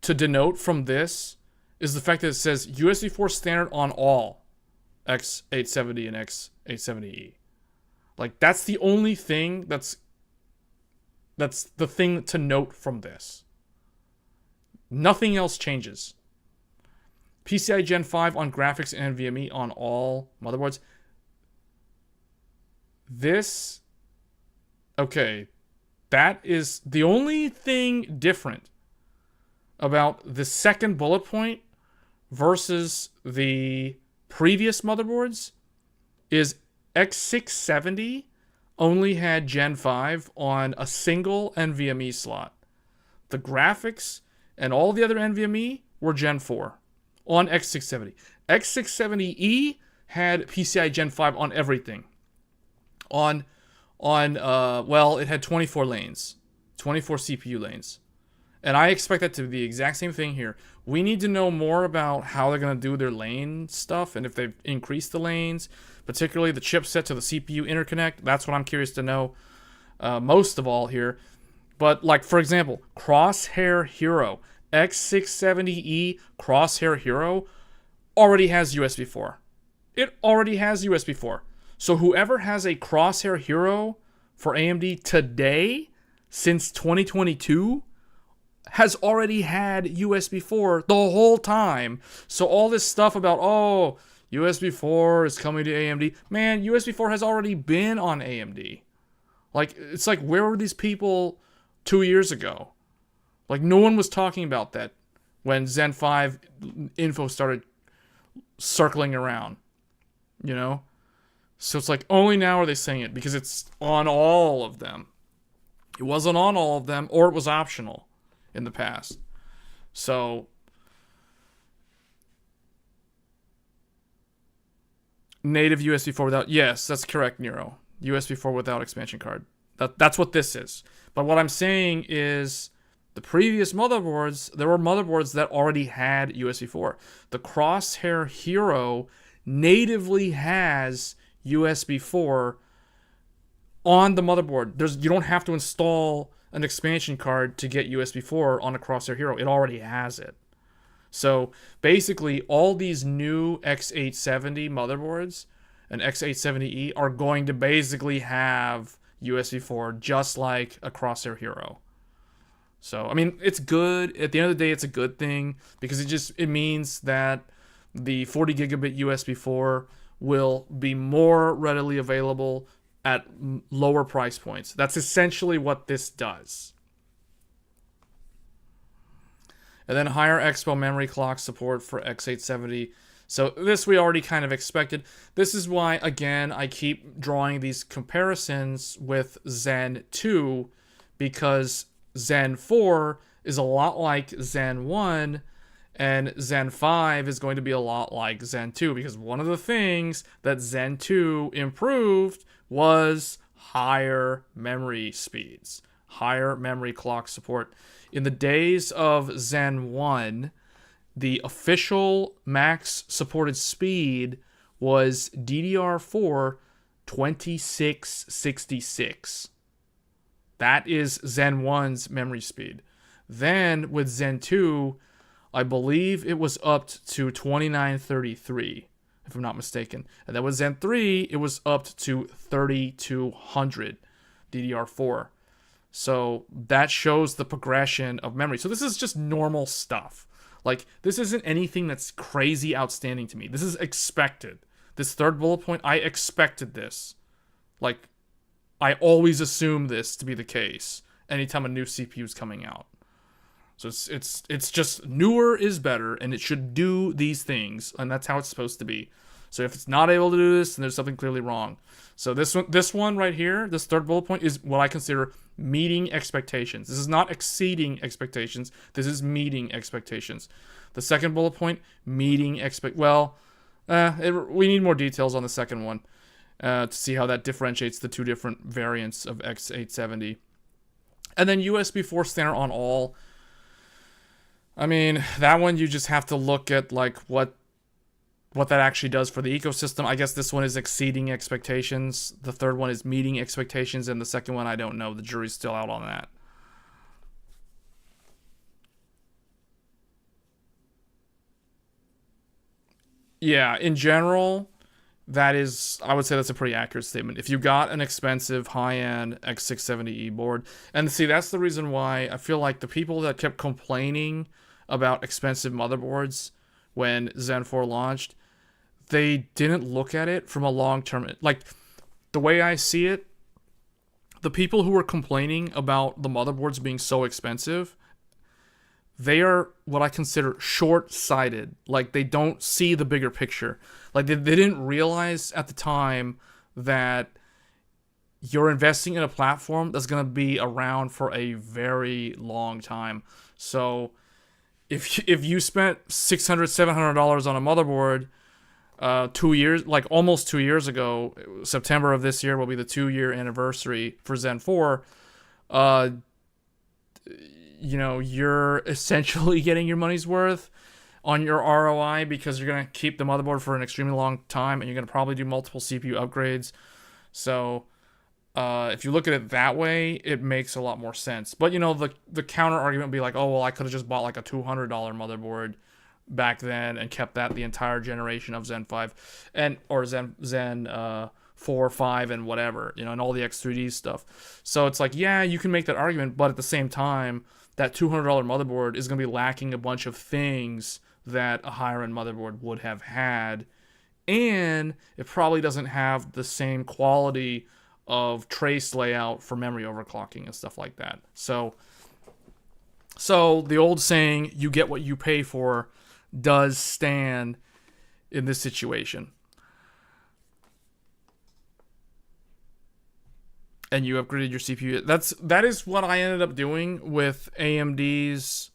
to denote from this is the fact that it says USB 4 standard on all X870 and X870E. Like, that's the only thing that's the thing to note from this. Nothing else changes. PCI Gen 5 on graphics and NVMe on all motherboards. This, okay, that is the only thing different about the second bullet point versus the previous motherboards is X670 only had Gen 5 on a single NVMe slot. The graphics and all the other NVMe were Gen 4 on X670. X670E had PCI Gen 5 on everything. Well, it had 24 lanes, 24 CPU lanes. And I expect that to be the exact same thing here. We need to know more about how they're going to do their lane stuff and if they've increased the lanes, particularly the chipset to the CPU interconnect. That's what I'm curious to know most of all here. But, like, for example, Crosshair Hero, X670E Crosshair Hero already has USB 4. It already has USB 4. So whoever has a Crosshair Hero for AMD today, since 2022, has already had USB 4 the whole time. So all this stuff about, oh, USB 4 is coming to AMD. Man, USB 4 has already been on AMD. Like, it's like, where were these people 2 years ago? Like, no one was talking about that when Zen 5 info started circling around, you know? So it's like, only now are they saying it because it's on all of them. It wasn't on all of them, or it was optional in the past. So native USB 4 without, yes, that's correct, Nero. USB 4 without expansion card. That's what this is. But what I'm saying is the previous motherboards, there were motherboards that already had USB 4. The Crosshair Hero natively has USB 4 on the motherboard. You don't have to install an expansion card to get USB 4 on a Crosshair Hero. It already has it. So basically, all these new X870 motherboards and X870E are going to basically have USB 4 just like a Crosshair Hero. So, I mean, it's good. At the end of the day, it's a good thing because it means that the 40 gigabit USB 4 will be more readily available at lower price points. That's essentially what this does. And then higher expo memory clock support for X870. So this we already kind of expected. This is why, again, I keep drawing these comparisons with Zen 2, because Zen 4 is a lot like Zen 1, and Zen 5 is going to be a lot like Zen 2, because one of the things that Zen 2 improved was higher memory speeds, higher memory clock support. In the days of Zen 1, the official max supported speed was DDR4 2666. That is Zen 1's memory speed. Then with Zen 2, I believe it was up to 2933, if I'm not mistaken. And then with Zen 3, it was up to 3200 DDR4. So that shows the progression of memory. So this is just normal stuff. Like, this isn't anything that's crazy outstanding to me. This is expected. This third bullet point, I expected this. Like, I always assume this to be the case anytime a new CPU is coming out. So it's just newer is better, and it should do these things, and that's how it's supposed to be. So if it's not able to do this, then there's something clearly wrong. So this one right here, this third bullet point, is what I consider meeting expectations. This is not exceeding expectations. This is meeting expectations. The second bullet point, meeting we need more details on the second one to see how that differentiates the two different variants of X870. And then USB 4 standard on all. I mean, that one you just have to look at like what what that actually does for the ecosystem. I guess this one is exceeding expectations. The third one is meeting expectations, and the second one, I don't know. The jury's still out on that. Yeah, in general, that is, I would say that's a pretty accurate statement. If you got an expensive high-end X670E board, and see, that's the reason why I feel like the people that kept complaining about expensive motherboards when Zen 4 launched, they didn't look at it from a long-term, like, the way I see it, the people who were complaining about the motherboards being so expensive, they are what I consider short-sighted. Like, they don't see the bigger picture. Like, they didn't realize at the time that you're investing in a platform that's going to be around for a very long time. So, if you spent $600, $700 on a motherboard 2 years, like almost 2 years ago, September of this year will be the 2-year anniversary for Zen 4, you know, you're essentially getting your money's worth on your ROI because you're going to keep the motherboard for an extremely long time and you're going to probably do multiple CPU upgrades. So if you look at it that way, it makes a lot more sense. But, you know, the counter argument would be like, oh, well, I could have just bought like a $200 motherboard back then and kept that the entire generation of Zen 5 or Zen 4, 5, and whatever, you know, and all the X3D stuff. So it's like, yeah, you can make that argument, but at the same time, that $200 motherboard is going to be lacking a bunch of things that a higher-end motherboard would have had, and it probably doesn't have the same quality of trace layout for memory overclocking and stuff like that. So the old saying, you get what you pay for, does stand in this situation. And you upgraded your CPU. That is what I ended up doing with AMD's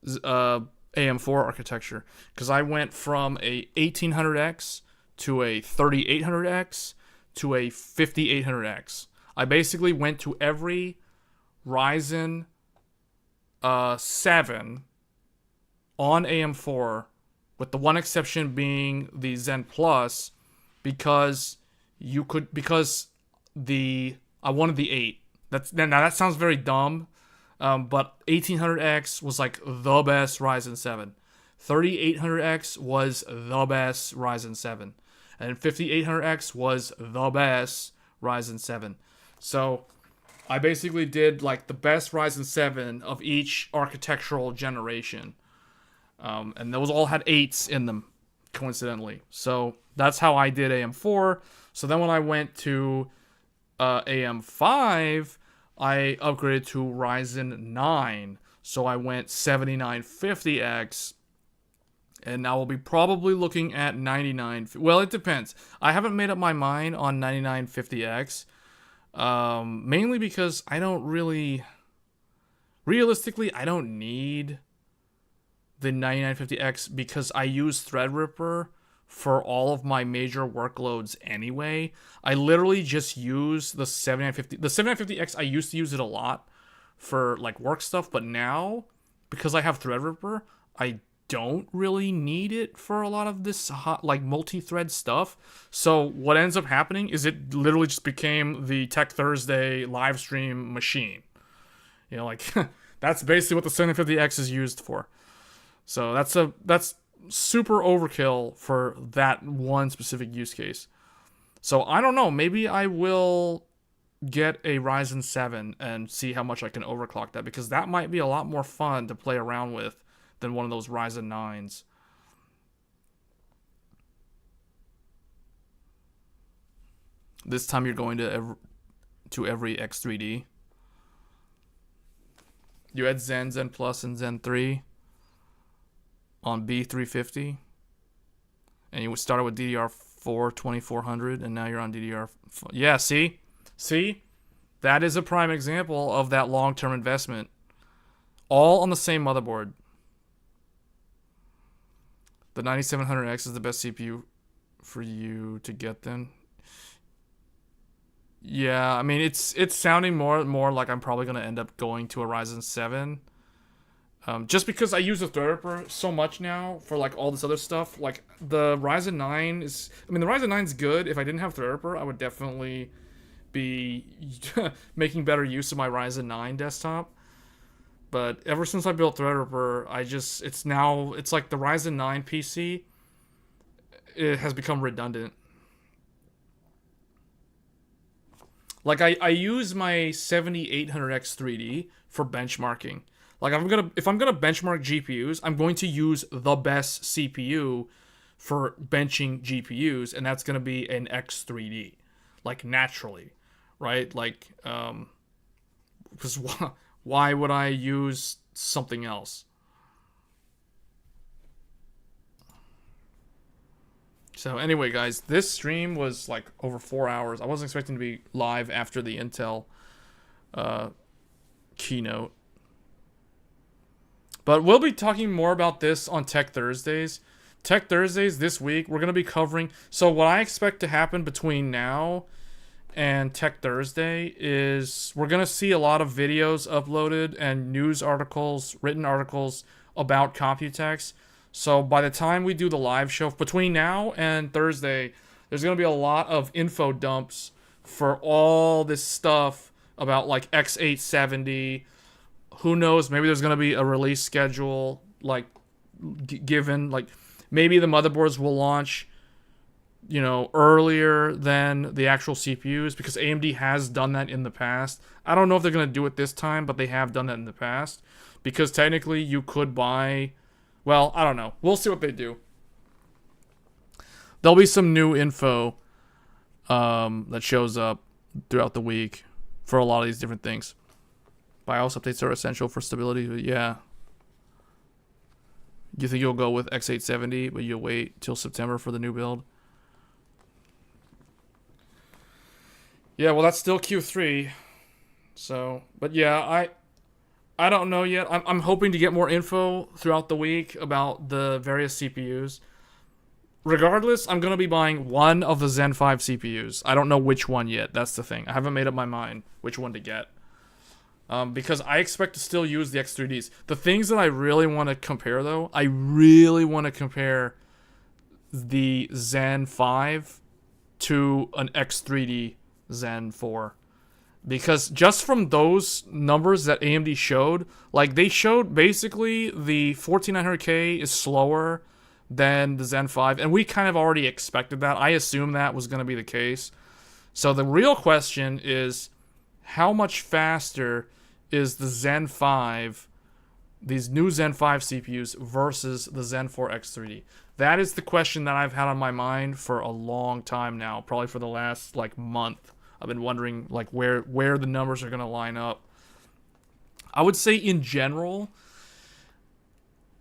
AM4 architecture, because I went from a 1800X to a 3800X to a 5800X. I basically went to every Ryzen 7 on AM4, with the one exception being the Zen Plus, because I wanted the 8. Now that sounds very dumb, but 1800X was like the best Ryzen 7. 3800X was the best Ryzen 7. And 5800X was the best Ryzen 7. So I basically did like the best Ryzen 7 of each architectural generation. And those all had 8s in them, coincidentally. So that's how I did AM4. So then when I went to AM5, I upgraded to Ryzen 9. So I went 7950X. And now we'll be probably looking at 99. Well, it depends. I haven't made up my mind on 9950X. Mainly because I don't really... Realistically, I don't need the 9950X because I use Threadripper for all of my major workloads anyway. I literally just use the 7950. The 7950X, I used to use it a lot for like work stuff, but now, because I have Threadripper, I don't really need it for a lot of this hot, like multi-thread stuff. So what ends up happening is it literally just became the Tech Thursday live stream machine. You know, like that's basically what the 750X is used for. So that's super overkill for that one specific use case. So I don't know, maybe I will get a Ryzen 7 and see how much I can overclock that, because that might be a lot more fun to play around with than one of those Ryzen 9s. This time you're going to every X3D. You had Zen Plus, and Zen 3 on B350. And you started with DDR4 2400, and now you're on DDR4. Yeah, see? See? That is a prime example of that long-term investment. All on the same motherboard. The 9700X is the best CPU for you to get then. Yeah, I mean, it's sounding more and more like I'm probably going to end up going to a Ryzen 7. Just because I use the Threadripper so much now for like all this other stuff, like the Ryzen 9 is, I mean, the Ryzen 9's good. If I didn't have Threadripper, I would definitely be making better use of my Ryzen 9 desktop. But ever since I built Threadripper, it's like the Ryzen 9 PC, it has become redundant. Like I use my 7800X 3D for benchmarking. Like if I'm gonna benchmark GPUs, I'm going to use the best CPU for benching GPUs, and that's gonna be an X3D, like naturally, right? Like, because why would I use something else? So anyway, guys, this stream was like over 4 hours. I wasn't expecting to be live after the Intel keynote. But we'll be talking more about this on Tech Thursdays. Tech Thursdays this week, we're going to be covering... So what I expect to happen between now and Tech Thursday is we're going to see a lot of videos uploaded and news articles, written articles about Computex. So by the time we do the live show, between now and Thursday, there's going to be a lot of info dumps for all this stuff about like X870. Who knows? Maybe there's going to be a release schedule, like, given, like, maybe the motherboards will launch, you know, earlier than the actual CPUs, because AMD has done that in the past. I don't know if they're going to do it this time, but they have done that in the past, because technically you could buy, well, I don't know. We'll see what they do. There'll be some new info that shows up throughout the week for a lot of these different things. BIOS updates are essential for stability. Yeah. You think you'll go with X870, but you'll wait till September for the new build? Yeah, well, that's still Q3. So, but yeah, I don't know yet. I'm hoping to get more info throughout the week about the various CPUs. Regardless, I'm going to be buying one of the Zen 5 CPUs. I don't know which one yet. That's the thing. I haven't made up my mind which one to get. Because I expect to still use the X3Ds. The things that I really want to compare, though, I really want to compare the Zen 5 to an X3D Zen 4. Because just from those numbers that AMD showed, like they showed basically the 14900K is slower than the Zen 5. And we kind of already expected that. I assumed that was going to be the case. So the real question is, how much faster is the Zen 5, these new Zen 5 CPUs versus the Zen 4 X3D? That is the question that I've had on my mind for a long time now, probably for the last like month. I've been wondering like where the numbers are going to line up. I would say in general,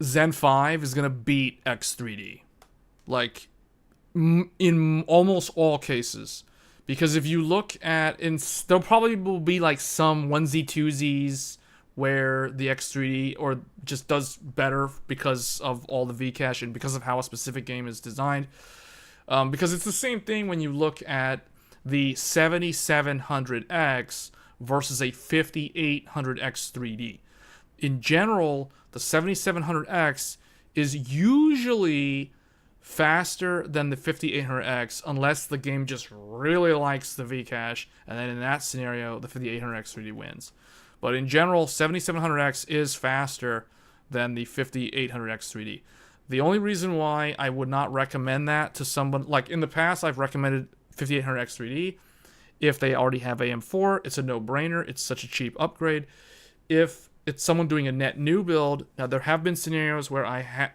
Zen 5 is going to beat X3D. Like in almost all cases. Because if you look at, there probably will be like some onesie twosies where the X3D or just does better because of all the Vcache and because of how a specific game is designed. Because it's the same thing when you look at the 7700X versus a 5800X 3D. In general, the 7700X is usually faster than the 5800X unless the game just really likes the Vcache, and then in that scenario, the 5800X 3D wins. But in general, 7700X is faster than the 5800X 3D. The only reason why I would not recommend that to someone, like in the past, I've recommended 5800X 3D. If they already have AM4, it's a no-brainer. It's such a cheap upgrade. If it's someone doing a net new build, now there have been scenarios where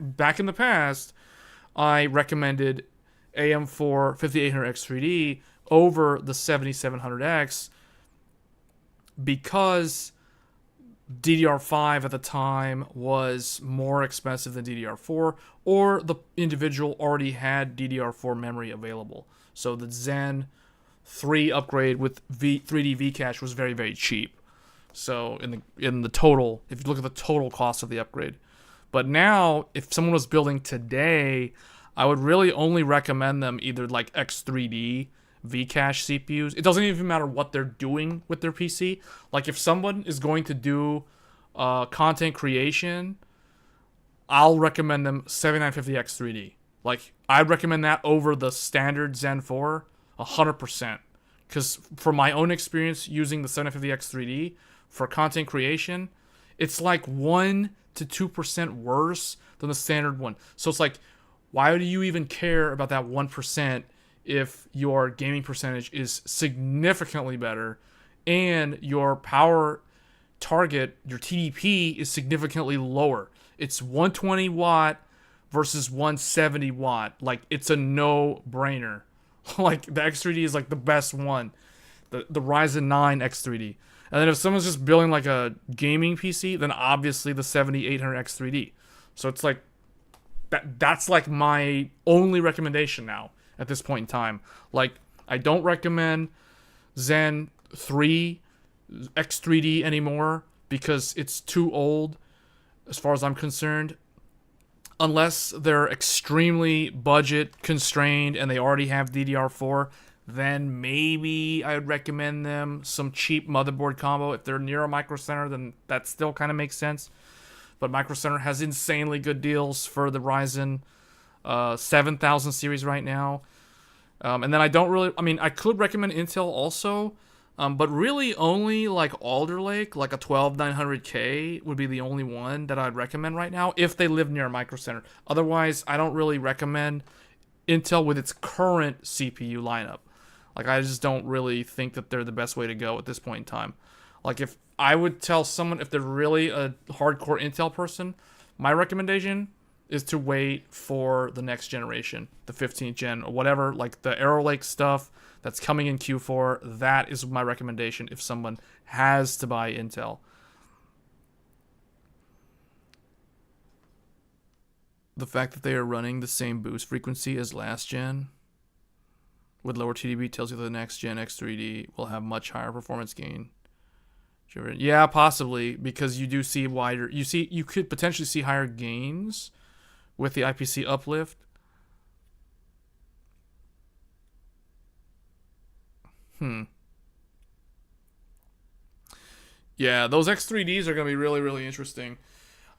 back in the past, I recommended AM4 5800X 3D over the 7700X because DDR5 at the time was more expensive than DDR4, or the individual already had DDR4 memory available. So the Zen 3 upgrade with 3D Vcache was very, very cheap. So in the total, if you look at the total cost of the upgrade. But now, if someone was building today, I would really only recommend them either like X3D Vcache CPUs. It doesn't even matter what they're doing with their PC. Like if someone is going to do content creation, I'll recommend them 7950X 3D. Like, I'd recommend that over the standard Zen 4 100%. Because from my own experience using the 750X 3D for content creation, it's like 1 to 2% worse than the standard one. So it's like, why do you even care about that 1% if your gaming percentage is significantly better and your power target, your TDP, is significantly lower? It's 120 watt versus 170 watt. Like, it's a no-brainer. Like, the X3D is like the best one, the Ryzen 9 X3D. And then if someone's just building like a gaming PC, then obviously the 7800X 3D. So it's like that's like my only recommendation now at this point in time. Like, I don't recommend Zen 3 X3D anymore because it's too old as far as I'm concerned. Unless they're extremely budget constrained and they already have DDR4, then maybe I would recommend them some cheap motherboard combo. If they're near a Micro Center, then that still kind of makes sense. But Micro Center has insanely good deals for the Ryzen 7000 series right now. And then I could recommend Intel also, but really only like Alder Lake, like a 12900K would be the only one that I'd recommend right now if they live near a Micro Center. Otherwise, I don't really recommend Intel with its current CPU lineup. Like, I just don't really think that they're the best way to go at this point in time. Like, if I would tell someone, if they're really a hardcore Intel person, my recommendation is to wait for the next generation, the 15th gen or whatever, like the Arrow Lake stuff that's coming in Q4. That is my recommendation if someone has to buy Intel. The fact that they are running the same boost frequency as last gen with lower TDP tells you the next gen X3D will have much higher performance gain. Yeah, possibly, because you do see wider. You could potentially see higher gains with the IPC uplift. Yeah, those X3Ds are going to be really, really interesting.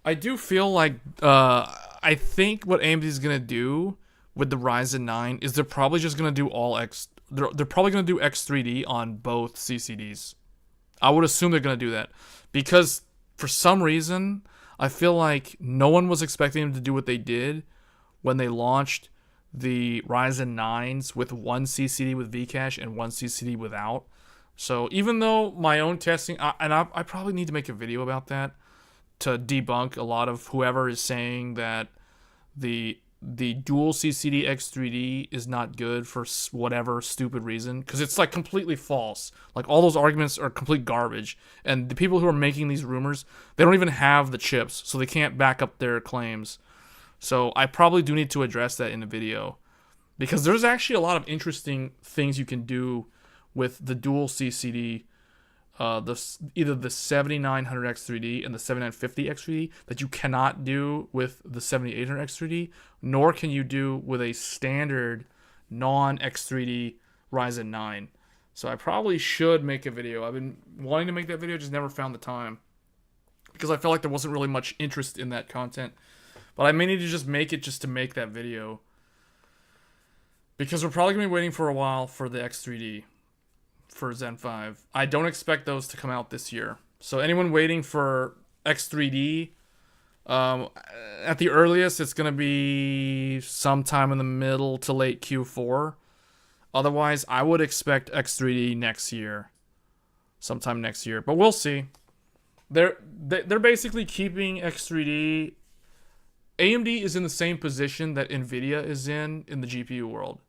I do feel like, I think what AMD is going to do with the Ryzen 9 is they're probably just going to do all they're probably going to do X3D on both CCDs. I would assume they're going to do that because for some reason, I feel like no one was expecting them to do what they did when they launched the Ryzen 9s with one CCD with Vcache and one CCD without. So even though my own testing, I probably need to make a video about that to debunk a lot of whoever is saying that the dual CCD X3D is not good for whatever stupid reason, because it's like completely false. Like, all those arguments are complete garbage, and the people who are making these rumors, they don't even have the chips, so they can't back up their claims. So I probably do need to address that in the video, because there's actually a lot of interesting things you can do with the dual CCD, either the 7900X3D and the 7950X3D that you cannot do with the 7800X3D, nor can you do with a standard non-X3D Ryzen 9. So I probably should make a video. I've been wanting to make that video, just never found the time, because I felt like there wasn't really much interest in that content. But I may need to just make it just to make that video, because we're probably going to be waiting for a while for the X3D for Zen 5. I don't expect those to come out this year. So anyone waiting for X3D, at the earliest, it's going to be sometime in the middle to late Q4. Otherwise, I would expect X3D next year. Sometime next year. But we'll see. They're basically keeping X3D. AMD is in the same position that NVIDIA is in the GPU world,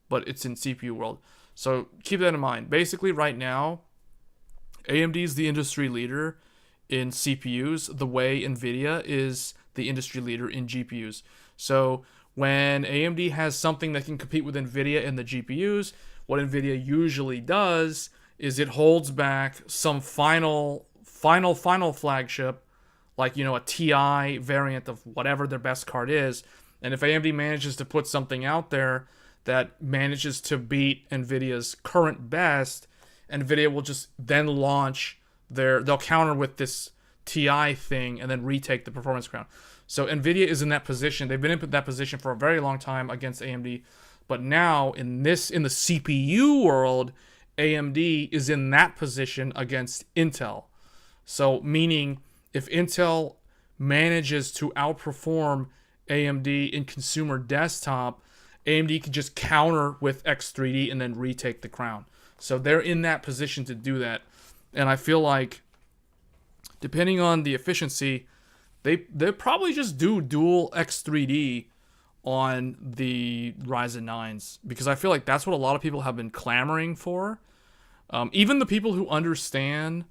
but it's in CPU world. So keep that in mind. Basically, right now, AMD is the industry leader in CPUs, the way NVIDIA is the industry leader in GPUs. So when AMD has something that can compete with NVIDIA in the GPUs, what NVIDIA usually does is it holds back some final flagship, like, a TI variant of whatever their best card is. And if AMD manages to put something out there that manages to beat NVIDIA's current best, NVIDIA will just then launch they'll counter with this TI thing and then retake the performance crown. So NVIDIA is in that position. They've been in that position for a very long time against AMD. But now in the CPU world, AMD is in that position against Intel. So meaning if Intel manages to outperform AMD in consumer desktop, AMD can just counter with X3D and then retake the crown. So they're in that position to do that. And I feel like, depending on the efficiency, they probably just do dual X3D on the Ryzen 9s, because I feel like that's what a lot of people have been clamoring for. Even the people who understand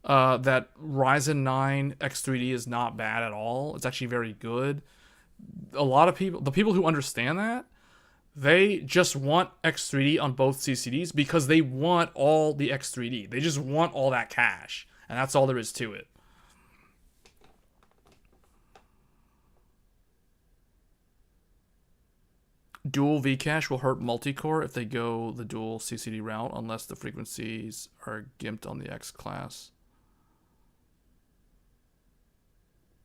that Ryzen 9 X3D is not bad at all, it's actually very good. A lot of people, the people who understand that, they just want X3D on both CCDs because they want all the X3D. They just want all that cache, and that's all there is to it. Dual Vcache will hurt multi-core if they go the dual CCD route, unless the frequencies are gimped on the X class.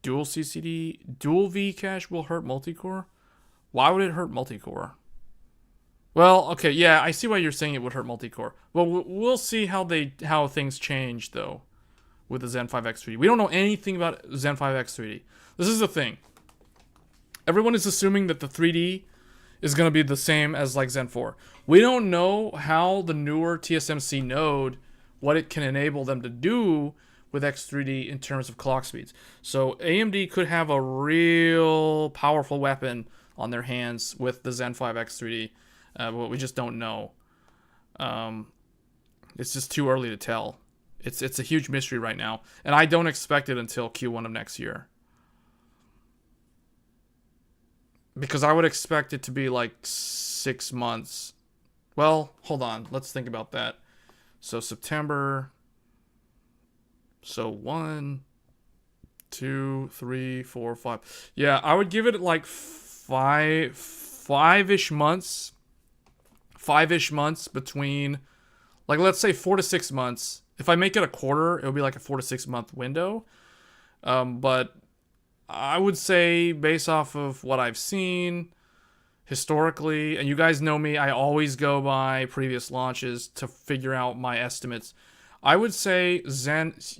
Dual CCD, dual Vcache will hurt multi-core? Why would it hurt multi-core? Well, okay, yeah, I see why you're saying it would hurt multi-core. Well, we'll see how things change, though, with the Zen 5 X3D. We don't know anything about Zen 5 X3D. This is the thing. Everyone is assuming that the 3D is going to be the same as like Zen 4. We don't know how the newer TSMC node, what it can enable them to do with X3D in terms of clock speeds. So AMD could have a real powerful weapon on their hands with the Zen 5 X3D, but we just don't know. It's just too early to tell. It's a huge mystery right now, and I don't expect it until Q1 of next year. Because I would expect it to be like 6 months. Well, hold on. Let's think about that. So September. So 1, 2, 3, 4, 5. Yeah, I would give it like five-ish months. 5-ish months between, like, let's say 4 to 6 months. If I make it a quarter, it'll be like a 4 to 6 month window. But I would say, based off of what I've seen historically, and you guys know me, I always go by previous launches to figure out my estimates. I would say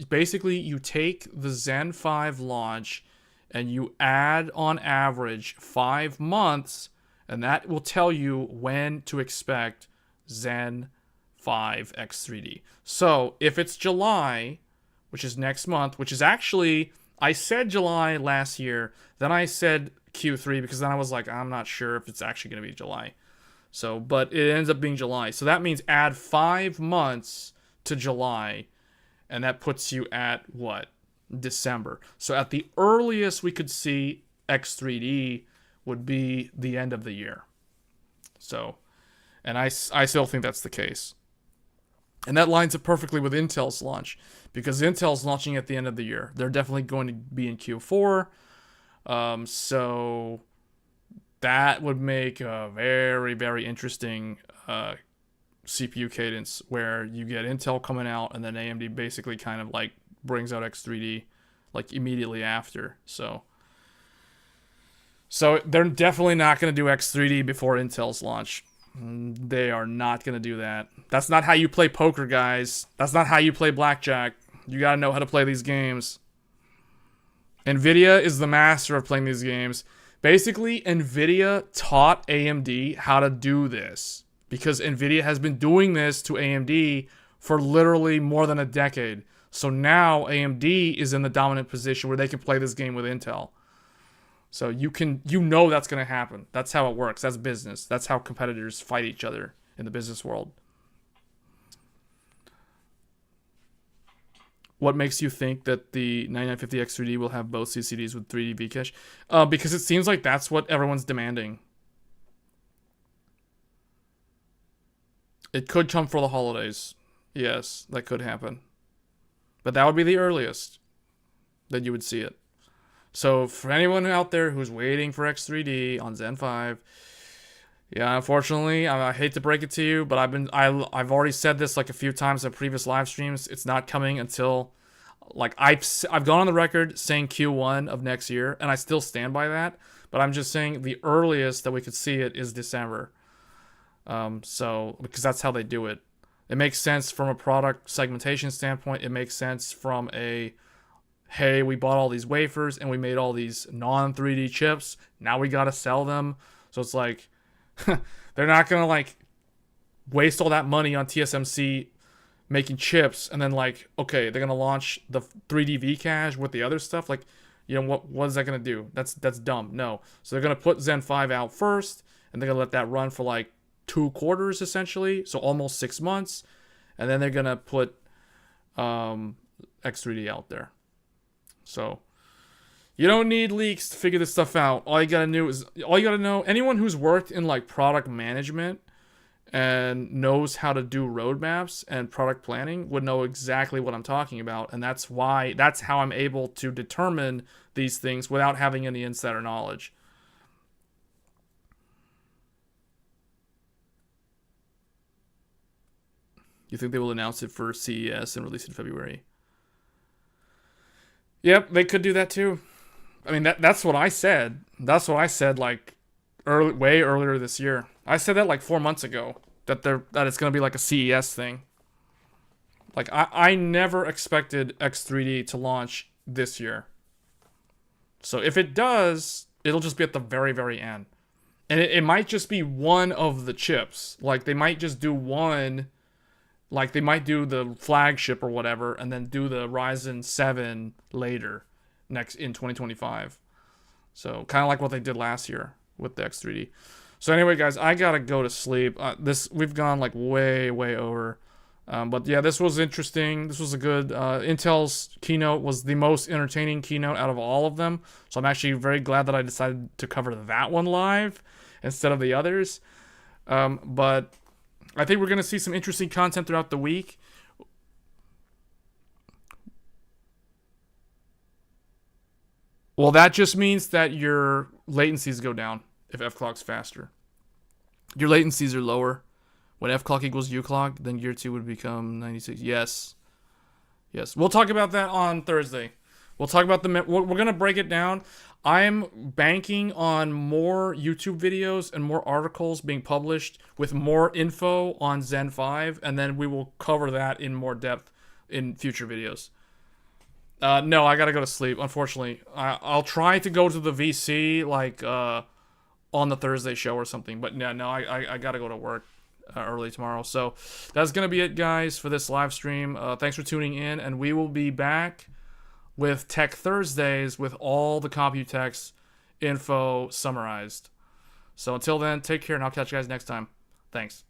basically you take the Zen 5 launch and you add on average 5 months, and that will tell you when to expect Zen 5 X3D. So if it's July, which is next month, which is actually, I said July last year, then I said Q3 because then I was like, I'm not sure if it's actually going to be July. So, but it ends up being July. So that means add 5 months to July, and that puts you at what? December. So at the earliest we could see X3D would be the end of the year. So, and I still think that's the case. And that lines up perfectly with Intel's launch, because Intel's launching at the end of the year. They're definitely going to be in Q4. So that would make a very, very interesting CPU cadence, where you get Intel coming out and then AMD basically kind of like brings out X3D like immediately after. So they're definitely not going to do X3D before Intel's launch. They are not going to do that. That's not how you play poker, guys. That's not how you play blackjack. You got to know how to play these games. NVIDIA is the master of playing these games. Basically, NVIDIA taught AMD how to do this, because NVIDIA has been doing this to AMD for literally more than a decade. So now AMD is in the dominant position where they can play this game with Intel. So you know that's going to happen. That's how it works. That's business. That's how competitors fight each other in the business world. What makes you think that the 9950 X3D will have both CCDs with 3D Vcache? Because it seems like that's what everyone's demanding. It could come for the holidays. Yes, that could happen. But that would be the earliest that you would see it. So for anyone out there who's waiting for X3D on Zen 5, yeah, unfortunately, I hate to break it to you, but I've already said this like a few times in previous live streams. It's not coming until Like I've gone on the record saying Q1 of next year, and I still stand by that. But I'm just saying the earliest that we could see it is December. So because that's how they do it. It makes sense from a product segmentation standpoint. It makes sense from a, hey, we bought all these wafers and we made all these non-3D chips. Now we got to sell them. So it's like, they're not going to like waste all that money on TSMC making chips and then like, okay, they're going to launch the 3D V-Cache with the other stuff. Like, you know, what is that going to do? That's dumb. No. So they're going to put Zen 5 out first, and they're going to let that run for like 2 quarters essentially, so almost 6 months, and then they're gonna put X3D out there. So you don't need leaks to figure this stuff out. All you gotta know, anyone who's worked in like product management and knows how to do roadmaps and product planning would know exactly what I'm talking about, and that's how I'm able to determine these things without having any insider knowledge. You think they will announce it for CES and release it in February? Yep, they could do that too. I mean, that's what I said. That's what I said like way earlier this year. I said that like 4 months ago that it's gonna be like a CES thing. Like I never expected X3D to launch this year. So if it does, it'll just be at the very, very end. And it might just be one of the chips. Like they might just do one. Like, they might do the flagship or whatever, and then do the Ryzen 7 later, in 2025. So, kind of like what they did last year with the X3D. So, anyway, guys, I gotta go to sleep. We've gone, like, way, way over. But, yeah, this was interesting. This was a good... Intel's keynote was the most entertaining keynote out of all of them. So, I'm actually very glad that I decided to cover that one live instead of the others. But... I think we're going to see some interesting content throughout the week. Well, that just means that your latencies go down if F-clock's faster. Your latencies are lower. When F-clock equals U-clock, then year 2 would become 96. Yes. Yes. We'll talk about that on Thursday. We'll talk about we're going to break it down. I'm banking on more YouTube videos and more articles being published with more info on Zen 5, and then we will cover that in more depth in future videos. No, I gotta go to sleep, unfortunately. I'll try to go to the VC, like, on the Thursday show or something, but no, I gotta go to work early tomorrow. So that's gonna be it, guys, for this live stream. Thanks for tuning in, and we will be back with Tech Thursdays with all the Computex info summarized. So until then, take care, and I'll catch you guys next time. Thanks.